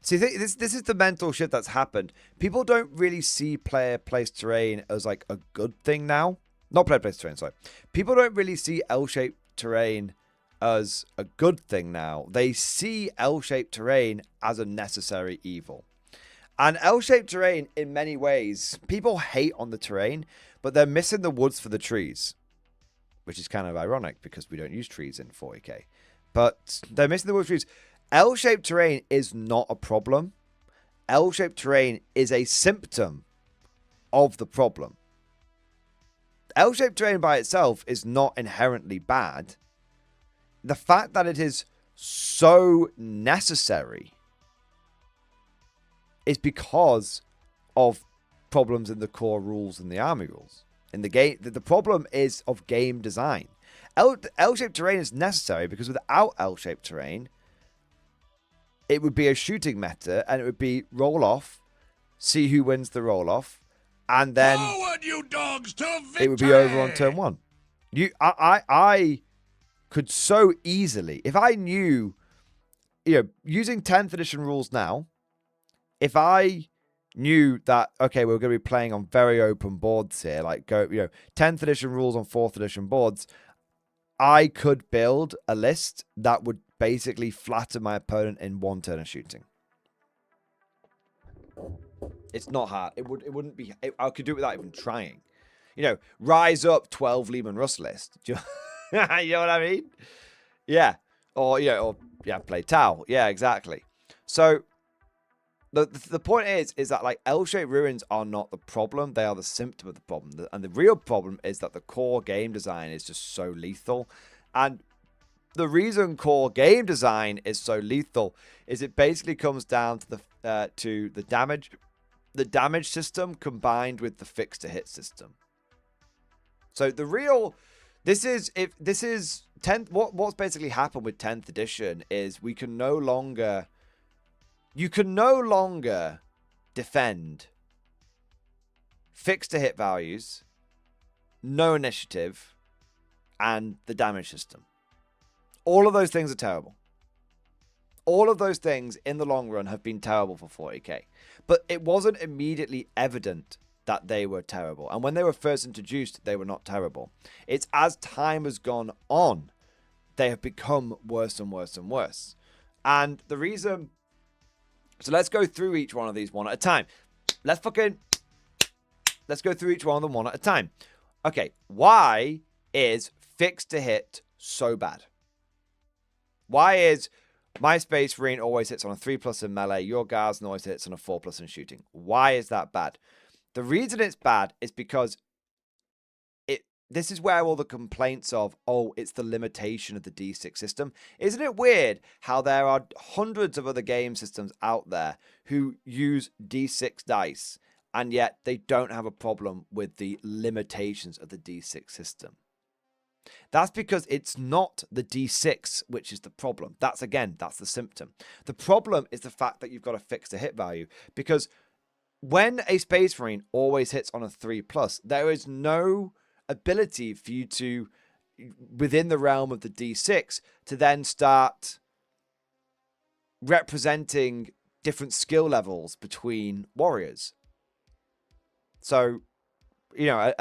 See, this is the mental shift that's happened. People don't really see player placed terrain as like a good thing now. Not player placed terrain, sorry. People don't really see L-shaped terrain as a good thing now. They see L-shaped terrain as a necessary evil. And L-shaped terrain, in many ways, people hate on the terrain, but they're missing the woods for the trees, which is kind of ironic because we don't use trees in 40k. But they're missing the woods for trees. L-shaped terrain is not a problem. L-shaped terrain is a symptom of the problem. L-shaped terrain by itself is not inherently bad. The fact that it is so necessary is because of problems in the core rules and the army rules. In the game, the problem is of game design. L-shaped terrain is necessary because without L-shaped terrain, it would be a shooting meta, and it would be roll off, see who wins the roll off, and then Forward, you dogs, to victory! It would be over on turn one. I could so easily, if I knew, using 10th edition rules now, if I knew that, okay, we're going to be playing on very open boards here, like 10th edition rules on 4th edition boards, I could build a list that would basically flatten my opponent in one turn of shooting. It's not hard. It wouldn't be. I could do it without even trying. Rise up 12 Lehman Russ list. Do you know what I mean? Yeah. Or play Tau. Yeah, exactly. So the point is that like L-shaped ruins are not the problem. They are the symptom of the problem. And the real problem is that the core game design is just so lethal. And the reason core game design is so lethal is it basically comes down to the damage system combined with the fix to hit system. So what's basically happened with 10th edition is you can no longer defend fix to hit values, no initiative, and the damage system. All of those things are terrible. All of those things in the long run have been terrible for 40k. But it wasn't immediately evident that they were terrible. And when they were first introduced, they were not terrible. It's as time has gone on, they have become worse and worse and worse. And the reason... So let's go through each one of these one at a time. Let's go through each one of them one at a time. Okay, why is fix to hit so bad? Why is my Space Marine always hits on a 3+ in melee, your Guardsman always hits on a 4+ in shooting? Why is that bad? The reason it's bad is because this is where all the complaints of, oh, it's the limitation of the D6 system. Isn't it weird how there are hundreds of other game systems out there who use D6 dice, and yet they don't have a problem with the limitations of the D6 system? That's because it's not the D6 which is the problem. That's the symptom. The problem is the fact that you've got to fix the hit value, because when a Space Marine always hits on a 3+, there is no ability for you to, within the realm of the D6, to then start representing different skill levels between warriors. So, you know,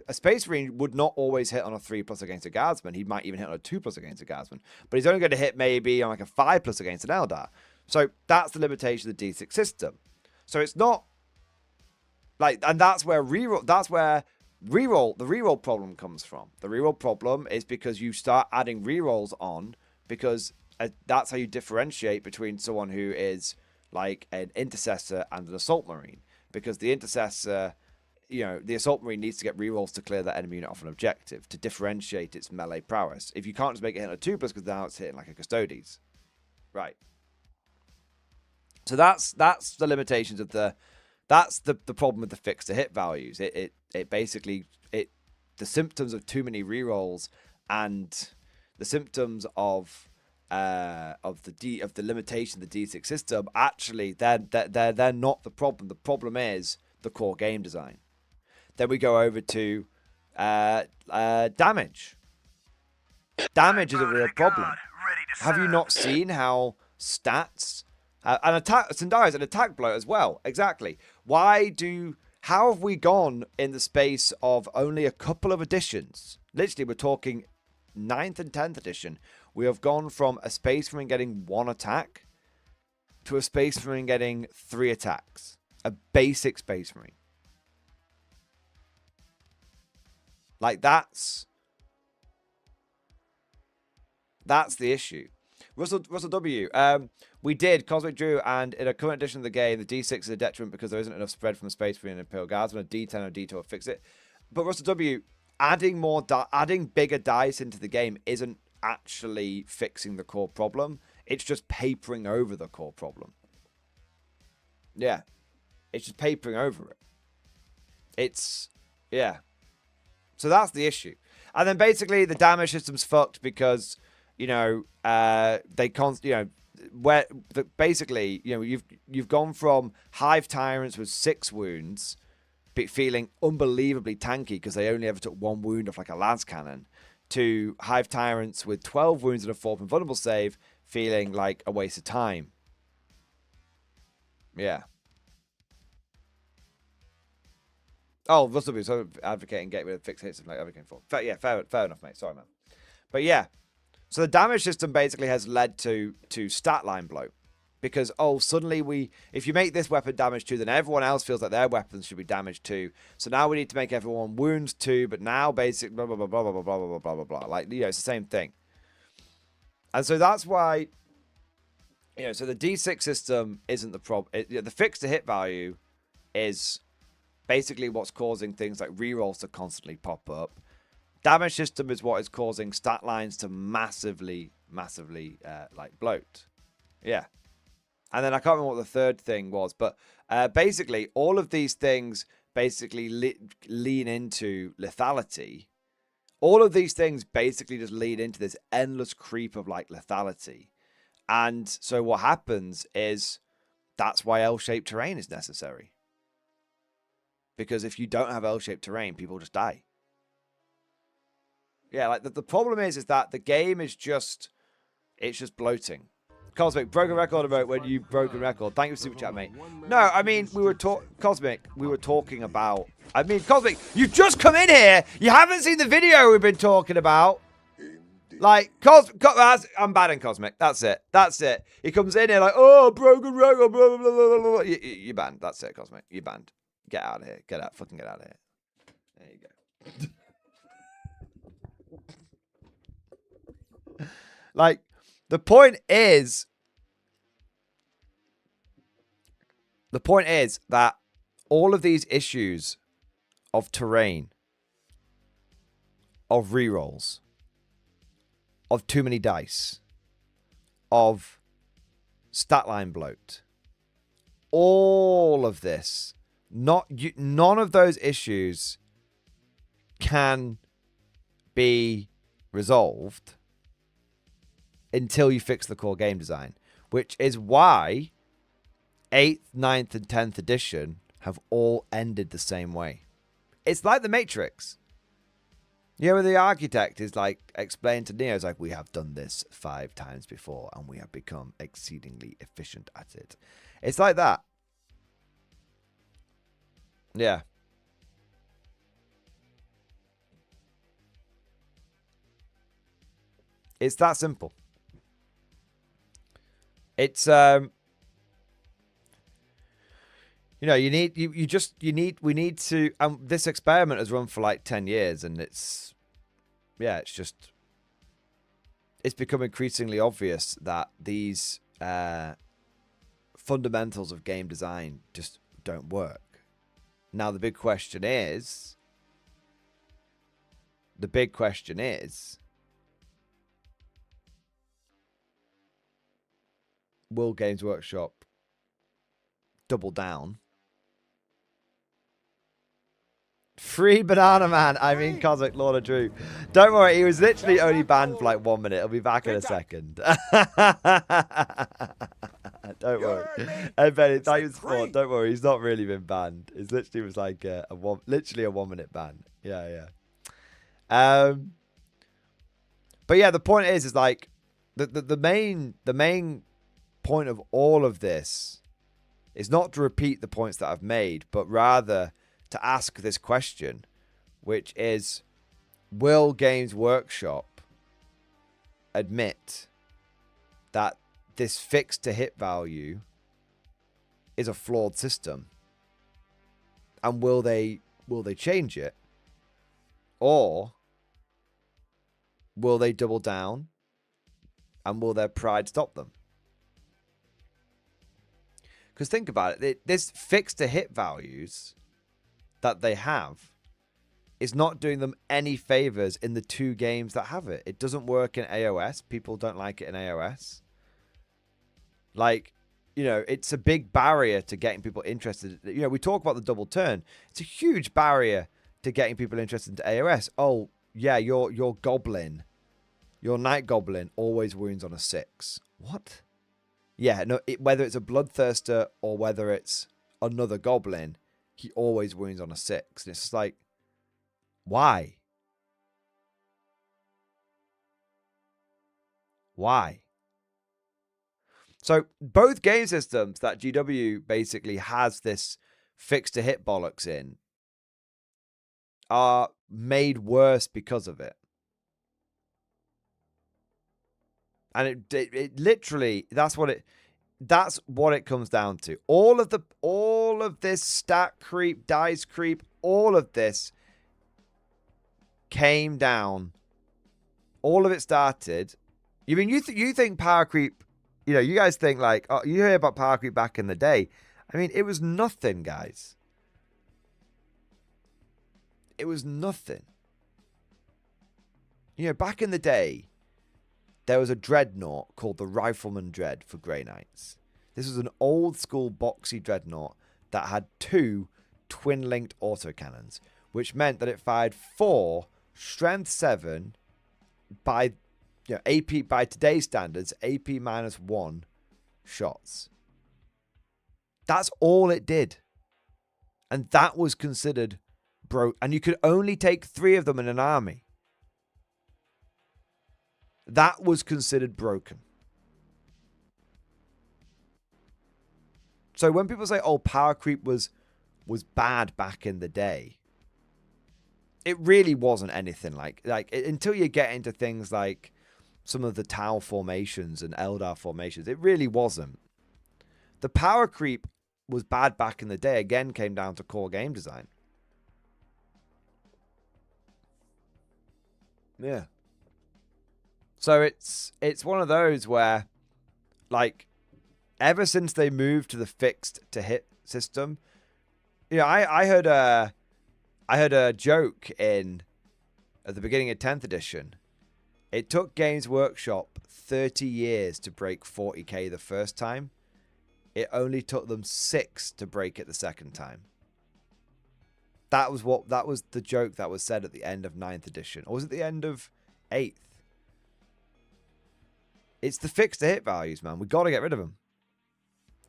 a Space Marine would not always hit on a 3+ against a Guardsman. He might even hit on a 2+ against a Guardsman, but he's only going to hit maybe on like a 5+ against an Eldar. So that's the limitation of the D6 system. So it's not like, and that's where the reroll problem comes from. The reroll problem is because you start adding rerolls on, because that's how you differentiate between someone who is like an Intercessor and an Assault Marine. Because the Intercessor, you know, the Assault Marine needs to get rerolls to clear that enemy unit off an objective to differentiate its melee prowess. If you can't just make it hit on a 2+, because now it's hitting like a Custodes. Right. So that's the limitations of that's the problem with the fixed to hit values. It basically the symptoms of too many rerolls and the symptoms of the limitation of the D6 system, actually they're not the problem. The problem is the core game design. Then we go over to damage. Damage is a real problem. Have you not seen how stats and attack Sandari's an attack blow as well? Exactly. How have we gone in the space of only a couple of editions? Literally, we're talking 9th and 10th edition. We have gone from a Space Marine getting 1 attack to a Space Marine getting 3 attacks. A basic Space Marine. Like, that's the issue. Russell W. We did Cosmic Drew, and in a current edition of the game, the D6 is a detriment because there isn't enough spread from a Space Marine and Imperial Guardsman. A D10 or D2 will fix it. But Russell W, adding bigger dice into the game isn't actually fixing the core problem. It's just papering over the core problem. Yeah. It's just papering over it. Yeah. So that's the issue. And then basically the damage system's fucked because, you know, basically, you know, you've gone from Hive Tyrants with 6 wounds, feeling unbelievably tanky because they only ever took 1 wound off like a lance cannon, to Hive Tyrants with 12 wounds and a 4th invulnerable save, feeling like a waste of time. Yeah. Oh, Russell B, so advocating get rid of fixed hits and like advocating for. Yeah, fair enough, mate. Sorry, man. But yeah. So the damage system basically has led to stat line bloat. Because, suddenly if you make this weapon damage 2, then everyone else feels like their weapons should be damaged 2. So now we need to make everyone wounds 2, but now basically blah, blah, blah, blah, blah, blah, blah, blah, blah, blah. Like, you know, it's the same thing. And so that's why, you know, so the D6 system isn't the problem. The fixed to hit value is basically what's causing things like rerolls to constantly pop up. Damage system is what is causing stat lines to massively like bloat. Yeah. And then I can't remember what the third thing was, but basically all of these things basically lean into lethality. All of these things basically just lead into this endless creep of like lethality. And so what happens is that's why L-shaped terrain is necessary. Because if you don't have L-shaped terrain, people just die. Yeah, like the problem is that the game is just, it's just bloating. Cosmic, broken record about when you broken record. Thank you for super chat, mate. No, I mean, Cosmic, we were talking about, I mean, Cosmic, you've just come in here. You haven't seen the video we've been talking about. Like, I'm banning Cosmic. That's it. He comes in here like, oh, broken record, blah, blah, blah, blah, blah. You're banned. That's it, Cosmic. You're banned. Get out of here. Fucking get out of here. There you go. Like, the point is that all of these issues of terrain of rerolls, of too many dice, of stat line bloat. All of this, none of those issues can be resolved until you fix the core game design, which is why 8th, 9th, and 10th edition have all ended the same way. It's like the Matrix. You know, where the architect is like explaining to Neo, it's like, we have done this 5 times before and we have become exceedingly efficient at it. It's like that. Yeah. It's that simple. It's you know, we need to, this experiment has run for like 10 years and it's become increasingly obvious that these fundamentals of game design just don't work. Now the big question is, will Games Workshop double down? Free Banana Man. I mean, Cosmic Lord of Drew. Don't worry, he was literally only banned for like 1 minute. He'll be back in a second. Don't worry. Hey, Benny, thank you for support. Don't worry, he's not really been banned. It literally was like literally a 1 minute ban. Yeah. But yeah, the point is like the main point of all of this is not to repeat the points that I've made, but rather to ask this question, which is, will Games Workshop admit that this fixed to hit value is a flawed system? And will they change it? Or will they double down? And will their pride stop them? Because think about it, this fixed to hit values that they have is not doing them any favors in the 2 games that have it. It doesn't work in AOS. People don't like it in AOS. Like, you know, it's a big barrier to getting people interested. You know, we talk about the double turn. It's a huge barrier to getting people interested into AOS. Oh, yeah, your goblin, your night goblin always wounds on a 6. What? Yeah, no, whether it's a bloodthirster or whether it's another goblin, he always wounds on a 6. And it's just like, why? Why? So both game systems that GW basically has this fixed to hit bollocks in are made worse because of it. And it literally, that's what it comes down to. All of this stat creep, dice creep, all of this came down. All of it started. You mean you think power creep? You know, you guys think like, oh, you hear about power creep back in the day. I mean, it was nothing, guys. It was nothing. You know, back in the day, there was a dreadnought called the Rifleman Dread for Grey Knights. This was an old school boxy dreadnought that had 2 twin-linked autocannons, which meant that it fired 4 strength 7 by, you know, AP by today's standards, AP -1 shots. That's all it did. And that was considered broke. And you could only take 3 of them in an army. That was considered broken. So when people say, oh, power creep was bad back in the day, it really wasn't anything like until you get into things like some of the Tau formations and Eldar formations, it really wasn't. The power creep was bad back in the day, again, came down to core game design. Yeah. So it's one of those where, like, ever since they moved to the fixed to hit system, you know, I heard a joke in at the beginning of 10th edition, it took Games Workshop 30 years to break 40k the first time. It only took them 6 to break it the second time. That was the joke that was said at the end of 9th edition. Or was it the end of 8th? It's the fix to hit values, man. We've got to get rid of them.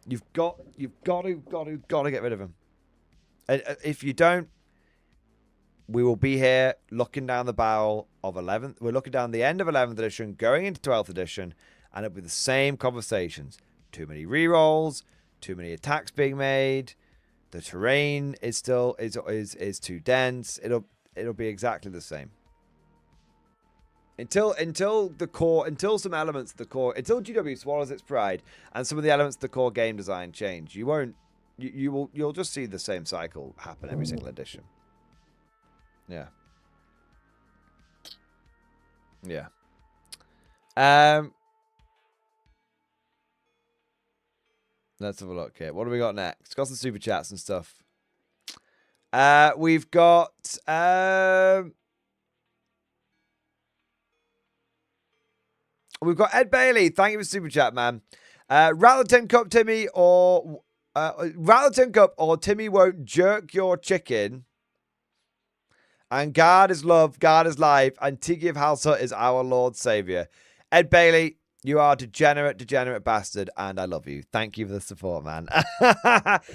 You've got to get rid of them. And if you don't, we will be here looking down the barrel of 11th. We're looking down the end of 11th edition, going into 12th edition, and it'll be the same conversations. Too many rerolls, too many attacks being made. The terrain is still is too dense. It'll be exactly the same. Until some elements of the core, until GW swallows its pride and some of the elements of the core game design change, you'll just see the same cycle happen every single edition. Yeah. Yeah. Let's have a look here. What do we got next? Got some super chats and stuff. We've got Ed Bailey. Thank you for super chat, man. Rattle Tin Cup Timmy or Rattle Tin Cup or Timmy won't jerk your chicken. And God is love, God is life, and Tiki of Halsa is our Lord Savior. Ed Bailey, you are a degenerate bastard, and I love you. Thank you for the support, man.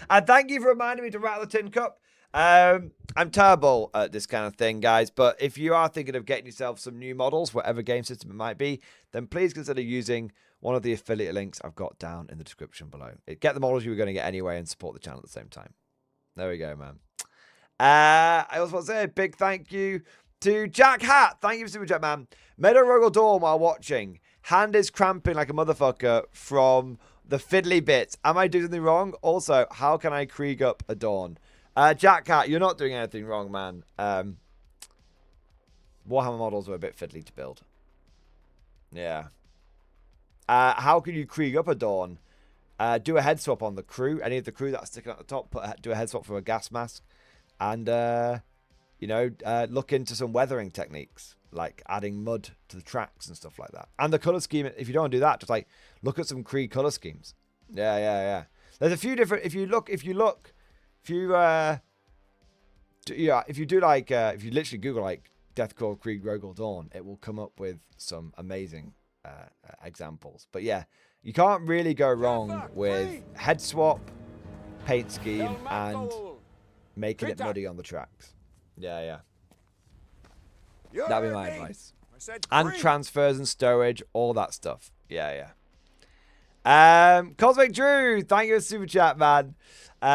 And thank you for reminding me to rattle the tin cup. I'm terrible at this kind of thing, guys, but if you are thinking of getting yourself some new models, whatever game system it might be, then please consider using one of the affiliate links I've got down in the description below. Get the models you were going to get anyway and support the channel at the same time. There we go, man. I also want to say a big thank you to Jack Hat. Thank you for super chat, man. Meadow Rogel Dawn while watching. Hand is cramping like a motherfucker from the fiddly bits. Am I doing something wrong? Also, how can I Krieg up a Dawn? Jack Hat, you're not doing anything wrong, man. Warhammer models were a bit fiddly to build. Yeah. How can you Krieg up a Dawn? Do a head swap on the crew. Any of the crew that's sticking at the top, do a head swap for a gas mask. And, look into some weathering techniques, like adding mud to the tracks and stuff like that. And the color scheme, if you don't do that, just like look at some Krieg color schemes. Yeah. There's a few different, if you literally Google like Deathcore Krieg Rogel Dawn, it will come up with some amazing examples. But yeah, you can't really go wrong with head swap, paint scheme, and making it muddy on the tracks. Yeah. That'd be my advice. And transfers and stowage, all that stuff. Yeah. Cosmic Drew, thank you for the super chat, man.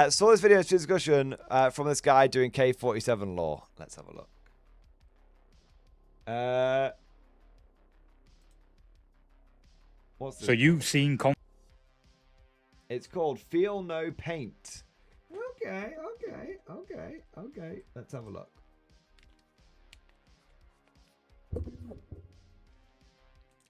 Saw this video discussion from this guy doing K47 lore. Let's have a look. What's this? So you've seen... It's called Feel No Paint. Okay. Let's have a look.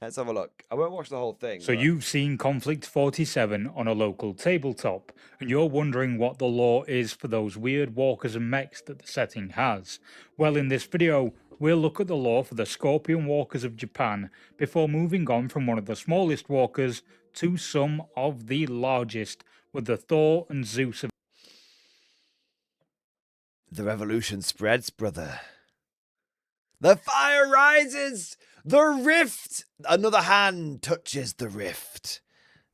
I won't watch the whole thing. So you've seen Conflict 47 on a local tabletop, and you're wondering what the lore is for those weird walkers and mechs that the setting has. Well, in this video, we'll look at the lore for the Scorpion Walkers of Japan before moving on from one of the smallest walkers to some of the largest, with the Thor and Zeus of... The revolution spreads, brother. The fire rises! The rift! Another hand touches the rift.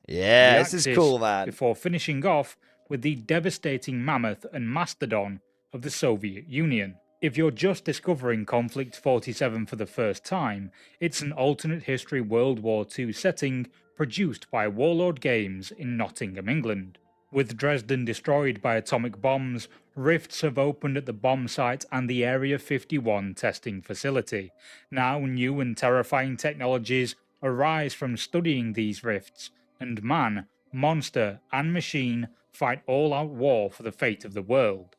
Yeah, this is cool, man. Before finishing off with the devastating mammoth and mastodon of the Soviet Union. If you're just discovering Conflict 47 for the first time, it's an alternate history World War II setting produced by Warlord Games in Nottingham, England. With Dresden destroyed by atomic bombs, rifts have opened at the bomb site and the Area 51 testing facility. Now new and terrifying technologies arise from studying these rifts, and man, monster, and machine fight all-out war for the fate of the world.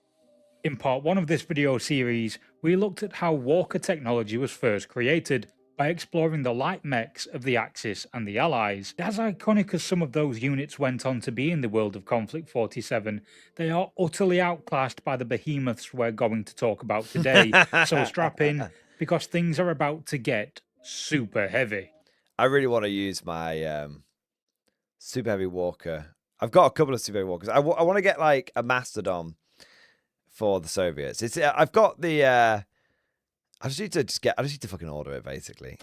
In part 1 of this video series, we looked at how walker technology was first created by exploring the light mechs of the Axis and the Allies. As iconic as some of those units went on to be in the world of Conflict 47, they are utterly outclassed by the behemoths we're going to talk about today, so strap in, because things are about to get super heavy. I really want to use my super heavy walker. I've got a couple of super heavy walkers. I want to get like a mastodon for the Soviets. I've got the I just need to fucking order it basically.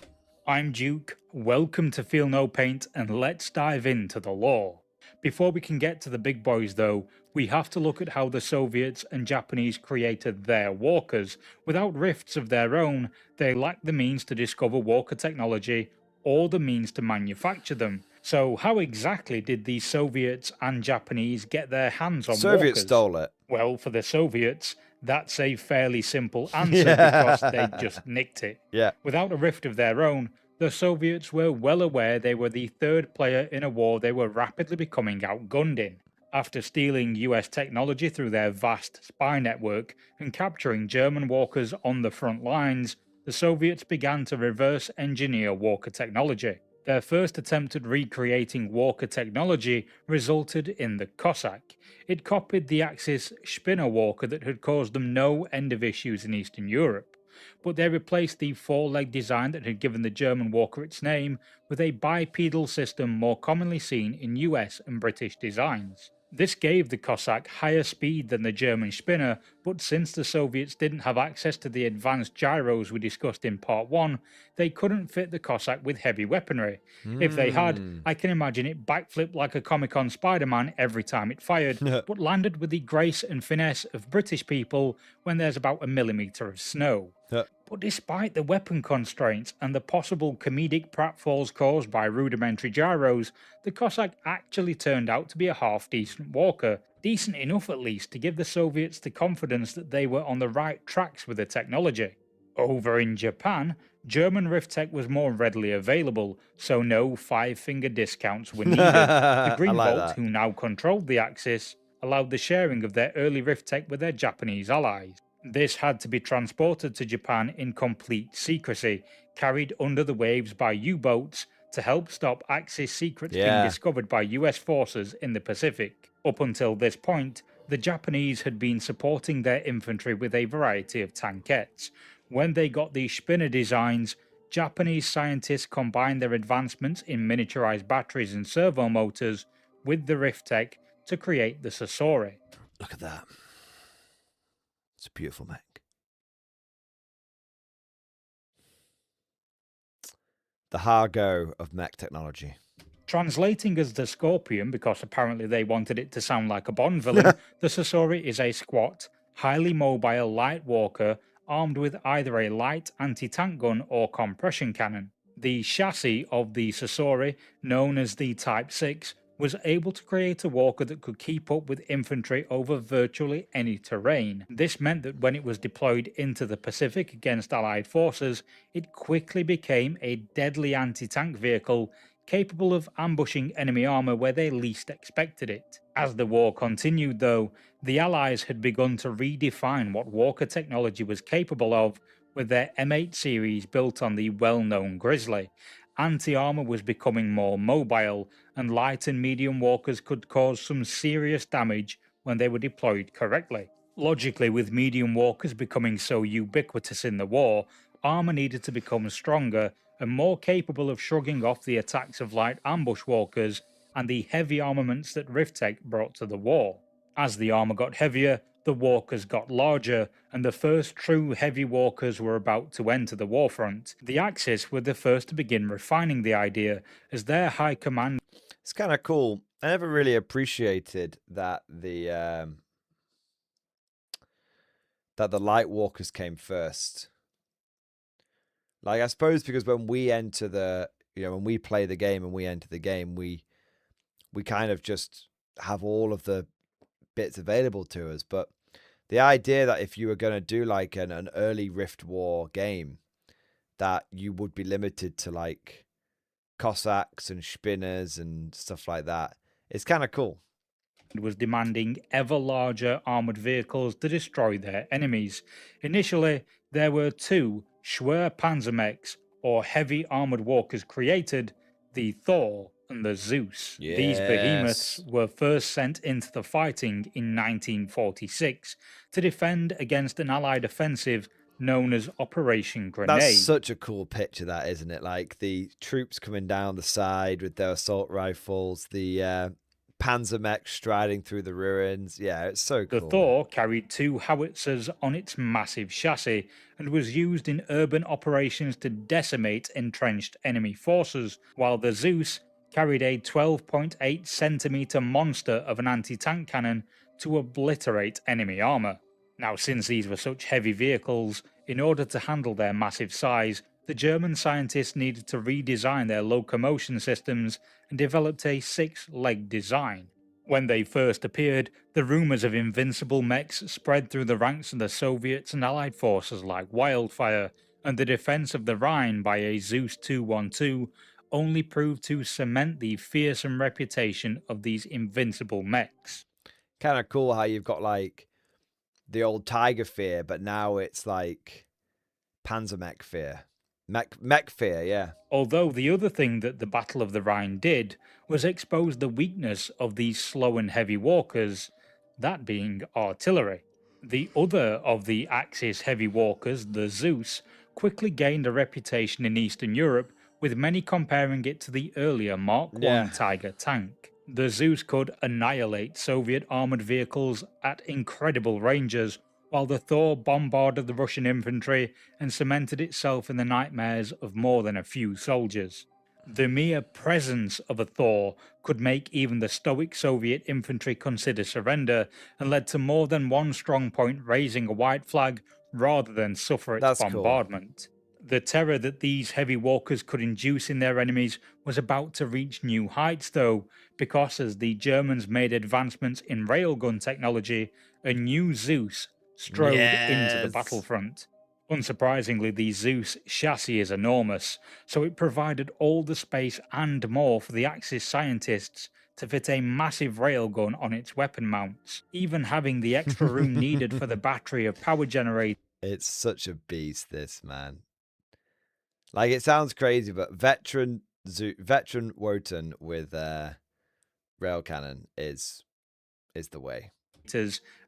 I'm Duke, welcome to Feel No Paint, and let's dive into the lore. Before we can get to the big boys though, we have to look at how the Soviets and Japanese created their walkers. Without rifts of their own, they lacked the means to discover walker technology or the means to manufacture them. So how exactly did the Soviets and Japanese get their hands on Soviets walkers? stole it. Well, for the Soviets, that's a fairly simple answer because they just nicked it. Yeah. Without a rift of their own, the Soviets were well aware they were the third player in a war they were rapidly becoming outgunned in. After stealing US technology through their vast spy network and capturing German walkers on the front lines, the Soviets began to reverse engineer walker technology. Their first attempt at recreating walker technology resulted in the Cossack. It copied the Axis spinner walker that had caused them no end of issues in Eastern Europe, but they replaced the four-leg design that had given the German walker its name with a bipedal system more commonly seen in US and British designs. This gave the Cossack higher speed than the German spinner, but since the Soviets didn't have access to the advanced gyros we discussed in part 1, they couldn't fit the Cossack with heavy weaponry. If they had, I can imagine it backflipped like a Comic-Con Spider-Man every time it fired, but landed with the grace and finesse of British people when there's about a millimetre of snow. But despite the weapon constraints and the possible comedic pratfalls caused by rudimentary gyros, the Cossack actually turned out to be a half-decent walker, decent enough at least to give the Soviets the confidence that they were on the right tracks with the technology. Over in Japan, German rift tech was more readily available, so no five-finger discounts were needed. The Green Vault, who now controlled the Axis, allowed the sharing of their early rift tech with their Japanese allies. This had to be transported to Japan in complete secrecy, carried under the waves by U-boats to help stop Axis secrets being discovered by US forces in the Pacific. Up until this point, the Japanese had been supporting their infantry with a variety of tankettes. When they got these spinner designs, Japanese scientists combined their advancements in miniaturized batteries and servo motors with the rift tech to create the Sasori. Look at that. It's a beautiful mech. The Hargo of mech technology. Translating as the Scorpion, because apparently they wanted it to sound like a Bond villain, the Sasori is a squat, highly mobile light walker armed with either a light anti-tank gun or compression cannon. The chassis of the Sasori, known as the Type 6, was able to create a walker that could keep up with infantry over virtually any terrain. This meant that when it was deployed into the Pacific against Allied forces, it quickly became a deadly anti-tank vehicle capable of ambushing enemy armor where they least expected it. As the war continued though, the Allies had begun to redefine what walker technology was capable of with their M8 series built on the well-known Grizzly. Anti-armor was becoming more mobile, and light and medium walkers could cause some serious damage when they were deployed correctly. Logically, with medium walkers becoming so ubiquitous in the war, armor needed to become stronger and more capable of shrugging off the attacks of light ambush walkers and the heavy armaments that Riftech brought to the war. As the armor got heavier, the walkers got larger, and the first true heavy walkers were about to enter the warfront. The Axis were the first to begin refining the idea, as their high command... It's kind of cool. I never really appreciated that the light walkers came first. Like, I suppose because when we enter the, when we play the game and we enter the game, we kind of just have all of the bits available to us. But the idea that if you were going to do like an early Rift War game, that you would be limited to like Cossacks and Spinners and stuff like that, it's kind of cool. Was demanding ever larger armoured vehicles to destroy their enemies. Initially, there were two Schwer Panzermechs, or heavy armoured walkers created, the Thor and the Zeus. Yes. These behemoths were first sent into the fighting in 1946 to defend against an Allied offensive known as Operation Grenade. That's such a cool picture, that, isn't it? Like the troops coming down the side with their assault rifles, the Panzer mech striding through the ruins. Yeah, it's so cool. The Thor carried 2 howitzers on its massive chassis and was used in urban operations to decimate entrenched enemy forces, while the Zeus carried a 12.8 centimeter monster of an anti-tank cannon to obliterate enemy armor. Now, since these were such heavy vehicles, in order to handle their massive size, the German scientists needed to redesign their locomotion systems and developed a 6-leg design. When they first appeared, the rumors of invincible mechs spread through the ranks of the Soviets and Allied forces like wildfire, and the defense of the Rhine by a Zeus 212 only proved to cement the fearsome reputation of these invincible mechs. Kind of cool how you've got like the old Tiger fear, but now it's like Panzer mech fear. Mech fear, yeah. Although the other thing that the Battle of the Rhine did was expose the weakness of these slow and heavy walkers, that being artillery. The other of the Axis heavy walkers, the Zeus, quickly gained a reputation in Eastern Europe, with many comparing it to the earlier Mark I Tiger tank. The Zeus could annihilate Soviet armored vehicles at incredible ranges, while the Thor bombarded the Russian infantry and cemented itself in the nightmares of more than a few soldiers. The mere presence of a Thor could make even the stoic Soviet infantry consider surrender, and led to more than one strong point raising a white flag rather than suffer its bombardment. The terror that these heavy walkers could induce in their enemies was about to reach new heights though, because as the Germans made advancements in railgun technology, a new Zeus strode into the battlefront. Unsurprisingly, the Zeus chassis is enormous, so it provided all the space and more for the Axis scientists to fit a massive railgun on its weapon mounts, even having the extra room needed for the battery of power generators. It's such a beast, this, man. Like, it sounds crazy, but veteran Wotan with rail cannon is the way.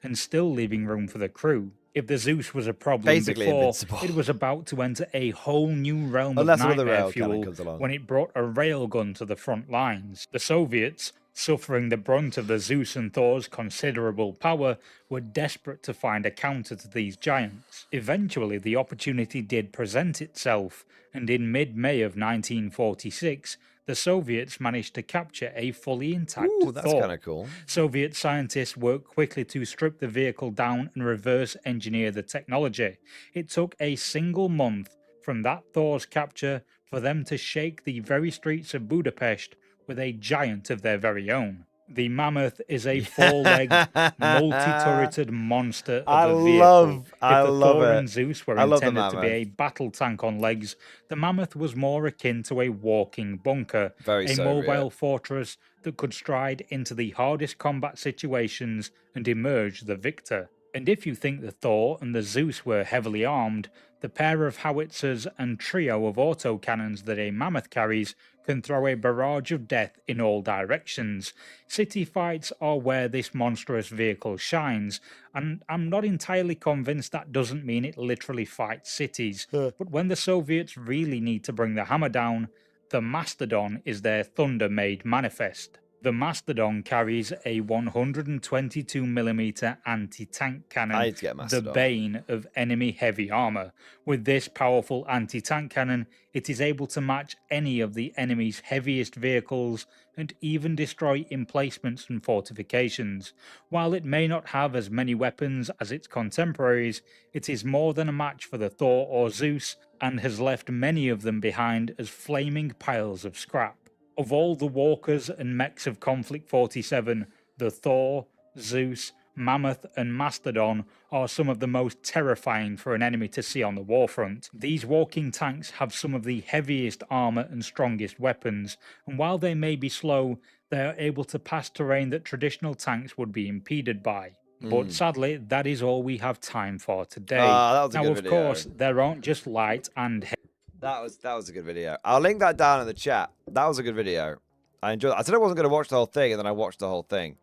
And still leaving room for the crew. If the Zeus was a problem before, it was about to enter a whole new realm of nightmare fuel when it brought a railgun to the front lines. The Soviets, suffering the brunt of the Zeus and Thor's considerable power, were desperate to find a counter to these giants. Eventually, the opportunity did present itself, and in mid-May of 1946, the Soviets managed to capture a fully intact Thor. That's kind of cool. Soviet scientists worked quickly to strip the vehicle down and reverse engineer the technology. It took a single month from that Thor's capture for them to shake the very streets of Budapest with a giant of their very own. The Mammoth is a 4-legged, multi-turreted monster of a vehicle. If the Thor and Zeus were intended to be a battle tank on legs, the Mammoth was more akin to a walking bunker, a mobile fortress that could stride into the hardest combat situations and emerge the victor. And if you think the Thor and the Zeus were heavily armed, the pair of howitzers and trio of autocannons that a Mammoth carries can throw a barrage of death in all directions. City fights are where this monstrous vehicle shines, and I'm not entirely convinced that doesn't mean it literally fights cities. But when the Soviets really need to bring the hammer down, the Mastodon is their thunder-made manifest. The Mastodon carries a 122mm anti-tank cannon, the bane of enemy heavy armor. With this powerful anti-tank cannon, it is able to match any of the enemy's heaviest vehicles and even destroy emplacements and fortifications. While it may not have as many weapons as its contemporaries, it is more than a match for the Thor or Zeus, and has left many of them behind as flaming piles of scrap. Of all the walkers and mechs of Conflict 47, the Thor, Zeus, Mammoth and Mastodon are some of the most terrifying for an enemy to see on the warfront. These walking tanks have some of the heaviest armor and strongest weapons, and while they may be slow, they are able to pass terrain that traditional tanks would be impeded by. But sadly, that is all we have time for today. That was a good video. Course, there aren't just light and heavy. That was a good video. I'll link that down in the chat. That was a good video. I enjoyed it. I said I wasn't going to watch the whole thing, and then I watched the whole thing.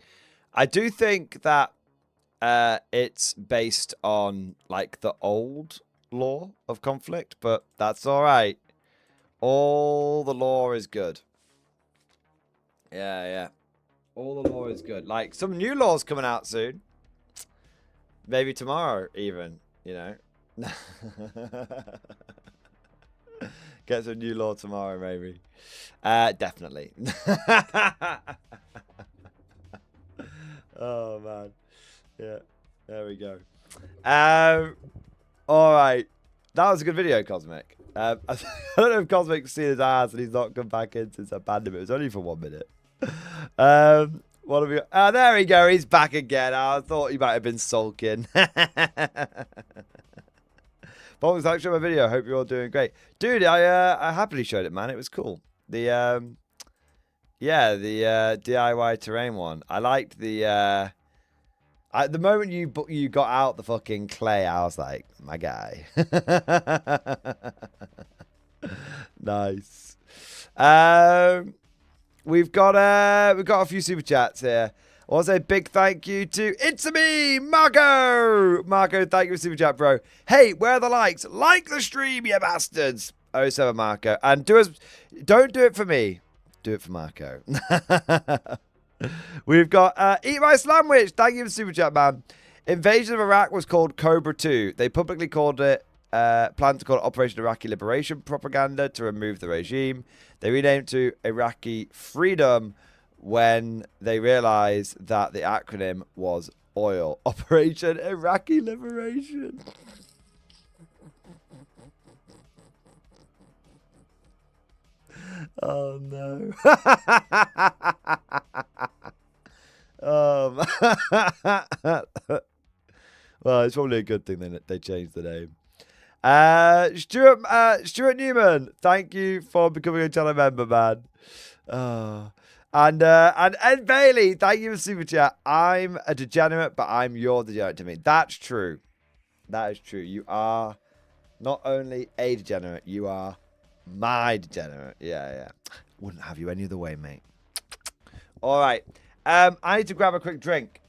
I do think that it's based on like the old lore of conflict, but that's all right. All the lore is good. Yeah. All the lore is good. Like, some new lore's coming out soon. Maybe tomorrow, even, you know. Get some new lore tomorrow, maybe. Definitely. Oh, man. Yeah, there we go. All right. That was a good video, Cosmic. I don't know if Cosmic's seen his ass and he's not come back in since I banned him. It was only for 1 minute. What have we got? Oh, there we go. He's back again. I thought he might have been sulking. Thanks for watching my video. Hope you're all doing great. Dude, I happily showed it, man. It was cool. The DIY terrain one. I liked the the moment you got out the fucking clay, I was like, my guy. Nice. We've got a few super chats here. I want to say a big thank you to It's-A-Me, Marco. Marco, thank you for super chat, bro. Hey, where are the likes? Like the stream, you bastards. 07 Marco. And don't do it for me. Do it for Marco. We've got Eat My Sandwich. Thank you for super chat, man. Invasion of Iraq was called Cobra 2. They publicly called it, planned to call it Operation Iraqi Liberation Propaganda to remove the regime. They renamed to Iraqi Freedom when they realized that the acronym was OIL. Operation Iraqi Liberation. Oh, no. Well, it's probably a good thing that they changed the name. Stuart Newman, thank you for becoming a channel member, man. And Ed Bailey, thank you for super chat. I'm a degenerate, but I'm your degenerate to me. That's true. That is true. You are not only a degenerate, you are my degenerate. Yeah. Wouldn't have you any other way, mate. All right. I need to grab a quick drink.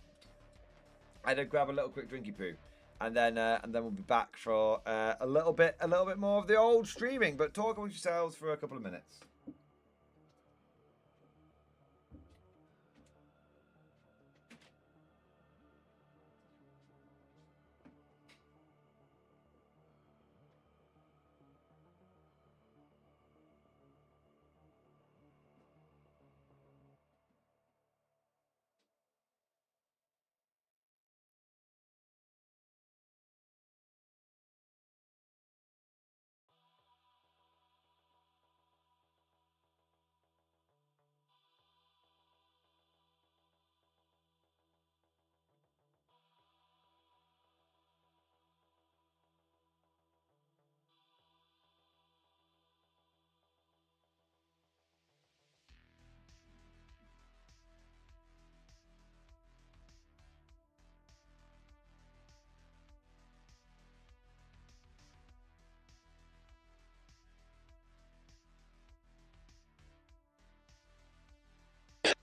I need to grab a little quick drinky poo. And then we'll be back for a little bit more of the old streaming. But talk amongst yourselves for a couple of minutes.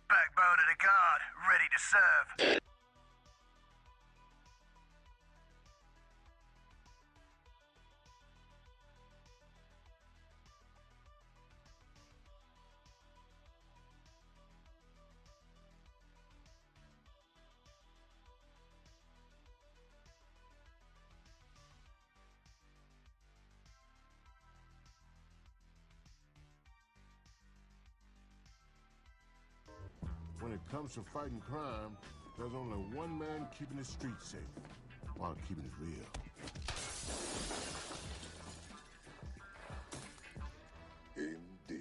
Backbone of the guard, ready to serve. When it comes to fighting crime, there's only one man keeping the streets safe, while keeping it real. Indeed.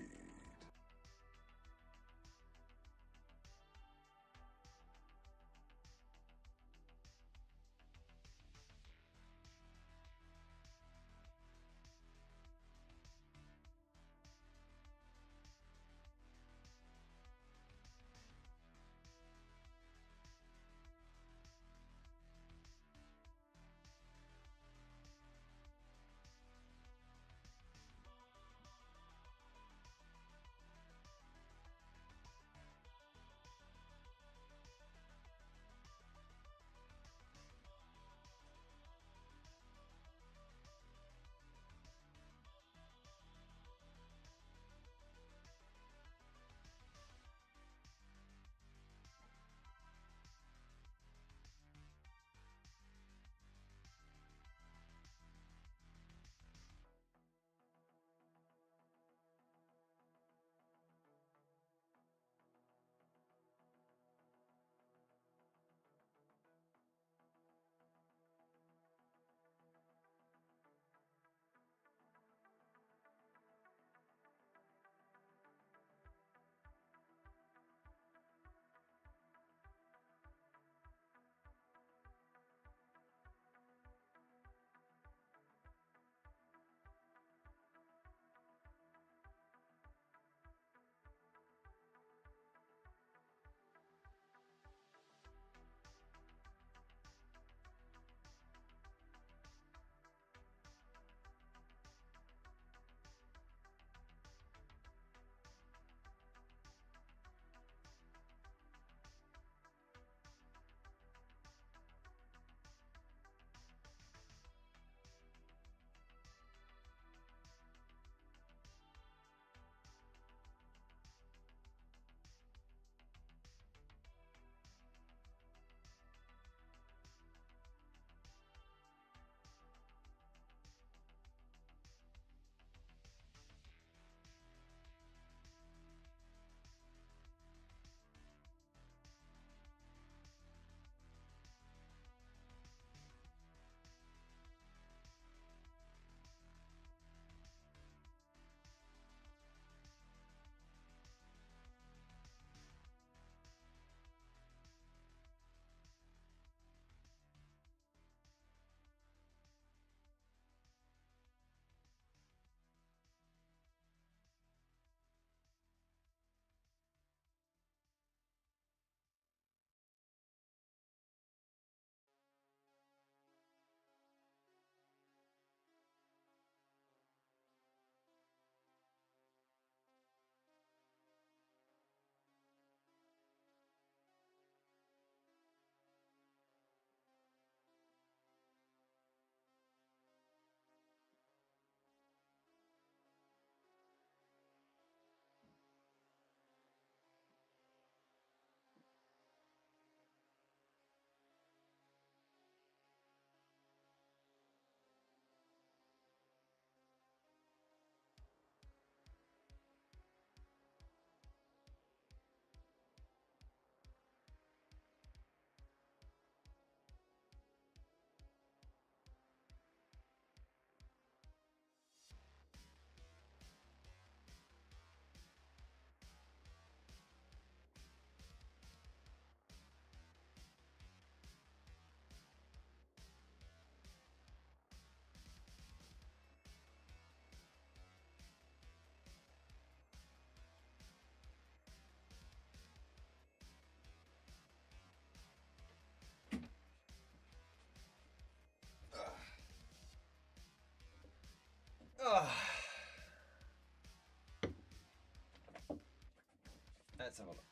Let's have a look.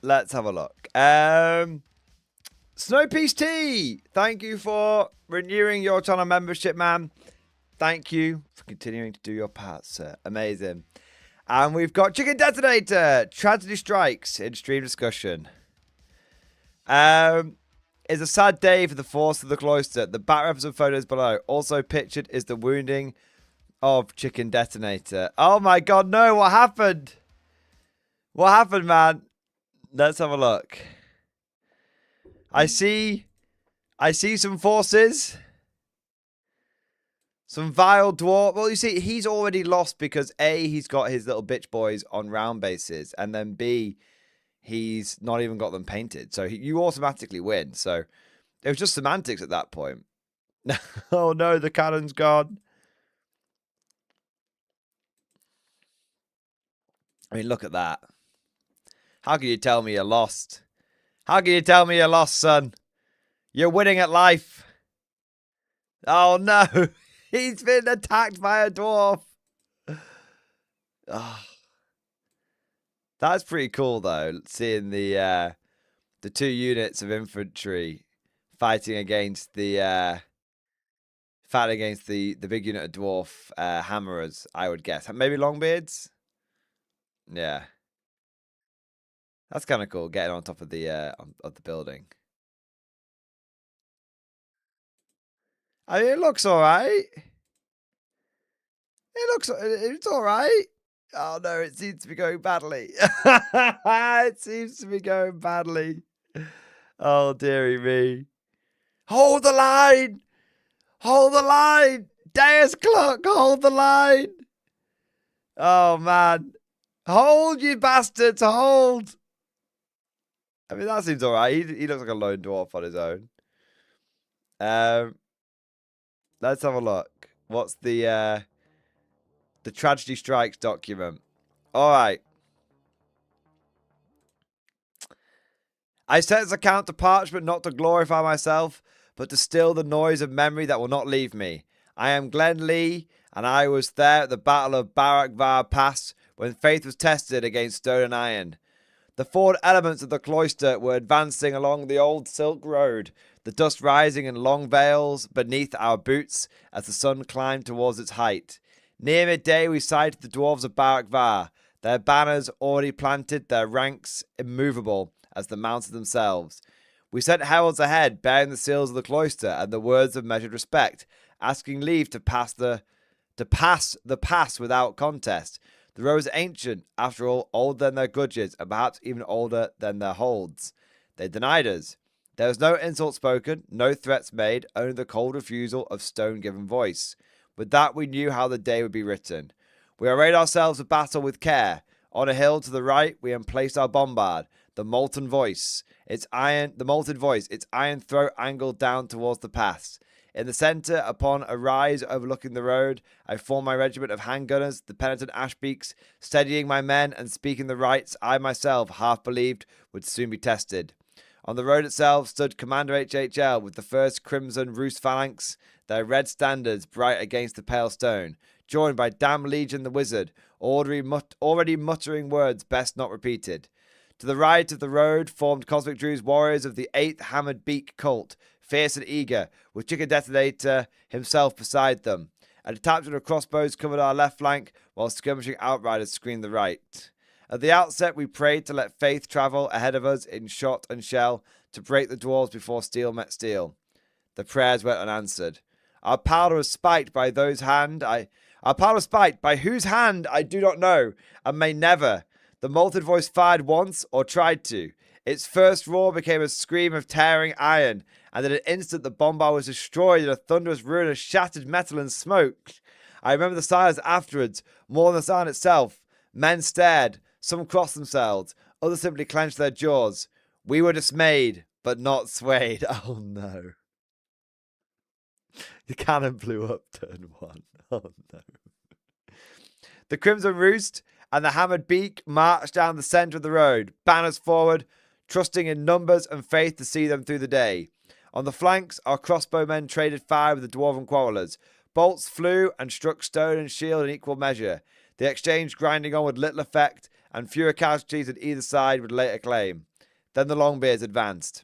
Let's have a look. Snowpiece T, thank you for renewing your channel membership, man. Thank you for continuing to do your part, sir. Amazing. And we've got Chicken Detonator. Tragedy strikes in stream discussion. It's a sad day for the force of the cloister. The back reference photos below. Also pictured is the wounding of Chicken Detonator. Oh my god, no, what happened? What happened, man? Let's have a look. I see some forces. Some vile dwarf. Well, you see, he's already lost because A, he's got his little bitch boys on round bases, and then B, he's not even got them painted. So you automatically win. So it was just semantics at that point. Oh no, the cannon's gone. I mean, look at that. How can you tell me you're lost? How can you tell me you're lost, son? You're winning at life. Oh no, he's been attacked by a dwarf. Oh. That's pretty cool, though, seeing the 2 units of infantry fighting against the big unit of dwarf hammerers, I would guess. Maybe Longbeards? Yeah. That's kind of cool, getting on top of the building. I mean, it looks all right. It's all right. Oh no, it seems to be going badly. It seems to be going badly. Oh dearie me. Hold the line! Hold the line! Deus Clock, hold the line! Oh man. Hold, you bastards, hold! I mean, that seems alright. He looks like a lone dwarf on his own. Let's have a look. What's the Tragedy Strikes document? Alright. I set this account to parchment not to glorify myself, but to still the noise of memory that will not leave me. I am Glenn Lee, and I was there at the Battle of Barak-Var Pass when faith was tested against stone and iron. The forward elements of the cloister were advancing along the old Silk Road, the dust rising in long veils beneath our boots as the sun climbed towards its height. Near midday we sighted the dwarves of Barak-Var, their banners already planted, their ranks immovable as the mountains themselves. We sent heralds ahead, bearing the seals of the cloister and the words of measured respect, asking leave to pass the pass without contest. The road was ancient, after all, older than their grudges, and perhaps even older than their holds. They denied us. There was no insult spoken, no threats made, only the cold refusal of stone-given voice. With that we knew how the day would be written. We arrayed ourselves for battle with care. On a hill to the right we emplaced our bombard, the molten voice, its iron throat angled down towards the pass. In the centre, upon a rise overlooking the road, I formed my regiment of handgunners, the penitent ashbeaks, steadying my men and speaking the rights I myself half believed would soon be tested. On the road itself stood Commander HHL with the 1st Crimson Roost Phalanx, their red standards bright against the pale stone, joined by Damn Legion the Wizard, already muttering words best not repeated. To the right of the road formed Cosmic Drew's warriors of the 8th Hammered Beak Cult, fierce and eager, with Chicken Detonator himself beside them. A detachment of crossbows covered our left flank, while skirmishing outriders screened the right. At the outset, we prayed to let faith travel ahead of us in shot and shell, to break the dwarves before steel met steel. The prayers went unanswered. Our powder was spiked by whose hand I do not know, and may never. The molten voice fired once, or tried to. Its first roar became a scream of tearing iron, and in an instant the bombard was destroyed in a thunderous ruin of shattered metal and smoke. I remember the silence afterwards, more than the sound itself. Men stared, some crossed themselves, others simply clenched their jaws. We were dismayed, but not swayed. Oh no. The cannon blew up turn 1. Oh no. The Crimson Roost and the Hammered Beak marched down the centre of the road, banners forward, trusting in numbers and faith to see them through the day. On the flanks, our crossbowmen traded fire with the dwarven quarrelers. Bolts flew and struck stone and shield in equal measure. The exchange grinding on with little effect, and fewer casualties at either side would later claim. Then the Longbeards advanced.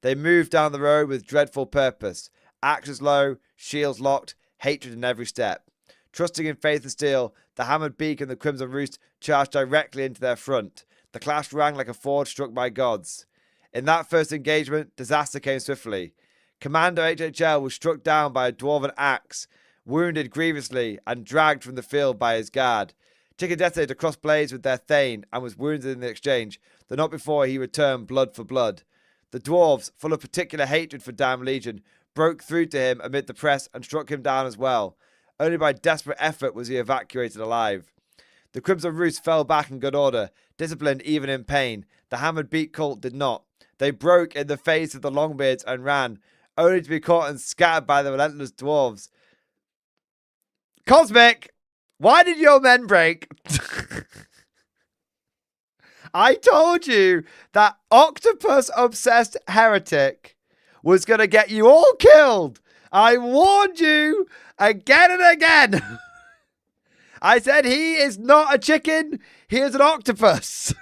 They moved down the road with dreadful purpose. Axes low, shields locked, hatred in every step. Trusting in faith and steel, the hammered beak and the crimson roost charged directly into their front. The clash rang like a forge struck by gods. In that first engagement, disaster came swiftly. Commander HHL was struck down by a dwarven axe, wounded grievously, and dragged from the field by his guard. Chicken Deathnator crossed blades with their thane and was wounded in the exchange, though not before he returned blood for blood. The dwarves, full of particular hatred for Damn Legion, broke through to him amid the press and struck him down as well. Only by desperate effort was he evacuated alive. The Crimson Roost fell back in good order, disciplined even in pain. The Hammered Beak cult did not. They broke in the face of the Longbeards and ran, only to be caught and scattered by the relentless dwarves. Cosmic, why did your men break? I told you that octopus-obsessed heretic was going to get you all killed. I warned you again and again. I said he is not a chicken. He is an octopus.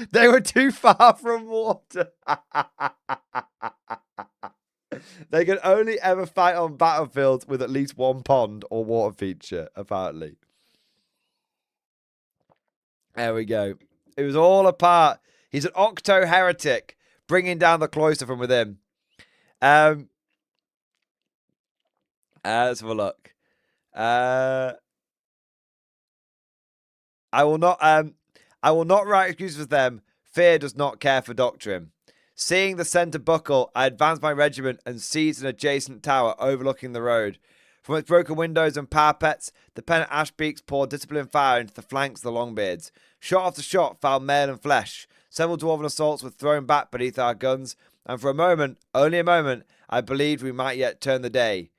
They were too far from water. They can only ever fight on battlefields with at least one pond or water feature, apparently. There we go. It was all a part. He's an octo-heretic, bringing down the cloister from within. Let's have a look. I will not write excuses for them. Fear does not care for doctrine. Seeing the centre buckle, I advanced my regiment and seized an adjacent tower overlooking the road. From its broken windows and parapets, the pennant ashbeaks poured disciplined fire into the flanks of the Longbeards. Shot after shot found mail and flesh. Several dwarven assaults were thrown back beneath our guns, and for a moment, only a moment, I believed we might yet turn the day.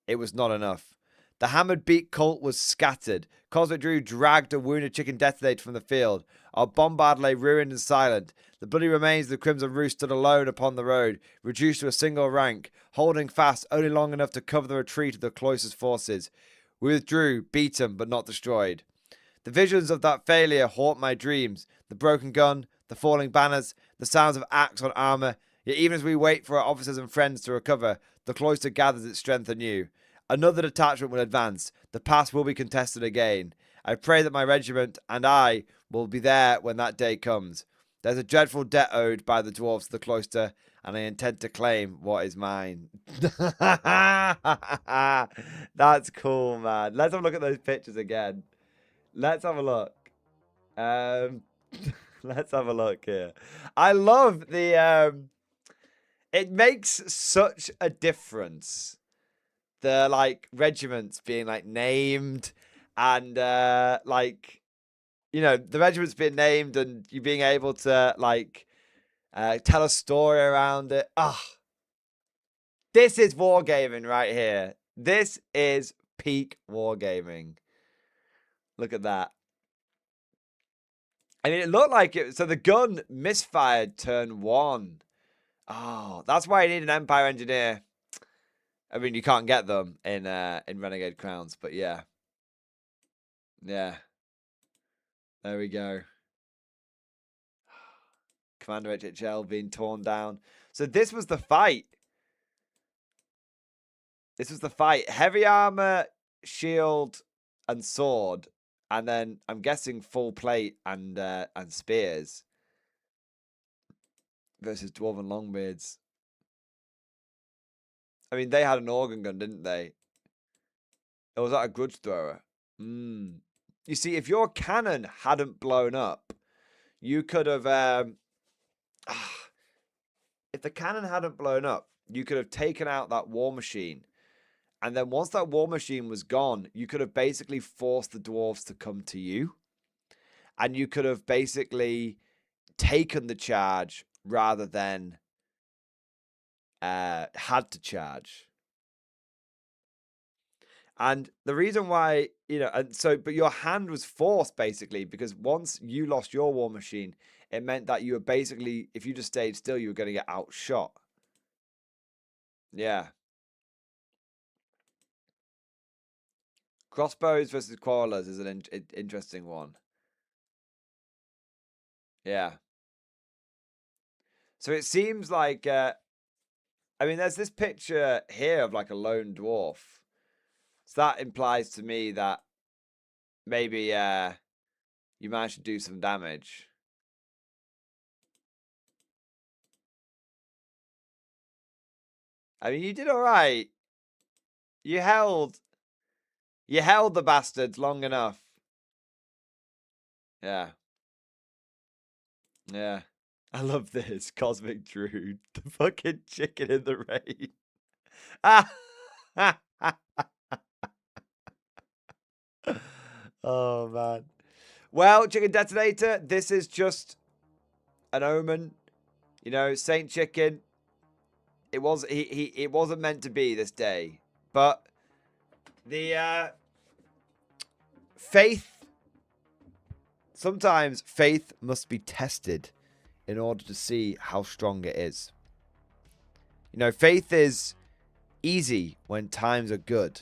It was not enough. The hammered beak cult was scattered. Cosmic Drew dragged a wounded chicken detonator from the field. Our bombard lay ruined and silent. The bloody remains of the Crimson Roost stood alone upon the road, reduced to a single rank, holding fast only long enough to cover the retreat of the cloister's forces. We withdrew, beaten but not destroyed. The visions of that failure haunt my dreams. The broken gun, the falling banners, the sounds of axe on armour. Yet even as we wait for our officers and friends to recover, the cloister gathers its strength anew. Another detachment will advance. The pass will be contested again. I pray that my regiment and I will be there when that day comes. There's a dreadful debt owed by the dwarves to the cloister, and I intend to claim what is mine. That's cool, man. Let's have a look at those pictures again. Let's have a look. Let's have a look here. I love the... it makes such a difference. The, like, regiments being, like, named and, like... You know, the regiment's being named and you being able to, like, tell a story around it. Ah, this is wargaming right here. This is peak wargaming. Look at that. I mean, it looked like it. So the gun misfired turn 1. Oh, that's why you need an Empire engineer. I mean, you can't get them in Renegade Crowns, but yeah. Yeah. There we go. Commander HHL being torn down. So this was the fight. This was the fight. Heavy armor, shield, and sword. And then I'm guessing full plate and spears. Versus Dwarven Longbeards. I mean, they had an organ gun, didn't they? Or was that a grudge thrower? You see, if your cannon hadn't blown up, you could have... if the cannon hadn't blown up, you could have taken out that war machine. And then once that war machine was gone, you could have basically forced the dwarves to come to you. And you could have basically taken the charge rather than had to charge. And the reason why, you know, and so, but your hand was forced basically because once you lost your war machine, it meant that you were basically, if you just stayed still, you were going to get outshot. Yeah. Crossbows versus quarrelers is an interesting one. Yeah. So it seems like, I mean, there's this picture here of like a lone dwarf. So that implies to me that maybe you managed to do some damage. I mean, you did all right. You held the bastards long enough. Yeah. Yeah. I love this. Cosmic Druid. The fucking chicken in the rain. Oh, man. Well, Chicken Detonator, this is just an omen. You know, Saint Chicken. It wasn't meant to be this day. But the faith, sometimes faith must be tested in order to see how strong it is. You know, faith is easy when times are good.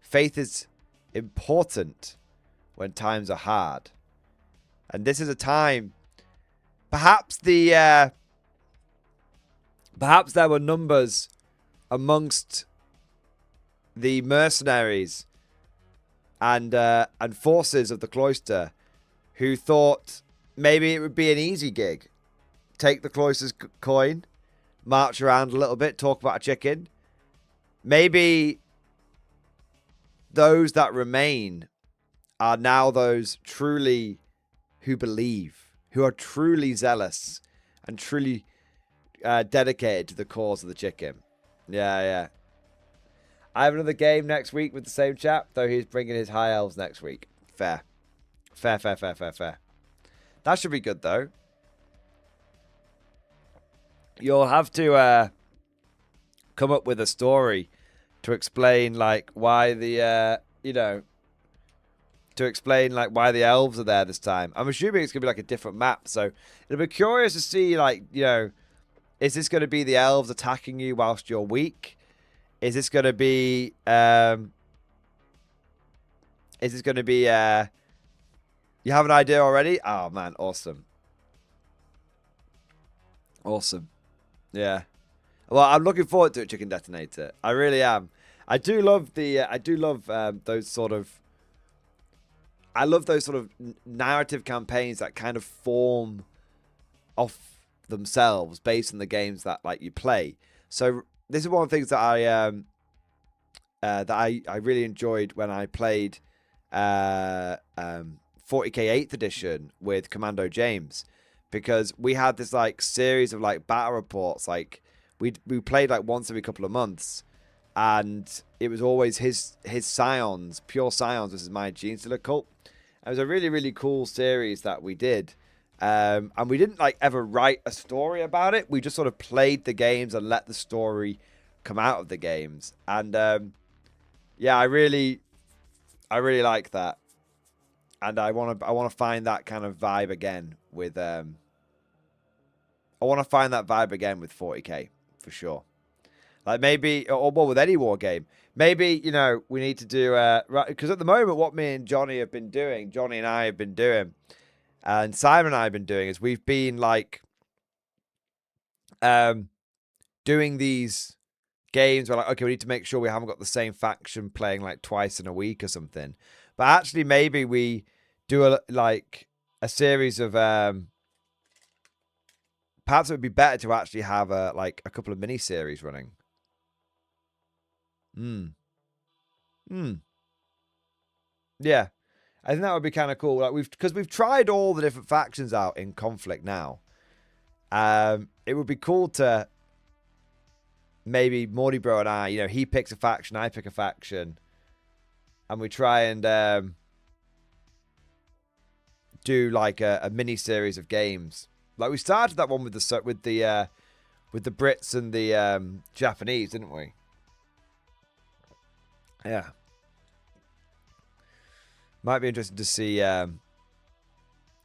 Faith is important when times are hard. And this is a time, perhaps there were numbers amongst the mercenaries and forces of the cloister who thought maybe it would be an easy gig. Take the cloister's coin, march around a little bit, talk about a chicken. Maybe those that remain are now those truly who believe, who are truly zealous and truly dedicated to the cause of the chicken. Yeah. I have another game next week with the same chap, though he's bringing his high elves next week. Fair. That should be good, though. You'll have to come up with a story to explain, like, why the, why the elves are there this time. I'm assuming it's going to be like a different map, so it'll be curious to see, like, is this going to be the elves attacking you whilst you're weak? Is this going to be, you have an idea already? Oh, man, awesome. Awesome. Yeah. Well, I'm looking forward to it, Chicken Detonator. I really am. I do love those sort of, narrative campaigns that kind of form off themselves based on the games that, like, you play. So this is one of the things that I really enjoyed when I played 40k 8th edition with Commando James, because we had this like series of like battle reports. Like we played like once every couple of months, and it was always his scions, pure scions versus my Gene Stealer cult. It was a really, really cool series that we did. And we didn't like ever write a story about it. We just sort of played the games and let the story come out of the games. And yeah, I really like that. And I want to find that kind of vibe again with I want to find that vibe again with 40k for sure. Like maybe, or well, with any war game, maybe, we need to do because at the moment what me and Johnny and I have been doing, and Simon and I have been doing, is we've been like doing these games where, like, okay, we need to make sure we haven't got the same faction playing like twice in a week or something. But actually, maybe we do a series of perhaps it would be better to actually have a couple of mini series running. Yeah, I think that would be kind of cool. Like because we've tried all the different factions out in Conflict now. It would be cool to maybe Morty Bro and I, he picks a faction, I pick a faction, and we try and do like a mini series of games. Like we started that one with the Brits and the Japanese, didn't we? Yeah. Might be interesting to see to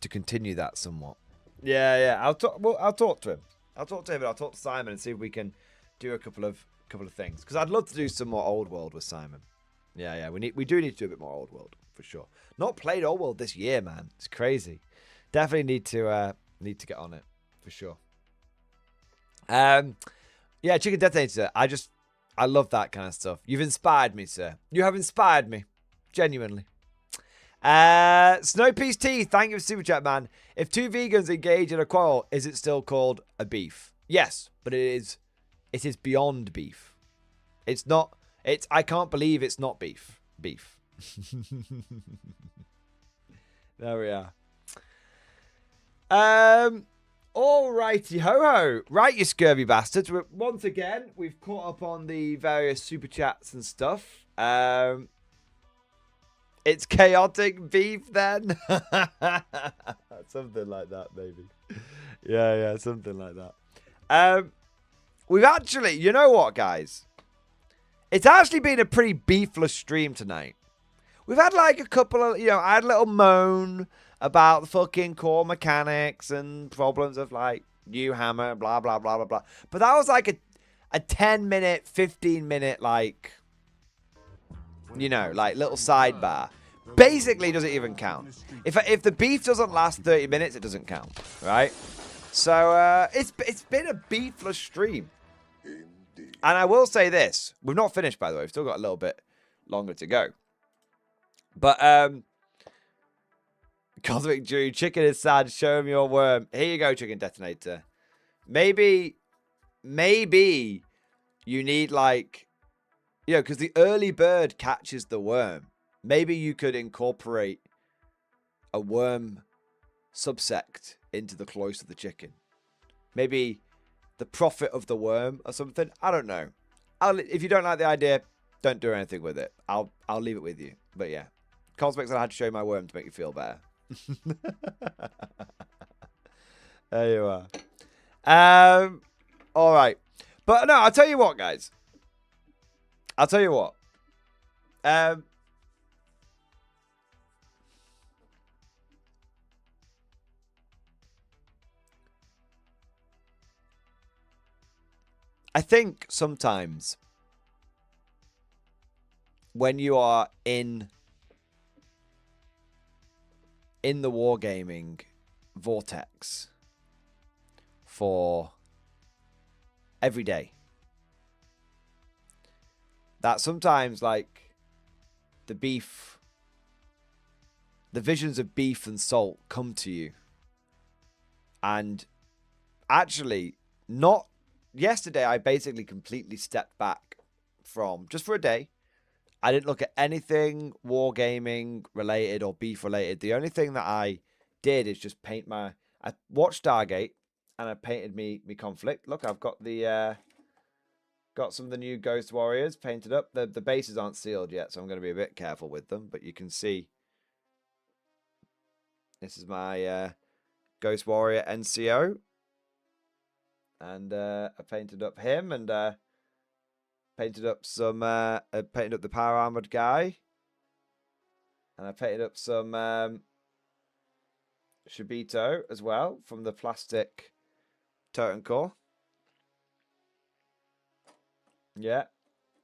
continue that somewhat. Yeah. I'll talk. Well, I'll talk to him. I'll talk to him, and I'll talk to Simon and see if we can do a couple of things. Because I'd love to do some more Old World with Simon. Yeah. We do need to do a bit more Old World for sure. Not played Old World this year, man. It's crazy. Definitely need to get on it for sure. Yeah, Chicken Detonator. I love that kind of stuff. You've inspired me, sir. You have inspired me, genuinely. Snowpiece T, thank you for super chat, man. If two vegans engage in a quarrel, is it still called a beef? Yes, but it is beyond beef. It's not. I can't believe it's not beef. Beef. There we are. Alrighty ho ho. Right, you scurvy bastards. Once again, we've caught up on the various super chats and stuff. It's chaotic beef then. Something like that, maybe. Yeah, something like that. We've actually, you know what, guys? It's actually been a pretty beefless stream tonight. We've had like a couple of, I had a little moan about the fucking core mechanics and problems of like new hammer, blah, blah, blah, blah, blah. But that was like a 10-minute, 15-minute, like, like little sidebar. Basically, doesn't even count. If the beef doesn't last 30 minutes, it doesn't count, right? So it's been a beefless stream. And I will say this. We've not finished, by the way. We've still got a little bit longer to go. But, Cosmic Drew, chicken is sad. Show him your worm. Here you go, Chicken Detonator. Maybe you need, like, because the early bird catches the worm. Maybe you could incorporate a worm subsect into the cloister of the chicken. Maybe the profit of the worm or something. I don't know. If you don't like the idea, don't do anything with it. I'll leave it with you. But yeah, Cosmic said I had to show you my worm to make you feel better. There you are. All right. But no, I'll tell you what, guys. I'll tell you what. I think sometimes when you are in the wargaming vortex for every day, that sometimes like the visions of beef and salt come to you, and actually not. Yesterday, I basically completely stepped back from, just for a day, I didn't look at anything wargaming related or beef related. The only thing that I did is just paint I watched Stargate, and I painted me conflict. Look, I've got got some of the new Ghost Warriors painted up. The bases aren't sealed yet, so I'm going to be a bit careful with them. But you can see, this is my Ghost Warrior NCO. And I painted up him, and painted up some. Painted up the power armored guy, and I painted up some Shibito as well from the plastic totem core. Yeah.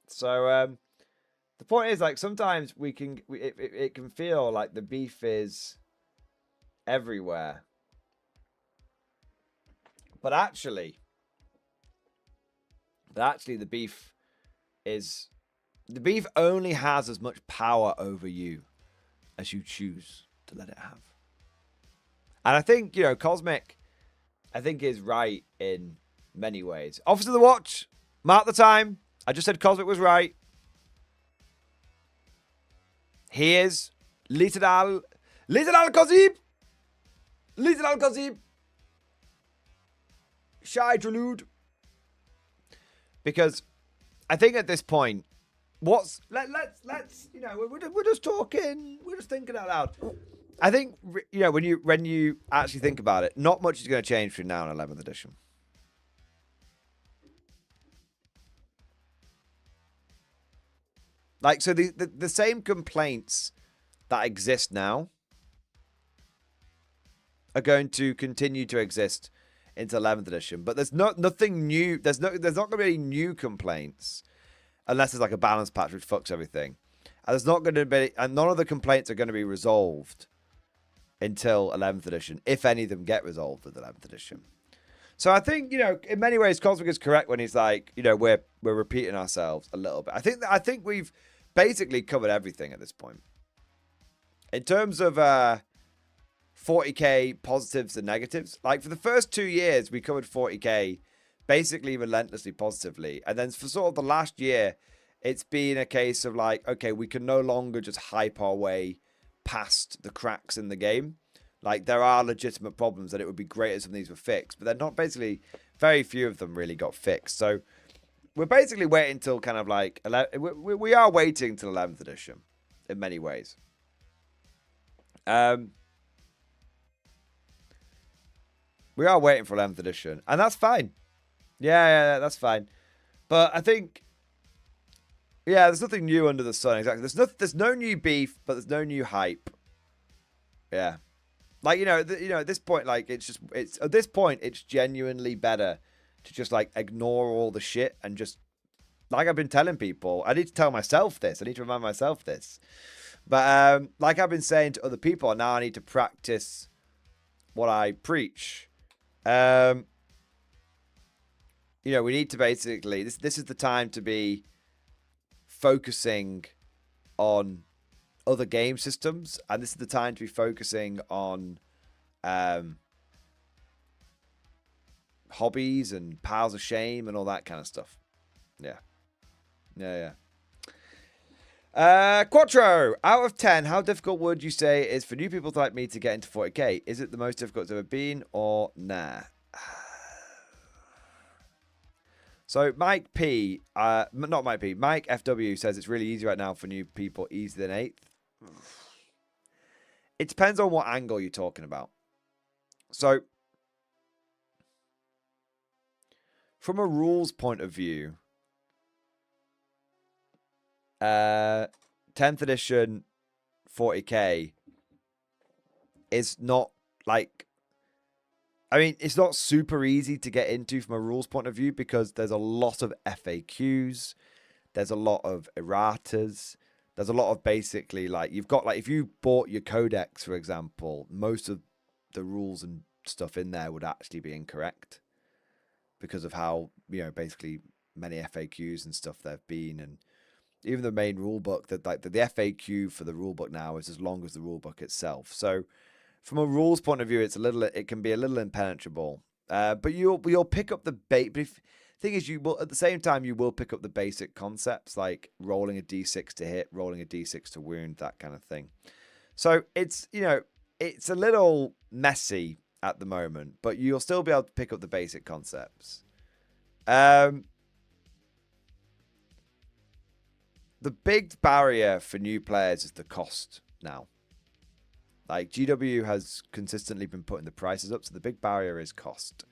So the point is, like, sometimes it can feel like the beef is everywhere, but actually the beef only has as much power over you as you choose to let it have. And I think, Cosmic, I think, is right in many ways. Officer of the Watch, mark the time. I just said Cosmic was right. He is Little Al-Qazib. Shy Drelude. Because I think at this point, let's we're just talking, we're just thinking out loud. I think when you actually think about it, not much is going to change between now and 11th edition. Like, so the same complaints that exist now are going to continue to exist into 11th edition, but there's nothing new. There's not going to be any new complaints unless there's like a balance patch which fucks everything. And there's not going to be, and none of the complaints are going to be resolved until 11th edition, if any of them get resolved with 11th edition. So I think, you know, in many ways, Cosmic is correct when he's like, you know, we're repeating ourselves a little bit. I think we've basically covered everything at this point. In terms of 40k positives and negatives, like for the first 2 years, we covered 40k basically relentlessly positively. And then for sort of the last year, it's been a case of like, okay, we can no longer just hype our way past the cracks in the game. Like, there are legitimate problems that it would be great if some of these were fixed, but they're not. Basically, very few of them really got fixed. So we're basically waiting till kind of like, we are waiting till 11th edition in many ways. We are waiting for 11th edition, and that's fine. Yeah, that's fine. But I think, yeah, there's nothing new under the sun. Exactly. There's no new beef, but there's no new hype. Yeah. Like, you know, at this point, like, it's at this point, it's genuinely better to just, like, ignore all the shit and just, like I've been telling people, I need to tell myself this. I need to remind myself this. But, like I've been saying to other people, now I need to practice what I preach. You know, we need to basically, this is the time to be focusing on other game systems, and this is the time to be focusing on hobbies and piles of shame and all that kind of stuff. Yeah. Quattro, out of 10, how difficult would you say it is for new people like me to get into 40k? Is it the most difficult it's ever been, or nah? So Mike P, not Mike P, Mike FW says it's really easy right now for new people, easier than 8th. It depends on what angle you're talking about. So, from a rules point of view, 10th edition 40k is not like, I mean, it's not super easy to get into from a rules point of view because there's a lot of FAQs, there's a lot of erratas. There's a lot of basically, like, you've got, like, if you bought your codex, for example, most of the rules and stuff in there would actually be incorrect because of how, you know, basically many FAQs and stuff there have been. And even the main rule book, that like the FAQ for the rule book now is as long as the rule book itself. So from a rules point of view, it can be a little impenetrable. But you'll pick up the bait. But thing is, you will, at the same time, you will pick up the basic concepts like rolling a d6 to hit, rolling a d6 to wound, that kind of thing. So it's, you know, it's a little messy at the moment, but you'll still be able to pick up the basic concepts. The big barrier for new players is the cost now. Like, GW has consistently been putting the prices up, so the big barrier is cost.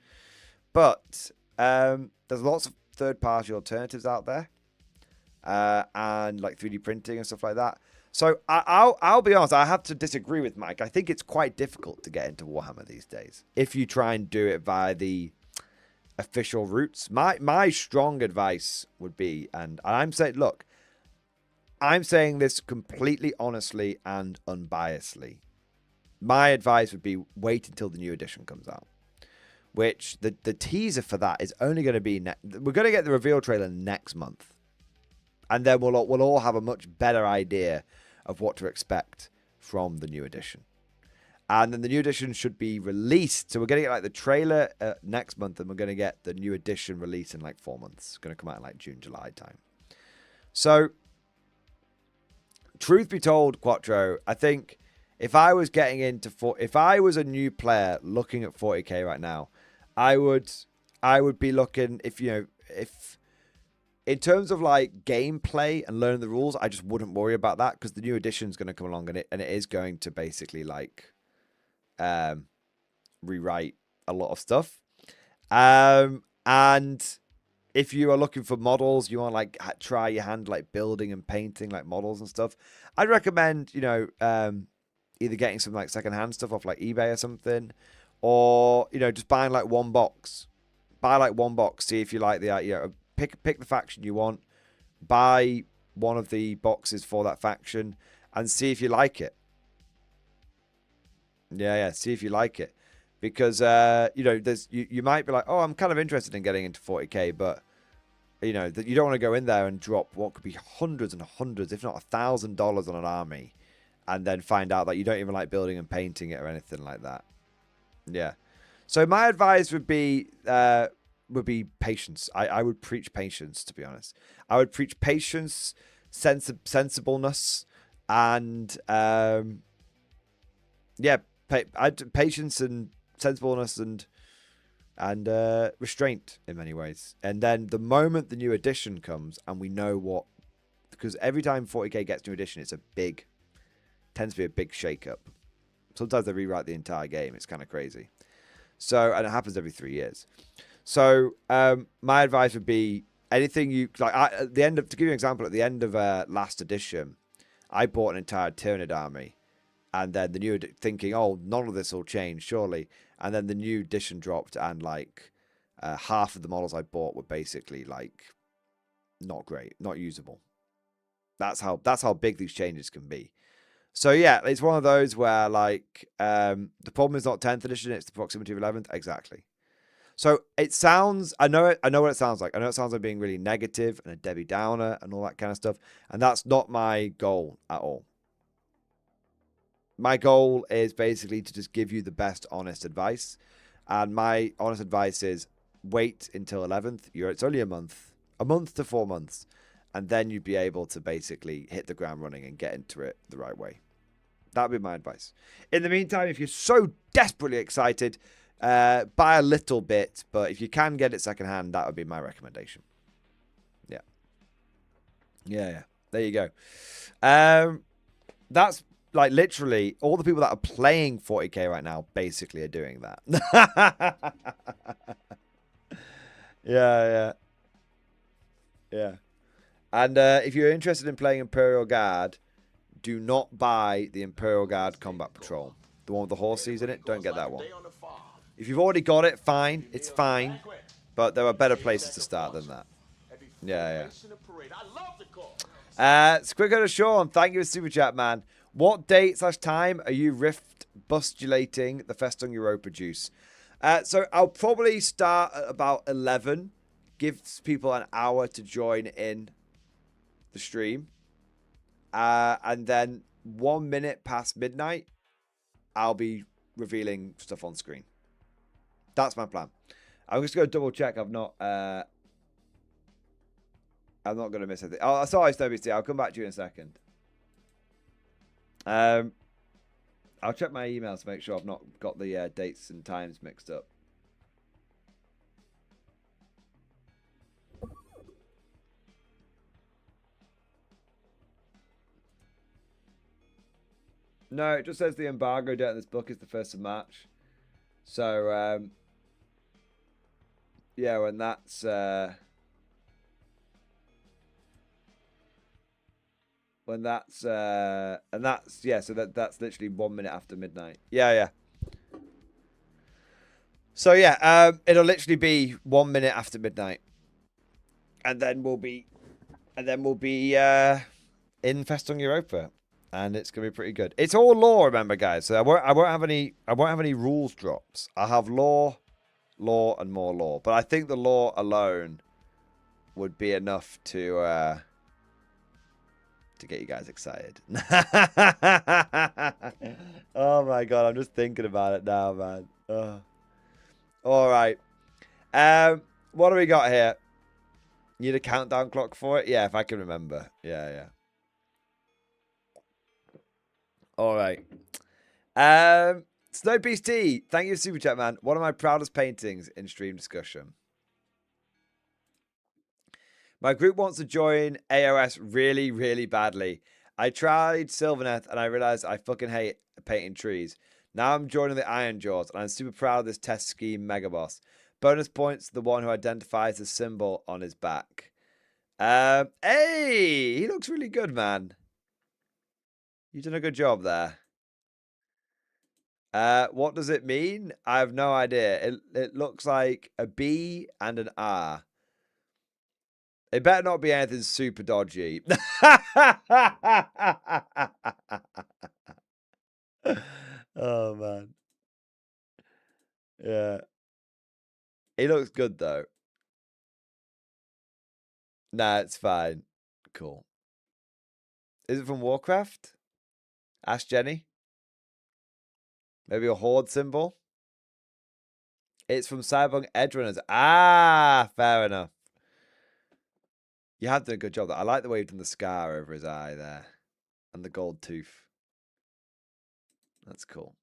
But there's lots of third-party alternatives out there, and like 3D printing and stuff like that. So I'll be honest, I have to disagree with Mike. I think it's quite difficult to get into Warhammer these days if you try and do it via the official routes. My strong advice would be, and I'm saying, look, I'm saying this completely honestly and unbiasedly. My advice would be wait until the new edition comes out. Which the teaser for that is only going to be we're going to get the reveal trailer next month, and then we'll all have a much better idea of what to expect from the new edition. And then the new edition should be released. So we're going to get like the trailer next month, and we're going to get the new edition released in like 4 months. It's going to come out in like June, July time. So, truth be told, Quattro, I think if I was getting into if I was a new player looking at 40k right now, I would be looking, if in terms of like gameplay and learning the rules, I just wouldn't worry about that because the new edition is going to come along and it is going to basically like rewrite a lot of stuff. And if you are looking for models, you want to like try your hand like building and painting like models and stuff, I'd recommend, either getting some like secondhand stuff off like eBay or something, or just buying like one box. Buy like one box, see if you like the pick the faction you want, buy one of the boxes for that faction, and see if you like it. Yeah, see if you like it, because there's you might be like, oh, I'm kind of interested in getting into 40k, but that you don't want to go in there and drop what could be hundreds and hundreds, if not $1,000 on an army, and then find out that you don't even like building and painting it or anything like that. Yeah. So my advice would be patience. I would preach patience, to be honest. I would preach patience, sensibleness, and patience and sensibleness and restraint in many ways. And then the moment the new edition comes, and we know what, because every time 40k gets new edition, tends to be a big shake-up. Sometimes they rewrite the entire game. It's kind of crazy. So, and it happens every 3 years. So, my advice would be anything you like. At the end of, to give you an example, at the end of last edition, I bought an entire Tyrannid army, and then the new thinking, oh, none of this will change, surely. And then the new edition dropped, and like half of the models I bought were basically like not great, not usable. That's how big these changes can be. So yeah, it's one of those where like the problem is not 10th edition, it's the proximity of 11th. Exactly. So it sounds, I know what it sounds like. I know it sounds like being really negative and a Debbie Downer and all that kind of stuff. And that's not my goal at all. My goal is basically to just give you the best honest advice. And my honest advice is wait until 11th. It's only a month to 4 months. And then you'd be able to basically hit the ground running and get into it the right way. That would be my advice. In the meantime, if you're so desperately excited, buy a little bit. But if you can get it secondhand, that would be my recommendation. Yeah. There you go. That's like literally all the people that are playing 40k right now basically are doing that. Yeah. And if you're interested in playing Imperial Guard, do not buy the Imperial Guard Combat Patrol. The one with the horses in it, don't get that one. If you've already got it, fine. It's fine. But there are better places to start than that. Yeah. Squiggo to Sean, thank you for Super Chat, man. What date/time are you rift bustulating the Festung Europa juice? So I'll probably start at about 11. Gives people an hour to join in the stream. And then 1 minute past midnight, I'll be revealing stuff on screen. That's my plan. I'm just going to double check. I'm not going to miss anything. Oh, sorry, SnowBC. I'll come back to you in a second. I'll check my emails to make sure I've not got the dates and times mixed up. No, it just says the embargo date on this book is the 1st of March. So, yeah, when that's... yeah, so that's literally 1 minute after midnight. Yeah. So yeah, it'll literally be 1 minute after midnight. And then we'll be in Festung Europa. And it's gonna be pretty good. It's all lore, remember, guys. So I won't have any rules drops. I'll have lore, and more lore. But I think the lore alone would be enough to get you guys excited. Oh my god, I'm just thinking about it now, man. All right. What do we got here? Need a countdown clock for it? Yeah, if I can remember. Yeah. All right. Snowbeast T, thank you, Super Chat, man. One of my proudest paintings in stream discussion. My group wants to join AOS really, really badly. I tried Sylvaneth and I realized I fucking hate painting trees. Now I'm joining the Iron Jaws and I'm super proud of this test scheme mega boss. Bonus points to the one who identifies the symbol on his back. Hey, he looks really good, man. You've done a good job there. What does it mean? I have no idea. It looks like a B and an R. It better not be anything super dodgy. Oh, man. Yeah. It looks good, though. Nah, it's fine. Cool. Is it from Warcraft? Ask Jenny. Maybe a horde symbol? It's from Cyberpunk Edgerunners. Ah, fair enough. You have done a good job. I like the way you've done the scar over his eye there. And the gold tooth. That's cool.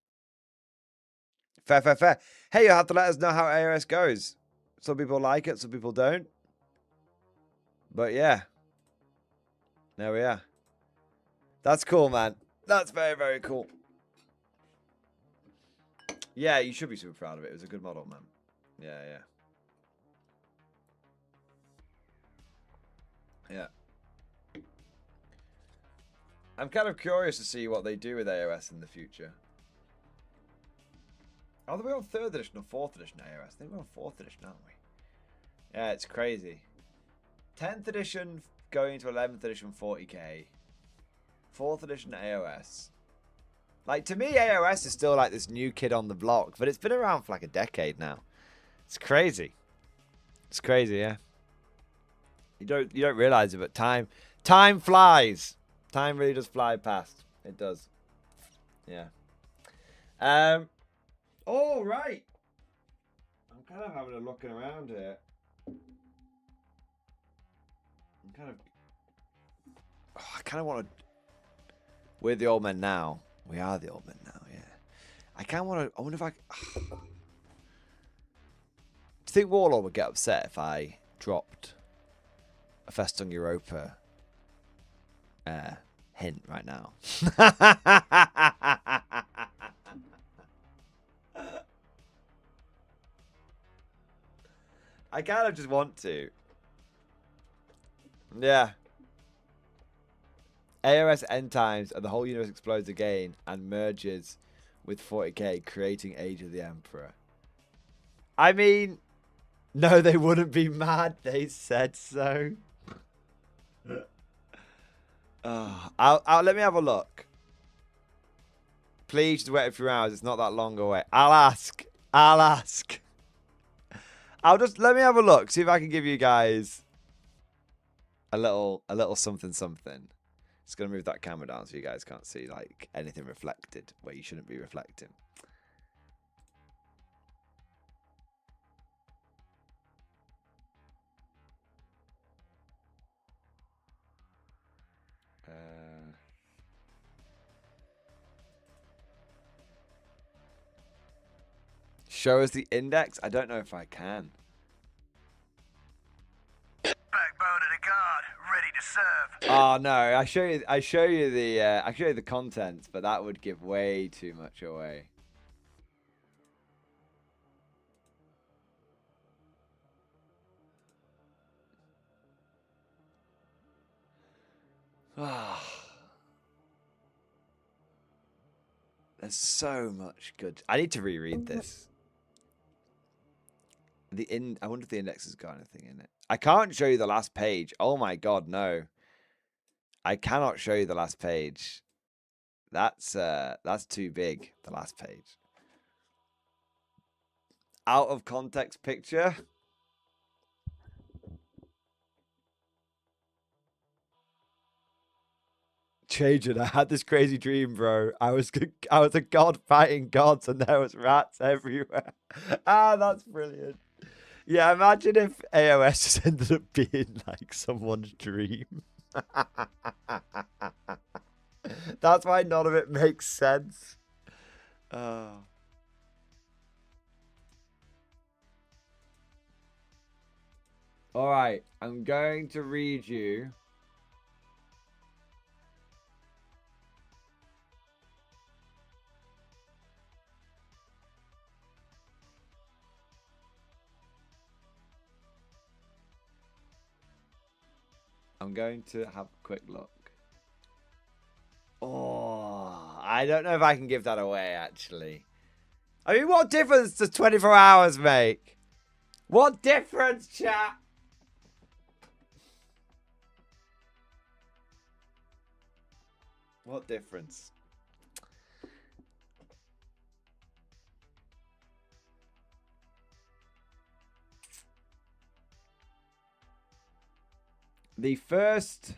Fair, fair, fair. Hey, you have to let us know how AOS goes. Some people like it, some people don't. But yeah. There we are. That's cool, man. That's very, very cool. Yeah, you should be super proud of it. It was a good model, man. Yeah, yeah. Yeah. I'm kind of curious to see what they do with AOS in the future. Are we on 3rd edition or 4th edition AOS? I think we're on 4th edition, aren't we? Yeah, it's crazy. 10th edition going to 11th edition 40k. 4th edition AOS. Like, to me, AOS is still like this new kid on the block, but it's been around for like a decade now. It's crazy. It's crazy, yeah. You don't realize it, but time flies. Time really does fly past. It does. Yeah. All right. I'm kind of having a looking around here. I kind of want to. We're the old men now. We are the old men now. Yeah. I kind of want to. I wonder if I. Do you think Warlord would get upset if I dropped a Festung Europa hint right now? I kind of just want to. Yeah. AOS end times and the whole universe explodes again and merges with 40k, creating Age of the Emperor. I mean, no, they wouldn't be mad. They said so. Let me have a look. Please just wait a few hours. It's not that long away. I'll ask. Let me have a look. See if I can give you guys a little something. Just gonna move that camera down so you guys can't see like anything reflected where you shouldn't be reflecting. Show us the index? I don't know if I can. Backbone of the guard, ready to serve. Oh no, I show you the contents, but that would give way too much away. There's so much good. I need to reread this. I wonder if the index has got anything in it. I can't show you the last page. Oh my god, no. I cannot show you the last page. That's too big, the last page. Out of context picture. Trajan, I had this crazy dream, bro. I was a god fighting gods and there was rats everywhere. That's brilliant. Yeah, imagine if AOS just ended up being like someone's dream. That's why none of it makes sense. All right, I'm going to read you. I'm going to have a quick look. Oh, I don't know if I can give that away, actually. I mean, what difference does 24 hours make? What difference, chat? What difference? The first...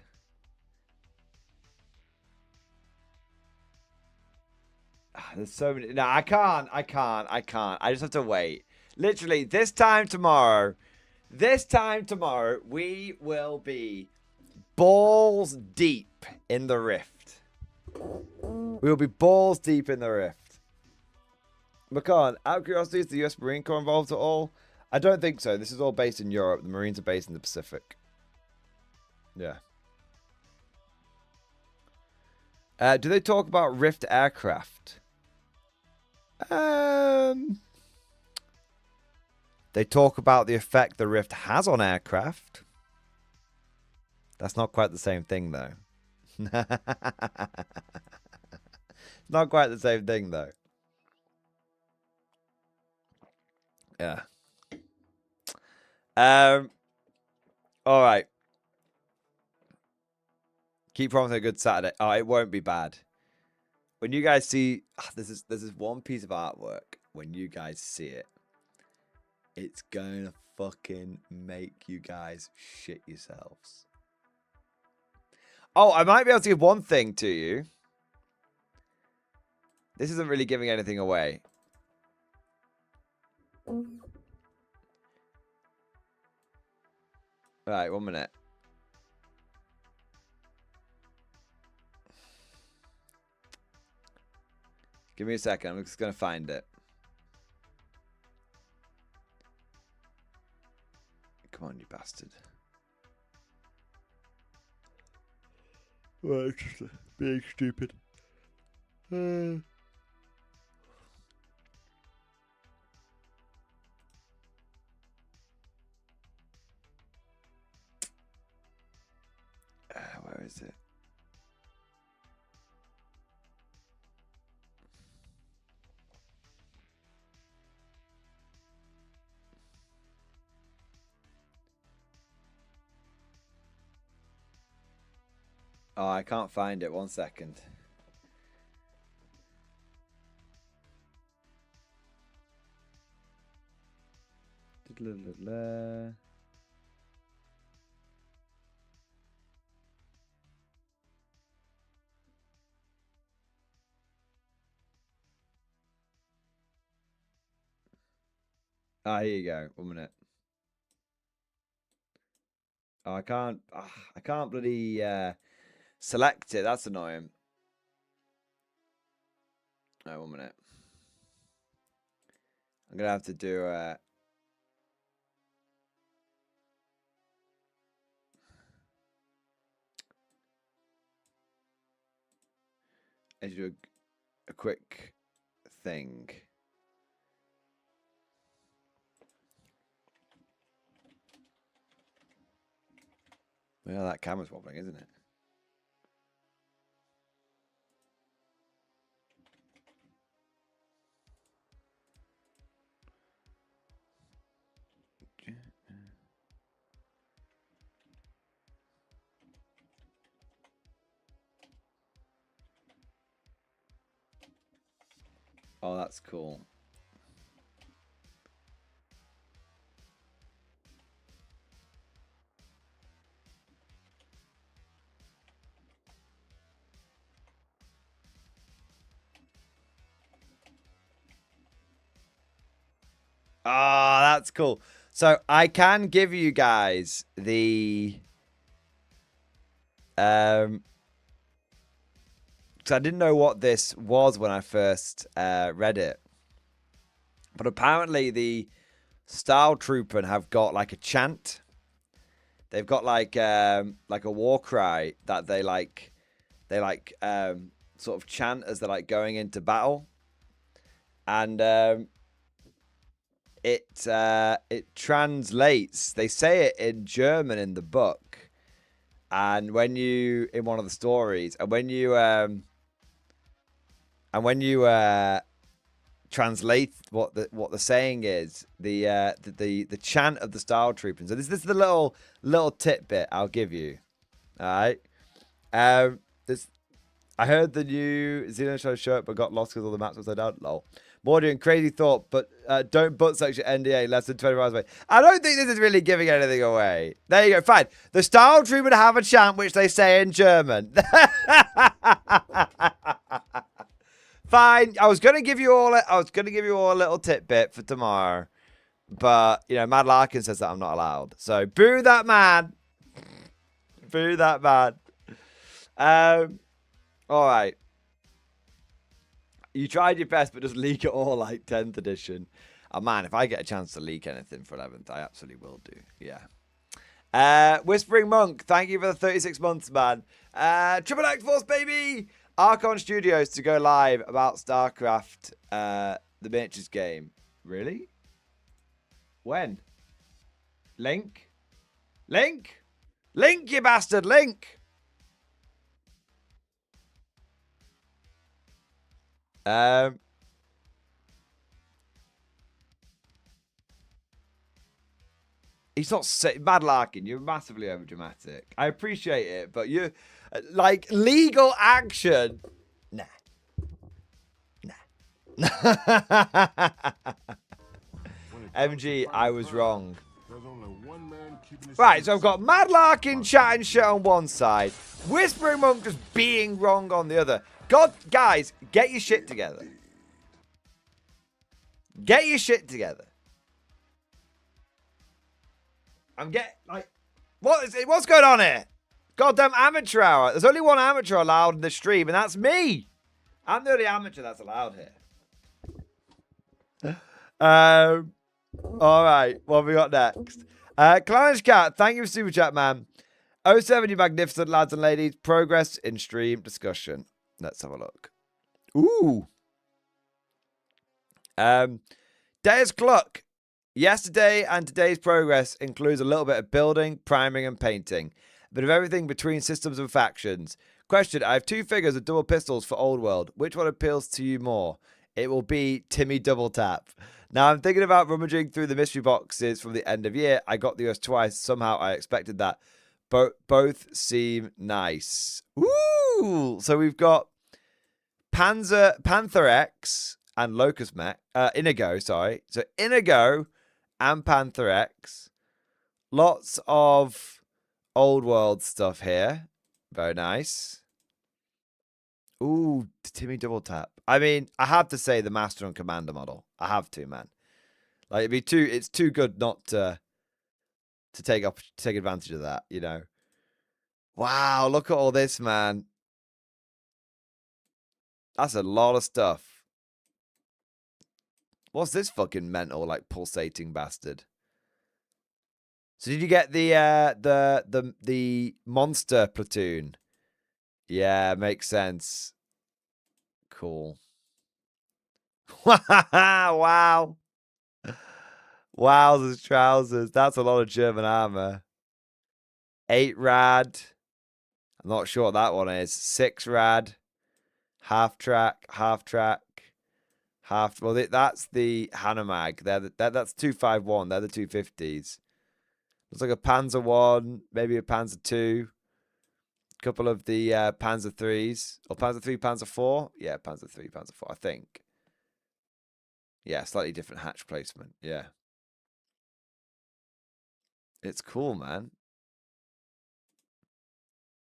There's so many... No, I can't. I just have to wait. Literally, this time tomorrow, we will be balls deep in the rift. We will be balls deep in the rift. McCann, out of curiosity, is the US Marine Corps involved at all? I don't think so. This is all based in Europe. The Marines are based in the Pacific. Yeah. Do they talk about Rift aircraft? They talk about the effect the Rift has on aircraft. That's not quite the same thing, though. Not quite the same thing, though. Yeah. All right. Keep promising a good Saturday. Oh, it won't be bad. When you guys see... This is one piece of artwork. When you guys see it, it's gonna fucking make you guys shit yourselves. Oh, I might be able to give one thing to you. This isn't really giving anything away. Right, 1 minute. Give me a second. I'm just going to find it. Come on, you bastard. Well, it's just being stupid. Where is it? Oh, I can't find it. 1 second. Ah, here you go. 1 minute. Oh, I can't bloody select it. That's annoying. Oh, 1 minute. I'm gonna have to do I should do a quick thing. Well, that camera's wobbling, isn't it? Oh, that's cool. Ah, that's cool. So I can give you guys the so I didn't know what this was when I first read it. But apparently the Style Trooper have got like a chant. They've got like a war cry that they sort of chant as they're like going into battle. And it translates. They say it in German in the book. And when you in one of the stories, and when you translate what the saying is. The chant of the Star Troopers. So this is the little tidbit I'll give you. All right. I heard the new Xenon Show shirt, but got lost because all the maps upside down. Lol. Mordian, crazy thought, but don't butt sex your NDA less than 25 miles away. I don't think this is really giving anything away. There you go. Fine. The Star Troopers have a chant which they say in German. Fine. I was gonna give you all a little tidbit for tomorrow, but you know, Mad Larkin says that I'm not allowed. So boo that man. Boo that man. All right. You tried your best, but just leak it all like 10th edition. Oh, man, if I get a chance to leak anything for 11th, I absolutely will do. Yeah. Whispering Monk, thank you for the 36 months, man. Triple X Force, baby! Archon Studios to go live about StarCraft, the miniatures game. Really? When? Link? Link? Link, you bastard, Link! He's not Mad Larkin. You're massively overdramatic. I appreciate it, but you like legal action. Nah. MG, I was wrong. Right, so I've got Mad Larkin chatting shit on one side, Whispering Monk just being wrong on the other. God, guys, get your shit together. Get your shit together. What's going on here? Goddamn amateur hour. There's only one amateur allowed in the stream, and that's me. I'm the only amateur that's allowed here. All right, what have we got next? Clownish Cat, thank you for Super Chat, man. 07, you magnificent lads and ladies. Progress in stream discussion. Let's have a look. Ooh. Deus Cluck. Yesterday and today's progress includes a little bit of building, priming, and painting. A bit of everything between systems and factions. Question, I have 2 figures of double pistols for Old World. Which one appeals to you more? It will be Timmy Double Tap. Now, I'm thinking about rummaging through the mystery boxes from the end of year. I got the US twice. Somehow I expected that. Both seem nice. Ooh! So we've got Panther X and Locust Mech. Inigo, sorry. So Inigo and Panther X. Lots of Old World stuff here. Very nice. Ooh, Timmy Double Tap. I mean, I have to say the Master and Commander model. I have to, man. Like, it's too good not to take advantage of that, you know. Wow, look at all this, man. That's a lot of stuff. What's this fucking mental, like, pulsating bastard? So did you get the monster platoon? Yeah, makes sense. Cool. Wow. Wowzers trousers. That's a lot of German armor. 8 rad. I'm not sure what that one is. 6 rad. Half track. Well, that's the Hanomag. That's 251. They're the 250s. Looks like a Panzer 1, maybe a Panzer 2. A couple of the Panzer 3s. Or Panzer 3, Panzer 4? Yeah, Panzer 3, Panzer 4, I think. Yeah, slightly different hatch placement. Yeah. It's cool, man.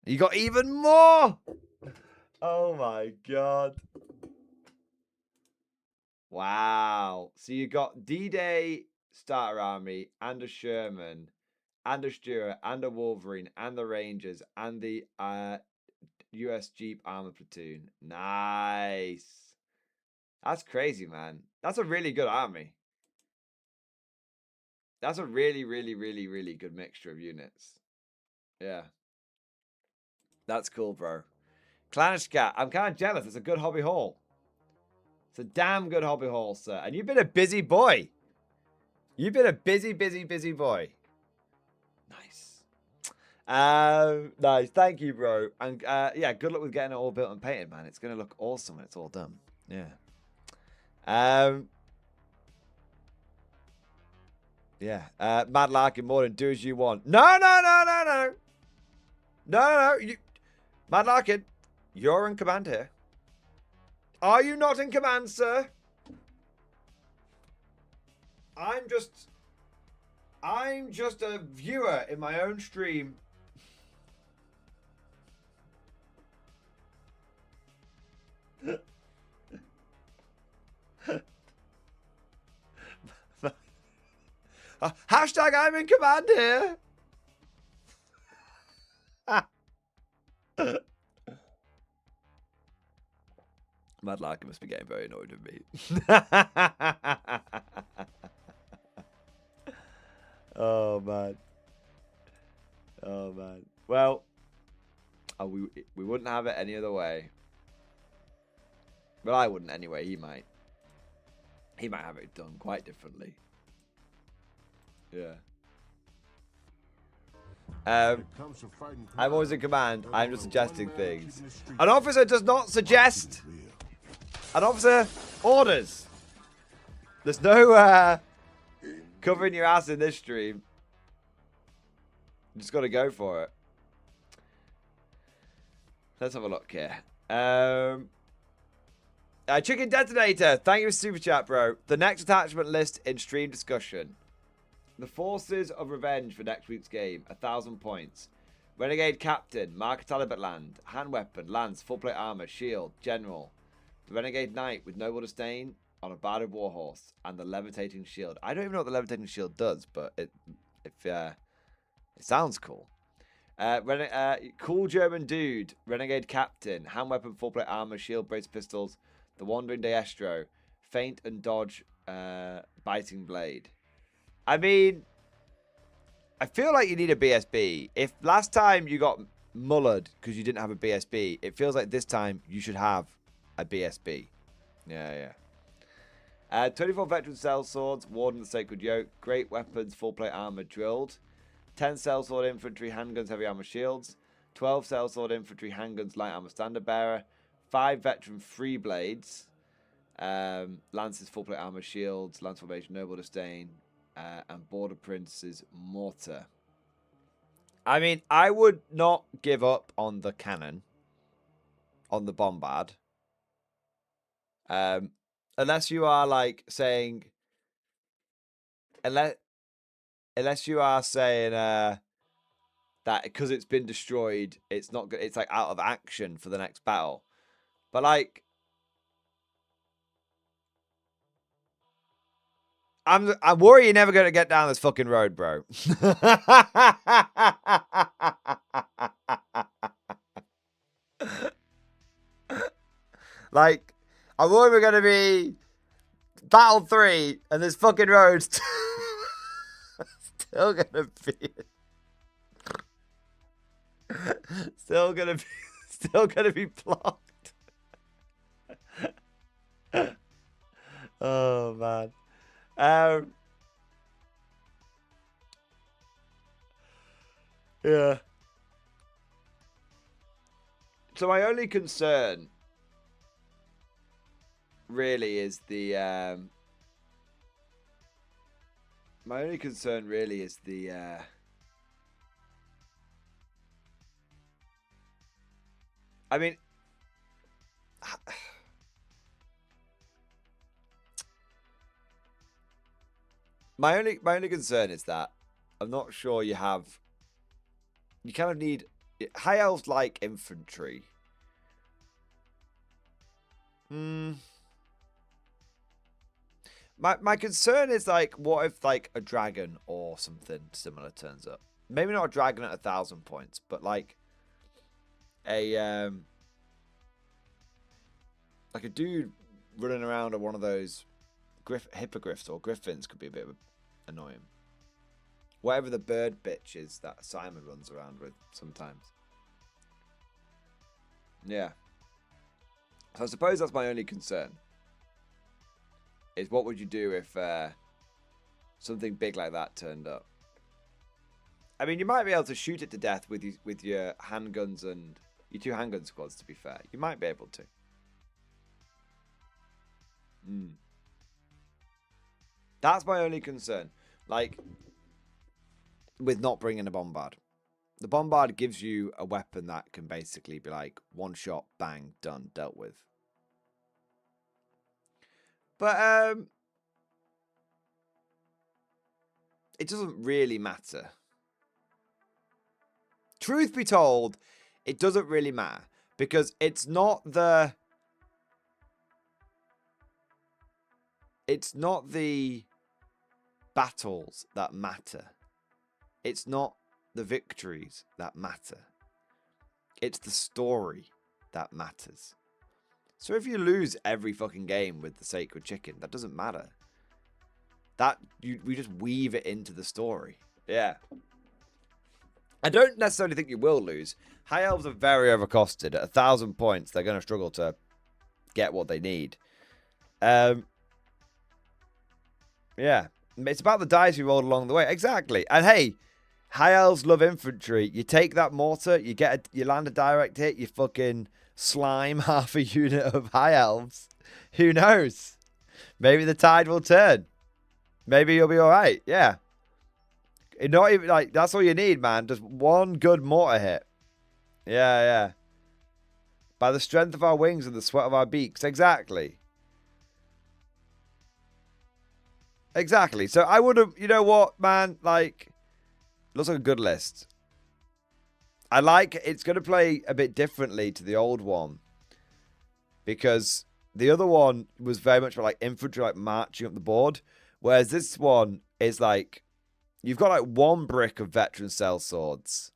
You got even more! Oh my god. Wow. So you got D-Day Starter Army, and a Sherman, and a Stuart, and a Wolverine, and the Rangers, and the US Jeep Armor Platoon. Nice. That's crazy, man. That's a really good army. That's a really, really, really, really good mixture of units. Yeah. That's cool, bro. Clownish Cat, I'm kind of jealous. It's a good hobby haul. It's a damn good hobby haul, sir. And you've been a busy boy. You've been a busy boy. Nice. Nice. Thank you, bro. And yeah, good luck with getting it all built and painted, man. It's going to look awesome when it's all done. Yeah. Yeah. Mad Larkin, Morning, do as you want. No. No. Mad Larkin, you're in command here. Are you not in command, sir? I'm just a viewer in my own stream. Hashtag I'm in command here. Mad Larkin must be getting very annoyed with me. Oh man. Well, we wouldn't have it any other way. But I wouldn't anyway. He might have it done quite differently. Yeah. I'm always in command. I'm just suggesting things. An officer does not suggest. An officer orders. There's no covering your ass in this stream. You just got to go for it. Let's have a look here. Chicken Detonator. Thank you for super chat, bro. The next attachment list in stream discussion. The Forces of Revenge for next week's game, 1,000 points. Renegade Captain, Mark Talibot Land, Hand Weapon, Lance, Full Plate Armor, Shield, General. The Renegade Knight with Noble Disdain on a Barded Warhorse, and the Levitating Shield. I don't even know what the Levitating Shield does, but it sounds cool. Cool German Dude, Renegade Captain, Hand Weapon, Full Plate Armor, Shield, Brace Pistols, The Wandering Daestro, Feint and Dodge, Biting Blade. I mean, I feel like you need a BSB. If last time you got mullered because you didn't have a BSB, it feels like this time you should have a BSB. Yeah. 24 Veteran Sellswords, Warden of the Sacred Yoke, Great Weapons, Full Plate Armor, Drilled. 10 Sellsword Infantry, Handguns, Heavy Armor, Shields. 12 Sellsword Infantry, Handguns, Light Armor, Standard Bearer. 5 Veteran Free Blades. Lances, Full Plate Armor, Shields. Lance Formation, Noble Disdain. And Border Prince's Mortar. I mean, I would not give up on the cannon. On the bombard. Unless you are like saying... Unless you are saying that because it's been destroyed, it's not good. It's like out of action for the next battle. But like... I'm worried you're never going to get down this fucking road, bro. Like, I'm worried we're going to be Battle 3 and this fucking road's still going to be... Still going to be blocked. Oh, man. Yeah. So my only concern really is the I mean, my only concern is that I'm not sure you kind of need high elves like infantry. My concern is like, what if like a dragon or something similar turns up? Maybe not a dragon at 1,000 points, but like a dude running around on one of those hippogriffs or griffins could be a bit annoying. Whatever the bird bitch is that Simon runs around with sometimes. Yeah. So I suppose that's my only concern. Is what would you do if something big like that turned up? I mean, you might be able to shoot it to death with your handguns and your 2 handgun squads, to be fair. You might be able to. That's my only concern. Like, with not bringing a bombard. The bombard gives you a weapon that can basically be like one shot, bang, done, dealt with. But it doesn't really matter. Truth be told, it doesn't really matter because it's not the battles that matter. It's not the victories that matter. It's the story that matters. So if you lose every fucking game with the sacred chicken, that doesn't matter. We just weave it into the story. Yeah. I don't necessarily think you will lose. High elves are very overcosted. At 1,000 points, they're going to struggle to get what they need. Yeah. It's about the dice you rolled along the way. Exactly. And hey, high elves love infantry. You take that mortar, you land a direct hit, you fucking slime half a unit of high elves. Who knows? Maybe the tide will turn. Maybe you'll be all right. Yeah. Not even like that's all you need, man. Just one good mortar hit. Yeah, yeah. By the strength of our wings and the sweat of our beaks. Exactly. Exactly. So I would have, you know what, man? Like, looks like a good list. I like it's going to play a bit differently to the old one because the other one was very much like infantry, like marching up the board, whereas this one is like you've got like one brick of veteran cell swords,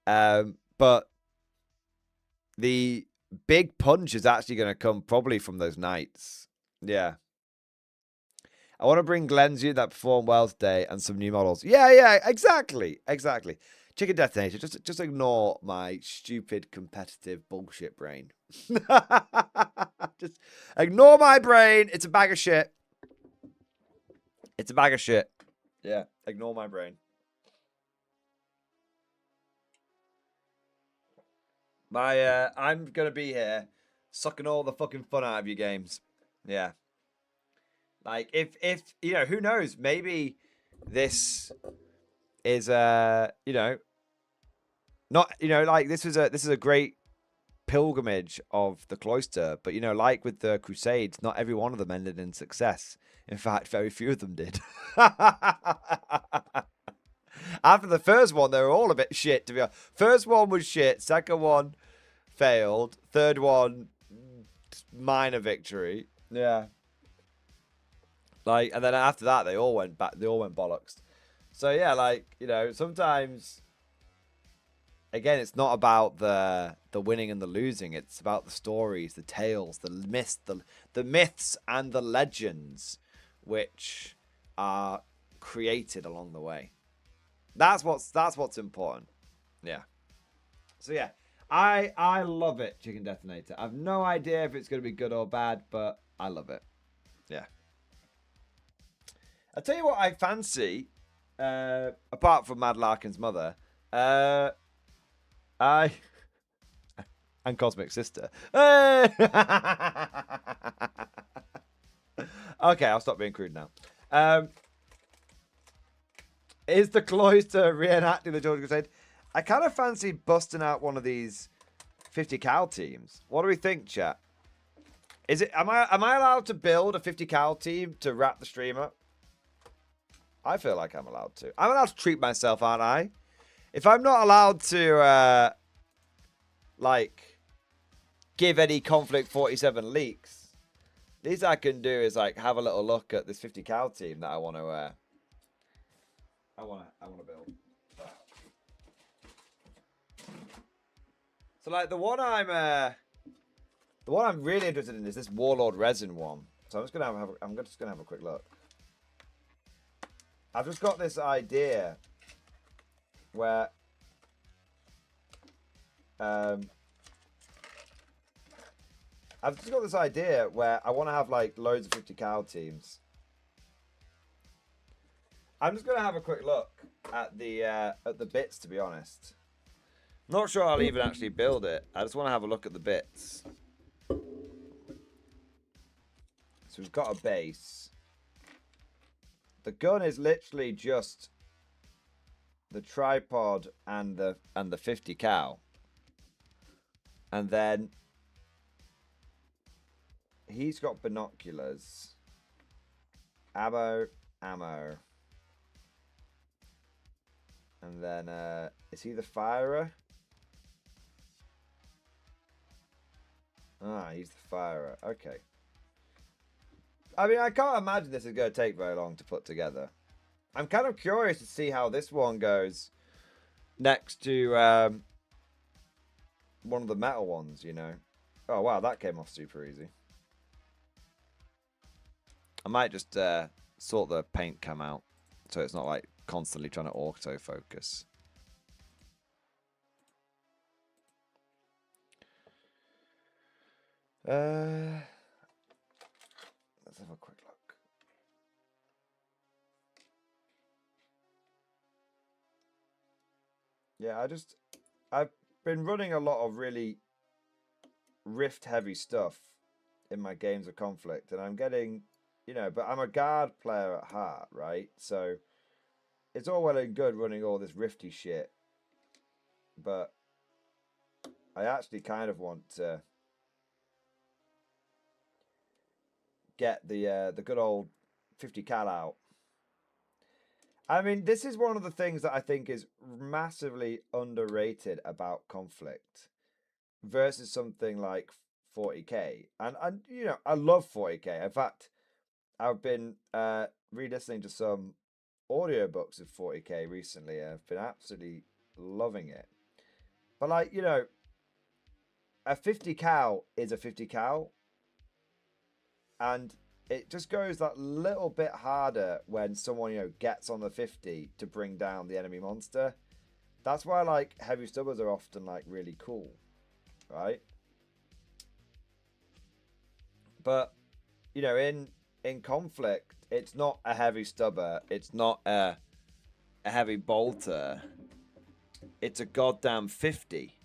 but the big punch is actually going to come probably from those knights. Yeah. I want to bring Glenn's unit that performed well today and some new models. Yeah, yeah, exactly. Exactly. Chicken Detonator, just ignore my stupid competitive bullshit brain. Just ignore my brain. It's a bag of shit. It's a bag of shit. Yeah, ignore my brain. I'm going to be here sucking all the fucking fun out of your games. Yeah. Like, if you know, who knows? Maybe this is, you know, not, you know, like this is a great pilgrimage of the cloister. But, you know, like with the Crusades, not every one of them ended in success. In fact, very few of them did. After the first one, they were all a bit shit, to be honest. First one was shit. Second one failed. Third one, minor victory. Yeah. Like, and then after that, they all went back. They all went bollocks. So yeah, like, you know, sometimes, again, it's not about the winning and the losing. It's about the stories, the tales, the myths and the legends, which are created along the way. That's what's important. Yeah. So yeah, I love it, Chicken Detonator. I've no idea if it's going to be good or bad, but I love it. Yeah. I'll tell you what I fancy, apart from Mad Larkin's mother, and Cosmic Sister. Okay, I'll stop being crude now. Is the cloister reenacting the George Crusade? I kind of fancy busting out one of these 50 cal teams. What do we think, chat? Is it? Am I allowed to build a 50 cal team to wrap the stream up? I feel like I'm allowed to. I'm allowed to treat myself, aren't I? If I'm not allowed to, like, give any Conflict 47 leaks, least I can do is, like, have a little look at this 50 cal team that I want to, I want to build. So, like, the one I'm really interested in is this Warlord Resin one. So I'm just gonna have a quick look. I've just got this idea where I want to have like loads of 50 cal teams. I'm just gonna have a quick look at the bits, to be honest. Not sure I'll even actually build it. I just want to have a look at the bits. So we've got a base. The gun is literally just the tripod and the 50 cal. And then he's got binoculars. Ammo. And then is he the firer? Ah, he's the firer. Okay. I mean, I can't imagine this is going to take very long to put together. I'm kind of curious to see how this one goes next to one of the metal ones, you know. Oh, wow, that came off super easy. I might just sort the paint cam out so it's not like constantly trying to autofocus. Let's have a quick look. Yeah, I've been running a lot of really rift heavy stuff in my games of conflict, and I'm getting, you know, but I'm a guard player at heart, right? So it's all well and good running all this rifty shit, but I actually kind of want to get the good old 50 cal out. I mean, this is one of the things that I think is massively underrated about conflict versus something like 40k. And you know, I love 40k. In fact, I've been re-listening to some audiobooks of 40k recently, and I've been absolutely loving it. But like, you know, a 50 cal is a 50 cal, and it just goes that little bit harder when someone, you know, gets on the 50 to bring down the enemy monster. That's why like heavy stubbers are often like really cool, right? But you know, in conflict, it's not a heavy stubber, it's not a heavy bolter, it's a goddamn 50.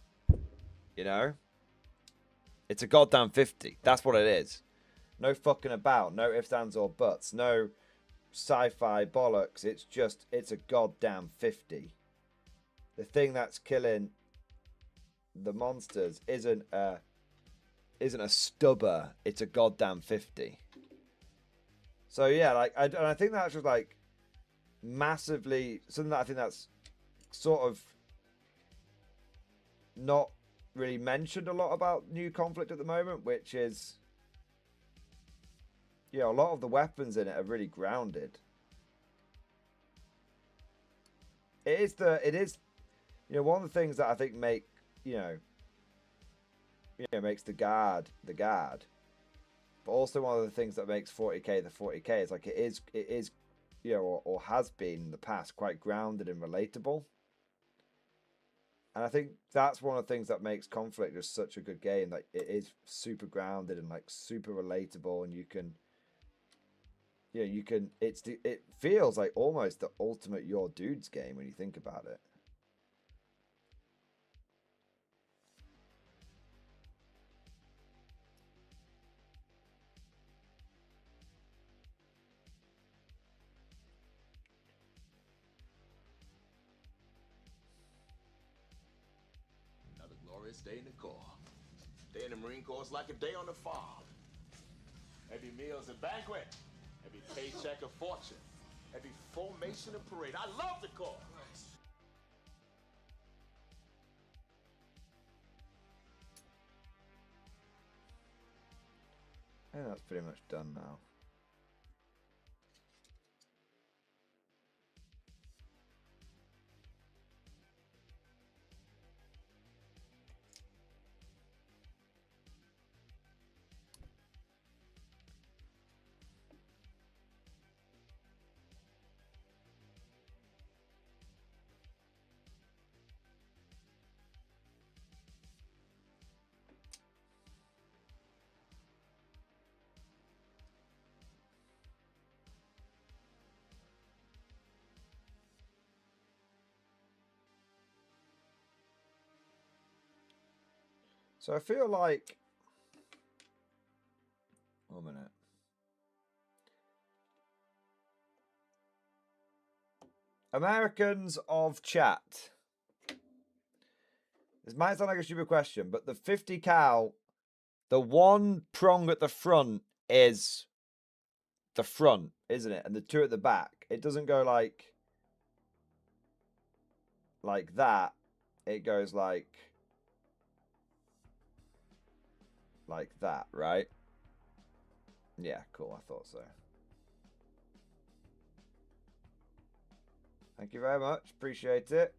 You know, it's a goddamn 50. That's what it is. No fucking about, no ifs, ands, or buts, no sci-fi bollocks. It's just, it's a goddamn 50. The thing that's killing the monsters isn't a stubber. It's a goddamn 50. So yeah, like, I think that's just like massively something that I think that's sort of not really mentioned a lot about new conflict at the moment, which is, you know, a lot of the weapons in it are really grounded. It is, you know, one of the things that I think make, you know, makes the guard, but also one of the things that makes 40k the 40k is like it is, you know, or has been in the past quite grounded and relatable. And I think that's one of the things that makes conflict just such a good game. Like it is super grounded and like super relatable, and you can, you know, you can. It feels like almost the ultimate Your Dudes game when you think about it. Another glorious day in the Corps. Day in the Marine Corps is like a day on the farm. Every meal's a banquet. Every paycheck a fortune. Every formation a parade. I love the Corps. I think that's pretty much done now. So I feel like, 1 minute. Americans of chat. This might sound like a stupid question, but the 50 cal, the one prong at the front is the front, isn't it? And the two at the back. It doesn't go like that. It goes like that, right? Yeah, cool. I thought so. Thank you very much. Appreciate it.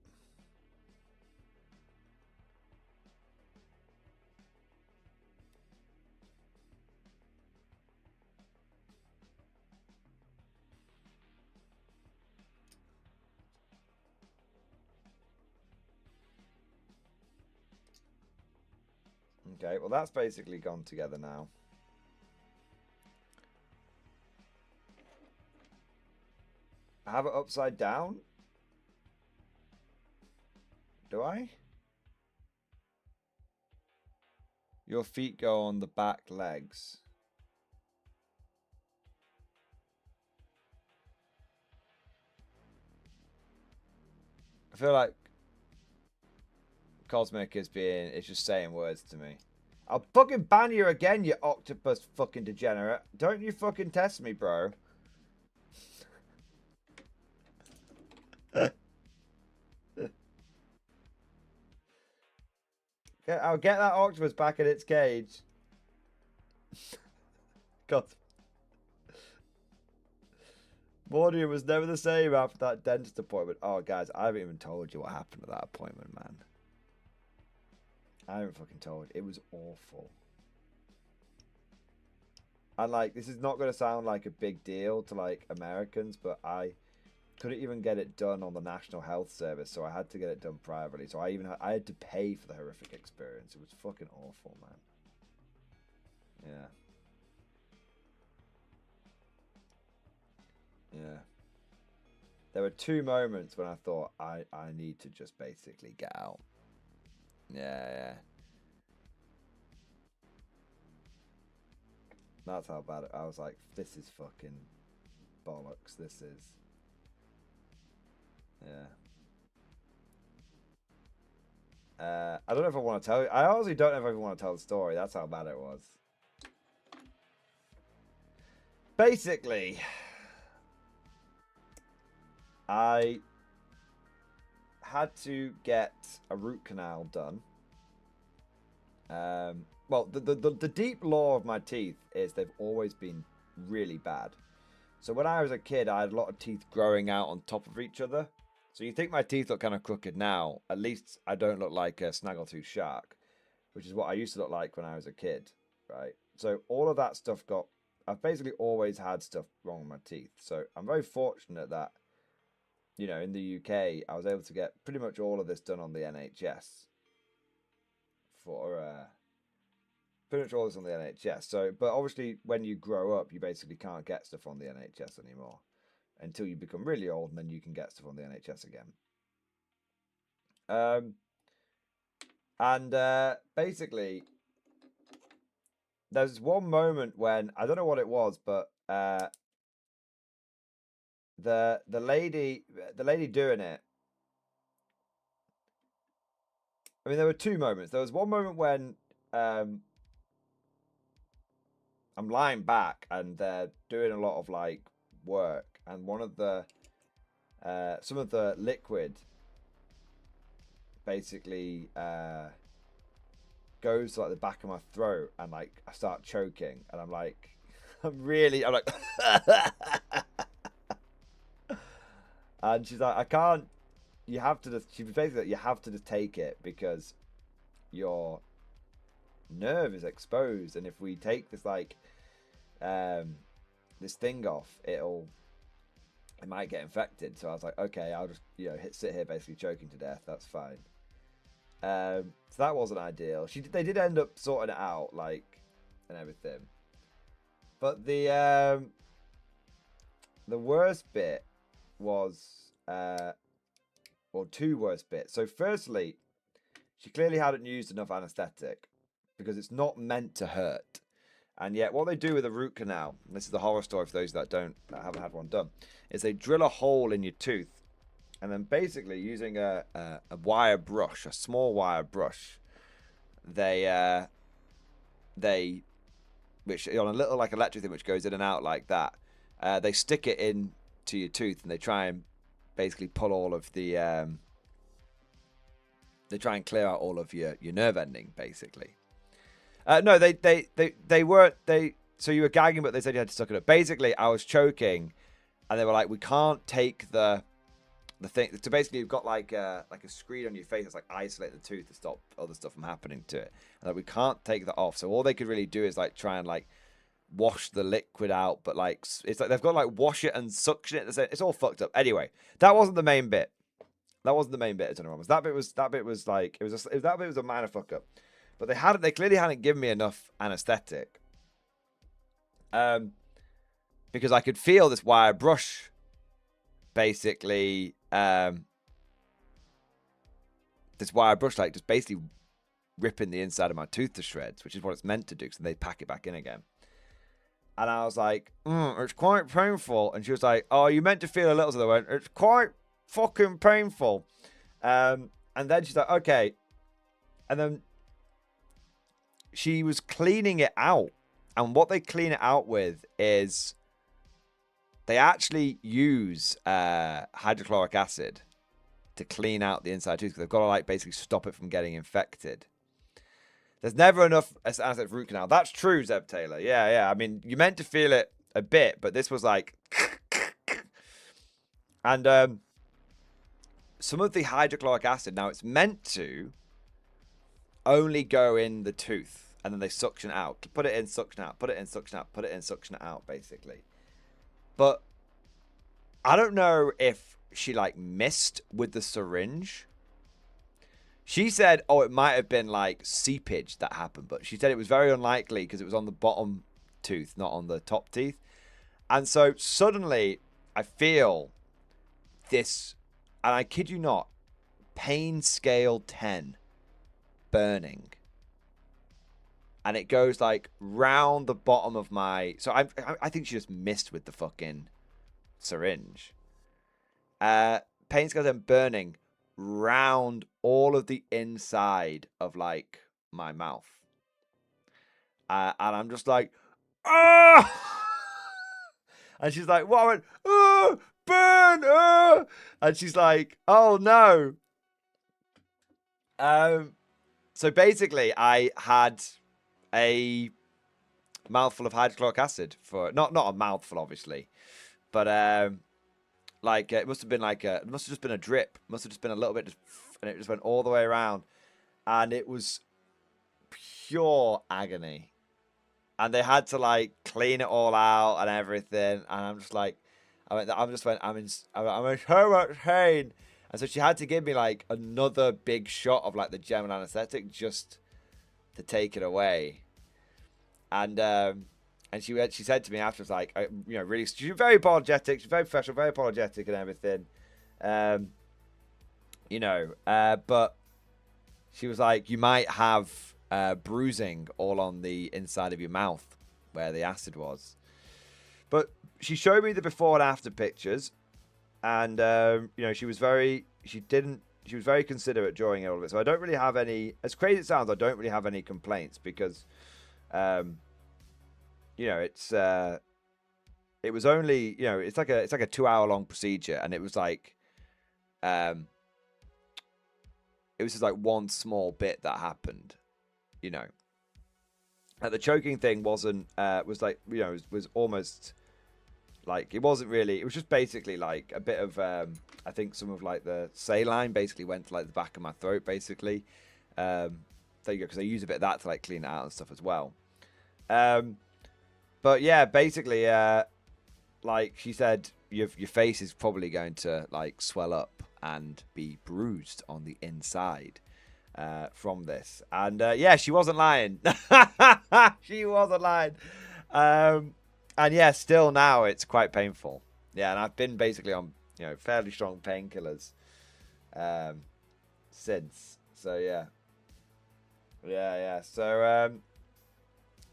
Okay, well that's basically gone together now. I have it upside down? Do I? Your feet go on the back legs. I feel like Cosmic is just saying words to me. I'll fucking ban you again, you octopus fucking degenerate. Don't you fucking test me, bro. I'll get that octopus back in its cage. God. Mordia was never the same after that dentist appointment. Oh, guys, I haven't even told you what happened at that appointment, man. I haven't fucking told you. It was awful. And, like, this is not going to sound like a big deal to, like, Americans, but I couldn't even get it done on the National Health Service, so I had to get it done privately. So I had to pay for the horrific experience. It was fucking awful, man. Yeah. Yeah. There were 2 moments when I thought I need to just basically get out. Yeah. That's how bad I was like, this is fucking bollocks. This is. Yeah. I don't know if I want to tell you. I honestly don't know if I even want to tell the story. That's how bad it was. Basically, I had to get a root canal done. Well, the deep lore of my teeth is they've always been really bad. So when I was a kid, I had a lot of teeth growing out on top of each other. So you think my teeth look kind of crooked now. At least I don't look like a snaggletooth shark, which is what I used to look like when I was a kid, right? So all of that stuff I've basically always had stuff wrong with my teeth. So I'm very fortunate that, you know, in the UK, I was able to get pretty much all of this done on the NHS. Pretty much all this on the NHS. So, but obviously, when you grow up, you basically can't get stuff on the NHS anymore until you become really old, and then you can get stuff on the NHS again. Basically, there's one moment when I don't know what it was, but the lady doing it. I mean, there were 2 moments. There was one moment when I'm lying back and they're doing a lot of like work, and one of the some of the liquid basically goes to like the back of my throat, and like I start choking, and I'm like and she's like, I can't, you have to just, she was basically like, you have to just take it because your nerve is exposed, and if we take this like this thing off, it might get infected. So I was like, okay, I'll just, you know, sit here basically choking to death. That's fine. So that wasn't ideal. They did end up sorting it out, like, and everything. But the worst bit was, or 2 worst bits. So firstly, she clearly hadn't used enough anesthetic because it's not meant to hurt. And yet what they do with a root canal, and this is the horror story for those that haven't had one done, is they drill a hole in your tooth And then basically using a wire brush, a small wire brush, they which on a little like electric thing which goes in and out like that, they stick it in to your tooth and they try and basically pull all of the they try and clear out all of your nerve ending basically. No, they weren't. So you were gagging, but they said you had to suck it up. Basically, I was choking, and they were like, "We can't take the thing." So basically, you've got like a screen on your face that's like isolate the tooth to stop other stuff from happening to it. And like, we can't take that off. So all they could really do is like try and like wash the liquid out, but like it's like they've got to like wash it and suction it. It's all fucked up. Anyway, that wasn't the main bit. That wasn't the main bit. That bit was like that bit was a minor fuck up. But they clearly hadn't given me enough anesthetic. Because I could feel this wire brush basically this wire brush like just basically ripping the inside of my tooth to shreds, which is what it's meant to do, because they pack it back in again. And I was like, it's quite painful. And she was like, oh, you meant to feel a little. So I went, it's quite fucking painful. And then she's like, okay. And then she was cleaning it out. And what they clean it out with is they actually use hydrochloric acid to clean out the inside tooth. They've got to like basically stop it from getting infected. There's never enough anesthetic for root canal. That's true, Zeb Taylor. Yeah. I mean, you meant to feel it a bit, but this was like... And some of the hydrochloric acid, now it's meant to only go in the tooth. And then they suction it out. Put it in, suction out. Put it in, suction out. Put it in, suction it out, basically. But I don't know if she, like, missed with the syringe. She said, oh, it might have been, like, seepage that happened. But she said it was very unlikely because it was on the bottom tooth, not on the top teeth. And so suddenly I feel this, and I kid you not, pain scale 10 burning. And it goes like round the bottom of my... So I think she just missed with the fucking syringe. Pain scales and burning round all of the inside of like my mouth. And I'm just like, oh! And she's like, what? I went, oh, burn, oh! And she's like, oh no. So basically I had a mouthful of hydrochloric acid for not a mouthful obviously, but like it must have been like it must have just been a drip, must have just been a little bit, and it just went all the way around, and it was pure agony, and they had to like clean it all out and everything, and I'm just like, I'm in so much pain, and so she had to give me like another big shot of like the general anesthetic just to take it away. And she said to me afterwards, like, really, she's very apologetic, she's very professional, very apologetic and everything, but she was like, you might have bruising all on the inside of your mouth where the acid was. But she showed me the before and after pictures, and she was very considerate during all of it. So I don't really have any, as crazy as it sounds, I don't really have any complaints because, it was only, it's like a 2-hour-long procedure, and it was like, it was just like one small bit that happened, Like the choking thing wasn't, was like, was almost like, it wasn't really, it was just basically like a bit of, I think some of like the saline basically went to like the back of my throat, basically. There you go, because I use a bit of that to like clean it out and stuff as well. But yeah, basically, like she said, your face is probably going to like swell up and be bruised on the inside from this. And yeah, she wasn't lying. She wasn't lying. And yeah, still now it's quite painful. Yeah, and I've been basically on fairly strong painkillers since. So yeah. So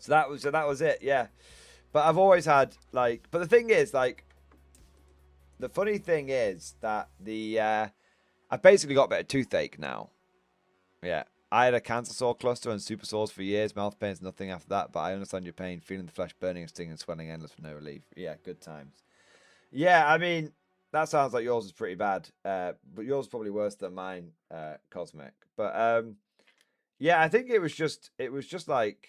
that was it. Yeah, but I've always had like. But the thing is, like, the funny thing is that I've basically got a bit of toothache now. Yeah. I had a cancer sore cluster and super sores for years. Mouth pains, nothing after that. But I understand your pain. Feeling the flesh burning and stinging and swelling endless for no relief. Yeah, good times. Yeah, I mean, that sounds like yours is pretty bad. But yours is probably worse than mine, Cosmic. But yeah, I think it was just like,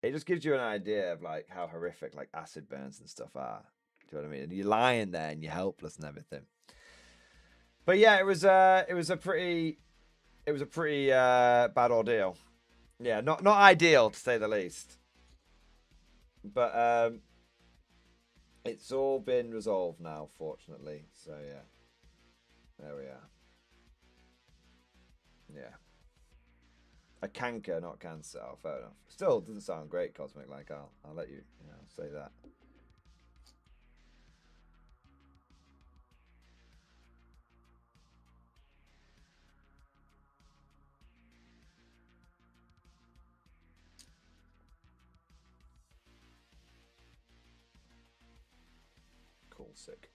it just gives you an idea of like how horrific like acid burns and stuff are. Do you know what I mean? And you're lying there and you're helpless and everything. But yeah, it was a pretty bad ordeal. Yeah, not ideal to say the least. But it's all been resolved now, fortunately. So yeah, there we are. Yeah, a canker, not cancer. Oh, fair enough. Still doesn't sound great, Cosmic. Like I'll let you, say that. Cool, sick.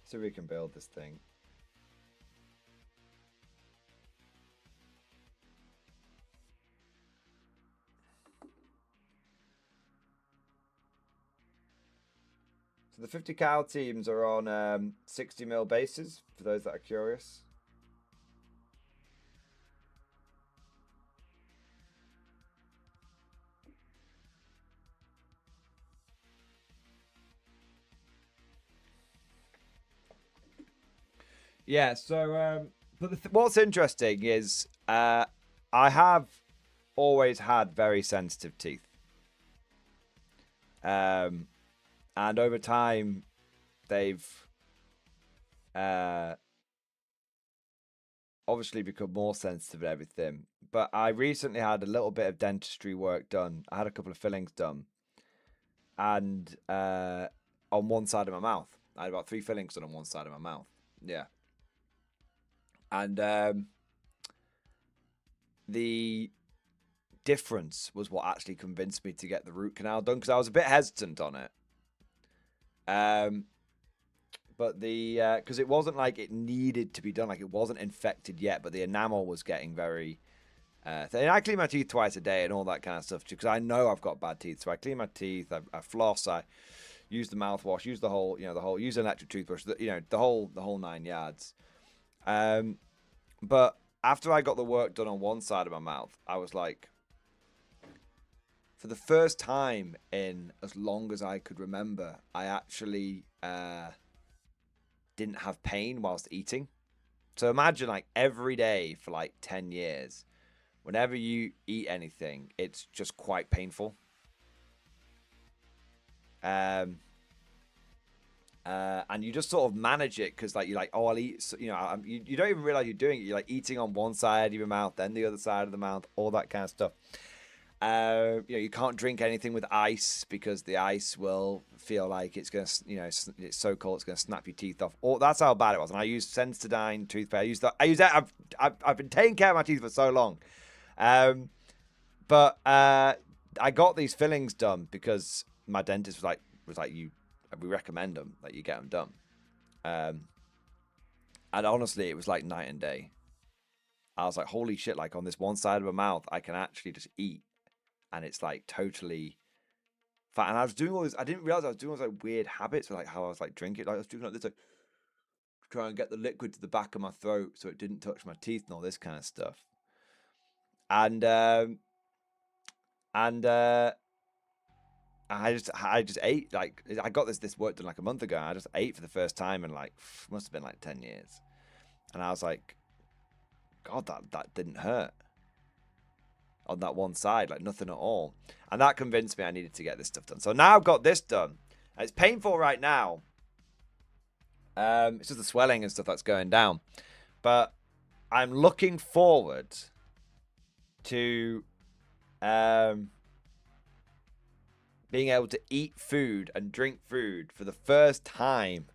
So we can build this thing. So the 50 cal teams are on 60 mil bases, for those that are curious. Yeah, so but what's interesting is I have always had very sensitive teeth. And over time they've obviously become more sensitive and everything. But I recently had a little bit of dentistry work done. I had a couple of fillings done. And on one side of my mouth. I had about 3 fillings done on one side of my mouth. Yeah. And the difference was what actually convinced me to get the root canal done, because I was a bit hesitant on it. But because it wasn't like it needed to be done, like it wasn't infected yet, but the enamel was getting very thin. I clean my teeth twice a day and all that kind of stuff, because I know I've got bad teeth. So I clean my teeth, I floss, I use the mouthwash, use the whole, use an electric toothbrush, the whole 9 yards. But after I got the work done on one side of my mouth, I was like, for the first time in as long as I could remember, I actually didn't have pain whilst eating. So imagine like every day for like 10 years, whenever you eat anything, it's just quite painful. And you just sort of manage it, because like you're like, oh, I'll eat, you don't even realize you're doing it. You're like eating on one side of your mouth, then the other side of the mouth, all that kind of stuff. You can't drink anything with ice, because the ice will feel like it's gonna, it's so cold it's gonna snap your teeth off. Oh, that's how bad it was. And I used Sensodyne toothpaste. I use that. I've been taking care of my teeth for so long. But I got these fillings done because my dentist was like, we recommend them, that you get them done. And honestly, it was like night and day. I was like, holy shit, like on this one side of my mouth, I can actually just eat. And it's like totally fat. And I was doing all this, I didn't realize I was doing all these like weird habits, like how I was like drinking. Like I was drinking like this, like try and get the liquid to the back of my throat so it didn't touch my teeth and all this kind of stuff. And I just ate, like, I got this work done like a month ago. And I just ate for the first time in like, must have been like 10 years. And I was like, God, that didn't hurt on that one side, like nothing at all. And that convinced me I needed to get this stuff done. So now I've got this done. And it's painful right now. It's just the swelling and stuff that's going down. But I'm looking forward to being able to eat food and drink food for the first time,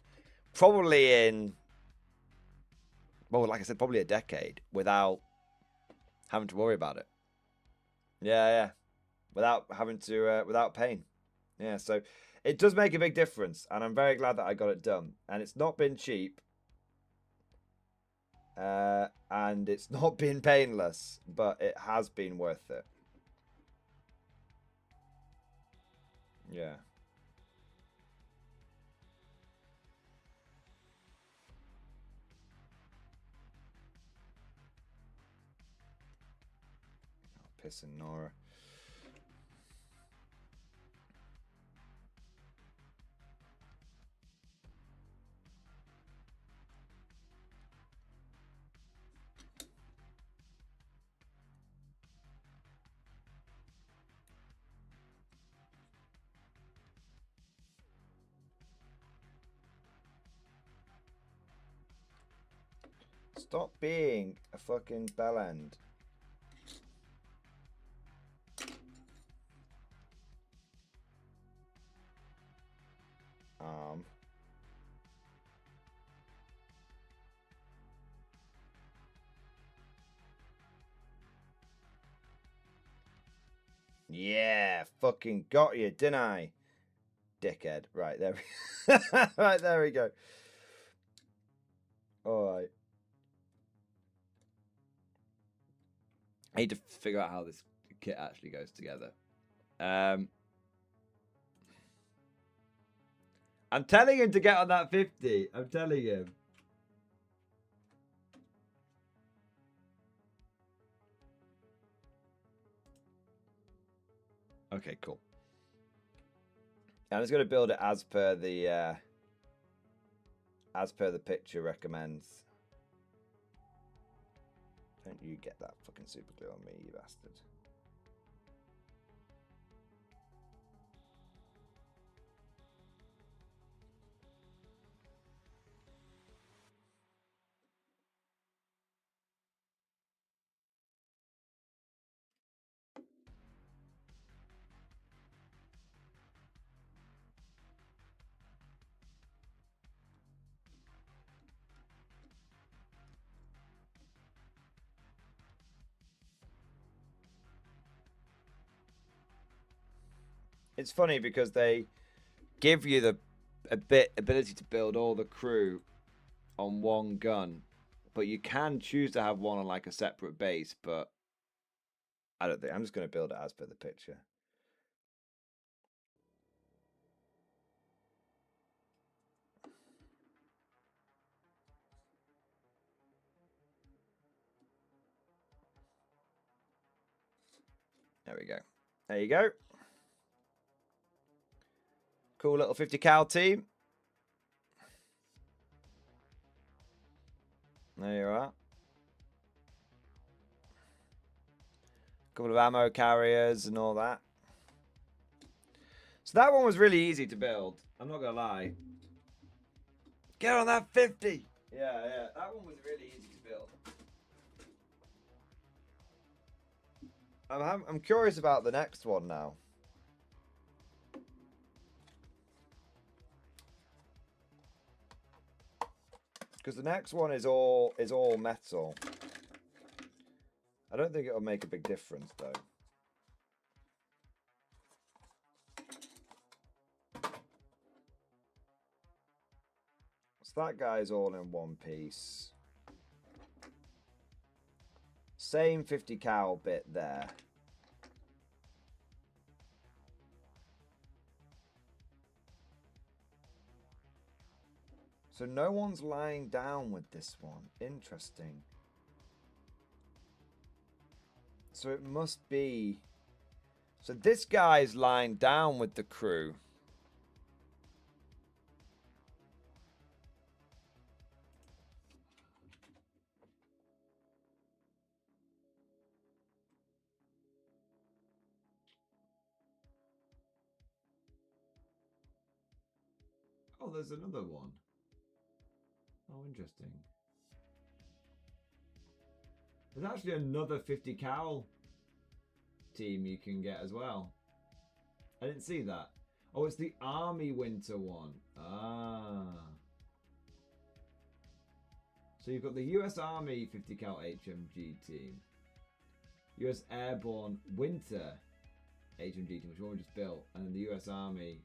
probably in, well, like I said, probably a decade, without having to worry about it. Yeah. Without having to, without pain. Yeah, so it does make a big difference, and I'm very glad that I got it done. And it's not been cheap. And it's not been painless, but it has been worth it. Yeah. Oh, pissing Nora. Stop being a fucking bellend. Yeah, fucking got you, didn't I? Dickhead. Right, there we right, there we go. Alright. I need to figure out how this kit actually goes together. I'm telling him to get on that 50. I'm telling him. Okay, cool. I'm just going to build it as per the picture recommends. Don't you get that fucking super glue on me, you bastard. It's funny because they give you the ability to build all the crew on one gun, but you can choose to have one on like a separate base, but I don't think. I'm just going to build it as per the picture. There we go. There you go. Cool little 50 cal team. There you are. Couple of ammo carriers and all that. So that one was really easy to build. I'm not going to lie. Get on that 50. Yeah. That one was really easy to build. I'm curious about the next one now. Because the next one is all metal. I don't think it'll make a big difference though. So that guy's all in one piece. Same 50 cal bit there. So no one's lying down with this one. Interesting. So it must be... So this guy's lying down with the crew. Oh, there's another one. Oh, interesting. There's actually another 50 cal team you can get as well. I didn't see that. Oh, it's the Army Winter one. Ah. So you've got the US Army 50 cal HMG team. US Airborne Winter HMG team, which one we just built, and then the US Army.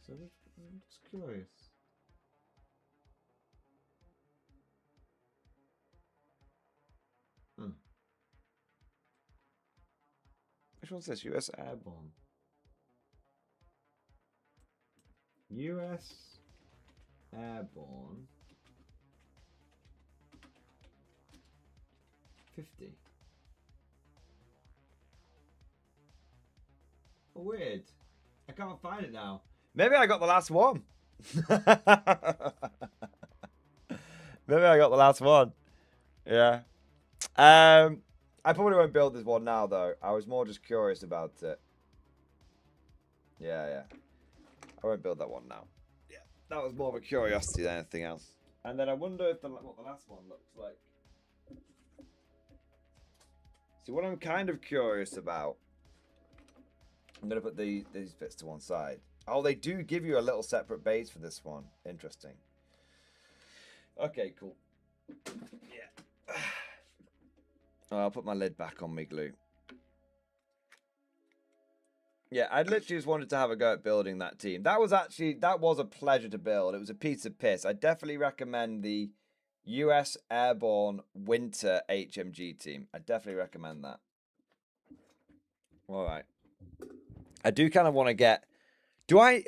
So I'm just curious. Which one's this? US Airborne. US Airborne 50. Oh, weird. I can't find it now. Maybe I got the last one. Maybe I got the last one. Yeah. I probably won't build this one now, though. I was more just curious about it. Yeah. I won't build that one now. Yeah, that was more of a curiosity than anything else. And then I wonder if what the last one looks like. See, what I'm kind of curious about. I'm going to put these bits to one side. Oh, they do give you a little separate base for this one. Interesting. Okay, cool. Yeah. Oh, I'll put my lid back on me glue. Yeah, I literally just wanted to have a go at building that team. That was a pleasure to build. It was a piece of piss. I definitely recommend the US Airborne Winter HMG team. I definitely recommend that. All right. I do kind of want to get... Do I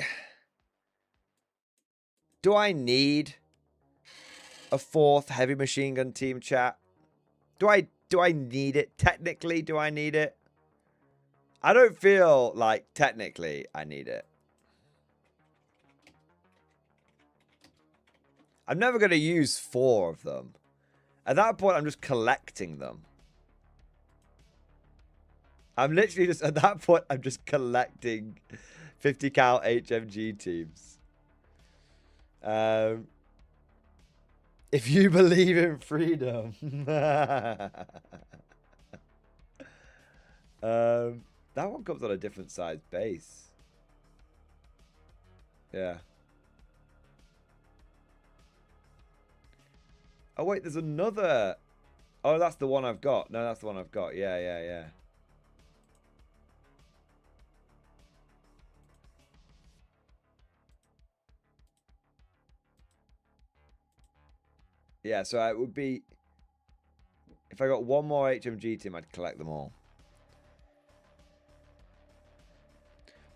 need a 4th heavy machine gun team, chat? Do I need it? Technically, do I need it? I don't feel like technically I need it. I'm never going to use 4 of them. At that point, I'm just collecting them. I'm literally just, at that point, I'm just collecting 50 cal HMG teams. If you believe in freedom. That one comes on a different size base. Yeah. Oh, wait, there's another. Oh, that's the one I've got. No, that's the one I've got. Yeah. Yeah, so it would be... If I got one more HMG team, I'd collect them all.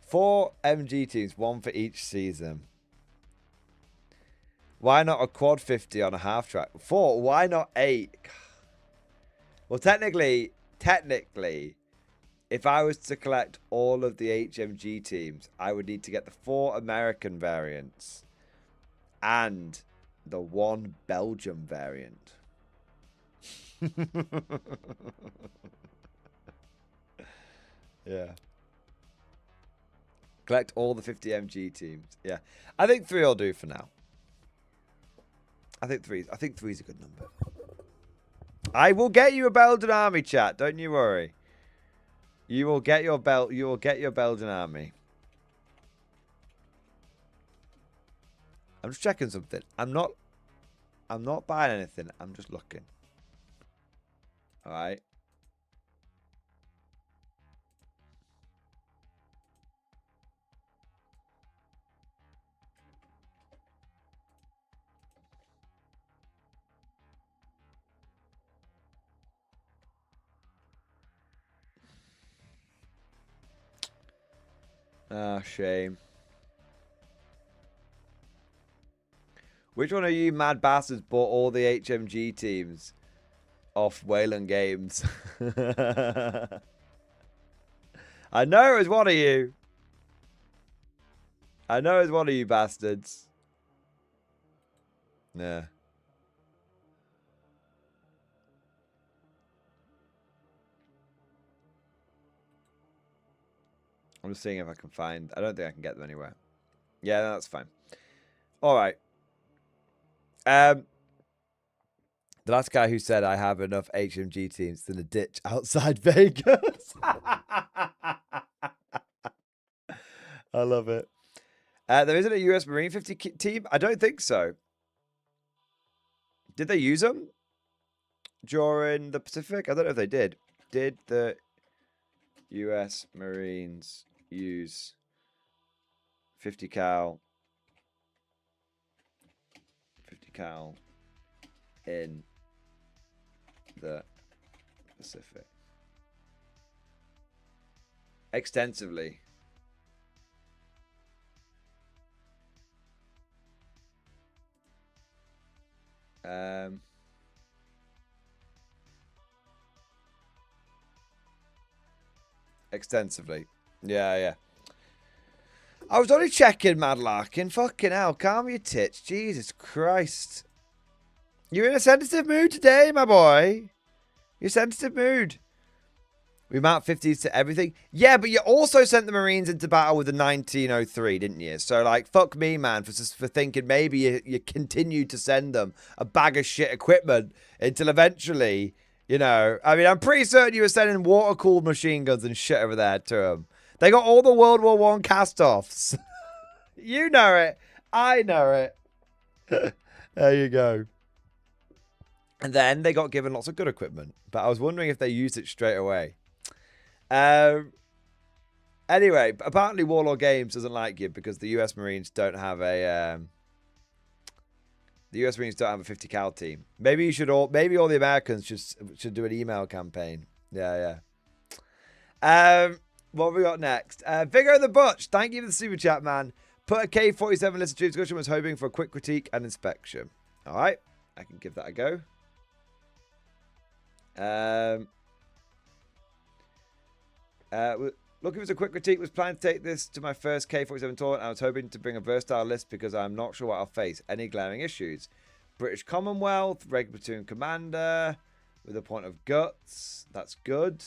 4 MG teams, 1 for each season. Why not a quad 50 on a half track? 4, why not 8? Well, technically, if I was to collect all of the HMG teams, I would need to get the 4 American variants and the 1 Belgium variant. Yeah. Collect all the 50 MG teams. Yeah. I think 3 will do for now. I think 3 is a good number. I will get you a Belgian army, chat. Don't you worry. You will get your Belgian army. I'm just checking something. I'm not buying anything. I'm just looking. All right. Ah, shame. Which one of you mad bastards bought all the HMG teams off Wayland Games? I know it was one of you. I know it's one of you bastards. Yeah. I'm just seeing if I can find... I don't think I can get them anywhere. Yeah, no, that's fine. All right. The last guy who said I have enough HMG teams in the ditch outside Vegas. I love it. There isn't a US Marine 50 team? I don't think so. Did they use them during the Pacific? I don't know if they did. Did the U.S. Marines use 50 cal in the Pacific? Extensively. Extensively. Yeah. I was only checking, Mad Larkin. Fucking hell, calm your tits. Jesus Christ. You're in a sensitive mood today, my boy. You're sensitive mood. We mount 50s to everything. Yeah, but you also sent the Marines into battle with the 1903, didn't you? So, like, fuck me, man, for thinking maybe you continued to send them a bag of shit equipment until eventually, you know... I mean, I'm pretty certain you were sending water-cooled machine guns and shit over there to them. They got all the World War I cast-offs. You know it. I know it. There you go. And then they got given lots of good equipment. But I was wondering if they used it straight away. Anyway, apparently Warlord Games doesn't like you because the US Marines don't have a the US Marines don't have a 50 cal team. Maybe you should maybe all the Americans should do an email campaign. Yeah. What have we got next? Vigo the Butch, thank you for the super chat, man. Put a K-47 list of troops discussion, was hoping for a quick critique and inspection. Alright, I can give that a go. Looking for a quick critique, was planning to take this to my first K-47 tournament. I was hoping to bring a versatile list because I'm not sure what I'll face. Any glaring issues? British Commonwealth, regular platoon commander with a point of guts. That's good.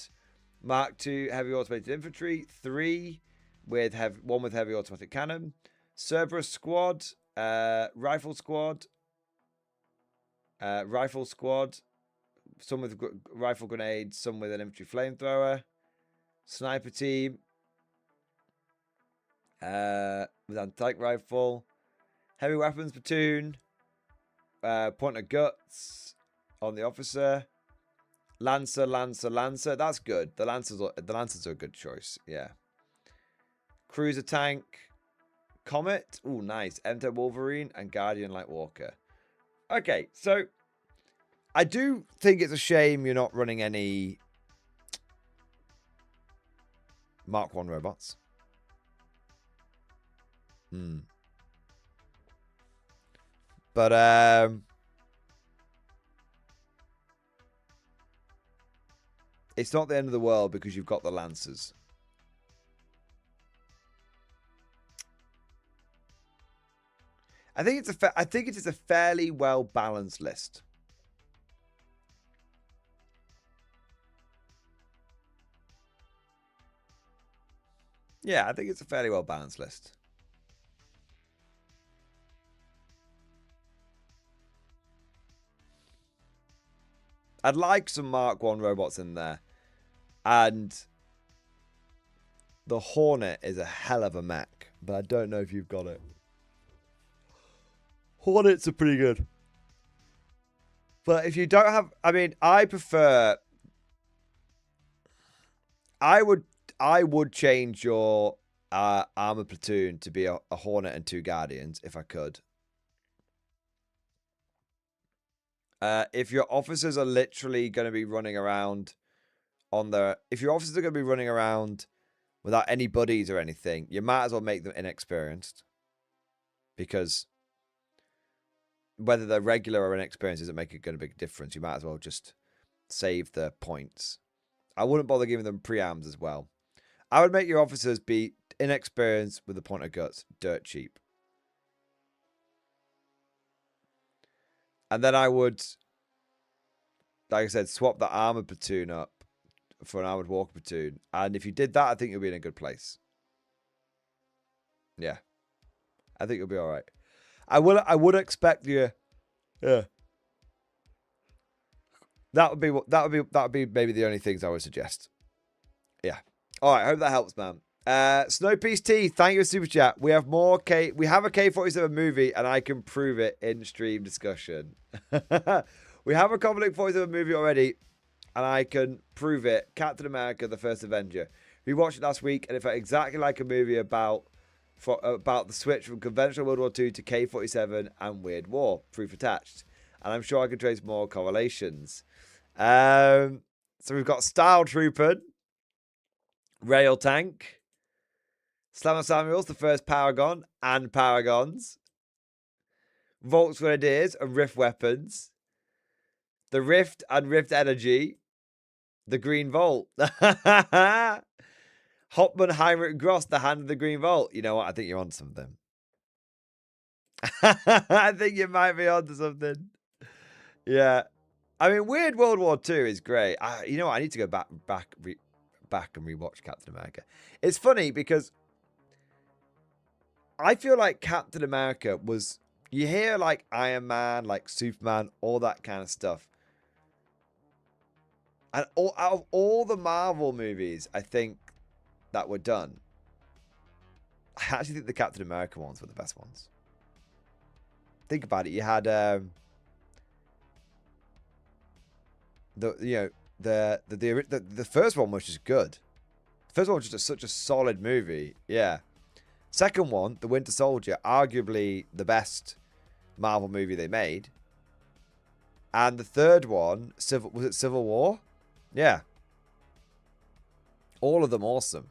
Mark II heavy automated infantry. 3 with one with heavy automatic cannon. Cerberus squad. Rifle squad. Some with rifle grenades. Some with an infantry flamethrower. Sniper team with anti-tank rifle, heavy weapons platoon, point of guts on the officer, lancer. That's good. The lancers are a good choice. Yeah. Cruiser tank, Comet. Ooh, nice. M10 Wolverine and Guardian Light Walker. Okay, so I do think it's a shame you're not running any Mark 1 robots. But it's not the end of the world because you've got the Lancers. I think it is a fairly well balanced list. Yeah, I think it's a fairly well-balanced list. I'd like some Mark 1 robots in there. And the Hornet is a hell of a mech, but I don't know if you've got it. Hornets are pretty good. But if you don't have... I mean, I prefer... I would change your armor platoon to be a Hornet and 2 Guardians if I could. If your officers are literally going to be running around if your officers are going to be running around without any buddies or anything, you might as well make them inexperienced. Because whether they're regular or inexperienced doesn't make a big difference. You might as well just save the points. I wouldn't bother giving them pre-arms as well. I would make your officers be inexperienced with a point of guts, dirt cheap. And then I would, like I said, swap the armored platoon up for an armored walker platoon. And if you did that, I think you'll be in a good place. Yeah. I think you'll be all right. I would expect you. Yeah. That would be maybe the only things I would suggest. Yeah. All right. I hope that helps, man. Snowpiece T, thank you for super chat. We have more we have a K-47 movie, and I can prove it in stream discussion. We have a Conflict 47 movie already, and I can prove it. Captain America: The First Avenger. We watched it last week, and it felt exactly like a movie about the switch from conventional World War II to K-47 and Weird War. Proof attached. And I'm sure I can trace more correlations. So we've got Style Trooper, Rail Tank, Slammer Samuels, the first Paragon and Paragons, Volks Grenadiers and Rift Weapons, the Rift and Rift Energy, the Green Volt, Hopman, Heinrich Gross, the Hand of the Green Volt. You know what? I think you're on something. I think you might be onto something. Yeah. I mean, Weird World War II is great. You know what? I need to go back and rewatch Captain America. It's funny because I feel like Captain America was... You hear like Iron Man, like Superman, all that kind of stuff. And out of all the Marvel movies, I think, that were done, I actually think the Captain America ones were the best ones. Think about it. You had the first one was just good. The first one was just such a solid movie. Yeah. Second one, The Winter Soldier, arguably the best Marvel movie they made. And the third one, was it Civil War? Yeah. All of them awesome.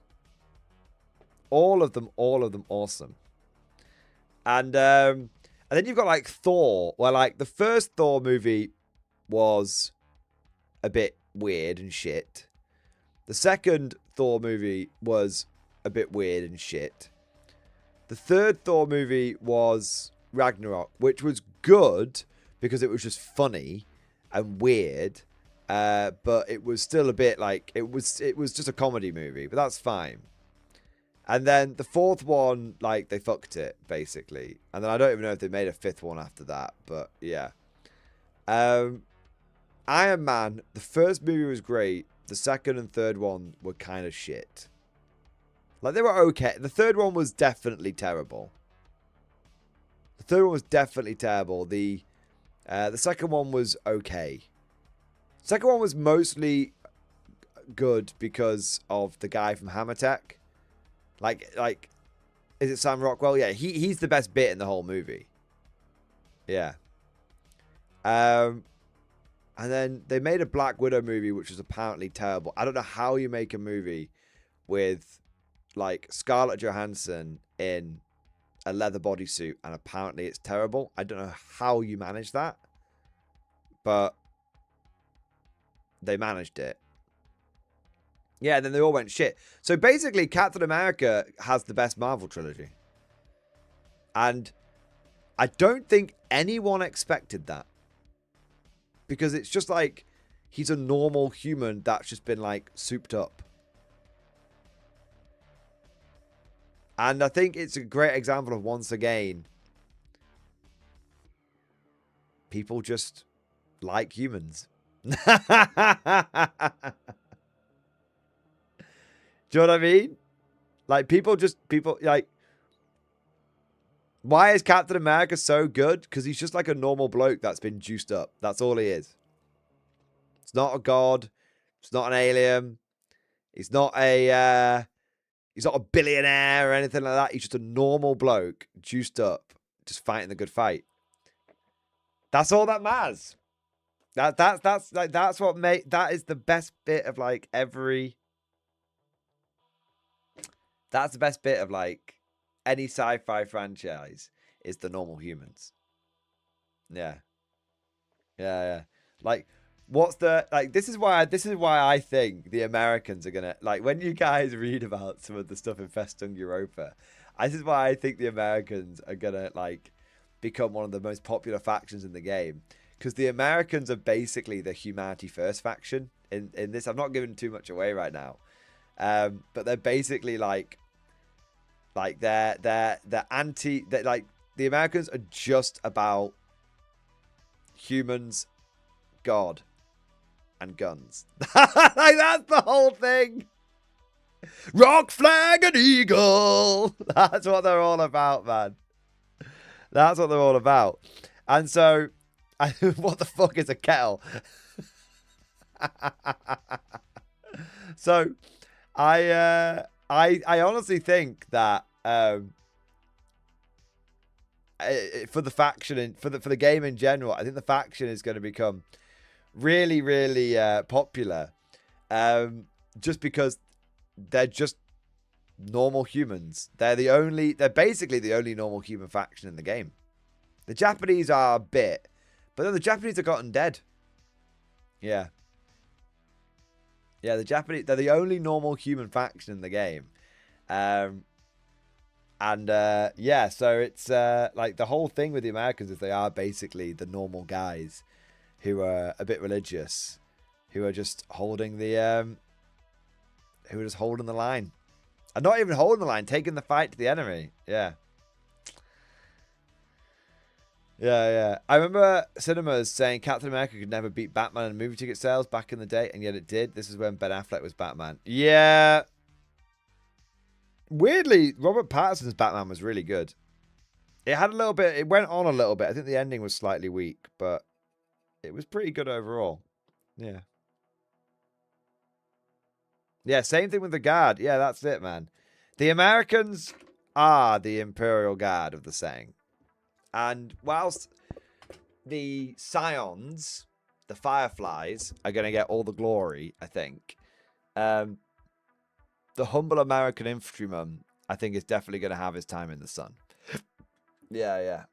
All of them awesome. And then you've got like Thor, where like the first Thor movie was a bit weird and shit. The second Thor movie was a bit weird and shit. The third Thor movie was Ragnarok, which was good because it was just funny and weird. But it was still a bit like it was just a comedy movie, but that's fine. And then the fourth one, like, they fucked it, basically. And then I don't even know if they made a fifth one after that, but yeah. Iron Man, the first movie was great. The second and third one were kind of shit. Like, they were okay. The third one was definitely terrible. The third one was definitely terrible. The second one was okay. The second one was mostly good because of the guy from Hammer Tech. Like, is it Sam Rockwell? Yeah, he's the best bit in the whole movie. Yeah. And then they made a Black Widow movie, which was apparently terrible. I don't know how you make a movie with, like, Scarlett Johansson in a leather bodysuit, and apparently it's terrible. I don't know how you manage that, but they managed it. Yeah, and then they all went shit. So basically, Captain America has the best Marvel trilogy. And I don't think anyone expected that. Because it's just like, he's a normal human that's just been, like, souped up. And I think it's a great example of, once again, people just like humans. Do you know what I mean? Like, people, like, why is Captain America so good? Because he's just like a normal bloke that's been juiced up. That's all he is. It's not a god. It's not an alien. He's not a billionaire or anything like that. He's just a normal bloke, juiced up, just fighting the good fight. That's all that matters. That's what that is the best bit of, like, every... That's the best bit of, like, any sci-fi franchise, is the normal humans. Yeah. Yeah. Like, what's the... Like, this is why I think the Americans are gonna... Like, when you guys read about some of the stuff in Festung Europa, this is why I think the Americans are gonna, like, become one of the most popular factions in the game. Because the Americans are basically the Humanity First faction in this. I'm not giving too much away right now. But they're basically like they're anti, like, the Americans are just about humans, God, and guns. Like, that's the whole thing. Rock, flag, and eagle. That's what they're all about, man. That's what they're all about. And so, what the fuck is a kettle? So, I honestly think that for the faction and for the game in general, I think the faction is going to become really, really popular. Just because they're just normal humans. They're basically the only normal human faction in the game. The Japanese are a bit, but then the Japanese have gotten dead. Yeah. Yeah, the Japanese, they're the only normal human faction in the game. Yeah, so it's like the whole thing with the Americans is they are basically the normal guys who are a bit religious, who are just holding the line. And not even holding the line, taking the fight to the enemy. Yeah. Yeah. I remember cinemas saying Captain America could never beat Batman in movie ticket sales back in the day, and yet it did. This is when Ben Affleck was Batman. Yeah. Weirdly, Robert Pattinson's Batman was really good. It had a little bit, it went on a little bit. I think the ending was slightly weak, but it was pretty good overall. Yeah. Yeah, same thing with the Guard. Yeah, that's it, man. The Americans are the Imperial Guard of the saying. And whilst the Scions, the Fireflies, are going to get all the glory, I think, the humble American infantryman, I think, is definitely going to have his time in the sun. Yeah.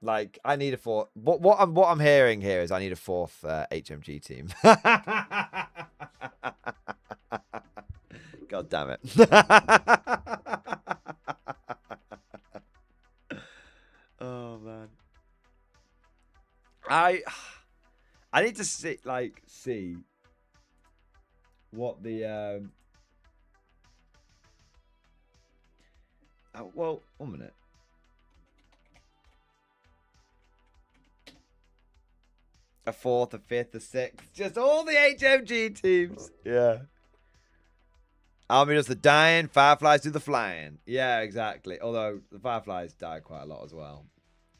Like, I need a fourth. What I'm hearing here is I need a fourth HMG team. God damn it. Oh man. I need to see what the well, 1 minute. A fourth, a fifth, a sixth. Just all the HMG teams. Yeah. Army does the dying, Fireflies do the flying. Yeah, exactly. Although the Fireflies die quite a lot as well.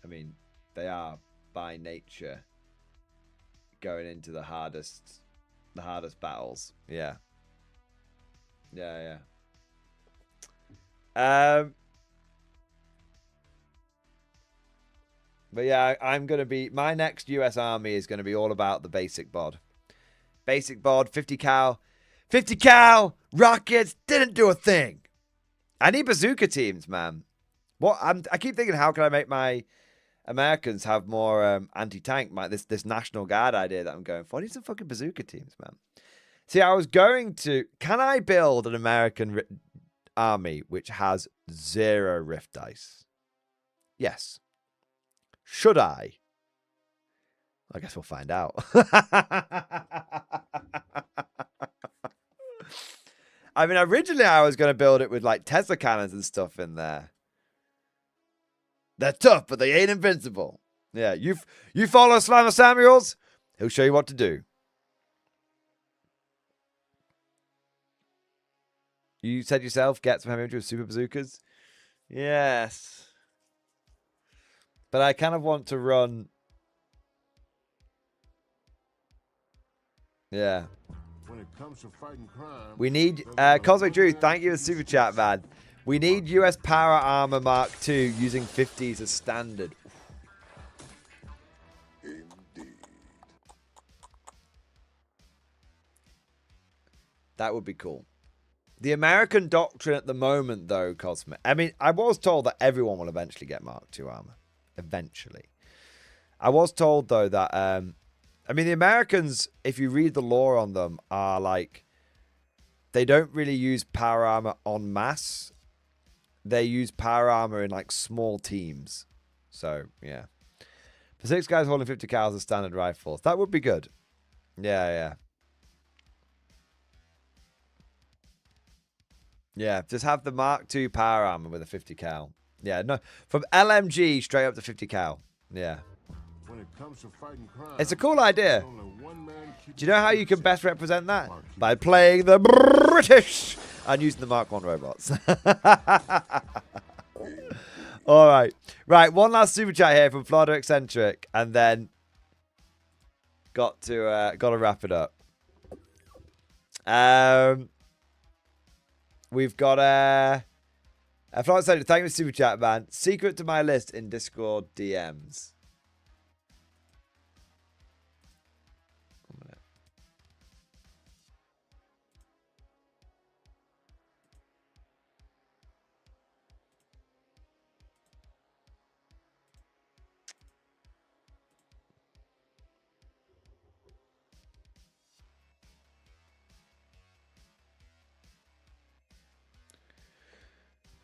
I mean, they are by nature going into the hardest battles. Yeah. But yeah, I'm going to be... My next US Army is going to be all about the basic bod. Basic bod, 50 cal. 50 cal! Rockets didn't do a thing. I need bazooka teams, man. I keep thinking, how can I make my Americans have more anti-tank? This National Guard idea that I'm going for. I need some fucking bazooka teams, man. See, I was going to... Can I build an American army which has 0 rift dice? Yes. Should I? I guess we'll find out. I mean, originally I was going to build it with like Tesla cannons and stuff in there. They're tough, but they ain't invincible. Yeah, you follow Slimer Samuels, he'll show you what to do. You said yourself, get some heavy infantry with super bazookas. Yes. But I kind of want to run... Yeah. When it comes to fighting crime, we need... Cosmic Drew, thank you for the super chat, man. We need US Power Armor Mark II using 50s as standard. indeed. That would be cool. The American doctrine at the moment, though, Cosmic... I mean, I was told that everyone will eventually get Mark II armor. Eventually. I was told, though, that... I mean, the Americans, if you read the lore on them, are like... They don't really use power armor en masse. They use power armor in, like, small teams. So, yeah. For 6 guys holding 50 cals as standard rifles. That would be good. Yeah. Yeah, just have the Mark II power armor with a 50 cal. Yeah, no. From LMG straight up to 50 cal. Yeah. When it comes to fighting crime, It's a cool idea. there's only one man keeping Do you know how the you can streets best safe. represent that? By playing the British and using the Mark 1 robots. All right. Right, one last super chat here from Florida Eccentric, and then got to wrap it up. We've got Florida Eccentric, thank you for super chat, man. Secret to my list in Discord DMs.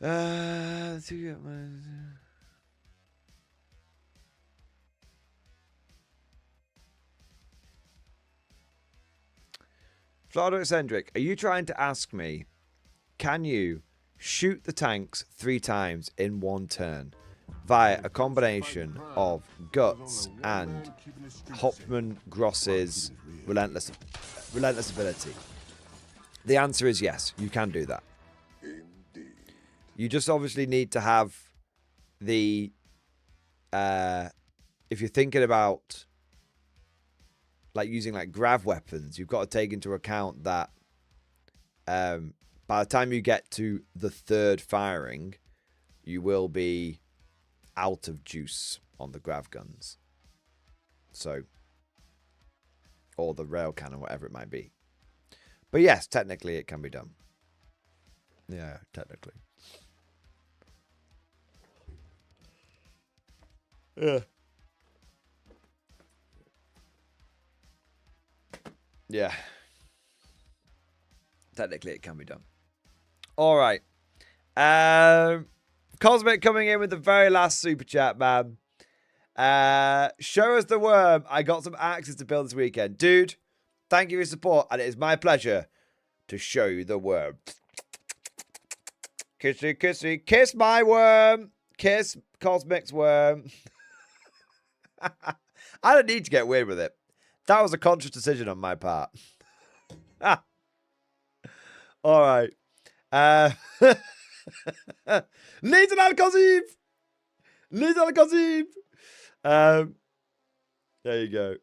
Let's see what my... Florida Eccentric, are you trying to ask me, can you shoot the tanks 3 times in one turn via a combination of Guts and Hopman Gross's relentless ability? The answer is yes, you can do that. You just obviously need to have the, if you're thinking about like using like grav weapons, you've got to take into account that by the time you get to the 3rd firing, you will be out of juice on the grav guns. So, or the rail cannon, whatever it might be. But yes, technically it can be done. Yeah, technically. Yeah. Yeah. Technically, it can be done. All right. Cosmic coming in with the very last super chat, man. Show us the worm. I got some axes to build this weekend. Dude, thank you for your support, and it is my pleasure to show you the worm. Kissy, kissy, kiss my worm. Kiss Cosmic's worm. I don't need to get weird with it. That was a conscious decision on my part. All right. Lead al-Qazib. Lead al-Qazib. There you go.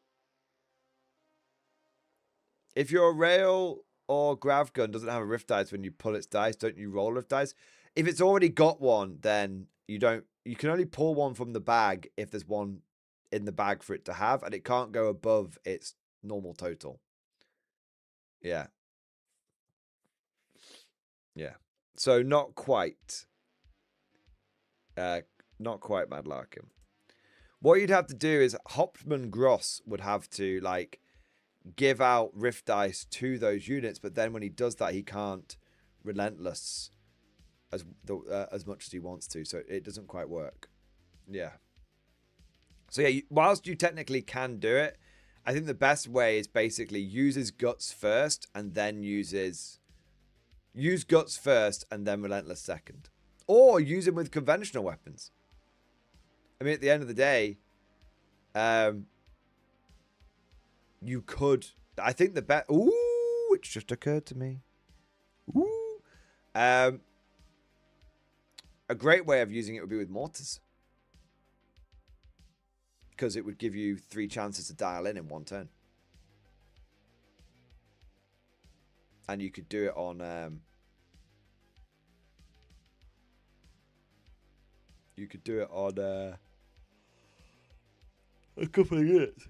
If your rail or grav gun doesn't have a rift dice when you pull its dice, don't you roll rift dice? If it's already got one, then you don't. You can only pull one from the bag if there's one in the bag for it to have, and it can't go above its normal total. Yeah. Yeah. So not quite. Not quite Mad Larkin. What you'd have to do is Hopman Gross would have to like give out rift dice to those units, but then when he does that, he can't relentless as much as he wants to, so it doesn't quite work. Yeah. So yeah, whilst you technically can do it, I think the best way is basically use Guts first and then use Guts first and then Relentless second. Or use him with conventional weapons. I mean, at the end of the day, you could... I think the best... Ooh, it just occurred to me. Ooh. A great way of using it would be with mortars. Because it would give you 3 chances to dial in one turn. And you could do it on... you could do it on a couple of units.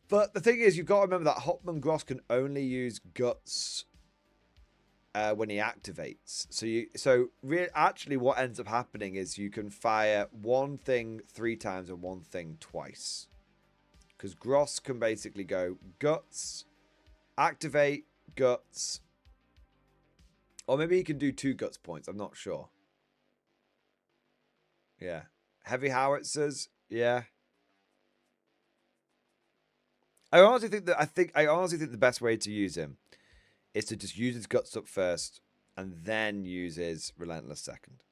But the thing is, you've got to remember that Hopman Gross can only use Guts when he activates. So actually what ends up happening is you can fire one thing 3 times and one thing twice. Because Gross can basically go Guts, activate, Guts. Or maybe he can do 2 Guts points. I'm not sure. Yeah. Heavy howitzers. Yeah. I honestly think the best way to use him is to just use his Guts up first and then use his Relentless second.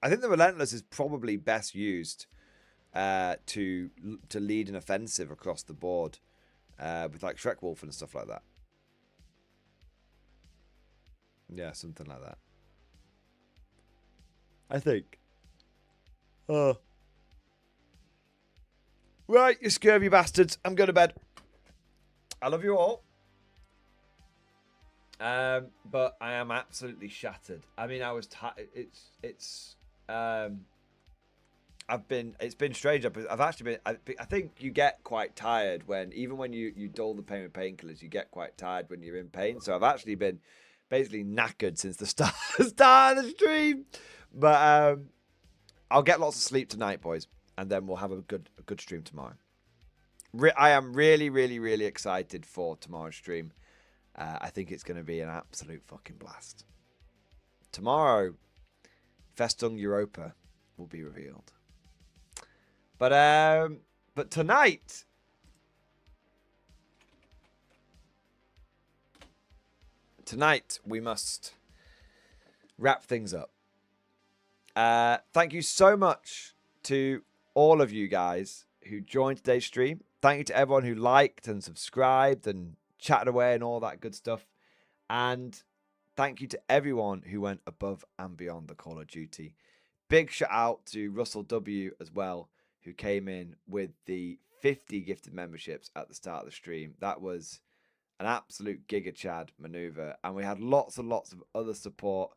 I think the Relentless is probably best used to lead an offensive across the board with like Shrek Wolf and stuff like that. Yeah, something like that. I think. Oh. Right, you scurvy bastards. I'm going to bed. I love you all. But I am absolutely shattered. I mean, I was it's been strange. I've actually been, I think you get quite tired even when you dull the pain with painkillers, you get quite tired when you're in pain. So I've actually been basically knackered since the start of the stream. But I'll get lots of sleep tonight, boys, and then we'll have a good stream tomorrow. I am really, really, really excited for tomorrow's stream. I think it's going to be an absolute fucking blast. Tomorrow, Festung Europa will be revealed. But tonight, we must wrap things up. Thank you so much to all of you guys who joined today's stream. Thank you to everyone who liked and subscribed and chatted away and all that good stuff. And thank you to everyone who went above and beyond the Call of Duty. Big shout out to Russell W as well, who came in with the 50 gifted memberships at the start of the stream. That was an absolute Giga Chad maneuver. And we had lots and lots of other support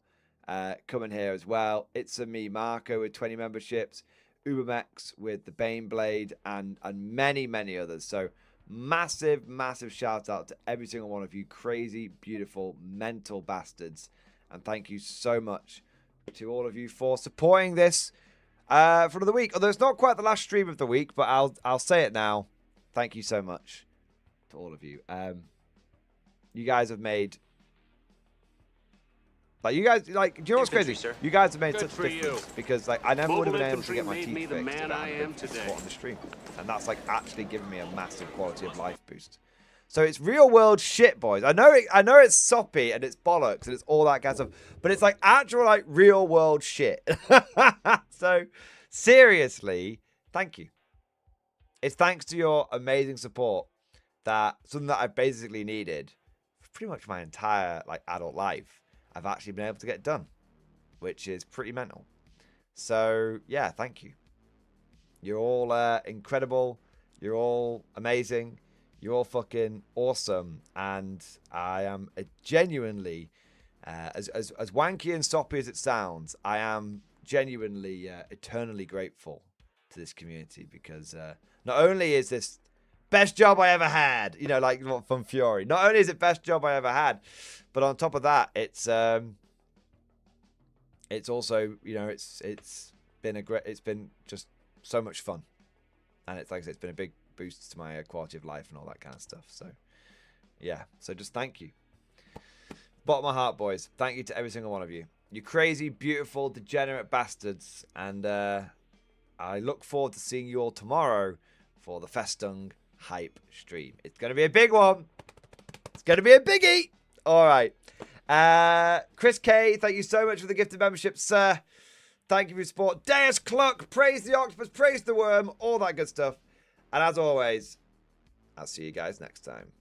coming here as well. It's a me, Marco, with 20 memberships. Ubermex with the Baneblade and many, many others. So massive, massive shout out to every single one of you crazy, beautiful, mental bastards. And thank you so much to all of you for supporting this for the week. Although it's not quite the last stream of the week, but I'll say it now. Thank you so much to all of you. You guys have made... Like, you guys, like, do you know what's crazy? You guys have made such a difference because, like, I never would have been able to get my teeth fixed without having support on the stream. And that's, like, actually given me a massive quality of life boost. So it's real world shit, boys. I know it's soppy and it's bollocks and it's all that kind of stuff, but it's, like, actual, like, real world shit. So, seriously, thank you. It's thanks to your amazing support that something that I've basically needed for pretty much my entire, like, adult life, I've actually been able to get done, which is pretty mental. So, yeah, thank you. You're all incredible. You're all amazing. You're all fucking awesome. And I am genuinely, as wanky and soppy as it sounds, I am genuinely eternally grateful to this community because not only is this best job I ever had, you know, like from Fury. Not only is it best job I ever had, but on top of that, it's also, you know, it's been just so much fun, and it's like I said, it's been a big boost to my quality of life and all that kind of stuff. So, yeah, so just thank you, bottom of my heart, boys. Thank you to every single one of you. You crazy, beautiful, degenerate bastards, and I look forward to seeing you all tomorrow for the Festung hype stream. It's going to be a big one. It's going to be a biggie. All right. Chris K, thank you so much for the gifted membership, sir. Thank you for your support. Deus Cluck, praise the octopus, praise the worm, all that good stuff. And as always, I'll see you guys next time.